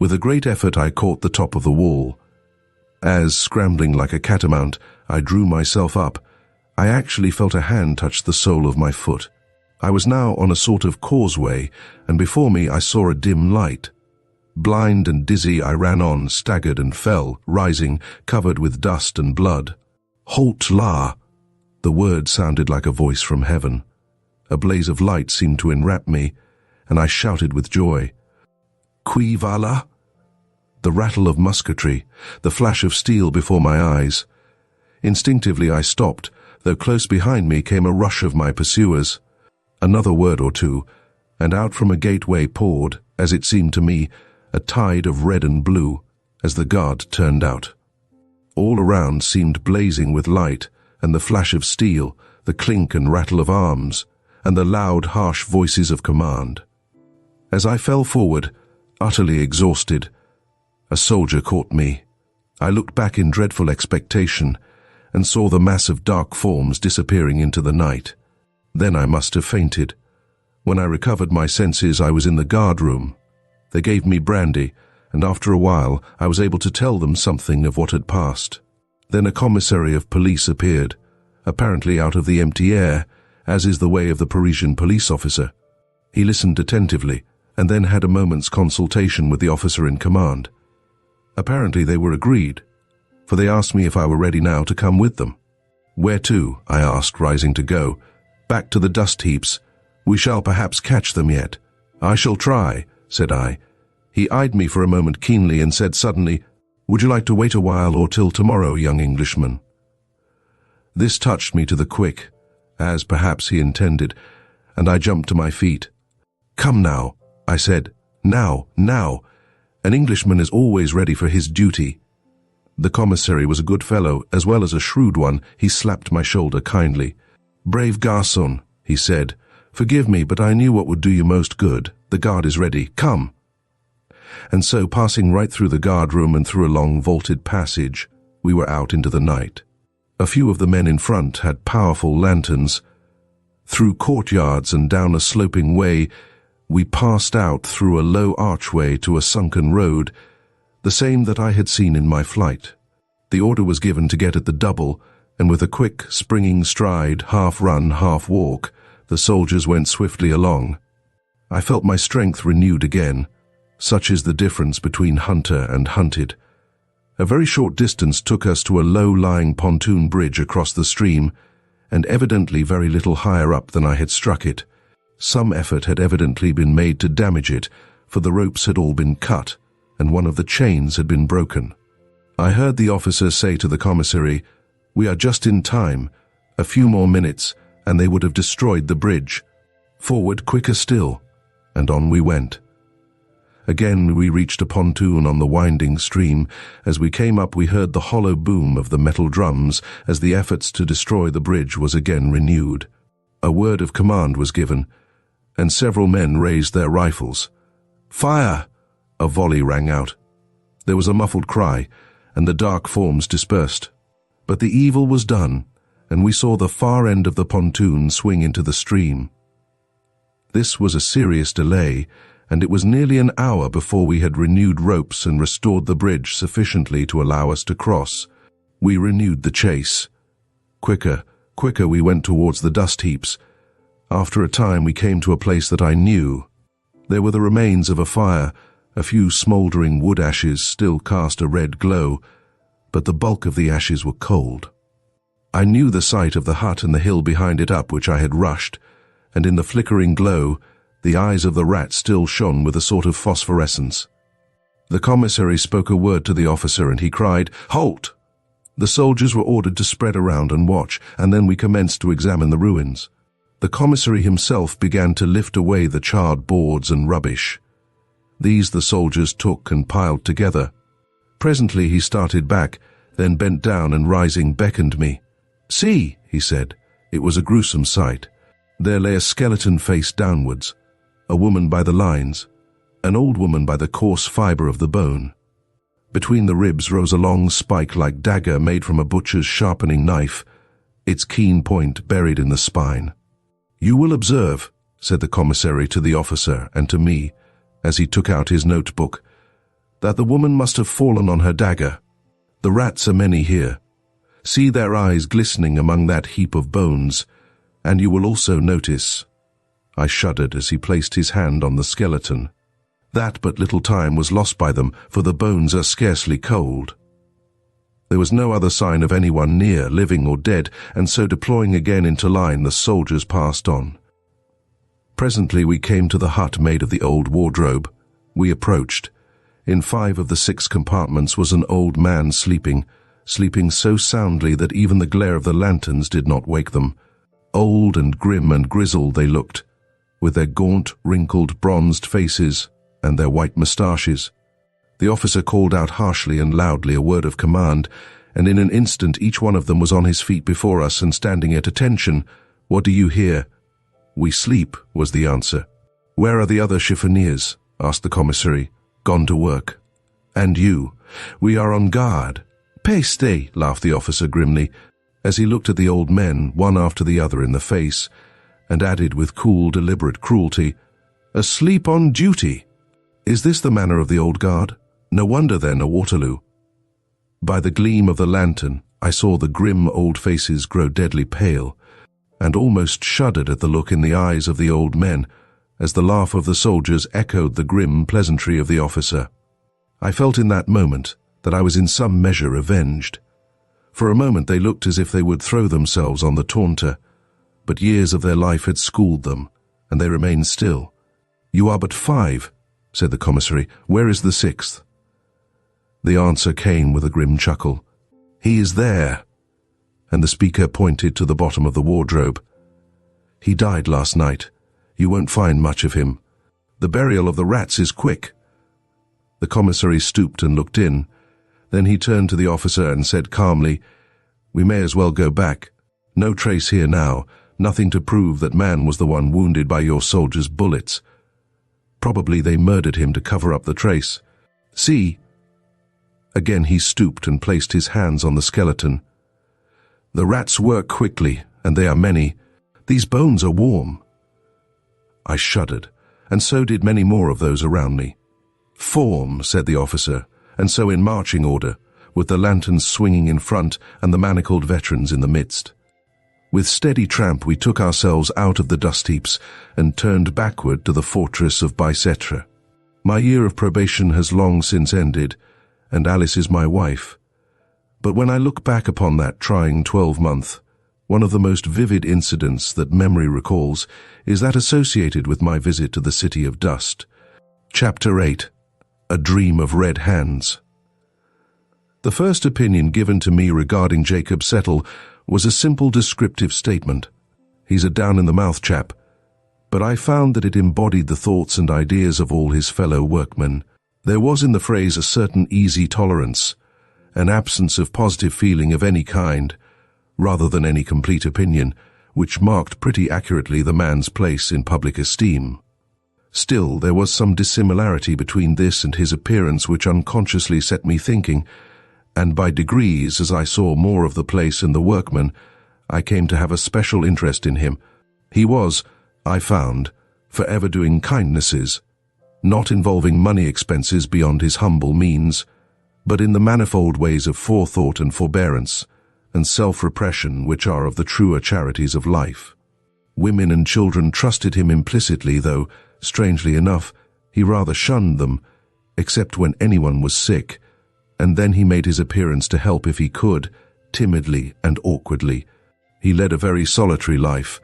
With a great effort I caught the top of the wall. As, scrambling like a catamount, I drew myself up, I actually felt a hand touch the sole of my foot. I was now on a sort of causeway, and before me I saw a dim light. Blind and dizzy I ran on, staggered and fell, rising, covered with dust and blood. Halt là! The word sounded like a voice from heaven. A blaze of light seemed to enwrap me, and I shouted with joy. Qui va là? The rattle of musketry, the flash of steel before my eyes. Instinctively I stopped, though close behind me came a rush of my pursuers. Another word or two, and out from a gateway poured, as it seemed to me, a tide of red and blue, as the guard turned out. All around seemed blazing with light, and the flash of steel, the clink and rattle of arms, and the loud, harsh voices of command. As I fell forward, utterly exhausted, a soldier caught me. I looked back in dreadful expectation, and saw the mass of dark forms disappearing into the night. Then I must have fainted. When I recovered my senses, I was in the guard-room. They gave me brandy, and after a while I was able to tell them something of what had passed. Then a commissary of police appeared, apparently out of the empty air, as is the way of the Parisian police officer. He listened attentively, and then had a moment's consultation with the officer in command. Apparently they were agreed, for they asked me if I were ready now to come with them. Where to? I asked, rising to go. Back to the dust heaps. We shall perhaps catch them yet. I shall try, said I. He eyed me for a moment keenly and said suddenly, Would you like to wait a while or till tomorrow, young Englishman?" This touched me to the quick, as perhaps he intended, and I jumped to my feet. "Come now," I said. "Now, now. An Englishman is always ready for his duty." The commissary was a good fellow, as well as a shrewd one. He slapped my shoulder kindly. "Brave garçon," he said. "Forgive me, but I knew what would do you most good. The guard is ready. Come." And so, passing right through the guard room and through a long vaulted passage, we were out into the night. A few of the men in front had powerful lanterns. Through courtyards and down a sloping way, we passed out through a low archway to a sunken road, the same that I had seen in my flight. The order was given to get at the double, and with a quick, springing stride, half run, half walk, the soldiers went swiftly along. I felt my strength renewed again. Such is the difference between hunter and hunted. A very short distance took us to a low-lying pontoon bridge across the stream, and evidently very little higher up than I had struck it. Some effort had evidently been made to damage it, for the ropes had all been cut, and one of the chains had been broken. I heard the officer say to the commissary, "We are just in time. A few more minutes, and they would have destroyed the bridge. Forward, quicker still." And on we went. Again we reached a pontoon on the winding stream. As we came up we heard the hollow boom of the metal drums as the efforts to destroy the bridge was again renewed. A word of command was given, and several men raised their rifles. "Fire!" A volley rang out. There was a muffled cry, and the dark forms dispersed. But the evil was done, and we saw the far end of the pontoon swing into the stream. This was a serious delay, and it was nearly an hour before we had renewed ropes and restored the bridge sufficiently to allow us to cross. We renewed the chase. Quicker, quicker we went towards the dust heaps. After a time we came to a place that I knew. There were the remains of a fire. A few smouldering wood ashes still cast a red glow, but the bulk of the ashes were cold. I knew the site of the hut and the hill behind it up which I had rushed, and in the flickering glow, the eyes of the rat still shone with a sort of phosphorescence. The commissary spoke a word to the officer, and he cried, "Halt!" The soldiers were ordered to spread around and watch, and then we commenced to examine the ruins. The commissary himself began to lift away the charred boards and rubbish. These the soldiers took and piled together. Presently he started back, then bent down and rising beckoned me. "See," he said. It was a gruesome sight. There lay a skeleton face downwards, a woman by the lines, an old woman by the coarse fibre of the bone. Between the ribs rose a long spike-like dagger made from a butcher's sharpening knife, its keen point buried in the spine. "You will observe," said the commissary to the officer and to me, as he took out his notebook, "that the woman must have fallen on her dagger. The rats are many here. See their eyes glistening among that heap of bones, and you will also notice—" I shuddered as he placed his hand on the skeleton. That but little time was lost by them, for the bones are scarcely cold. There was no other sign of anyone near, living or dead, and so deploying again into line, the soldiers passed on. Presently we came to the hut made of the old wardrobe. We approached. In 5 of the 6 compartments was an old man sleeping so soundly that even the glare of the lanterns did not wake them. Old and grim and grizzled they looked, with their gaunt, wrinkled, bronzed faces and their white moustaches. The officer called out harshly and loudly a word of command, and in an instant each one of them was on his feet before us and standing at attention. "What do you hear?" "We sleep," was the answer. "Where are the other chiffoniers?" asked the commissary. "Gone to work." "And you?" "We are on guard." "Peste," laughed the officer grimly, as he looked at the old men, one after the other, in the face, and added with cool, deliberate cruelty, "Asleep on duty. Is this the manner of the old guard? No wonder, then, a Waterloo." By the gleam of the lantern, I saw the grim old faces grow deadly pale, and almost shuddered at the look in the eyes of the old men, as the laugh of the soldiers echoed the grim pleasantry of the officer. I felt in that moment that I was in some measure avenged. For a moment they looked as if they would throw themselves on the taunter, but years of their life had schooled them, and they remained still. "You are but 5, said the commissary. "Where is the 6th? The answer came with a grim chuckle. "He is there," and the speaker pointed to the bottom of the wardrobe. "He died last night. You won't find much of him. The burial of the rats is quick." The commissary stooped and looked in. Then he turned to the officer and said calmly, "We may as well go back. No trace here now, nothing to prove that man was the one wounded by your soldiers' bullets. Probably they murdered him to cover up the trace. See." Again he stooped and placed his hands on the skeleton. "The rats work quickly, and they are many. These bones are warm." I shuddered, and so did many more of those around me. "Form," said the officer, and so in marching order, with the lanterns swinging in front and the manacled veterans in the midst. With steady tramp we took ourselves out of the dust heaps and turned backward to the fortress of Bicêtre. My year of probation has long since ended, and Alice is my wife. But when I look back upon that trying 12-month, one of the most vivid incidents that memory recalls is that associated with my visit to the City of Dust. Chapter 8. A Dream of Red Hands. The first opinion given to me regarding Jacob Settle was a simple descriptive statement. "He's a down-in-the-mouth chap." But I found that it embodied the thoughts and ideas of all his fellow workmen. There was in the phrase a certain easy tolerance, an absence of positive feeling of any kind, rather than any complete opinion, which marked pretty accurately the man's place in public esteem. Still, there was some dissimilarity between this and his appearance which unconsciously set me thinking, and by degrees, as I saw more of the place and the workmen, I came to have a special interest in him. He was, I found, forever doing kindnesses, not involving money expenses beyond his humble means, but in the manifold ways of forethought and forbearance, and self-repression which are of the truer charities of life. Women and children trusted him implicitly, though, strangely enough, he rather shunned them, except when anyone was sick, and then he made his appearance to help if he could, timidly and awkwardly. He led a very solitary life,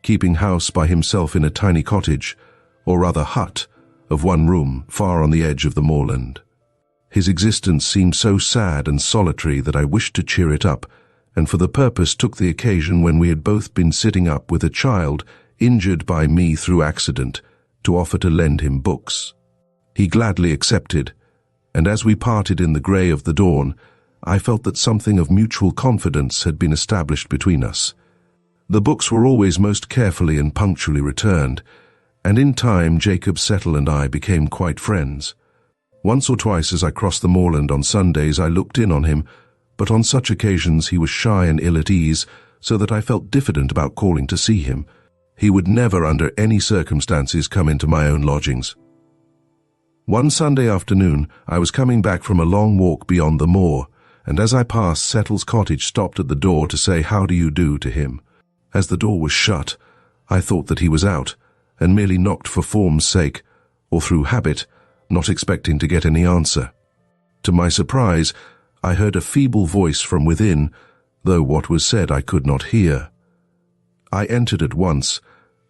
keeping house by himself in a tiny cottage, or rather hut, of one room, far on the edge of the moorland. His existence seemed so sad and solitary that I wished to cheer it up, and for the purpose took the occasion when we had both been sitting up with a child, injured by me through accident, to offer to lend him books. He gladly accepted, and as we parted in the grey of the dawn, I felt that something of mutual confidence had been established between us. The books were always most carefully and punctually returned, and in time Jacob Settle and I became quite friends. Once or twice as I crossed the moorland on Sundays I looked in on him, but on such occasions he was shy and ill at ease, so that I felt diffident about calling to see him. He would never under any circumstances come into my own lodgings. One Sunday afternoon I was coming back from a long walk beyond the moor, and as I passed Settle's cottage stopped at the door to say "How do you do" to him. As the door was shut, I thought that he was out, and merely knocked for form's sake, or through habit, not expecting to get any answer. To my surprise, I heard a feeble voice from within, though what was said I could not hear. I entered at once,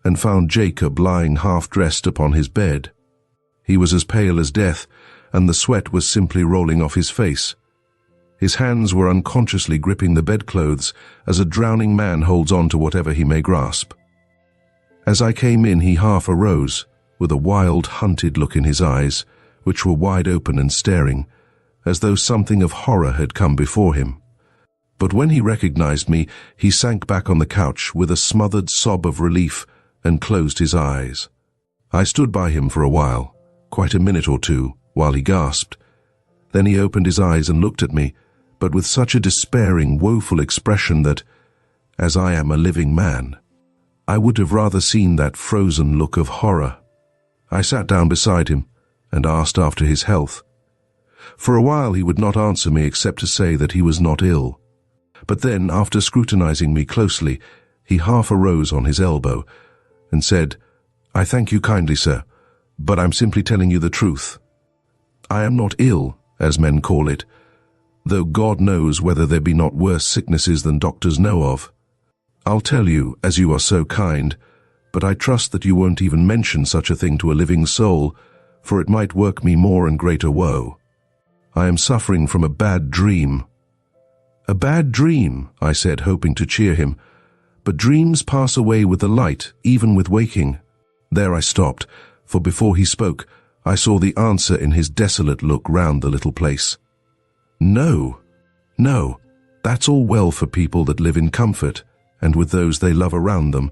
and found Jacob lying half-dressed upon his bed. He was as pale as death, and the sweat was simply rolling off his face. His hands were unconsciously gripping the bedclothes, as a drowning man holds on to whatever he may grasp. As I came in, he half arose, with a wild, hunted look in his eyes, which were wide open and staring, as though something of horror had come before him. But when he recognized me, he sank back on the couch with a smothered sob of relief and closed his eyes. I stood by him for a while, quite a minute or two, while he gasped. Then he opened his eyes and looked at me, but with such a despairing, woeful expression that, as I am a living man, I would have rather seen that frozen look of horror. I sat down beside him and asked after his health. For a while he would not answer me except to say that he was not ill. But then, after scrutinizing me closely, he half arose on his elbow and said, "I thank you kindly, sir, but I'm simply telling you the truth. I am not ill, as men call it, though God knows whether there be not worse sicknesses than doctors know of. I'll tell you, as you are so kind, but I trust that you won't even mention such a thing to a living soul, for it might work me more and greater woe. I am suffering from a bad dream." "A bad dream," I said, hoping to cheer him. "But dreams pass away with the light, even with waking." There I stopped, for before he spoke, I saw the answer in his desolate look round the little place. "No, no, that's all well for people that live in comfort, and with those they love around them.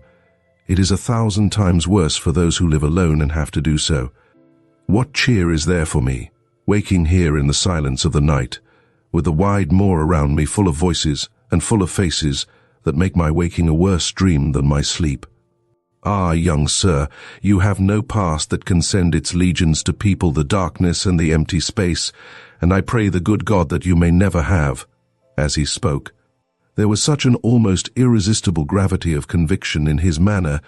It is 1,000 times worse for those who live alone and have to do so. What cheer is there for me, waking here in the silence of the night, with the wide moor around me full of voices and full of faces that make my waking a worse dream than my sleep? Ah, young sir, you have no past that can send its legions to people the darkness and the empty space, and I pray the good God that you may never have." As he spoke, there was such an almost irresistible gravity of conviction in his manner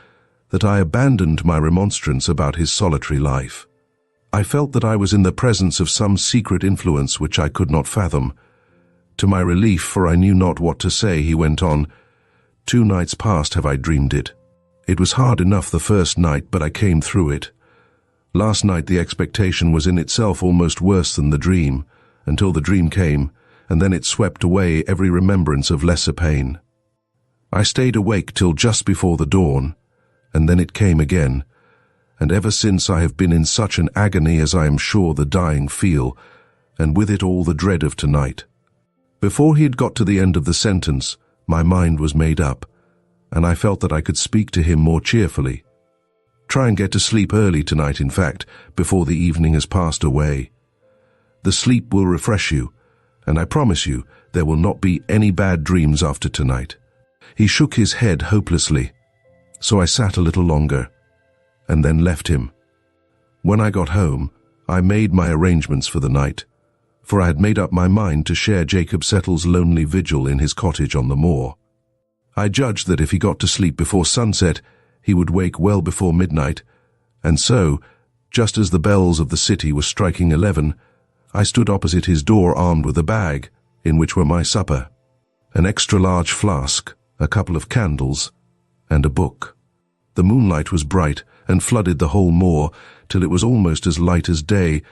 that I abandoned my remonstrance about his solitary life. I felt that I was in the presence of some secret influence which I could not fathom. To my relief, for I knew not what to say, he went on, "2 nights past have I dreamed it. It was hard enough the first night, but I came through it. Last night the expectation was in itself almost worse than the dream, until the dream came, and then it swept away every remembrance of lesser pain. I stayed awake till just before the dawn, and then it came again, and ever since I have been in such an agony as I am sure the dying feel, and with it all the dread of tonight." Before he had got to the end of the sentence, my mind was made up, and I felt that I could speak to him more cheerfully. "Try and get to sleep early tonight, in fact, before the evening has passed away. The sleep will refresh you, and I promise you there will not be any bad dreams after tonight." He shook his head hopelessly, so I sat a little longer, and then left him. When I got home, I made my arrangements for the night, for I had made up my mind to share Jacob Settle's lonely vigil in his cottage on the moor. I judged that if he got to sleep before sunset, he would wake well before midnight, and so, just as the bells of the city were striking 11, I stood opposite his door armed with a bag, in which were my supper, an extra-large flask, a couple of candles, and a book. The moonlight was bright and flooded the whole moor till it was almost as light as day,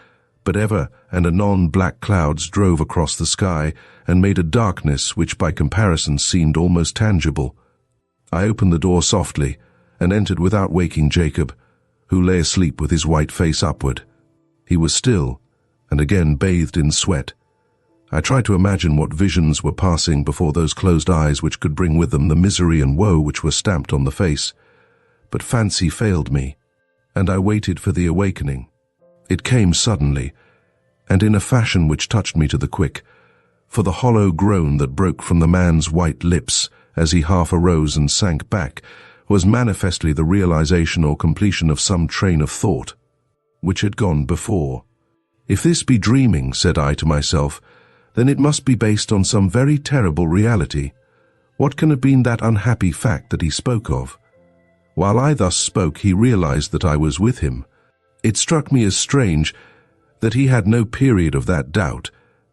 but ever and anon black clouds drove across the sky and made a darkness which by comparison seemed almost tangible. I opened the door softly and entered without waking Jacob, who lay asleep with his white face upward. He was still, and again bathed in sweat. I tried to imagine what visions were passing before those closed eyes which could bring with them the misery and woe which were stamped on the face, but fancy failed me, and I waited for the awakening. It came suddenly, and in a fashion which touched me to the quick, for the hollow groan that broke from the man's white lips as he half arose and sank back was manifestly the realization or completion of some train of thought which had gone before. "If this be dreaming," said I to myself, "then it must be based on some very terrible reality. What can have been that unhappy fact that he spoke of?" While I thus spoke, he realized that I was with him. It struck me as strange that he had no period of that doubt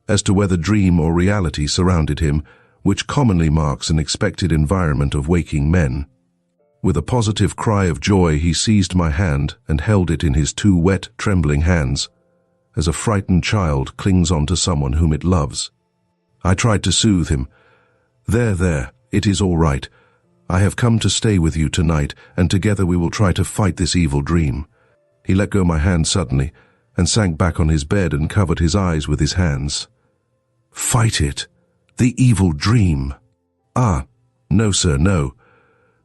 as to whether dream or reality surrounded him, which commonly marks an expected environment of waking men. With a positive cry of joy, he seized my hand and held it in his 2 wet, trembling hands, as a frightened child clings on to someone whom it loves. I tried to soothe him. There, it is all right. I have come to stay with you tonight, and together we will try to fight this evil dream." He let go my hand suddenly, and sank back on his bed and covered his eyes with his hands. "Fight it! The evil dream! Ah, no, sir, no.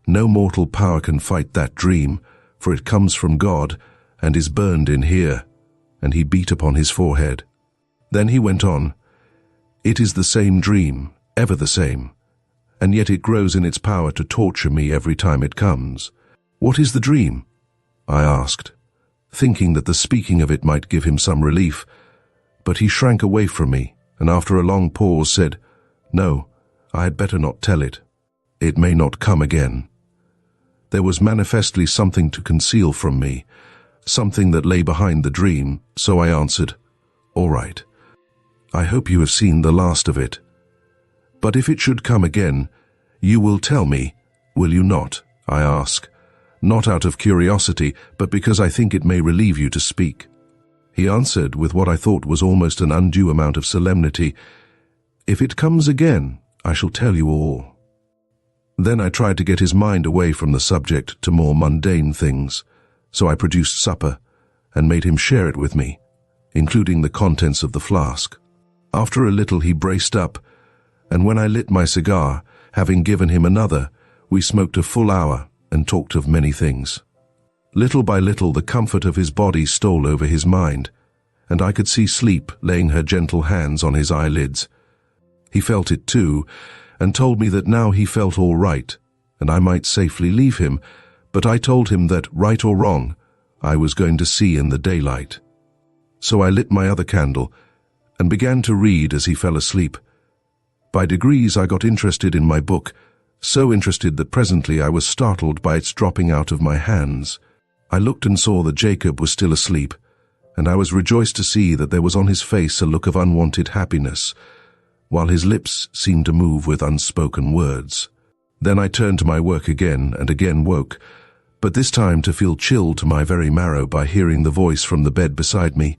No mortal power can fight that dream, for it comes from God, and is burned in here." And he beat upon his forehead. Then he went on, "It is the same dream, ever the same, and yet it grows in its power to torture me every time it comes." "What is the dream?" I asked, thinking that the speaking of it might give him some relief, but he shrank away from me, and after a long pause said, "No, I had better not tell it. It may not come again." There was manifestly something to conceal from me, something that lay behind the dream, so I answered, "All right. I hope you have seen the last of it. But if it should come again, you will tell me, will you not?" I ask, not out of curiosity, but because I think it may relieve you to speak. He answered with what I thought was almost an undue amount of solemnity, "If it comes again, I shall tell you all." Then I tried to get his mind away from the subject to more mundane things, so I produced supper and made him share it with me, including the contents of the flask. After a little he braced up, and when I lit my cigar, having given him another, we smoked a full hour and talked of many things. Little by little the comfort of his body stole over his mind, and I could see sleep laying her gentle hands on his eyelids. He felt it too, and told me that now he felt all right, and I might safely leave him, but I told him that, right or wrong, I was going to see in the daylight. So I lit my other candle, and began to read as he fell asleep. By degrees I got interested in my book, so interested that presently I was startled by its dropping out of my hands. I looked and saw that Jacob was still asleep, and I was rejoiced to see that there was on his face a look of unwanted happiness, while his lips seemed to move with unspoken words. Then I turned to my work again and again woke, but this time to feel chilled to my very marrow by hearing the voice from the bed beside me.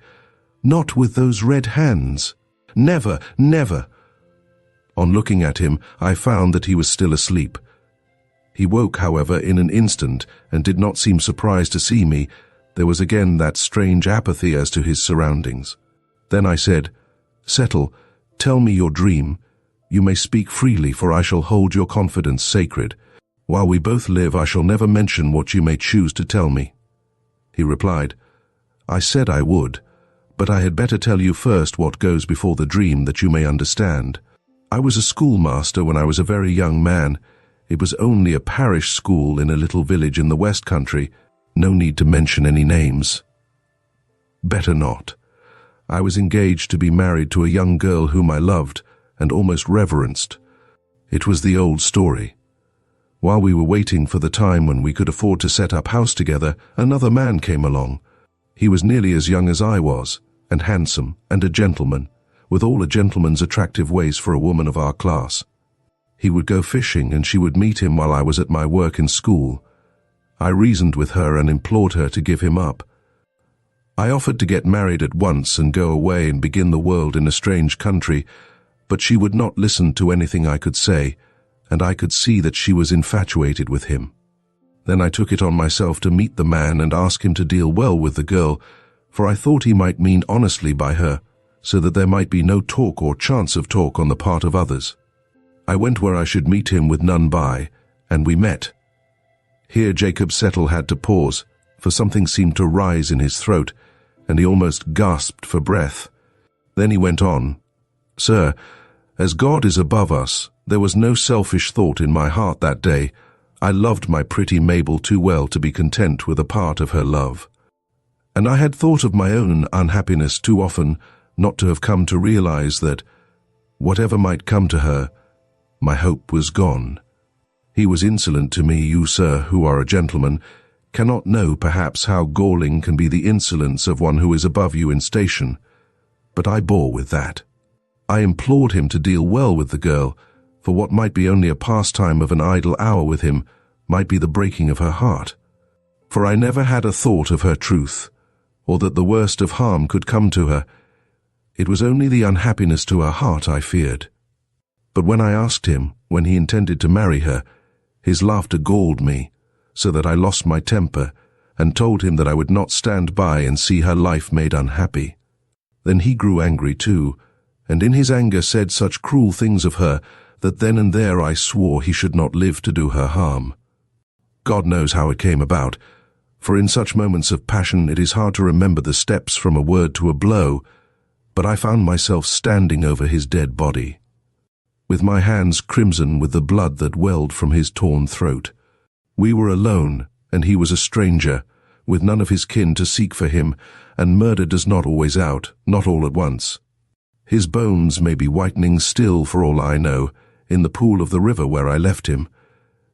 "Not with those red hands! Never, never!" On looking at him, I found that he was still asleep. He woke, however, in an instant and did not seem surprised to see me. There was again that strange apathy as to his surroundings. Then I said, "Settle, tell me your dream. You may speak freely, for I shall hold your confidence sacred. While we both live, I shall never mention what you may choose to tell me." He replied, "I said I would, but I had better tell you first what goes before the dream, that you may understand. I was a schoolmaster when I was a very young man. It was only a parish school in a little village in the West Country. No need to mention any names. Better not. I was engaged to be married to a young girl whom I loved and almost reverenced. It was the old story. While we were waiting for the time when we could afford to set up house together, another man came along. He was nearly as young as I was, and handsome, and a gentleman, with all a gentleman's attractive ways for a woman of our class. He would go fishing, and she would meet him while I was at my work in school. I reasoned with her and implored her to give him up. I offered to get married at once and go away and begin the world in a strange country, but she would not listen to anything I could say, and I could see that she was infatuated with him. Then I took it on myself to meet the man and ask him to deal well with the girl, for I thought he might mean honestly by her, so that there might be no talk or chance of talk on the part of others. I went where I should meet him with none by, and we met. Here Jacob Settle had to pause, for something seemed to rise in his throat, and he almost gasped for breath. Then he went on, "Sir, as God is above us, there was no selfish thought in my heart that day. I loved my pretty Mabel too well to be content with a part of her love. And I had thought of my own unhappiness too often not to have come to realize that, whatever might come to her, my hope was gone. He was insolent to me. You, sir, who are a gentleman, cannot know perhaps how galling can be the insolence of one who is above you in station, but I bore with that. I implored him to deal well with the girl, for what might be only a pastime of an idle hour with him might be the breaking of her heart. For I never had a thought of her truth, or that the worst of harm could come to her. It was only the unhappiness to her heart I feared. But when I asked him when he intended to marry her, his laughter galled me, so that I lost my temper, and told him that I would not stand by and see her life made unhappy. Then he grew angry too, and in his anger said such cruel things of her that then and there I swore he should not live to do her harm. God knows how it came about, for in such moments of passion it is hard to remember the steps from a word to a blow, but I found myself standing over his dead body, with my hands crimson with the blood that welled from his torn throat. We were alone, and he was a stranger, with none of his kin to seek for him, and murder does not always out, not all at once. His bones may be whitening still, for all I know, in the pool of the river where I left him.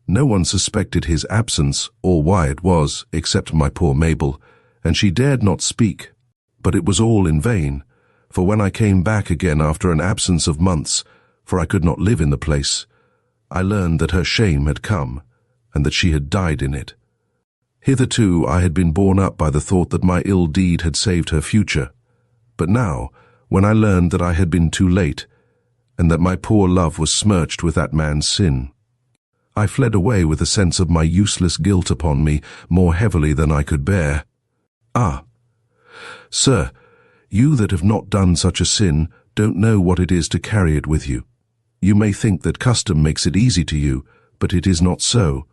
No one suspected his absence, or why it was, except my poor Mabel, and she dared not speak. But it was all in vain, for when I came back again after an absence of months, for I could not live in the place, I learned that her shame had come, and that she had died in it. Hitherto I had been borne up by the thought that my ill deed had saved her future. But now, when I learned that I had been too late, and that my poor love was smirched with that man's sin, I fled away with a sense of my useless guilt upon me more heavily than I could bear. Ah, sir, you that have not done such a sin don't know what it is to carry it with you. You may think that custom makes it easy to you, but it is not so.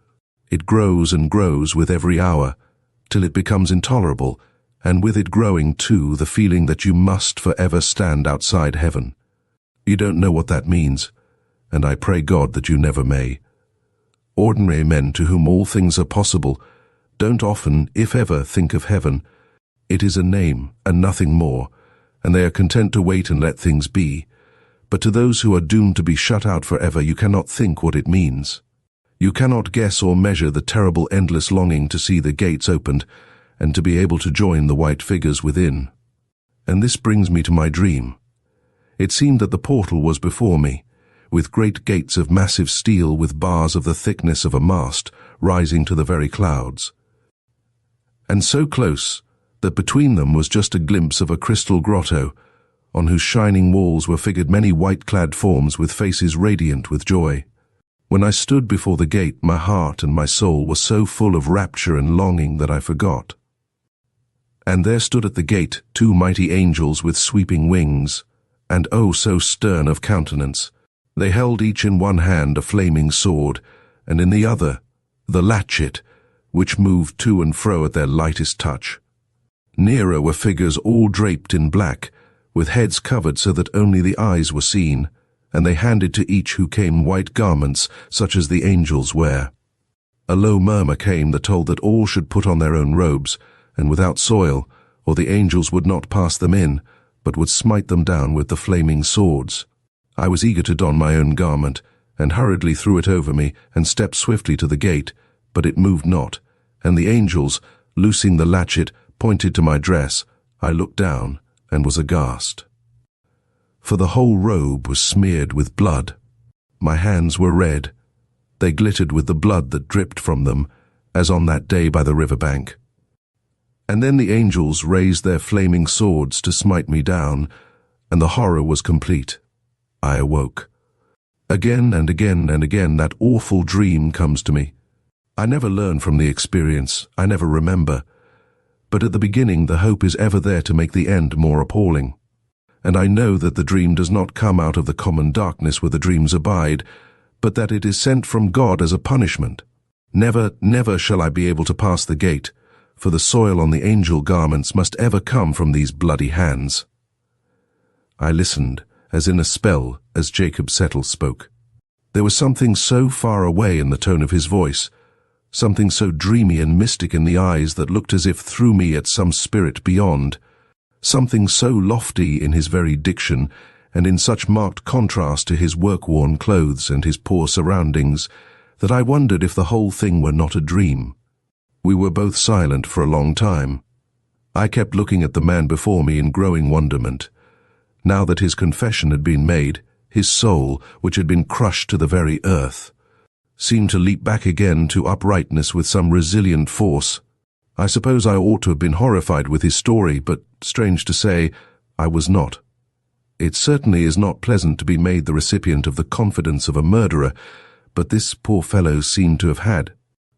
It grows and grows with every hour, till it becomes intolerable, and with it growing too the feeling that you must forever stand outside heaven. You don't know what that means, and I pray God that you never may. Ordinary men to whom all things are possible don't often, if ever, think of heaven. It is a name and nothing more, and they are content to wait and let things be. But to those who are doomed to be shut out forever, you cannot think what it means. You cannot guess or measure the terrible endless longing to see the gates opened and to be able to join the white figures within. And this brings me to my dream. It seemed that the portal was before me, with great gates of massive steel with bars of the thickness of a mast rising to the very clouds. And so close that between them was just a glimpse of a crystal grotto, on whose shining walls were figured many white-clad forms with faces radiant with joy. When I stood before the gate, my heart and my soul were so full of rapture and longing that I forgot. And there stood at the gate 2 mighty angels with sweeping wings, and oh so stern of countenance. They held each in one hand a flaming sword, and in the other the latchet, which moved to and fro at their lightest touch. Nearer were figures all draped in black, with heads covered so that only the eyes were seen, and they handed to each who came white garments such as the angels wear. A low murmur came that told that all should put on their own robes, and without soil, or the angels would not pass them in, but would smite them down with the flaming swords. I was eager to don my own garment, and hurriedly threw it over me, and stepped swiftly to the gate, but it moved not, and the angels, loosing the latchet, pointed to my dress. I looked down, and was aghast. For the whole robe was smeared with blood. My hands were red. They glittered with the blood that dripped from them, as on that day by the river bank. And then the angels raised their flaming swords to smite me down, and the horror was complete. I awoke. Again and again and again that awful dream comes to me. I never learn from the experience, I never remember. But at the beginning the hope is ever there to make the end more appalling. And I know that the dream does not come out of the common darkness where the dreams abide, but that it is sent from God as a punishment. Never, never shall I be able to pass the gate, for the soil on the angel garments must ever come from these bloody hands. I listened, as in a spell, as Jacob Settle spoke. There was something so far away in the tone of his voice, something so dreamy and mystic in the eyes that looked as if through me at some spirit beyond, something so lofty in his very diction, and in such marked contrast to his work-worn clothes and his poor surroundings, that I wondered if the whole thing were not a dream. We were both silent for a long time. I kept looking at the man before me in growing wonderment. Now that his confession had been made, his soul, which had been crushed to the very earth, seemed to leap back again to uprightness with some resilient force. I suppose I ought to have been horrified with his story, but, strange to say, I was not. It certainly is not pleasant to be made the recipient of the confidence of a murderer, but this poor fellow seemed to have had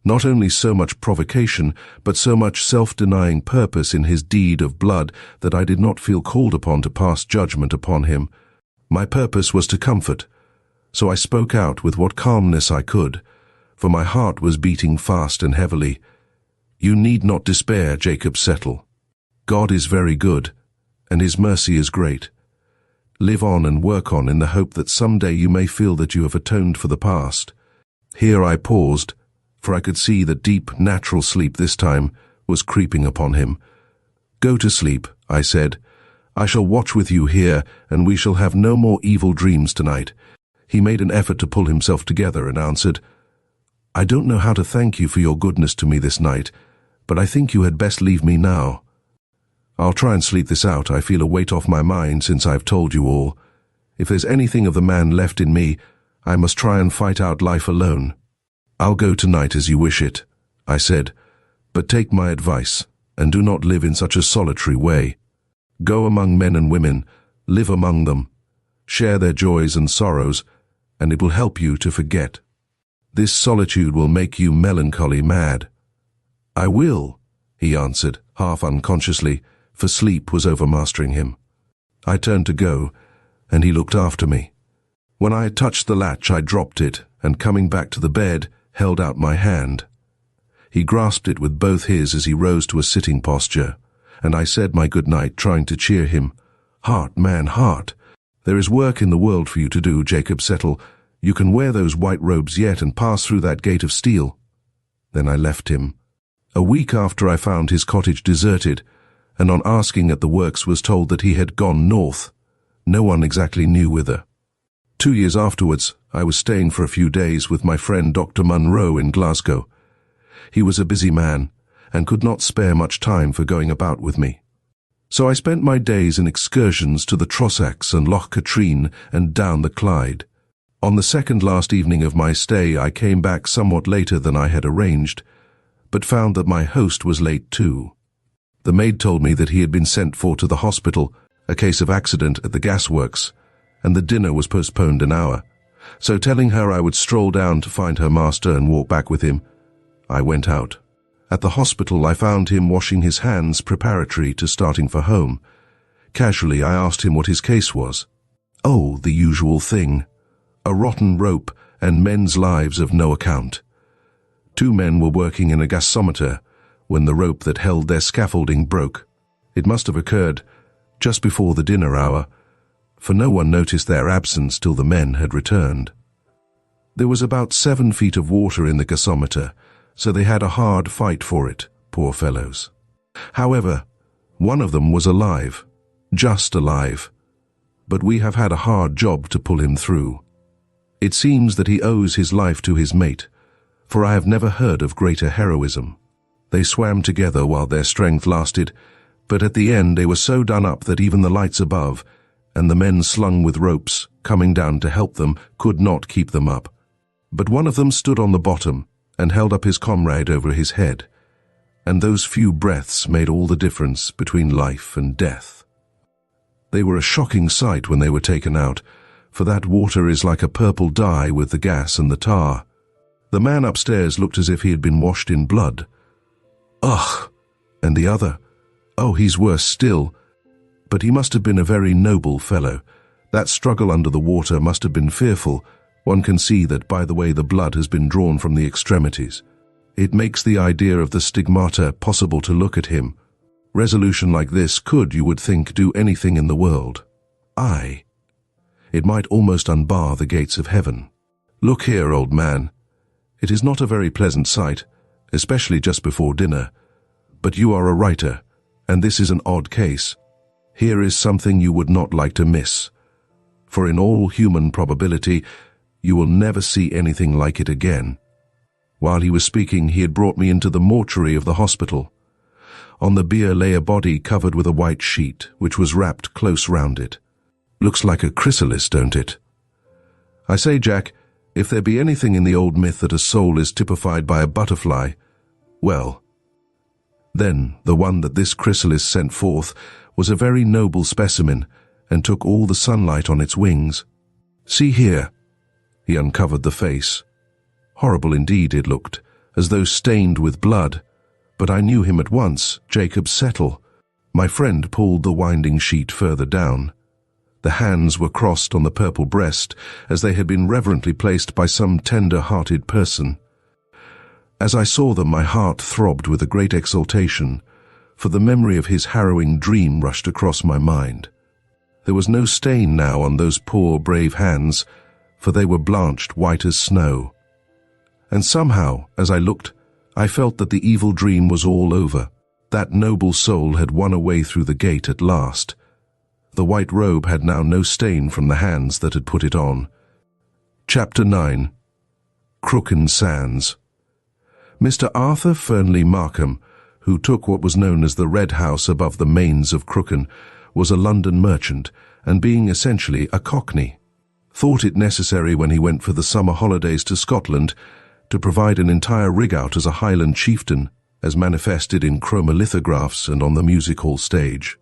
not only so much provocation, but so much self-denying purpose in his deed of blood that I did not feel called upon to pass judgment upon him. My purpose was to comfort, so I spoke out with what calmness I could, for my heart was beating fast and heavily. You need not despair, Jacob Settle. God is very good, and his mercy is great. Live on and work on in the hope that someday you may feel that you have atoned for the past. Here I paused, for I could see that deep, natural sleep this time was creeping upon him. Go to sleep, I said. I shall watch with you here, and we shall have no more evil dreams tonight. He made an effort to pull himself together and answered, I don't know how to thank you for your goodness to me this night, but I think you had best leave me now. I'll try and sleep this out. I feel a weight off my mind since I've told you all. If there's anything of the man left in me, I must try and fight out life alone. I'll go tonight as you wish it, I said, But take my advice, and do not live in such a solitary way. Go among men and women, live among them, share their joys and sorrows, and it will help you to forget. This solitude will make you melancholy mad." "I will," he answered, half unconsciously, for sleep was overmastering him. I turned to go, and he looked after me. When I had touched the latch, I dropped it, and coming back to the bed, held out my hand. He grasped it with both his as he rose to a sitting posture, and I said my good night, trying to cheer him. "Heart, man, heart. There is work in the world for you to do, Jacob Settle. You can wear those white robes yet and pass through that gate of steel." Then I left him. A week after, I found his cottage deserted, and on asking at the works was told that he had gone north. No one exactly knew whither. 2 years afterwards, I was staying for a few days with my friend Dr. Munro in Glasgow. He was a busy man, and could not spare much time for going about with me. So I spent my days in excursions to the Trossachs and Loch Katrine and down the Clyde. On the second last evening of my stay, I came back somewhat later than I had arranged, but found that my host was late too. The maid told me that he had been sent for to the hospital, a case of accident at the gasworks, and the dinner was postponed an hour. So telling her I would stroll down to find her master and walk back with him, I went out. At the hospital, I found him washing his hands preparatory to starting for home. Casually, I asked him what his case was. "Oh, the usual thing. A rotten rope and men's lives of no account. 2 men were working in a gasometer when the rope that held their scaffolding broke. It must have occurred just before the dinner hour, for no one noticed their absence till the men had returned. There was about 7 feet of water in the gasometer, so they had a hard fight for it, poor fellows. However, one of them was alive, just alive, but we have had a hard job to pull him through. It seems that he owes his life to his mate, for I have never heard of greater heroism. They swam together while their strength lasted, but at the end they were so done up that even the lights above, and the men slung with ropes, coming down to help them, could not keep them up. But one of them stood on the bottom and held up his comrade over his head, and those few breaths made all the difference between life and death. They were a shocking sight when they were taken out, for that water is like a purple dye with the gas and the tar. The man upstairs looked as if he had been washed in blood. Ugh! And the other? Oh, he's worse still. But he must have been a very noble fellow. That struggle under the water must have been fearful. One can see that by the way the blood has been drawn from the extremities. It makes the idea of the stigmata possible to look at him. Resolution like this could, you would think, do anything in the world. Aye. It might almost unbar the gates of heaven. Look here, old man. It is not a very pleasant sight, especially just before dinner. But you are a writer, and this is an odd case. Here is something you would not like to miss. For in all human probability, you will never see anything like it again. While he was speaking, he had brought me into the mortuary of the hospital. On the bier lay a body covered with a white sheet, which was wrapped close round it. Looks like a chrysalis, don't it? I say, Jack, if there be anything in the old myth that a soul is typified by a butterfly, well, then the one that this chrysalis sent forth was a very noble specimen and took all the sunlight on its wings. See here. He uncovered the face. Horrible indeed it looked, as though stained with blood, but I knew him at once, Jacob Settle. My friend pulled the winding sheet further down. The hands were crossed on the purple breast, as they had been reverently placed by some tender-hearted person. As I saw them, my heart throbbed with a great exultation, for the memory of his harrowing dream rushed across my mind. There was no stain now on those poor, brave hands, for they were blanched white as snow. And somehow, as I looked, I felt that the evil dream was all over. That noble soul had won a way through the gate at last. The white robe had now no stain from the hands that had put it on. Chapter 9. Crooken Sands. Mr. Arthur Fernley Markham, who took what was known as the Red House above the Mains of Crooken, was a London merchant, and being essentially a Cockney, thought it necessary when he went for the summer holidays to Scotland to provide an entire rig-out as a Highland chieftain. as manifested in chromolithographs and on the music hall stage.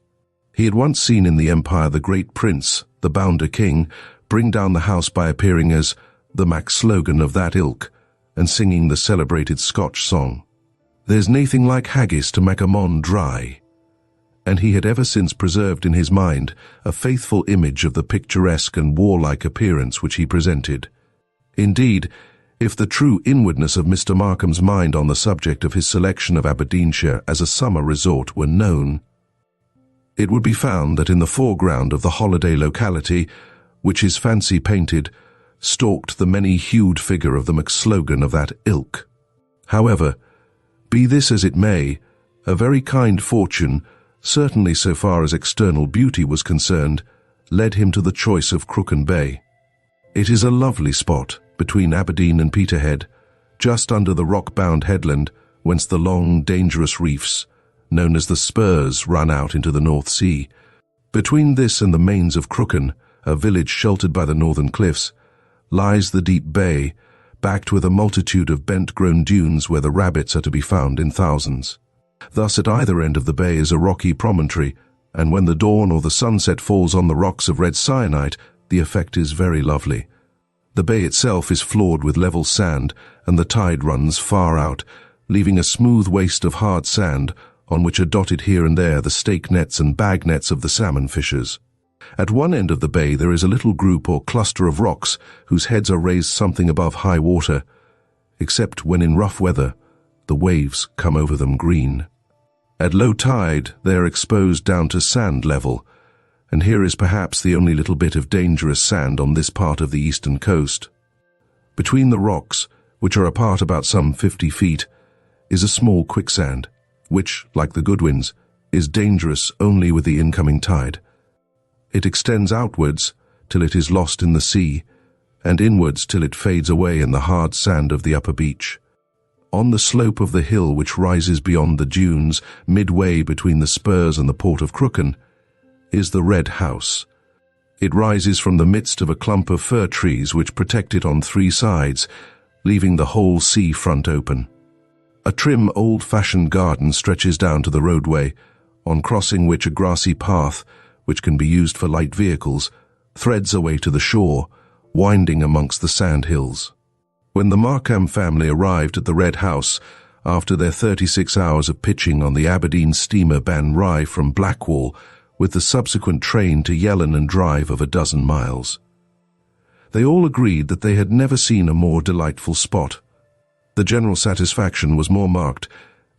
He had once seen in the Empire the great prince, the Bounder King, bring down the house by appearing as the Mac slogan of that ilk and singing the celebrated Scotch song, "There's naething like haggis to mak a mon dry," and he had ever since preserved in his mind a faithful image of the picturesque and warlike appearance which he presented. Indeed, if the true inwardness of Mr. Markham's mind on the subject of his selection of Aberdeenshire as a summer resort were known, it would be found that in the foreground of the holiday locality, which his fancy painted, stalked the many-hued figure of the MacSlogan of that ilk. However, be this as it may, a very kind fortune, certainly so far as external beauty was concerned, led him to the choice of Crooken Bay. It is a lovely spot between Aberdeen and Peterhead, just under the rock-bound headland whence the long, dangerous reefs, known as the Spurs, run out into the North Sea. Between this and the Mains of Crooken, a village sheltered by the northern cliffs, lies the deep bay, backed with a multitude of bent-grown dunes where the rabbits are to be found in thousands. Thus at either end of the bay is a rocky promontory, and when the dawn or the sunset falls on the rocks of red syenite, the effect is very lovely. The bay itself is floored with level sand, and the tide runs far out, leaving a smooth waste of hard sand on which are dotted here and there the stake nets and bag nets of the salmon fishers. At one end of the bay there is a little group or cluster of rocks whose heads are raised something above high water, except when in rough weather the waves come over them green. At low tide they are exposed down to sand level, and here is perhaps the only little bit of dangerous sand on this part of the eastern coast. Between the rocks, which are apart about some 50 feet, is a small quicksand, which, like the Goodwins, is dangerous only with the incoming tide. It extends outwards till it is lost in the sea, and inwards till it fades away in the hard sand of the upper beach. On the slope of the hill which rises beyond the dunes, midway between the Spurs and the port of Crooken, is the Red House. It rises from the midst of a clump of fir trees which protect it on 3 sides, leaving the whole sea front open. A trim, old-fashioned garden stretches down to the roadway, on crossing which a grassy path, which can be used for light vehicles, threads away to the shore, winding amongst the sand hills. When the Markham family arrived at the Red House, after their 36 hours of pitching on the Aberdeen steamer Ban Rye from Blackwall, with the subsequent train to Yellon and drive of 12 miles, they all agreed that they had never seen a more delightful spot. The general satisfaction was more marked,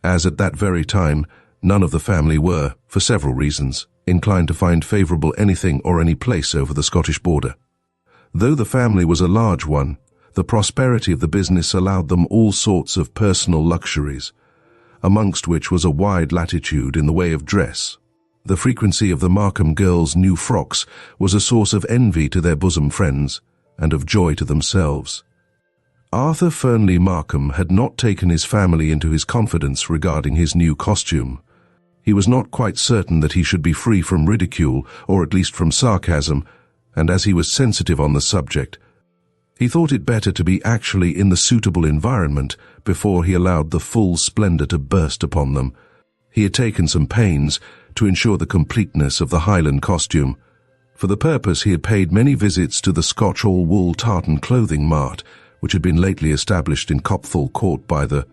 as at that very time none of the family were, for several reasons, inclined to find favourable anything or any place over the Scottish border. Though the family was a large one, the prosperity of the business allowed them all sorts of personal luxuries, amongst which was a wide latitude in the way of dress. The frequency of the Markham girls' new frocks was a source of envy to their bosom friends, and of joy to themselves. Arthur Fernley Markham had not taken his family into his confidence regarding his new costume. He was not quite certain that he should be free from ridicule, or at least from sarcasm, and as he was sensitive on the subject, he thought it better to be actually in the suitable environment before he allowed the full splendor to burst upon them. He had taken some pains to ensure the completeness of the Highland costume. For the purpose he had paid many visits to the Scotch all-wool tartan clothing mart, which had been lately established in Copthall Court by the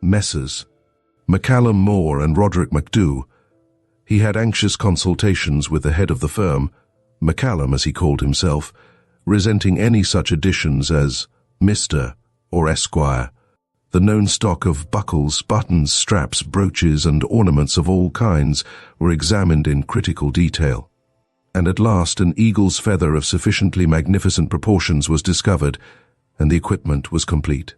Messrs. McCallum Moore and Roderick MacDhu. He had anxious consultations with the head of the firm, McCallum as he called himself, resenting any such additions as Mr. or Esquire. The known stock of buckles, buttons, straps, brooches, and ornaments of all kinds were examined in critical detail, and at last an eagle's feather of sufficiently magnificent proportions was discovered, and the equipment was complete.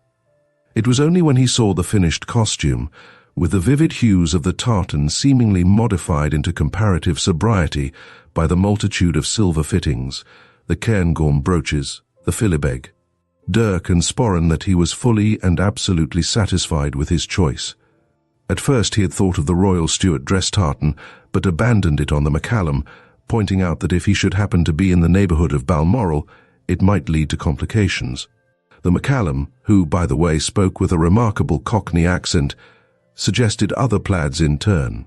It was only when he saw the finished costume, with the vivid hues of the tartan seemingly modified into comparative sobriety by the multitude of silver fittings, the cairngorm brooches, the philibeg, dirk and sporran, that he was fully and absolutely satisfied with his choice. At first he had thought of the Royal Stuart dress tartan, but abandoned it on the McCallum, pointing out that if he should happen to be in the neighbourhood of Balmoral, it might lead to complications. The McCallum, who, by the way, spoke with a remarkable Cockney accent, suggested other plaids in turn.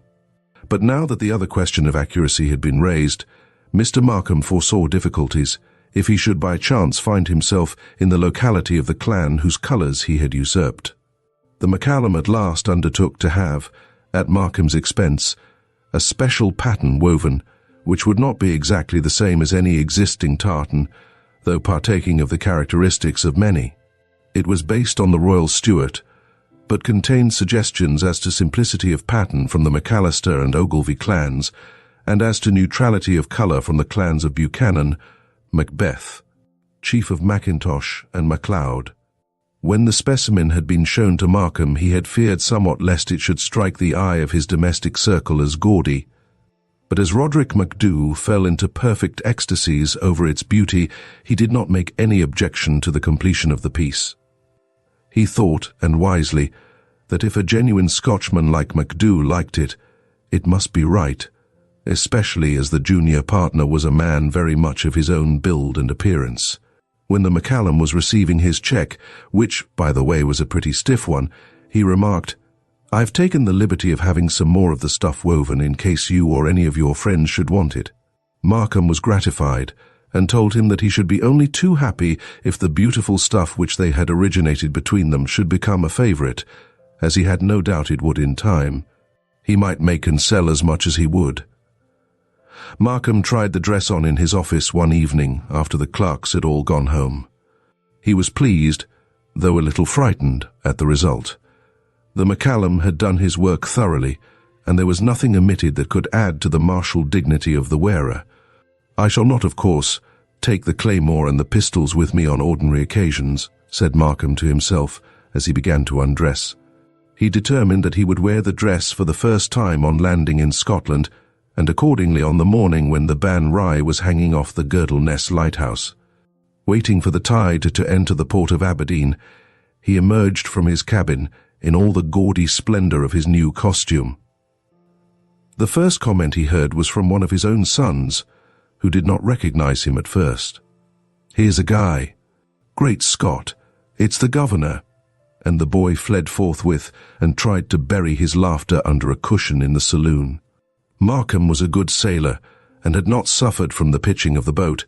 But now that the other question of accuracy had been raised, Mr. Markham foresaw difficulties if he should by chance find himself in the locality of the clan whose colours he had usurped. The McCallum at last undertook to have, at Markham's expense, a special pattern woven, which would not be exactly the same as any existing tartan, though partaking of the characteristics of many. It was based on the Royal Stuart, but contained suggestions as to simplicity of pattern from the McAllister and Ogilvy clans, and as to neutrality of colour from the clans of Buchanan, Macbeth, Chief of Mackintosh and MacLeod. When the specimen had been shown to Markham, he had feared somewhat lest it should strike the eye of his domestic circle as gaudy. But as Roderick MacDhu fell into perfect ecstasies over its beauty, he did not make any objection to the completion of the piece. He thought, and wisely, that if a genuine Scotchman like MacDhu liked it, it must be right, especially as the junior partner was a man very much of his own build and appearance. When the McCallum was receiving his cheque, which, by the way, was a pretty stiff one, he remarked, "I've taken the liberty of having some more of the stuff woven in case you or any of your friends should want it." Markham was gratified, and told him that he should be only too happy if the beautiful stuff which they had originated between them should become a favourite, as he had no doubt it would in time. He might make and sell as much as he would. Markham tried the dress on in his office one evening after the clerks had all gone home. He was pleased, though a little frightened, at the result. The McCallum had done his work thoroughly, and there was nothing omitted that could add to the martial dignity of the wearer. "I shall not, of course, take the claymore and the pistols with me on ordinary occasions," said Markham to himself as he began to undress. He determined that he would wear the dress for the first time on landing in Scotland, and accordingly on the morning when the Ban Rye was hanging off the Girdleness lighthouse. Waiting for the tide to enter the port of Aberdeen, he emerged from his cabin in all the gaudy splendour of his new costume. The first comment he heard was from one of his own sons, who did not recognize him at first. "Here's a guy. Great Scott, it's the governor." And the boy fled forthwith and tried to bury his laughter under a cushion in the saloon. Markham was a good sailor and had not suffered from the pitching of the boat,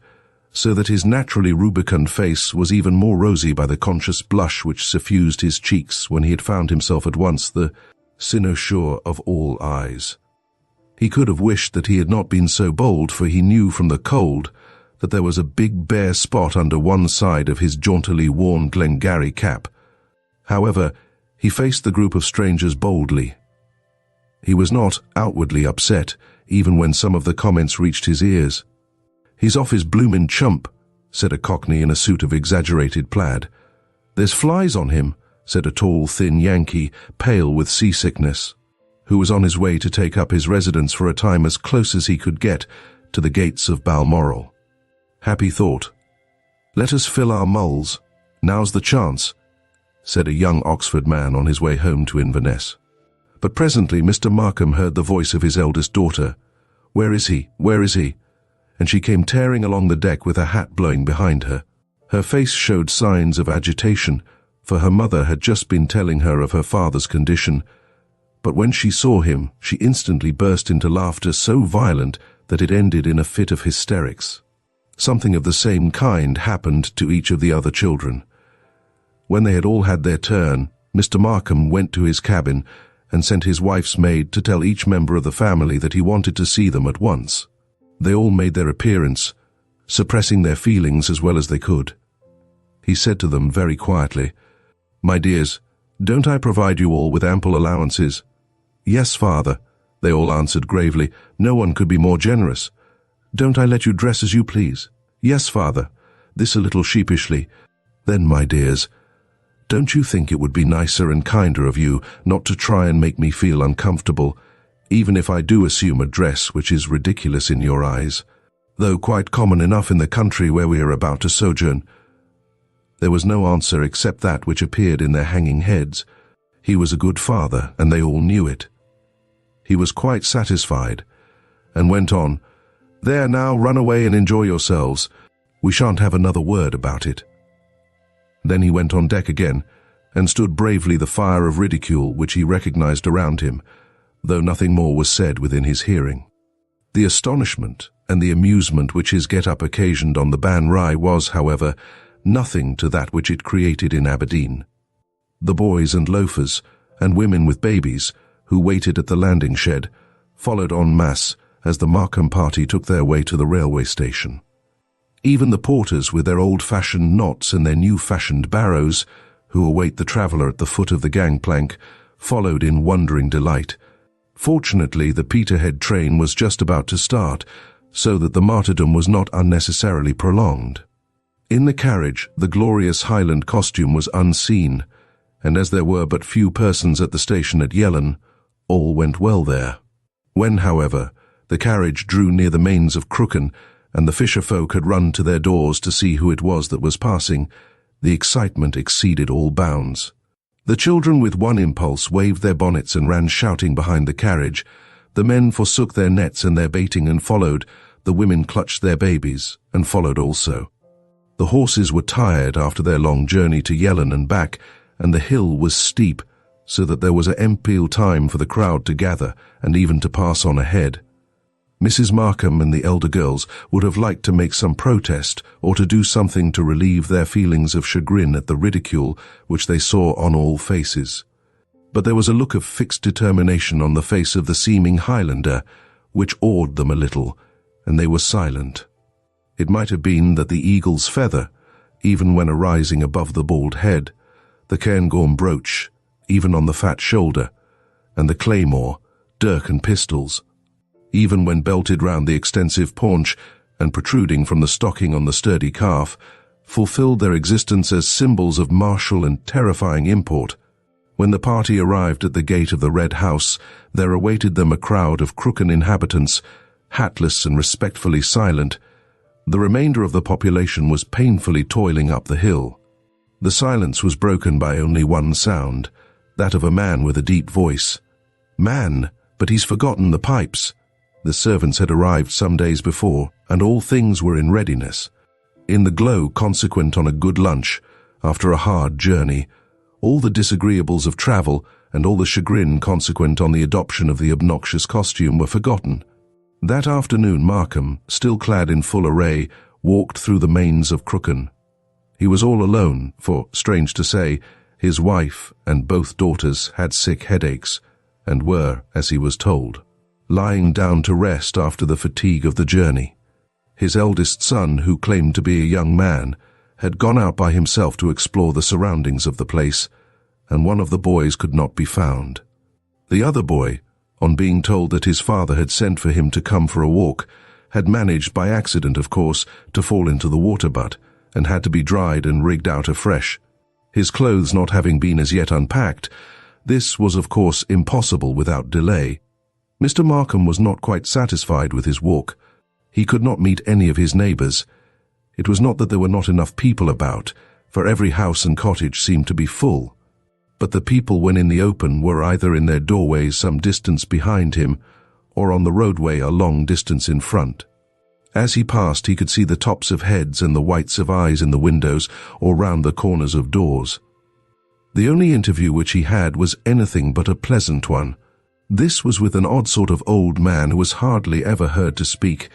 so that his naturally rubicund face was even more rosy by the conscious blush which suffused his cheeks when he had found himself at once the cynosure of all eyes. He could have wished that he had not been so bold, for he knew from the cold that there was a big bare spot under one side of his jauntily worn Glengarry cap. However, he faced the group of strangers boldly. He was not outwardly upset, even when some of the comments reached his ears. "He's off his bloomin' chump," said a Cockney in a suit of exaggerated plaid. "There's flies on him," said a tall, thin Yankee, pale with seasickness, who was on his way to take up his residence for a time as close as he could get to the gates of Balmoral. Happy thought. "Let us fill our mulls. Now's the chance," said a young Oxford man on his way home to Inverness. But presently Mr. Markham heard the voice of his eldest daughter. "Where is he? Where is he?" And she came tearing along the deck with her hat blowing behind her. Her face showed signs of agitation, for her mother had just been telling her of her father's condition. But when she saw him, she instantly burst into laughter so violent that it ended in a fit of hysterics. Something of the same kind happened to each of the other children. When they had all had their turn, Mr. Markham went to his cabin and sent his wife's maid to tell each member of the family that he wanted to see them at once. They all made their appearance, suppressing their feelings as well as they could. He said to them very quietly, "My dears, don't I provide you all with ample allowances?" "Yes, father," they all answered gravely. "No one could be more generous." "Don't I let you dress as you please?" "Yes, father," this a little sheepishly. "Then, my dears, don't you think it would be nicer and kinder of you not to try and make me feel uncomfortable, even if I do assume a dress which is ridiculous in your eyes, though quite common enough in the country where we are about to sojourn?" There was no answer except that which appeared in their hanging heads. He was a good father, and they all knew it. He was quite satisfied, and went on, "There now, run away and enjoy yourselves. We shan't have another word about it." Then he went on deck again, and stood bravely the fire of ridicule which he recognized around him, though nothing more was said within his hearing. The astonishment and the amusement which his get-up occasioned on the Ban Rye was, however, nothing to that which it created in Aberdeen. The boys and loafers, and women with babies, who waited at the landing shed, followed en masse as the Markham party took their way to the railway station. Even the porters with their old-fashioned knots and their new-fashioned barrows, who await the traveller at the foot of the gangplank, followed in wondering delight. Fortunately, the Peterhead train was just about to start, so that the martyrdom was not unnecessarily prolonged. In the carriage, the glorious Highland costume was unseen, and as there were but few persons at the station at Yellon, all went well there. When, however, the carriage drew near the mains of Crooken, and the fisher folk had run to their doors to see who it was that was passing, the excitement exceeded all bounds. The children with one impulse waved their bonnets and ran shouting behind the carriage. The men forsook their nets and their baiting and followed. The women clutched their babies and followed also. The horses were tired after their long journey to Yellon and back, and the hill was steep, so that there was ample time for the crowd to gather and even to pass on ahead. Mrs. Markham and the elder girls would have liked to make some protest or to do something to relieve their feelings of chagrin at the ridicule which they saw on all faces. But there was a look of fixed determination on the face of the seeming Highlander, which awed them a little, and they were silent. It might have been that the eagle's feather, even when arising above the bald head, the cairngorm brooch, even on the fat shoulder, and the claymore, dirk and pistols, even when belted round the extensive paunch and protruding from the stocking on the sturdy calf, fulfilled their existence as symbols of martial and terrifying import. When the party arrived at the gate of the Red House, there awaited them a crowd of Crooken inhabitants, hatless and respectfully silent. The remainder of the population was painfully toiling up the hill. The silence was broken by only one sound, that of a man with a deep voice. "Man, but he's forgotten the pipes." The servants had arrived some days before, and all things were in readiness. In the glow consequent on a good lunch, after a hard journey, all the disagreeables of travel and all the chagrin consequent on the adoption of the obnoxious costume were forgotten. That afternoon Markham, still clad in full array, walked through the mains of Crooken. He was all alone, for, strange to say, his wife and both daughters had sick headaches, and were, as he was told, lying down to rest after the fatigue of the journey. His eldest son, who claimed to be a young man, had gone out by himself to explore the surroundings of the place, and one of the boys could not be found. The other boy, on being told that his father had sent for him to come for a walk, had managed, by accident of course, to fall into the water butt, and had to be dried and rigged out afresh. His clothes not having been as yet unpacked, this was of course impossible without delay. Mr. Markham was not quite satisfied with his walk. He could not meet any of his neighbours. It was not that there were not enough people about, for every house and cottage seemed to be full. But the people when in the open were either in their doorways some distance behind him, or on the roadway a long distance in front. As he passed, he could see the tops of heads and the whites of eyes in the windows or round the corners of doors. The only interview which he had was anything but a pleasant one. This was with an odd sort of old man who was hardly ever heard to speak,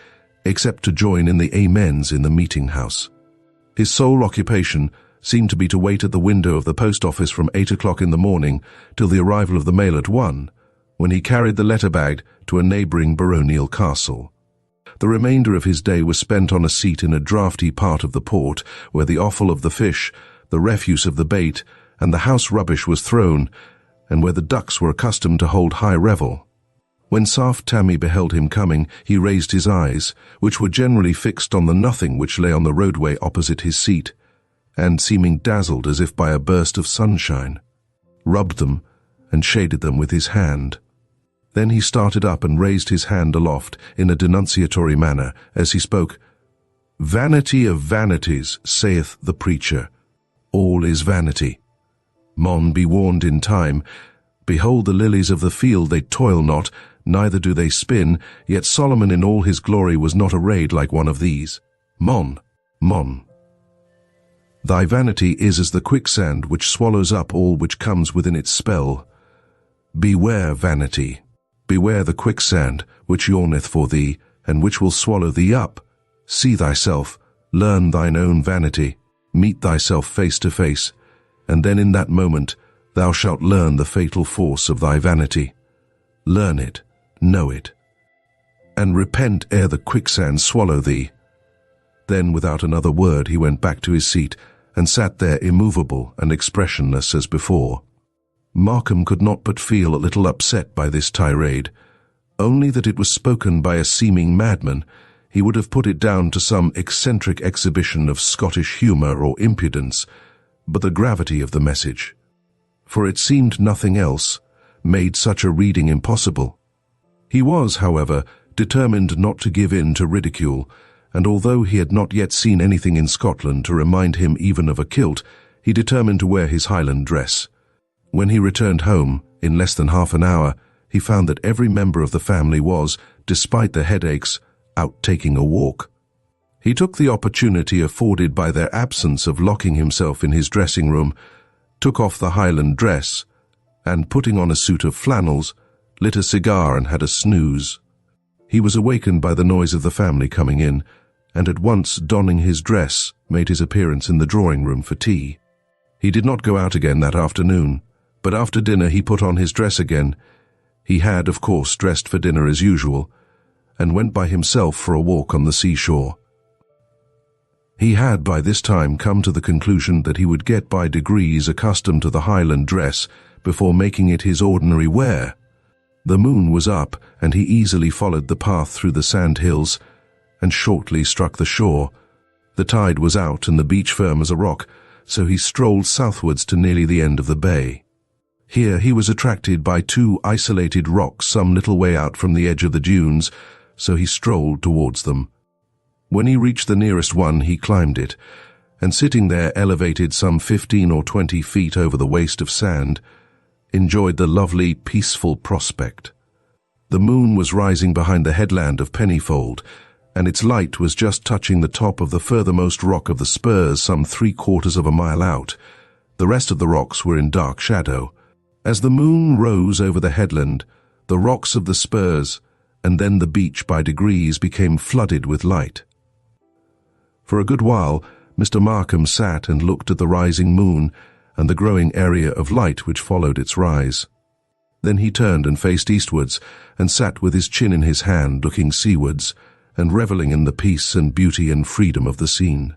except to join in the amens in the meeting-house. His sole occupation seemed to be to wait at the window of the post office from 8 o'clock in the morning till the arrival of the mail at 1, when he carried the letter-bag to a neighbouring baronial castle. The remainder of his day was spent on a seat in a draughty part of the port, where the offal of the fish, the refuse of the bait, and the house rubbish was thrown, and where the ducks were accustomed to hold high revel. When Saft Tammie beheld him coming, he raised his eyes, which were generally fixed on the nothing which lay on the roadway opposite his seat, and, seeming dazzled as if by a burst of sunshine, rubbed them and shaded them with his hand. Then he started up and raised his hand aloft in a denunciatory manner as he spoke. "Vanity of vanities, saith the preacher. All is vanity. Mon, be warned in time. Behold the lilies of the field, they toil not, neither do they spin, yet Solomon in all his glory was not arrayed like one of these. Mon, mon." Thy vanity is as the quicksand which swallows up all which comes within its spell. Beware vanity. Beware the quicksand which yawneth for thee, and which will swallow thee up. See thyself, learn thine own vanity, meet thyself face to face, and then in that moment thou shalt learn the fatal force of thy vanity. Learn it, know it, and repent ere the quicksand swallow thee. Then without another word he went back to his seat, and sat there immovable and expressionless as before. Markham could not but feel a little upset by this tirade. Only that it was spoken by a seeming madman, he would have put it down to some eccentric exhibition of Scottish humour or impudence, but the gravity of the message, for it seemed nothing else, made such a reading impossible. He was, however, determined not to give in to ridicule, and although he had not yet seen anything in Scotland to remind him even of a kilt, he determined to wear his Highland dress. When he returned home, in less than half an hour, he found that every member of the family was, despite the headaches, out taking a walk. He took the opportunity afforded by their absence of locking himself in his dressing room, took off the Highland dress, and putting on a suit of flannels, lit a cigar and had a snooze. He was awakened by the noise of the family coming in, and at once donning his dress, made his appearance in the drawing-room for tea. He did not go out again that afternoon, but after dinner he put on his dress again. He had, of course, dressed for dinner as usual, and went by himself for a walk on the seashore. He had by this time come to the conclusion that he would get by degrees accustomed to the Highland dress before making it his ordinary wear. The moon was up, and he easily followed the path through the sand hills, and shortly struck the shore. The tide was out and the beach firm as a rock, so he strolled southwards to nearly the end of the bay. Here he was attracted by two isolated rocks some little way out from the edge of the dunes, so he strolled towards them. When he reached the nearest one, he climbed it, and sitting there elevated some 15 or 20 feet over the waste of sand, enjoyed the lovely, peaceful prospect. The moon was rising behind the headland of Pennyfold, and its light was just touching the top of the furthermost rock of the spurs some 3/4 of a mile out. The rest of the rocks were in dark shadow. As the moon rose over the headland, the rocks of the spurs, and then the beach by degrees became flooded with light. For a good while, Mr. Markham sat and looked at the rising moon and the growing area of light which followed its rise. Then he turned and faced eastwards, and sat with his chin in his hand, looking seawards, and revelling in the peace and beauty and freedom of the scene.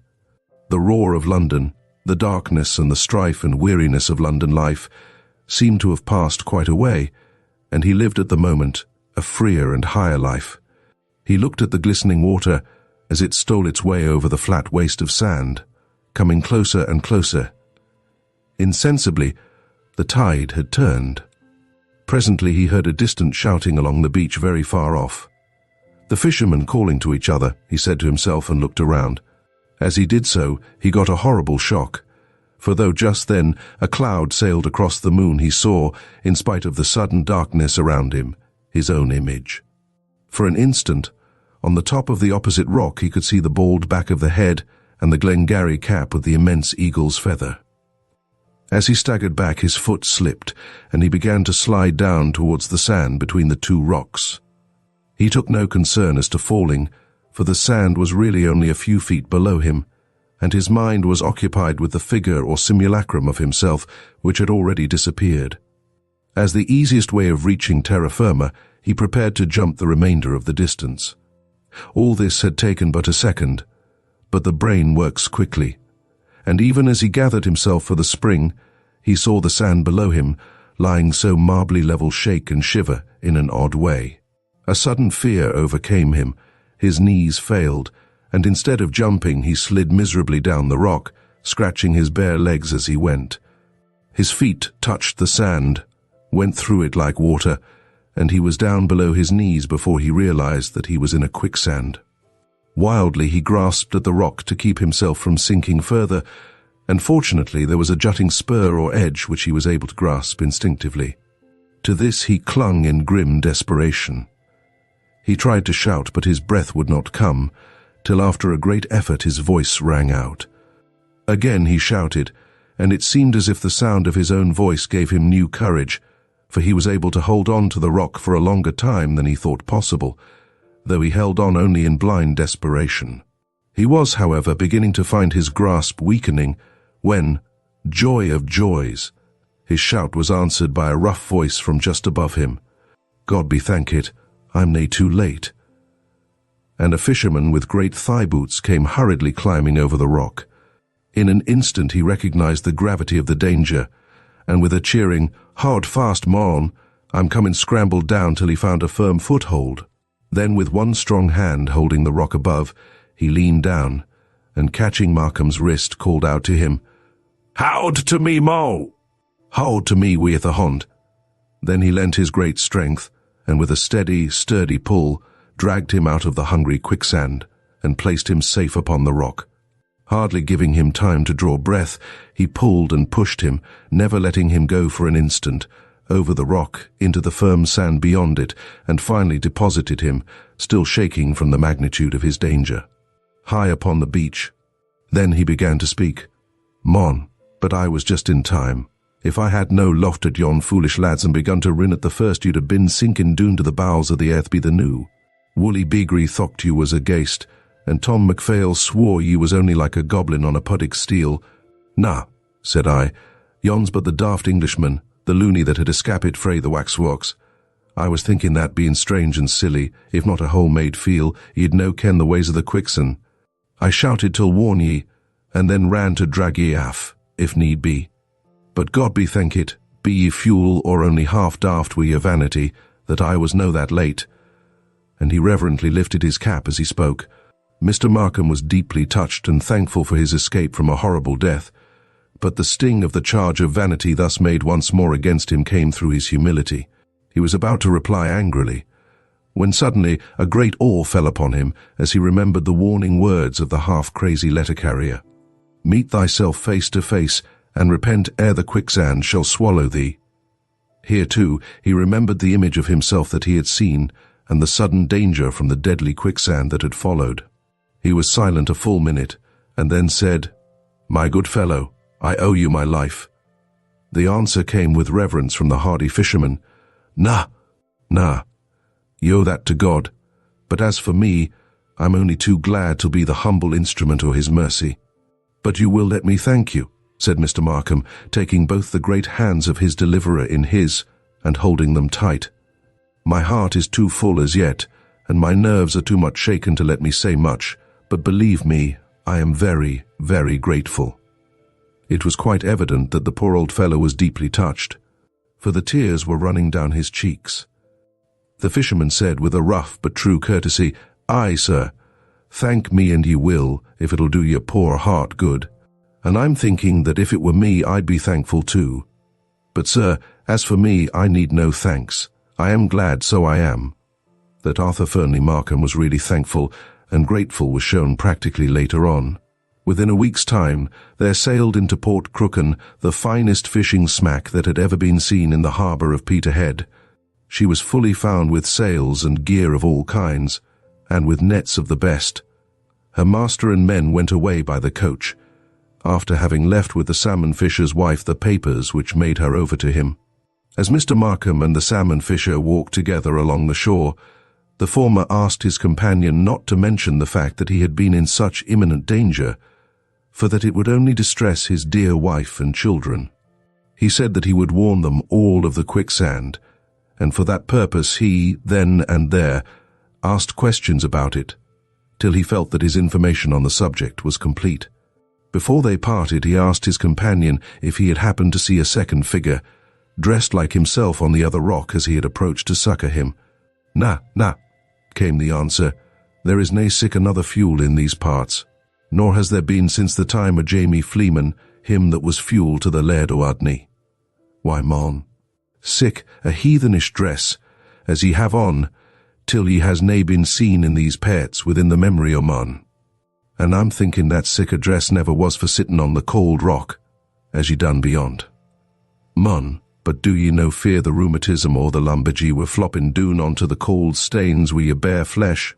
The roar of London, the darkness and the strife and weariness of London life, seemed to have passed quite away, and he lived at the moment a freer and higher life. He looked at the glistening water as it stole its way over the flat waste of sand, coming closer and closer. Insensibly, the tide had turned. Presently he heard a distant shouting along the beach very far off. The fishermen calling to each other, he said to himself, and looked around. As he did so, he got a horrible shock, for though just then a cloud sailed across the moon, he saw, in spite of the sudden darkness around him, his own image. For an instant, on the top of the opposite rock he could see the bald back of the head and the Glengarry cap with the immense eagle's feather. As he staggered back, his foot slipped, and he began to slide down towards the sand between the two rocks. He took no concern as to falling, for the sand was really only a few feet below him, and his mind was occupied with the figure or simulacrum of himself which had already disappeared. As the easiest way of reaching terra firma, he prepared to jump the remainder of the distance. All this had taken but a second, but the brain works quickly, and even as he gathered himself for the spring, he saw the sand below him, lying so marbly level, shake and shiver in an odd way. A sudden fear overcame him, his knees failed, and instead of jumping he slid miserably down the rock, scratching his bare legs as he went. His feet touched the sand, went through it like water, and he was down below his knees before he realized that he was in a quicksand. Wildly he grasped at the rock to keep himself from sinking further, and fortunately there was a jutting spur or edge which he was able to grasp instinctively. To this he clung in grim desperation. He tried to shout, but his breath would not come, till after a great effort his voice rang out. Again he shouted, and it seemed as if the sound of his own voice gave him new courage, for he was able to hold on to the rock for a longer time than he thought possible, though he held on only in blind desperation. He was, however, beginning to find his grasp weakening when, joy of joys, his shout was answered by a rough voice from just above him. "God be thanked, I'm nae too late." And a fisherman with great thigh boots came hurriedly climbing over the rock. In an instant he recognized the gravity of the danger, and with a cheering, "Hard fast, mon, I'm coming," scrambled down till he found a firm foothold. Then with one strong hand holding the rock above, he leaned down, and catching Markham's wrist, called out to him, "Howd to me, Mo! Hold to me with a hond." Then he lent his great strength, and with a steady, sturdy pull, dragged him out of the hungry quicksand, and placed him safe upon the rock. Hardly giving him time to draw breath, he pulled and pushed him, never letting him go for an instant, over the rock, into the firm sand beyond it, and finally deposited him, still shaking from the magnitude of his danger, high upon the beach. Then he began to speak. "Mon, but I was just in time. If I had no loft at yon foolish lads and begun to rin at the first, you'd have been sinking doon to the bowels of the earth be the new. Woolly Beagrie thocht you was a ghaist, and Tom MacPhail swore you was only like a goblin on a puddick steel." "Na," said I, "yon's but the daft Englishman, the loony that had escaped frae the waxworks. I was thinking that, being strange and silly, if not a whole-made feel, ye'd no ken the ways of the quicksand. I shouted till warn ye, and then ran to drag ye aff, if need be. But God be thanked, be ye fuel or only half daft wi' your vanity, that I was no that late." And he reverently lifted his cap as he spoke. Mr. Markham was deeply touched and thankful for his escape from a horrible death, but the sting of the charge of vanity thus made once more against him came through his humility. He was about to reply angrily, when suddenly a great awe fell upon him as he remembered the warning words of the half-crazy letter-carrier. "Meet thyself face to face, and repent ere the quicksand shall swallow thee." Here, too, he remembered the image of himself that he had seen, and the sudden danger from the deadly quicksand that had followed. He was silent a full minute, and then said, "My good fellow, I owe you my life." The answer came with reverence from the hardy fisherman. "Na, you owe that to God, but as for me, I'm only too glad to be the humble instrument of his mercy." "But you will let me thank you," said Mr. Markham, taking both the great hands of his deliverer in his, and holding them tight. "My heart is too full as yet, and my nerves are too much shaken to let me say much, but believe me, I am very, very grateful." It was quite evident that the poor old fellow was deeply touched, for the tears were running down his cheeks. The fisherman said with a rough but true courtesy, "Aye, sir, thank me and ye will, if it'll do your poor heart good. And I'm thinking that if it were me, I'd be thankful too. But, sir, as for me, I need no thanks. I am glad, so I am." That Arthur Fernley Markham was really thankful and grateful was shown practically later on. Within a week's time, there sailed into Port Crooken the finest fishing smack that had ever been seen in the harbour of Peterhead. She was fully found with sails and gear of all kinds, and with nets of the best. Her master and men went away by the coach, after having left with the salmon fisher's wife the papers which made her over to him. As Mr. Markham and the salmon fisher walked together along the shore, the former asked his companion not to mention the fact that he had been in such imminent danger, for that it would only distress his dear wife and children. He said that he would warn them all of the quicksand, and for that purpose he, then and there, asked questions about it, till he felt that his information on the subject was complete. Before they parted, he asked his companion if he had happened to see a second figure, dressed like himself on the other rock as he had approached to succour him. Na, came the answer. "There is nae sic another fuel in these parts, nor has there been since the time of Jamie Fleeman, him that was fuel to the Laird o' Udney. Why, mon, sic a heathenish dress, as ye have on, till ye has nae been seen in these parts within the memory o' mon. And I'm thinking that sic a dress never was for sitting on the cold rock, as ye done beyond. Mon, but do ye no fear the rheumatism or the lumbagy were flopping doon onto the cold stains wi' your bare flesh?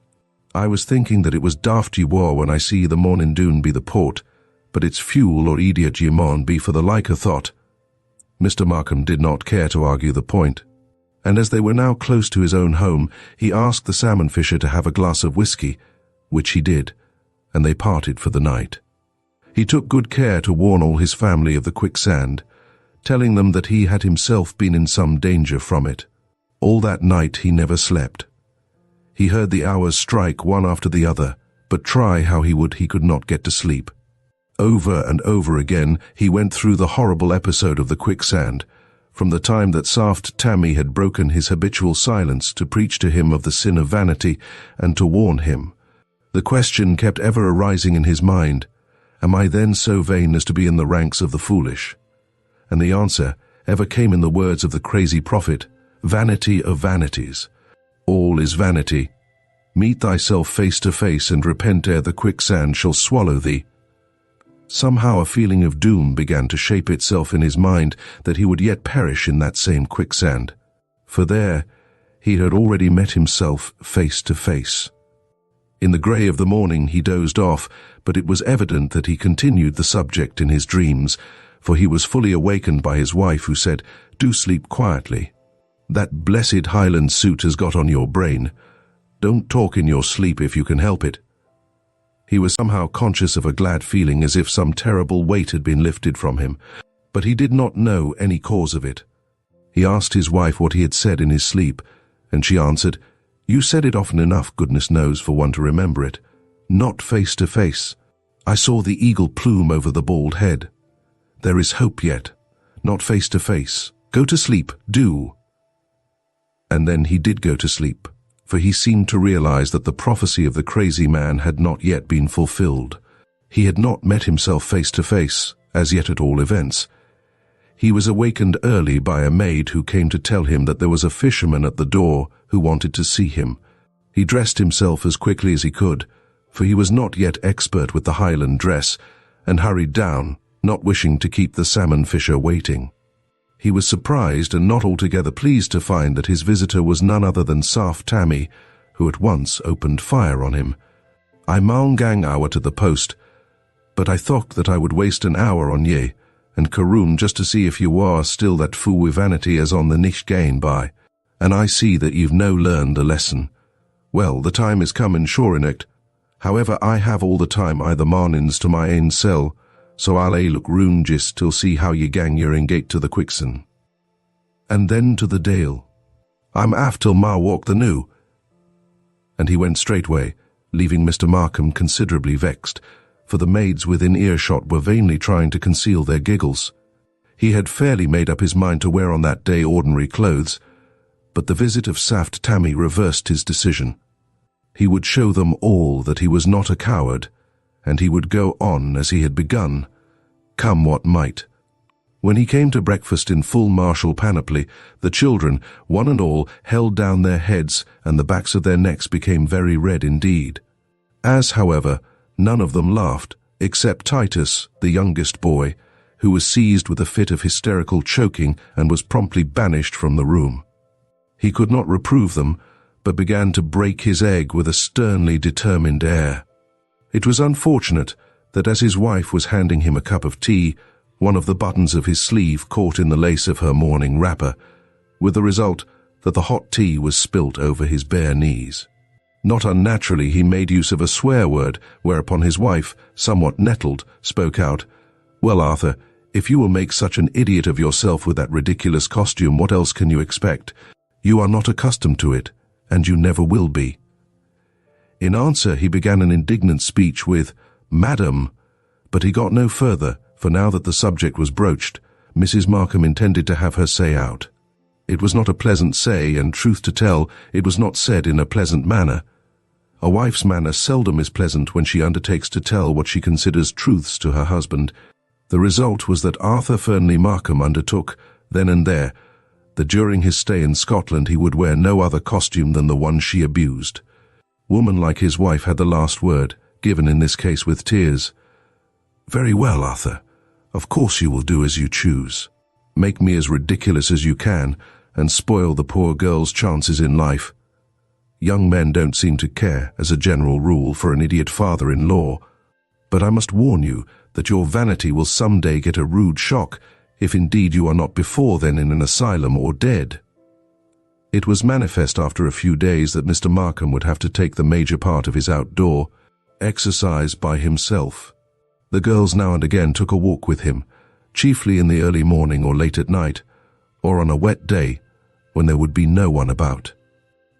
I was thinking that it was daft ye wore when I see the morning doon be the port, but it's fuel or idiot ye maun be for the like o' thought. Mr. Markham did not care to argue the point, and as they were now close to his own home, he asked the salmon fisher to have a glass of whisky, which he did, and they parted for the night. He took good care to warn all his family of the quicksand, telling them that he had himself been in some danger from it. All that night he never slept. He heard the hours strike one after the other, but try how he would, he could not get to sleep. Over and over again he went through the horrible episode of the quicksand, from the time that Saft Tammie had broken his habitual silence to preach to him of the sin of vanity and to warn him. The question kept ever arising in his mind, am I then so vain as to be in the ranks of the foolish? And the answer ever came in the words of the crazy prophet, vanity of vanities. All is vanity. Meet thyself face to face and repent ere the quicksand shall swallow thee. Somehow a feeling of doom began to shape itself in his mind that he would yet perish in that same quicksand. For there he had already met himself face to face. In the grey of the morning he dozed off, but it was evident that he continued the subject in his dreams, for he was fully awakened by his wife, who said, "Do sleep quietly. That blessed Highland suit has got on your brain. Don't talk in your sleep if you can help it." He was somehow conscious of a glad feeling, as if some terrible weight had been lifted from him, but he did not know any cause of it. He asked his wife what he had said in his sleep, and she answered, "You said it often enough, goodness knows, for one to remember it. Not face to face. I saw the eagle plume over the bald head. There is hope yet. Not face to face. Go to sleep, do." And then he did go to sleep, for he seemed to realize that the prophecy of the crazy man had not yet been fulfilled. He had not met himself face to face, as yet at all events. He was awakened early by a maid who came to tell him that there was a fisherman at the door who wanted to see him. He dressed himself as quickly as he could, for he was not yet expert with the Highland dress, and hurried down, not wishing to keep the salmon fisher waiting. He was surprised and not altogether pleased to find that his visitor was none other than Saft Tammie, who at once opened fire on him. "I maun gang ower to the post, but I thought that I would waste an hour on ye, and Caroon just to see if you war still that fool wi' vanity as on the nicht gane by, and I see that you've no learned the lesson. Well, the time is comin' sure enocht. However, I have all the time i' the mornings to my ain cell, so I'll look round just till see how ye gang your engate to the quicksan. And then to the dale. I'm aft till ma walk the new." And he went straightway, leaving Mr. Markham considerably vexed, for the maids within earshot were vainly trying to conceal their giggles. He had fairly made up his mind to wear on that day ordinary clothes, but the visit of Saft Tammie reversed his decision. He would show them all that he was not a coward, and he would go on as he had begun, come what might. When he came to breakfast in full martial panoply, the children, one and all, held down their heads, and the backs of their necks became very red indeed. As, however, none of them laughed, except Titus, the youngest boy, who was seized with a fit of hysterical choking and was promptly banished from the room. He could not reprove them, but began to break his egg with a sternly determined air. It was unfortunate that as his wife was handing him a cup of tea, one of the buttons of his sleeve caught in the lace of her morning wrapper, with the result that the hot tea was spilt over his bare knees. Not unnaturally he made use of a swear word, whereupon his wife, somewhat nettled, spoke out, "Well, Arthur, if you will make such an idiot of yourself with that ridiculous costume, what else can you expect? You are not accustomed to it, and you never will be." In answer he began an indignant speech with, "Madam," but he got no further, for now that the subject was broached, Mrs. Markham intended to have her say out. It was not a pleasant say, and truth to tell, it was not said in a pleasant manner. A wife's manner seldom is pleasant when she undertakes to tell what she considers truths to her husband. The result was that Arthur Fernley Markham undertook, then and there, that during his stay in Scotland he would wear no other costume than the one she abused. Woman like his wife had the last word, given in this case with tears. "Very well, Arthur. Of course you will do as you choose. Make me as ridiculous as you can, and spoil the poor girl's chances in life. Young men don't seem to care, as a general rule, for an idiot father-in-law. but I must warn you that your vanity will someday get a rude shock if indeed you are not before then in an asylum or dead." It was manifest after a few days that Mr. Markham would have to take the major part of his outdoor exercise by himself. The girls now and again took a walk with him, chiefly in the early morning or late at night, or on a wet day when there would be no one about.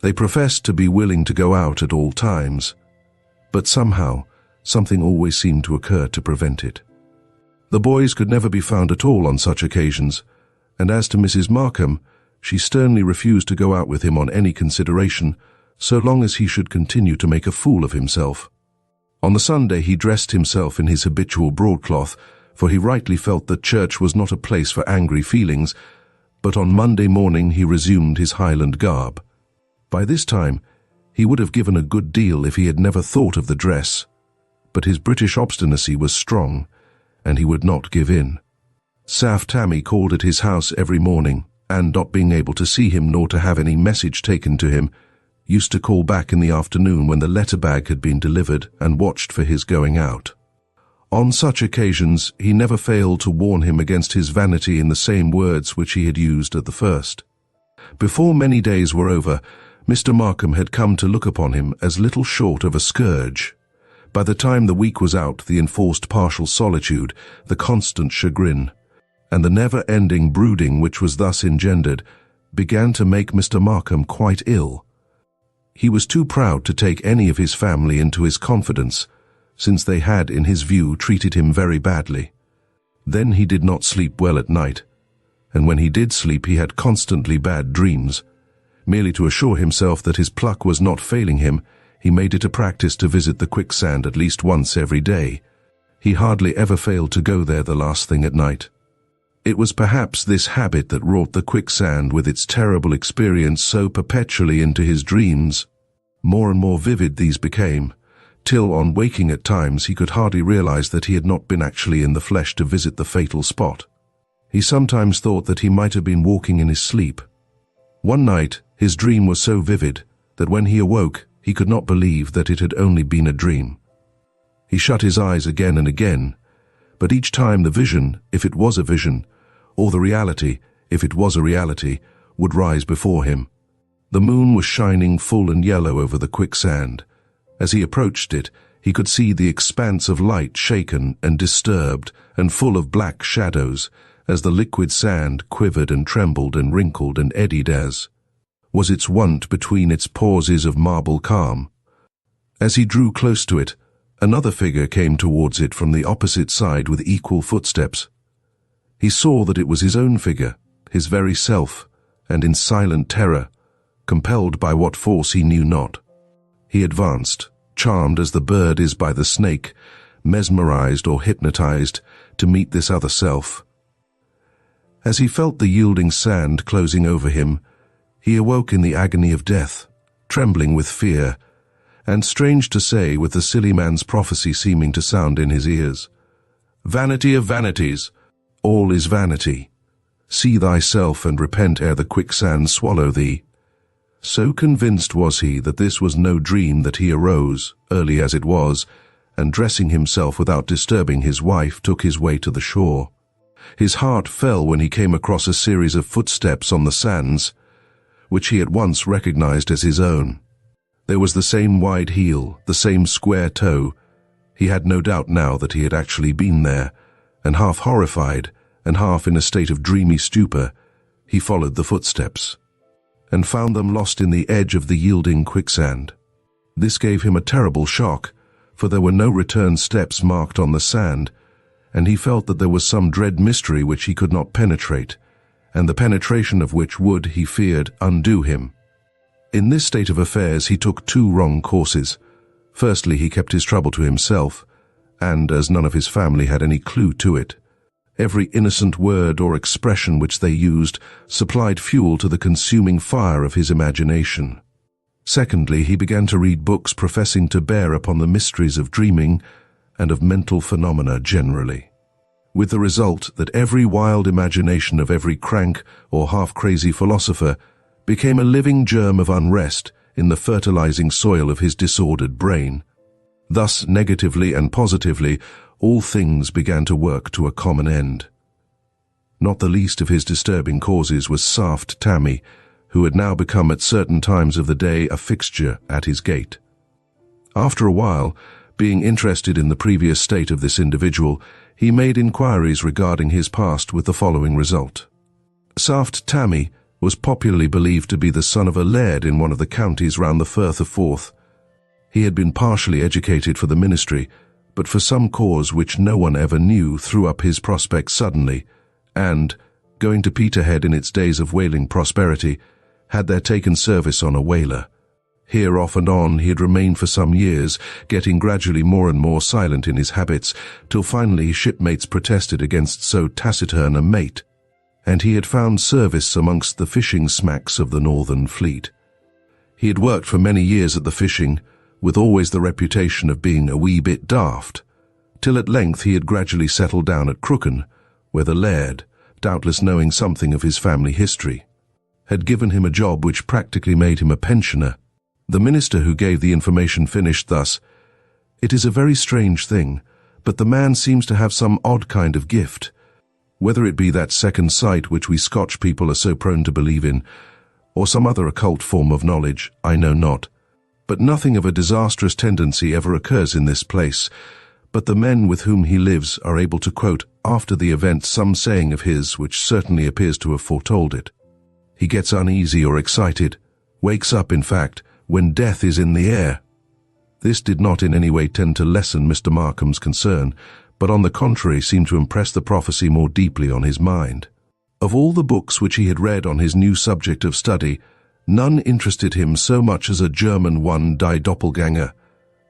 They professed to be willing to go out at all times, but somehow something always seemed to occur to prevent it. The boys could never be found at all on such occasions, and as to Mrs. Markham, she sternly refused to go out with him on any consideration, so long as he should continue to make a fool of himself. On the Sunday he dressed himself in his habitual broadcloth, for he rightly felt that church was not a place for angry feelings, but on Monday morning he resumed his Highland garb. By this time he would have given a good deal if he had never thought of the dress, but his British obstinacy was strong, and he would not give in. Saft Tammy called at his house every morning, and not being able to see him nor to have any message taken to him, used to call back in the afternoon when the letter bag had been delivered and watched for his going out. On such occasions he never failed to warn him against his vanity in the same words which he had used at the first. Before many days were over, Mr. Markham had come to look upon him as little short of a scourge. By the time the week was out, the enforced partial solitude, the constant chagrin, and the never-ending brooding which was thus engendered, began to make Mr. Markham quite ill. He was too proud to take any of his family into his confidence, since they had, in his view, treated him very badly. Then he did not sleep well at night, and when he did sleep he had constantly bad dreams. Merely to assure himself that his pluck was not failing him, he made it a practice to visit the quicksand at least once every day. He hardly ever failed to go there the last thing at night. It was perhaps this habit that wrought the quicksand with its terrible experience so perpetually into his dreams. More and more vivid these became, till on waking at times he could hardly realize that he had not been actually in the flesh to visit the fatal spot. He sometimes thought that he might have been walking in his sleep. One night his dream was so vivid that when he awoke he could not believe that it had only been a dream. He shut his eyes again and again, but each time the vision, if it was a vision, or the reality, if it was a reality, would rise before him. The moon was shining full and yellow over the quicksand. As he approached it, he could see the expanse of light shaken and disturbed and full of black shadows, as the liquid sand quivered and trembled and wrinkled and eddied as was its wont between its pauses of marble calm. As he drew close to it, another figure came towards it from the opposite side with equal footsteps. He saw that it was his own figure, his very self, and in silent terror, compelled by what force he knew not, he advanced, charmed as the bird is by the snake, mesmerized or hypnotized, to meet this other self. As he felt the yielding sand closing over him, he awoke in the agony of death, trembling with fear, and strange to say, with the silly man's prophecy seeming to sound in his ears. "Vanity of vanities, all is vanity. See thyself and repent ere the quicksand swallow thee." So convinced was he that this was no dream that he arose, early as it was, and dressing himself without disturbing his wife, took his way to the shore. His heart fell when he came across a series of footsteps on the sands, which he at once recognized as his own. There was the same wide heel, the same square toe. He had no doubt now that he had actually been there, and half horrified, and half in a state of dreamy stupor, he followed the footsteps, and found them lost in the edge of the yielding quicksand. This gave him a terrible shock, for there were no return steps marked on the sand, and he felt that there was some dread mystery which he could not penetrate, and the penetration of which would, he feared, undo him. In this state of affairs he took two wrong courses. Firstly, he kept his trouble to himself, and, as none of his family had any clue to it, every innocent word or expression which they used supplied fuel to the consuming fire of his imagination. Secondly, he began to read books professing to bear upon the mysteries of dreaming and of mental phenomena generally, with the result that every wild imagination of every crank or half-crazy philosopher became a living germ of unrest in the fertilizing soil of his disordered brain. Thus, negatively and positively, all things began to work to a common end. Not the least of his disturbing causes was Saft Tammie, who had now become at certain times of the day a fixture at his gate. After a while, being interested in the previous state of this individual, he made inquiries regarding his past with the following result. Saft Tammie was popularly believed to be the son of a laird in one of the counties round the Firth of Forth. He had been partially educated for the ministry, but for some cause which no one ever knew threw up his prospects suddenly, and, going to Peterhead in its days of whaling prosperity, had there taken service on a whaler. Here off and on he had remained for some years, getting gradually more and more silent in his habits, till finally his shipmates protested against so taciturn a mate, and he had found service amongst the fishing smacks of the Northern Fleet. He had worked for many years at the fishing, with always the reputation of being a wee bit daft, till at length he had gradually settled down at Crooken, where the laird, doubtless knowing something of his family history, had given him a job which practically made him a pensioner. The minister who gave the information finished thus: "It is a very strange thing, but the man seems to have some odd kind of gift. Whether it be that second sight which we Scotch people are so prone to believe in, or some other occult form of knowledge, I know not. But nothing of a disastrous tendency ever occurs in this place, but the men with whom he lives are able to quote after the event some saying of his which certainly appears to have foretold it. He gets uneasy or excited, wakes up, in fact, when death is in the air." This did not in any way tend to lessen Mr. Markham's concern, but on the contrary seemed to impress the prophecy more deeply on his mind. Of all the books which he had read on his new subject of study, none interested him so much as a German one, Die Doppelgänger,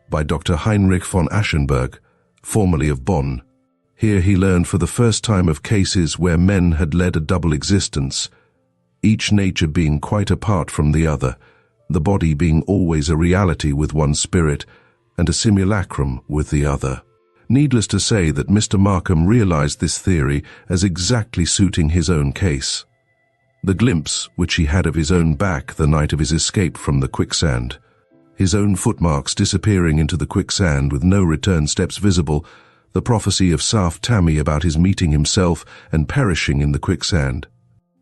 by Dr. Heinrich von Aschenberg, formerly of Bonn. Here he learned for the first time of cases where men had led a double existence, each nature being quite apart from the other, the body being always a reality with one spirit, and a simulacrum with the other. Needless to say that Mr. Markham realized this theory as exactly suiting his own case. The glimpse which he had of his own back the night of his escape from the quicksand, his own footmarks disappearing into the quicksand with no return steps visible, the prophecy of Saft Tammie about his meeting himself and perishing in the quicksand,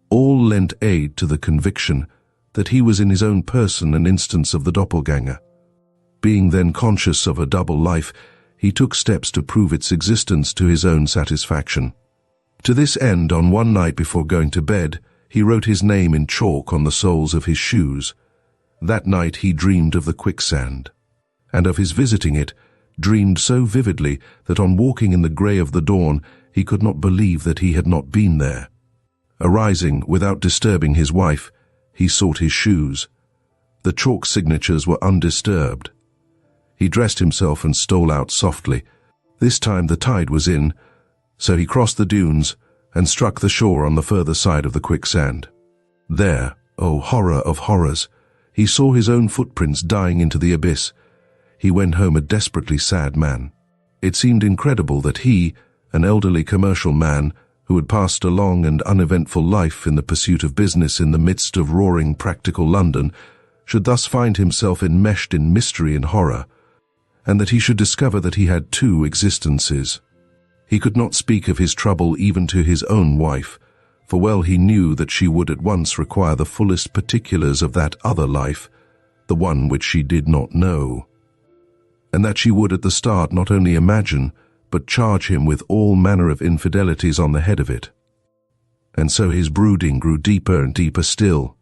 all lent aid to the conviction that he was in his own person an instance of the doppelganger. Being then conscious of a double life, he took steps to prove its existence to his own satisfaction. To this end, on one night before going to bed, he wrote his name in chalk on the soles of his shoes. That night he dreamed of the quicksand, and of his visiting it, dreamed so vividly that on walking in the grey of the dawn he could not believe that he had not been there. Arising, without disturbing his wife, he sought his shoes. The chalk signatures were undisturbed. He dressed himself and stole out softly. This time the tide was in, so he crossed the dunes and struck the shore on the further side of the quicksand. There, oh horror of horrors, he saw his own footprints dying into the abyss. He went home a desperately sad man. It seemed incredible that he, an elderly commercial man, who had passed a long and uneventful life in the pursuit of business in the midst of roaring practical London, should thus find himself enmeshed in mystery and horror, and that he should discover that he had two existences. He could not speak of his trouble even to his own wife, for well he knew that she would at once require the fullest particulars of that other life, the one which she did not know, and that she would at the start not only imagine, but charge him with all manner of infidelities on the head of it. And so his brooding grew deeper and deeper still.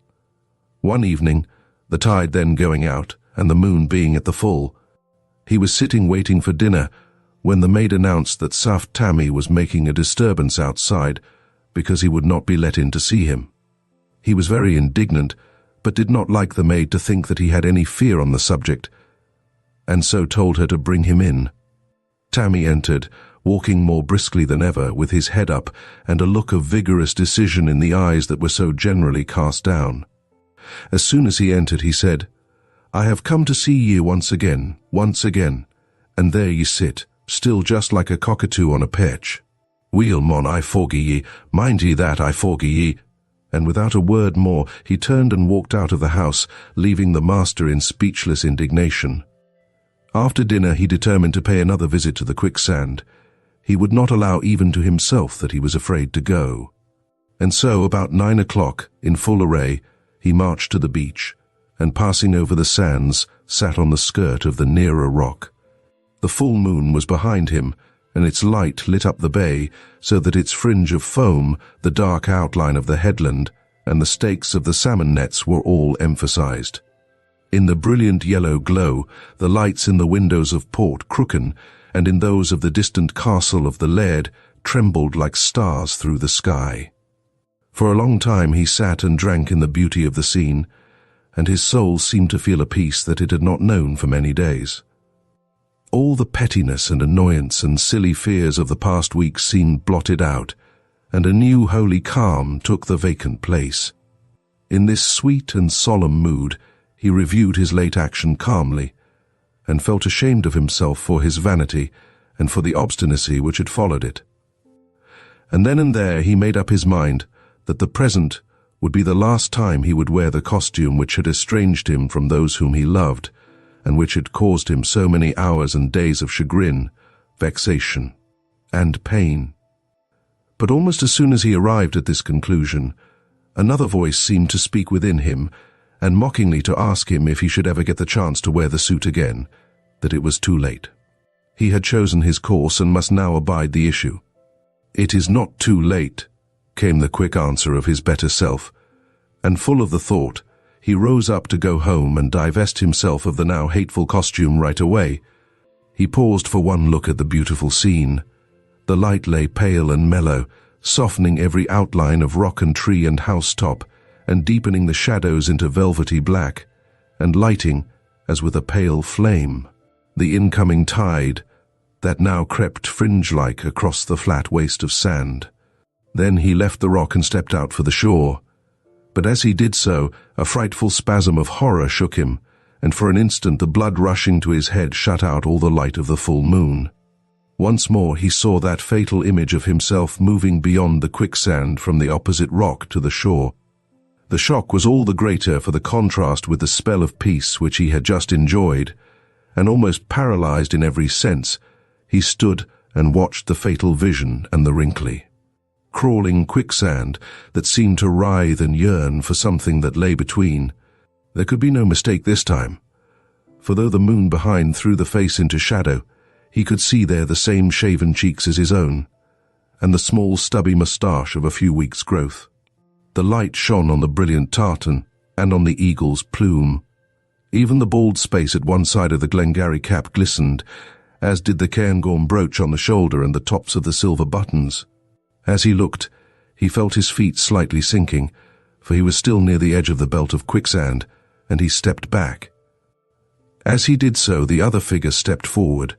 One evening, the tide then going out, and the moon being at the full, he was sitting waiting for dinner, when the maid announced that Saft Tammie was making a disturbance outside, because he would not be let in to see him. He was very indignant, but did not like the maid to think that he had any fear on the subject, and so told her to bring him in. Tammie entered, walking more briskly than ever, with his head up and a look of vigorous decision in the eyes that were so generally cast down. As soon as he entered, he said, "I have come to see ye once again, and there ye sit, still just like a cockatoo on a perch. Weel, mon, I forgie ye, mind ye that, I forgie ye." And without a word more, he turned and walked out of the house, leaving the master in speechless indignation. After dinner he determined to pay another visit to the quicksand. He would not allow even to himself that he was afraid to go. And so, about 9 o'clock, in full array, he marched to the beach, and passing over the sands, sat on the skirt of the nearer rock. The full moon was behind him, and its light lit up the bay so that its fringe of foam, the dark outline of the headland, and the stakes of the salmon nets were all emphasized. In the brilliant yellow glow, the lights in the windows of Port Crooken and in those of the distant castle of the Laird trembled like stars through the sky. For a long time he sat and drank in the beauty of the scene, and his soul seemed to feel a peace that it had not known for many days. All the pettiness and annoyance and silly fears of the past weeks seemed blotted out, and a new holy calm took the vacant place. In this sweet and solemn mood, he reviewed his late action calmly, and felt ashamed of himself for his vanity and for the obstinacy which had followed it. And then and there he made up his mind that the present would be the last time he would wear the costume which had estranged him from those whom he loved, and which had caused him so many hours and days of chagrin, vexation, and pain. But almost as soon as he arrived at this conclusion, another voice seemed to speak within him, and mockingly to ask him if he should ever get the chance to wear the suit again, that it was too late. He had chosen his course and must now abide the issue. "It is not too late," came the quick answer of his better self, and full of the thought, he rose up to go home and divest himself of the now hateful costume right away. He paused for one look at the beautiful scene. The light lay pale and mellow, softening every outline of rock and tree and housetop, and deepening the shadows into velvety black, and lighting, as with a pale flame, the incoming tide that now crept fringe-like across the flat waste of sand. Then he left the rock and stepped out for the shore. But as he did so, a frightful spasm of horror shook him, and for an instant the blood rushing to his head shut out all the light of the full moon. Once more he saw that fatal image of himself moving beyond the quicksand from the opposite rock to the shore. The shock was all the greater for the contrast with the spell of peace which he had just enjoyed, and almost paralyzed in every sense, he stood and watched the fatal vision and the wrinkly, crawling quicksand that seemed to writhe and yearn for something that lay between. There could be no mistake this time, for though the moon behind threw the face into shadow, he could see there the same shaven cheeks as his own, and the small stubby moustache of a few weeks' growth. The light shone on the brilliant tartan and on the eagle's plume. Even the bald space at one side of the Glengarry cap glistened, as did the cairngorm brooch on the shoulder and the tops of the silver buttons. As he looked, he felt his feet slightly sinking, for he was still near the edge of the belt of quicksand, and he stepped back. As he did so, the other figure stepped forward,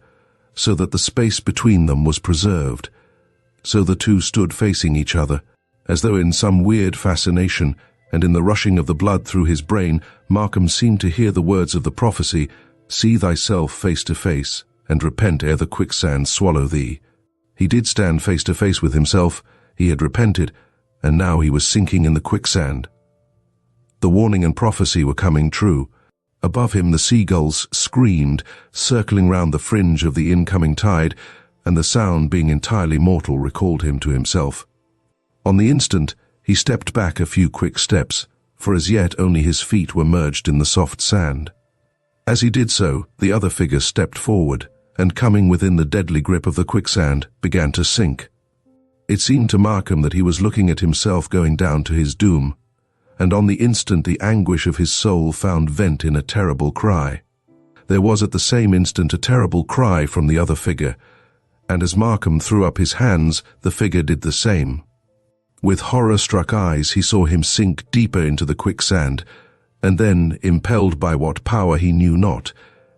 so that the space between them was preserved. So the two stood facing each other, as though in some weird fascination, and in the rushing of the blood through his brain, Markham seemed to hear the words of the prophecy, "See thyself face to face, and repent ere the quicksand swallow thee." He did stand face to face with himself. He had repented, and now he was sinking in the quicksand. The warning and prophecy were coming true. Above him the seagulls screamed, circling round the fringe of the incoming tide, and the sound, being entirely mortal, recalled him to himself. On the instant, he stepped back a few quick steps, for as yet only his feet were merged in the soft sand. As he did so, the other figure stepped forward, and coming within the deadly grip of the quicksand, began to sink. It seemed to Markham that he was looking at himself going down to his doom, and on the instant the anguish of his soul found vent in a terrible cry. There was at the same instant a terrible cry from the other figure, and as Markham threw up his hands, the figure did the same. With horror-struck eyes he saw him sink deeper into the quicksand, and then, impelled by what power he knew not,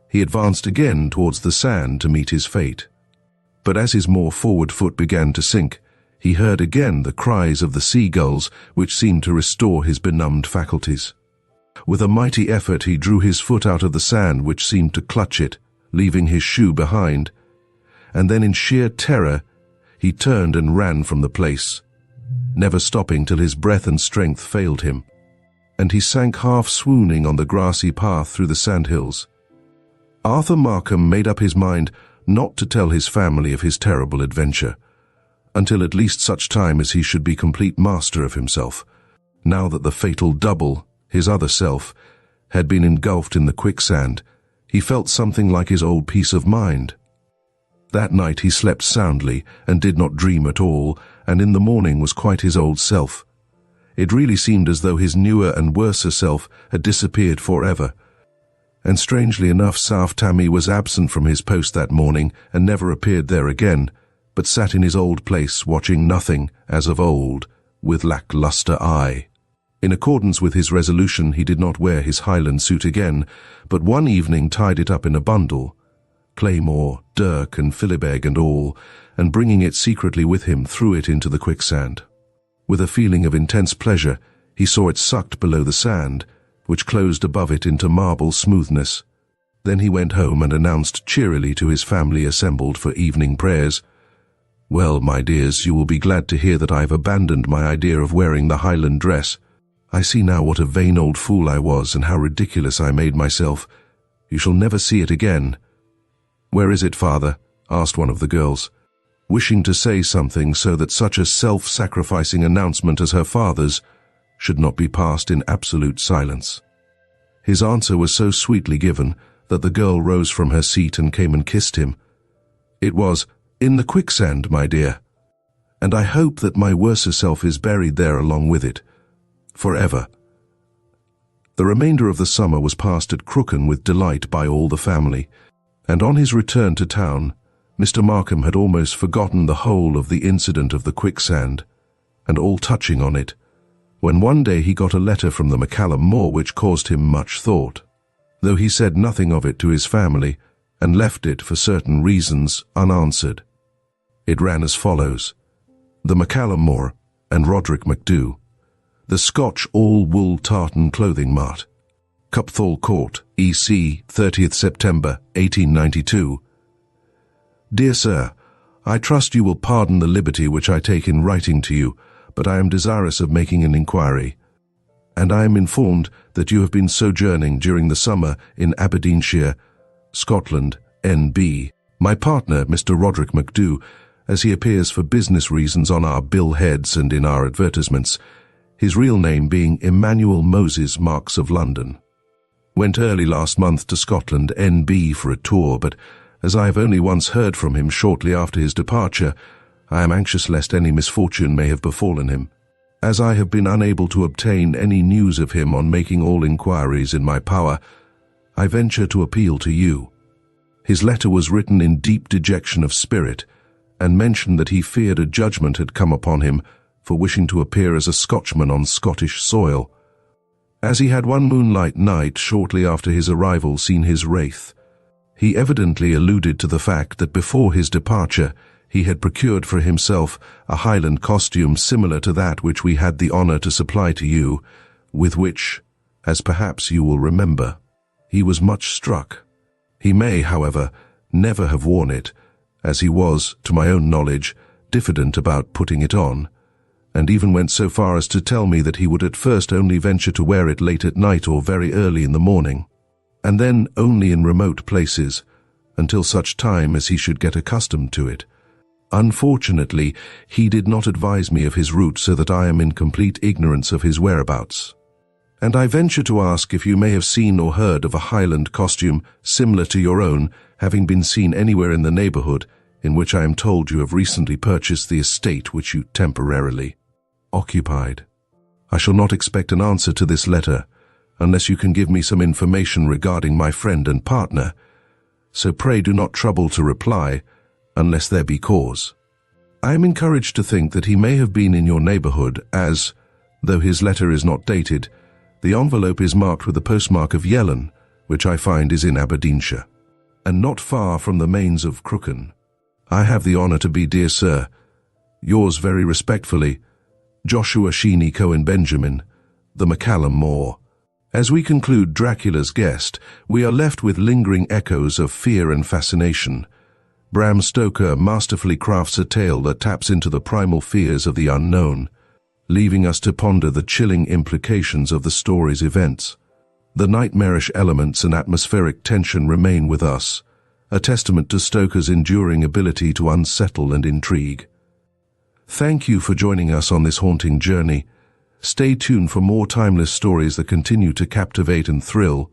he advanced again towards the sand to meet his fate. But as his more forward foot began to sink, he heard again the cries of the seagulls, which seemed to restore his benumbed faculties. With a mighty effort he drew his foot out of the sand, which seemed to clutch it, leaving his shoe behind, and then in sheer terror he turned and ran from the place, never stopping till his breath and strength failed him, and he sank half swooning on the grassy path through the sandhills. Arthur Markham made up his mind not to tell his family of his terrible adventure, until at least such time as he should be complete master of himself, now that the fatal double, his other self, had been engulfed in the quicksand. He felt something like his old peace of mind. That night he slept soundly and did not dream at all, and in the morning was quite his old self. It really seemed as though his newer and worser self had disappeared forever. And strangely enough, South Tammy was absent from his post that morning and never appeared there again, but sat in his old place watching nothing as of old, with lackluster eye. In accordance with his resolution, he did not wear his Highland suit again, but one evening tied it up in a bundle, claymore, dirk and philibeg and all, and bringing it secretly with him threw it into the quicksand. With a feeling of intense pleasure, he saw it sucked below the sand, which closed above it into marble smoothness. Then he went home and announced cheerily to his family assembled for evening prayers, "Well, my dears, you will be glad to hear that I have abandoned my idea of wearing the Highland dress. I see now what a vain old fool I was and how ridiculous I made myself. You shall never see it again." "Where is it, father?" asked one of the girls, wishing to say something so that such a self-sacrificing announcement as her father's should not be passed in absolute silence. His answer was so sweetly given that the girl rose from her seat and came and kissed him. It was, "In the quicksand, my dear, and I hope that my worser self is buried there along with it, forever." The remainder of the summer was passed at Crooken with delight by all the family, and on his return to town, Mr. Markham had almost forgotten the whole of the incident of the quicksand, and all touching on it, when one day he got a letter from the McCallum Moor which caused him much thought, though he said nothing of it to his family, and left it, for certain reasons, unanswered. It ran as follows: The McCallum Moor and Roderick McDu, The Scotch All-Wool Tartan Clothing Mart, Cupthall Court, E.C., 30th September, 1892. Dear Sir, I trust you will pardon the liberty which I take in writing to you, but I am desirous of making an inquiry, and I am informed that you have been sojourning during the summer in Aberdeenshire, Scotland, N.B. My partner, Mr. Roderick McDu, as he appears for business reasons on our bill heads and in our advertisements, his real name being Emmanuel Moses Marks of London, went early last month to Scotland, N.B. for a tour, but as I have only once heard from him shortly after his departure, I am anxious lest any misfortune may have befallen him. As I have been unable to obtain any news of him on making all inquiries in my power, I venture to appeal to you. His letter was written in deep dejection of spirit, and mentioned that he feared a judgment had come upon him for wishing to appear as a Scotchman on Scottish soil, as he had one moonlight night shortly after his arrival seen his wraith. He evidently alluded to the fact that before his departure he had procured for himself a Highland costume similar to that which we had the honour to supply to you, with which, as perhaps you will remember, he was much struck. He may, however, never have worn it, as he was, to my own knowledge, diffident about putting it on, and even went so far as to tell me that he would at first only venture to wear it late at night or very early in the morning, and then only in remote places, until such time as he should get accustomed to it. Unfortunately, he did not advise me of his route, so that I am in complete ignorance of his whereabouts. And I venture to ask if you may have seen or heard of a Highland costume similar to your own having been seen anywhere in the neighbourhood, in which I am told you have recently purchased the estate which you temporarily occupied. I shall not expect an answer to this letter, unless you can give me some information regarding my friend and partner, so pray do not trouble to reply, unless there be cause. I am encouraged to think that he may have been in your neighbourhood, as, though his letter is not dated, the envelope is marked with the postmark of Yellon, which I find is in Aberdeenshire, and not far from the Mains of Crooken. I have the honour to be, dear sir, yours very respectfully, Joshua Sheeny Cohen Benjamin, the McCallum Moor. As we conclude Dracula's Guest, we are left with lingering echoes of fear and fascination. Bram Stoker masterfully crafts a tale that taps into the primal fears of the unknown, leaving us to ponder the chilling implications of the story's events. The nightmarish elements and atmospheric tension remain with us, a testament to Stoker's enduring ability to unsettle and intrigue. Thank you for joining us on this haunting journey. Stay tuned for more timeless stories that continue to captivate and thrill.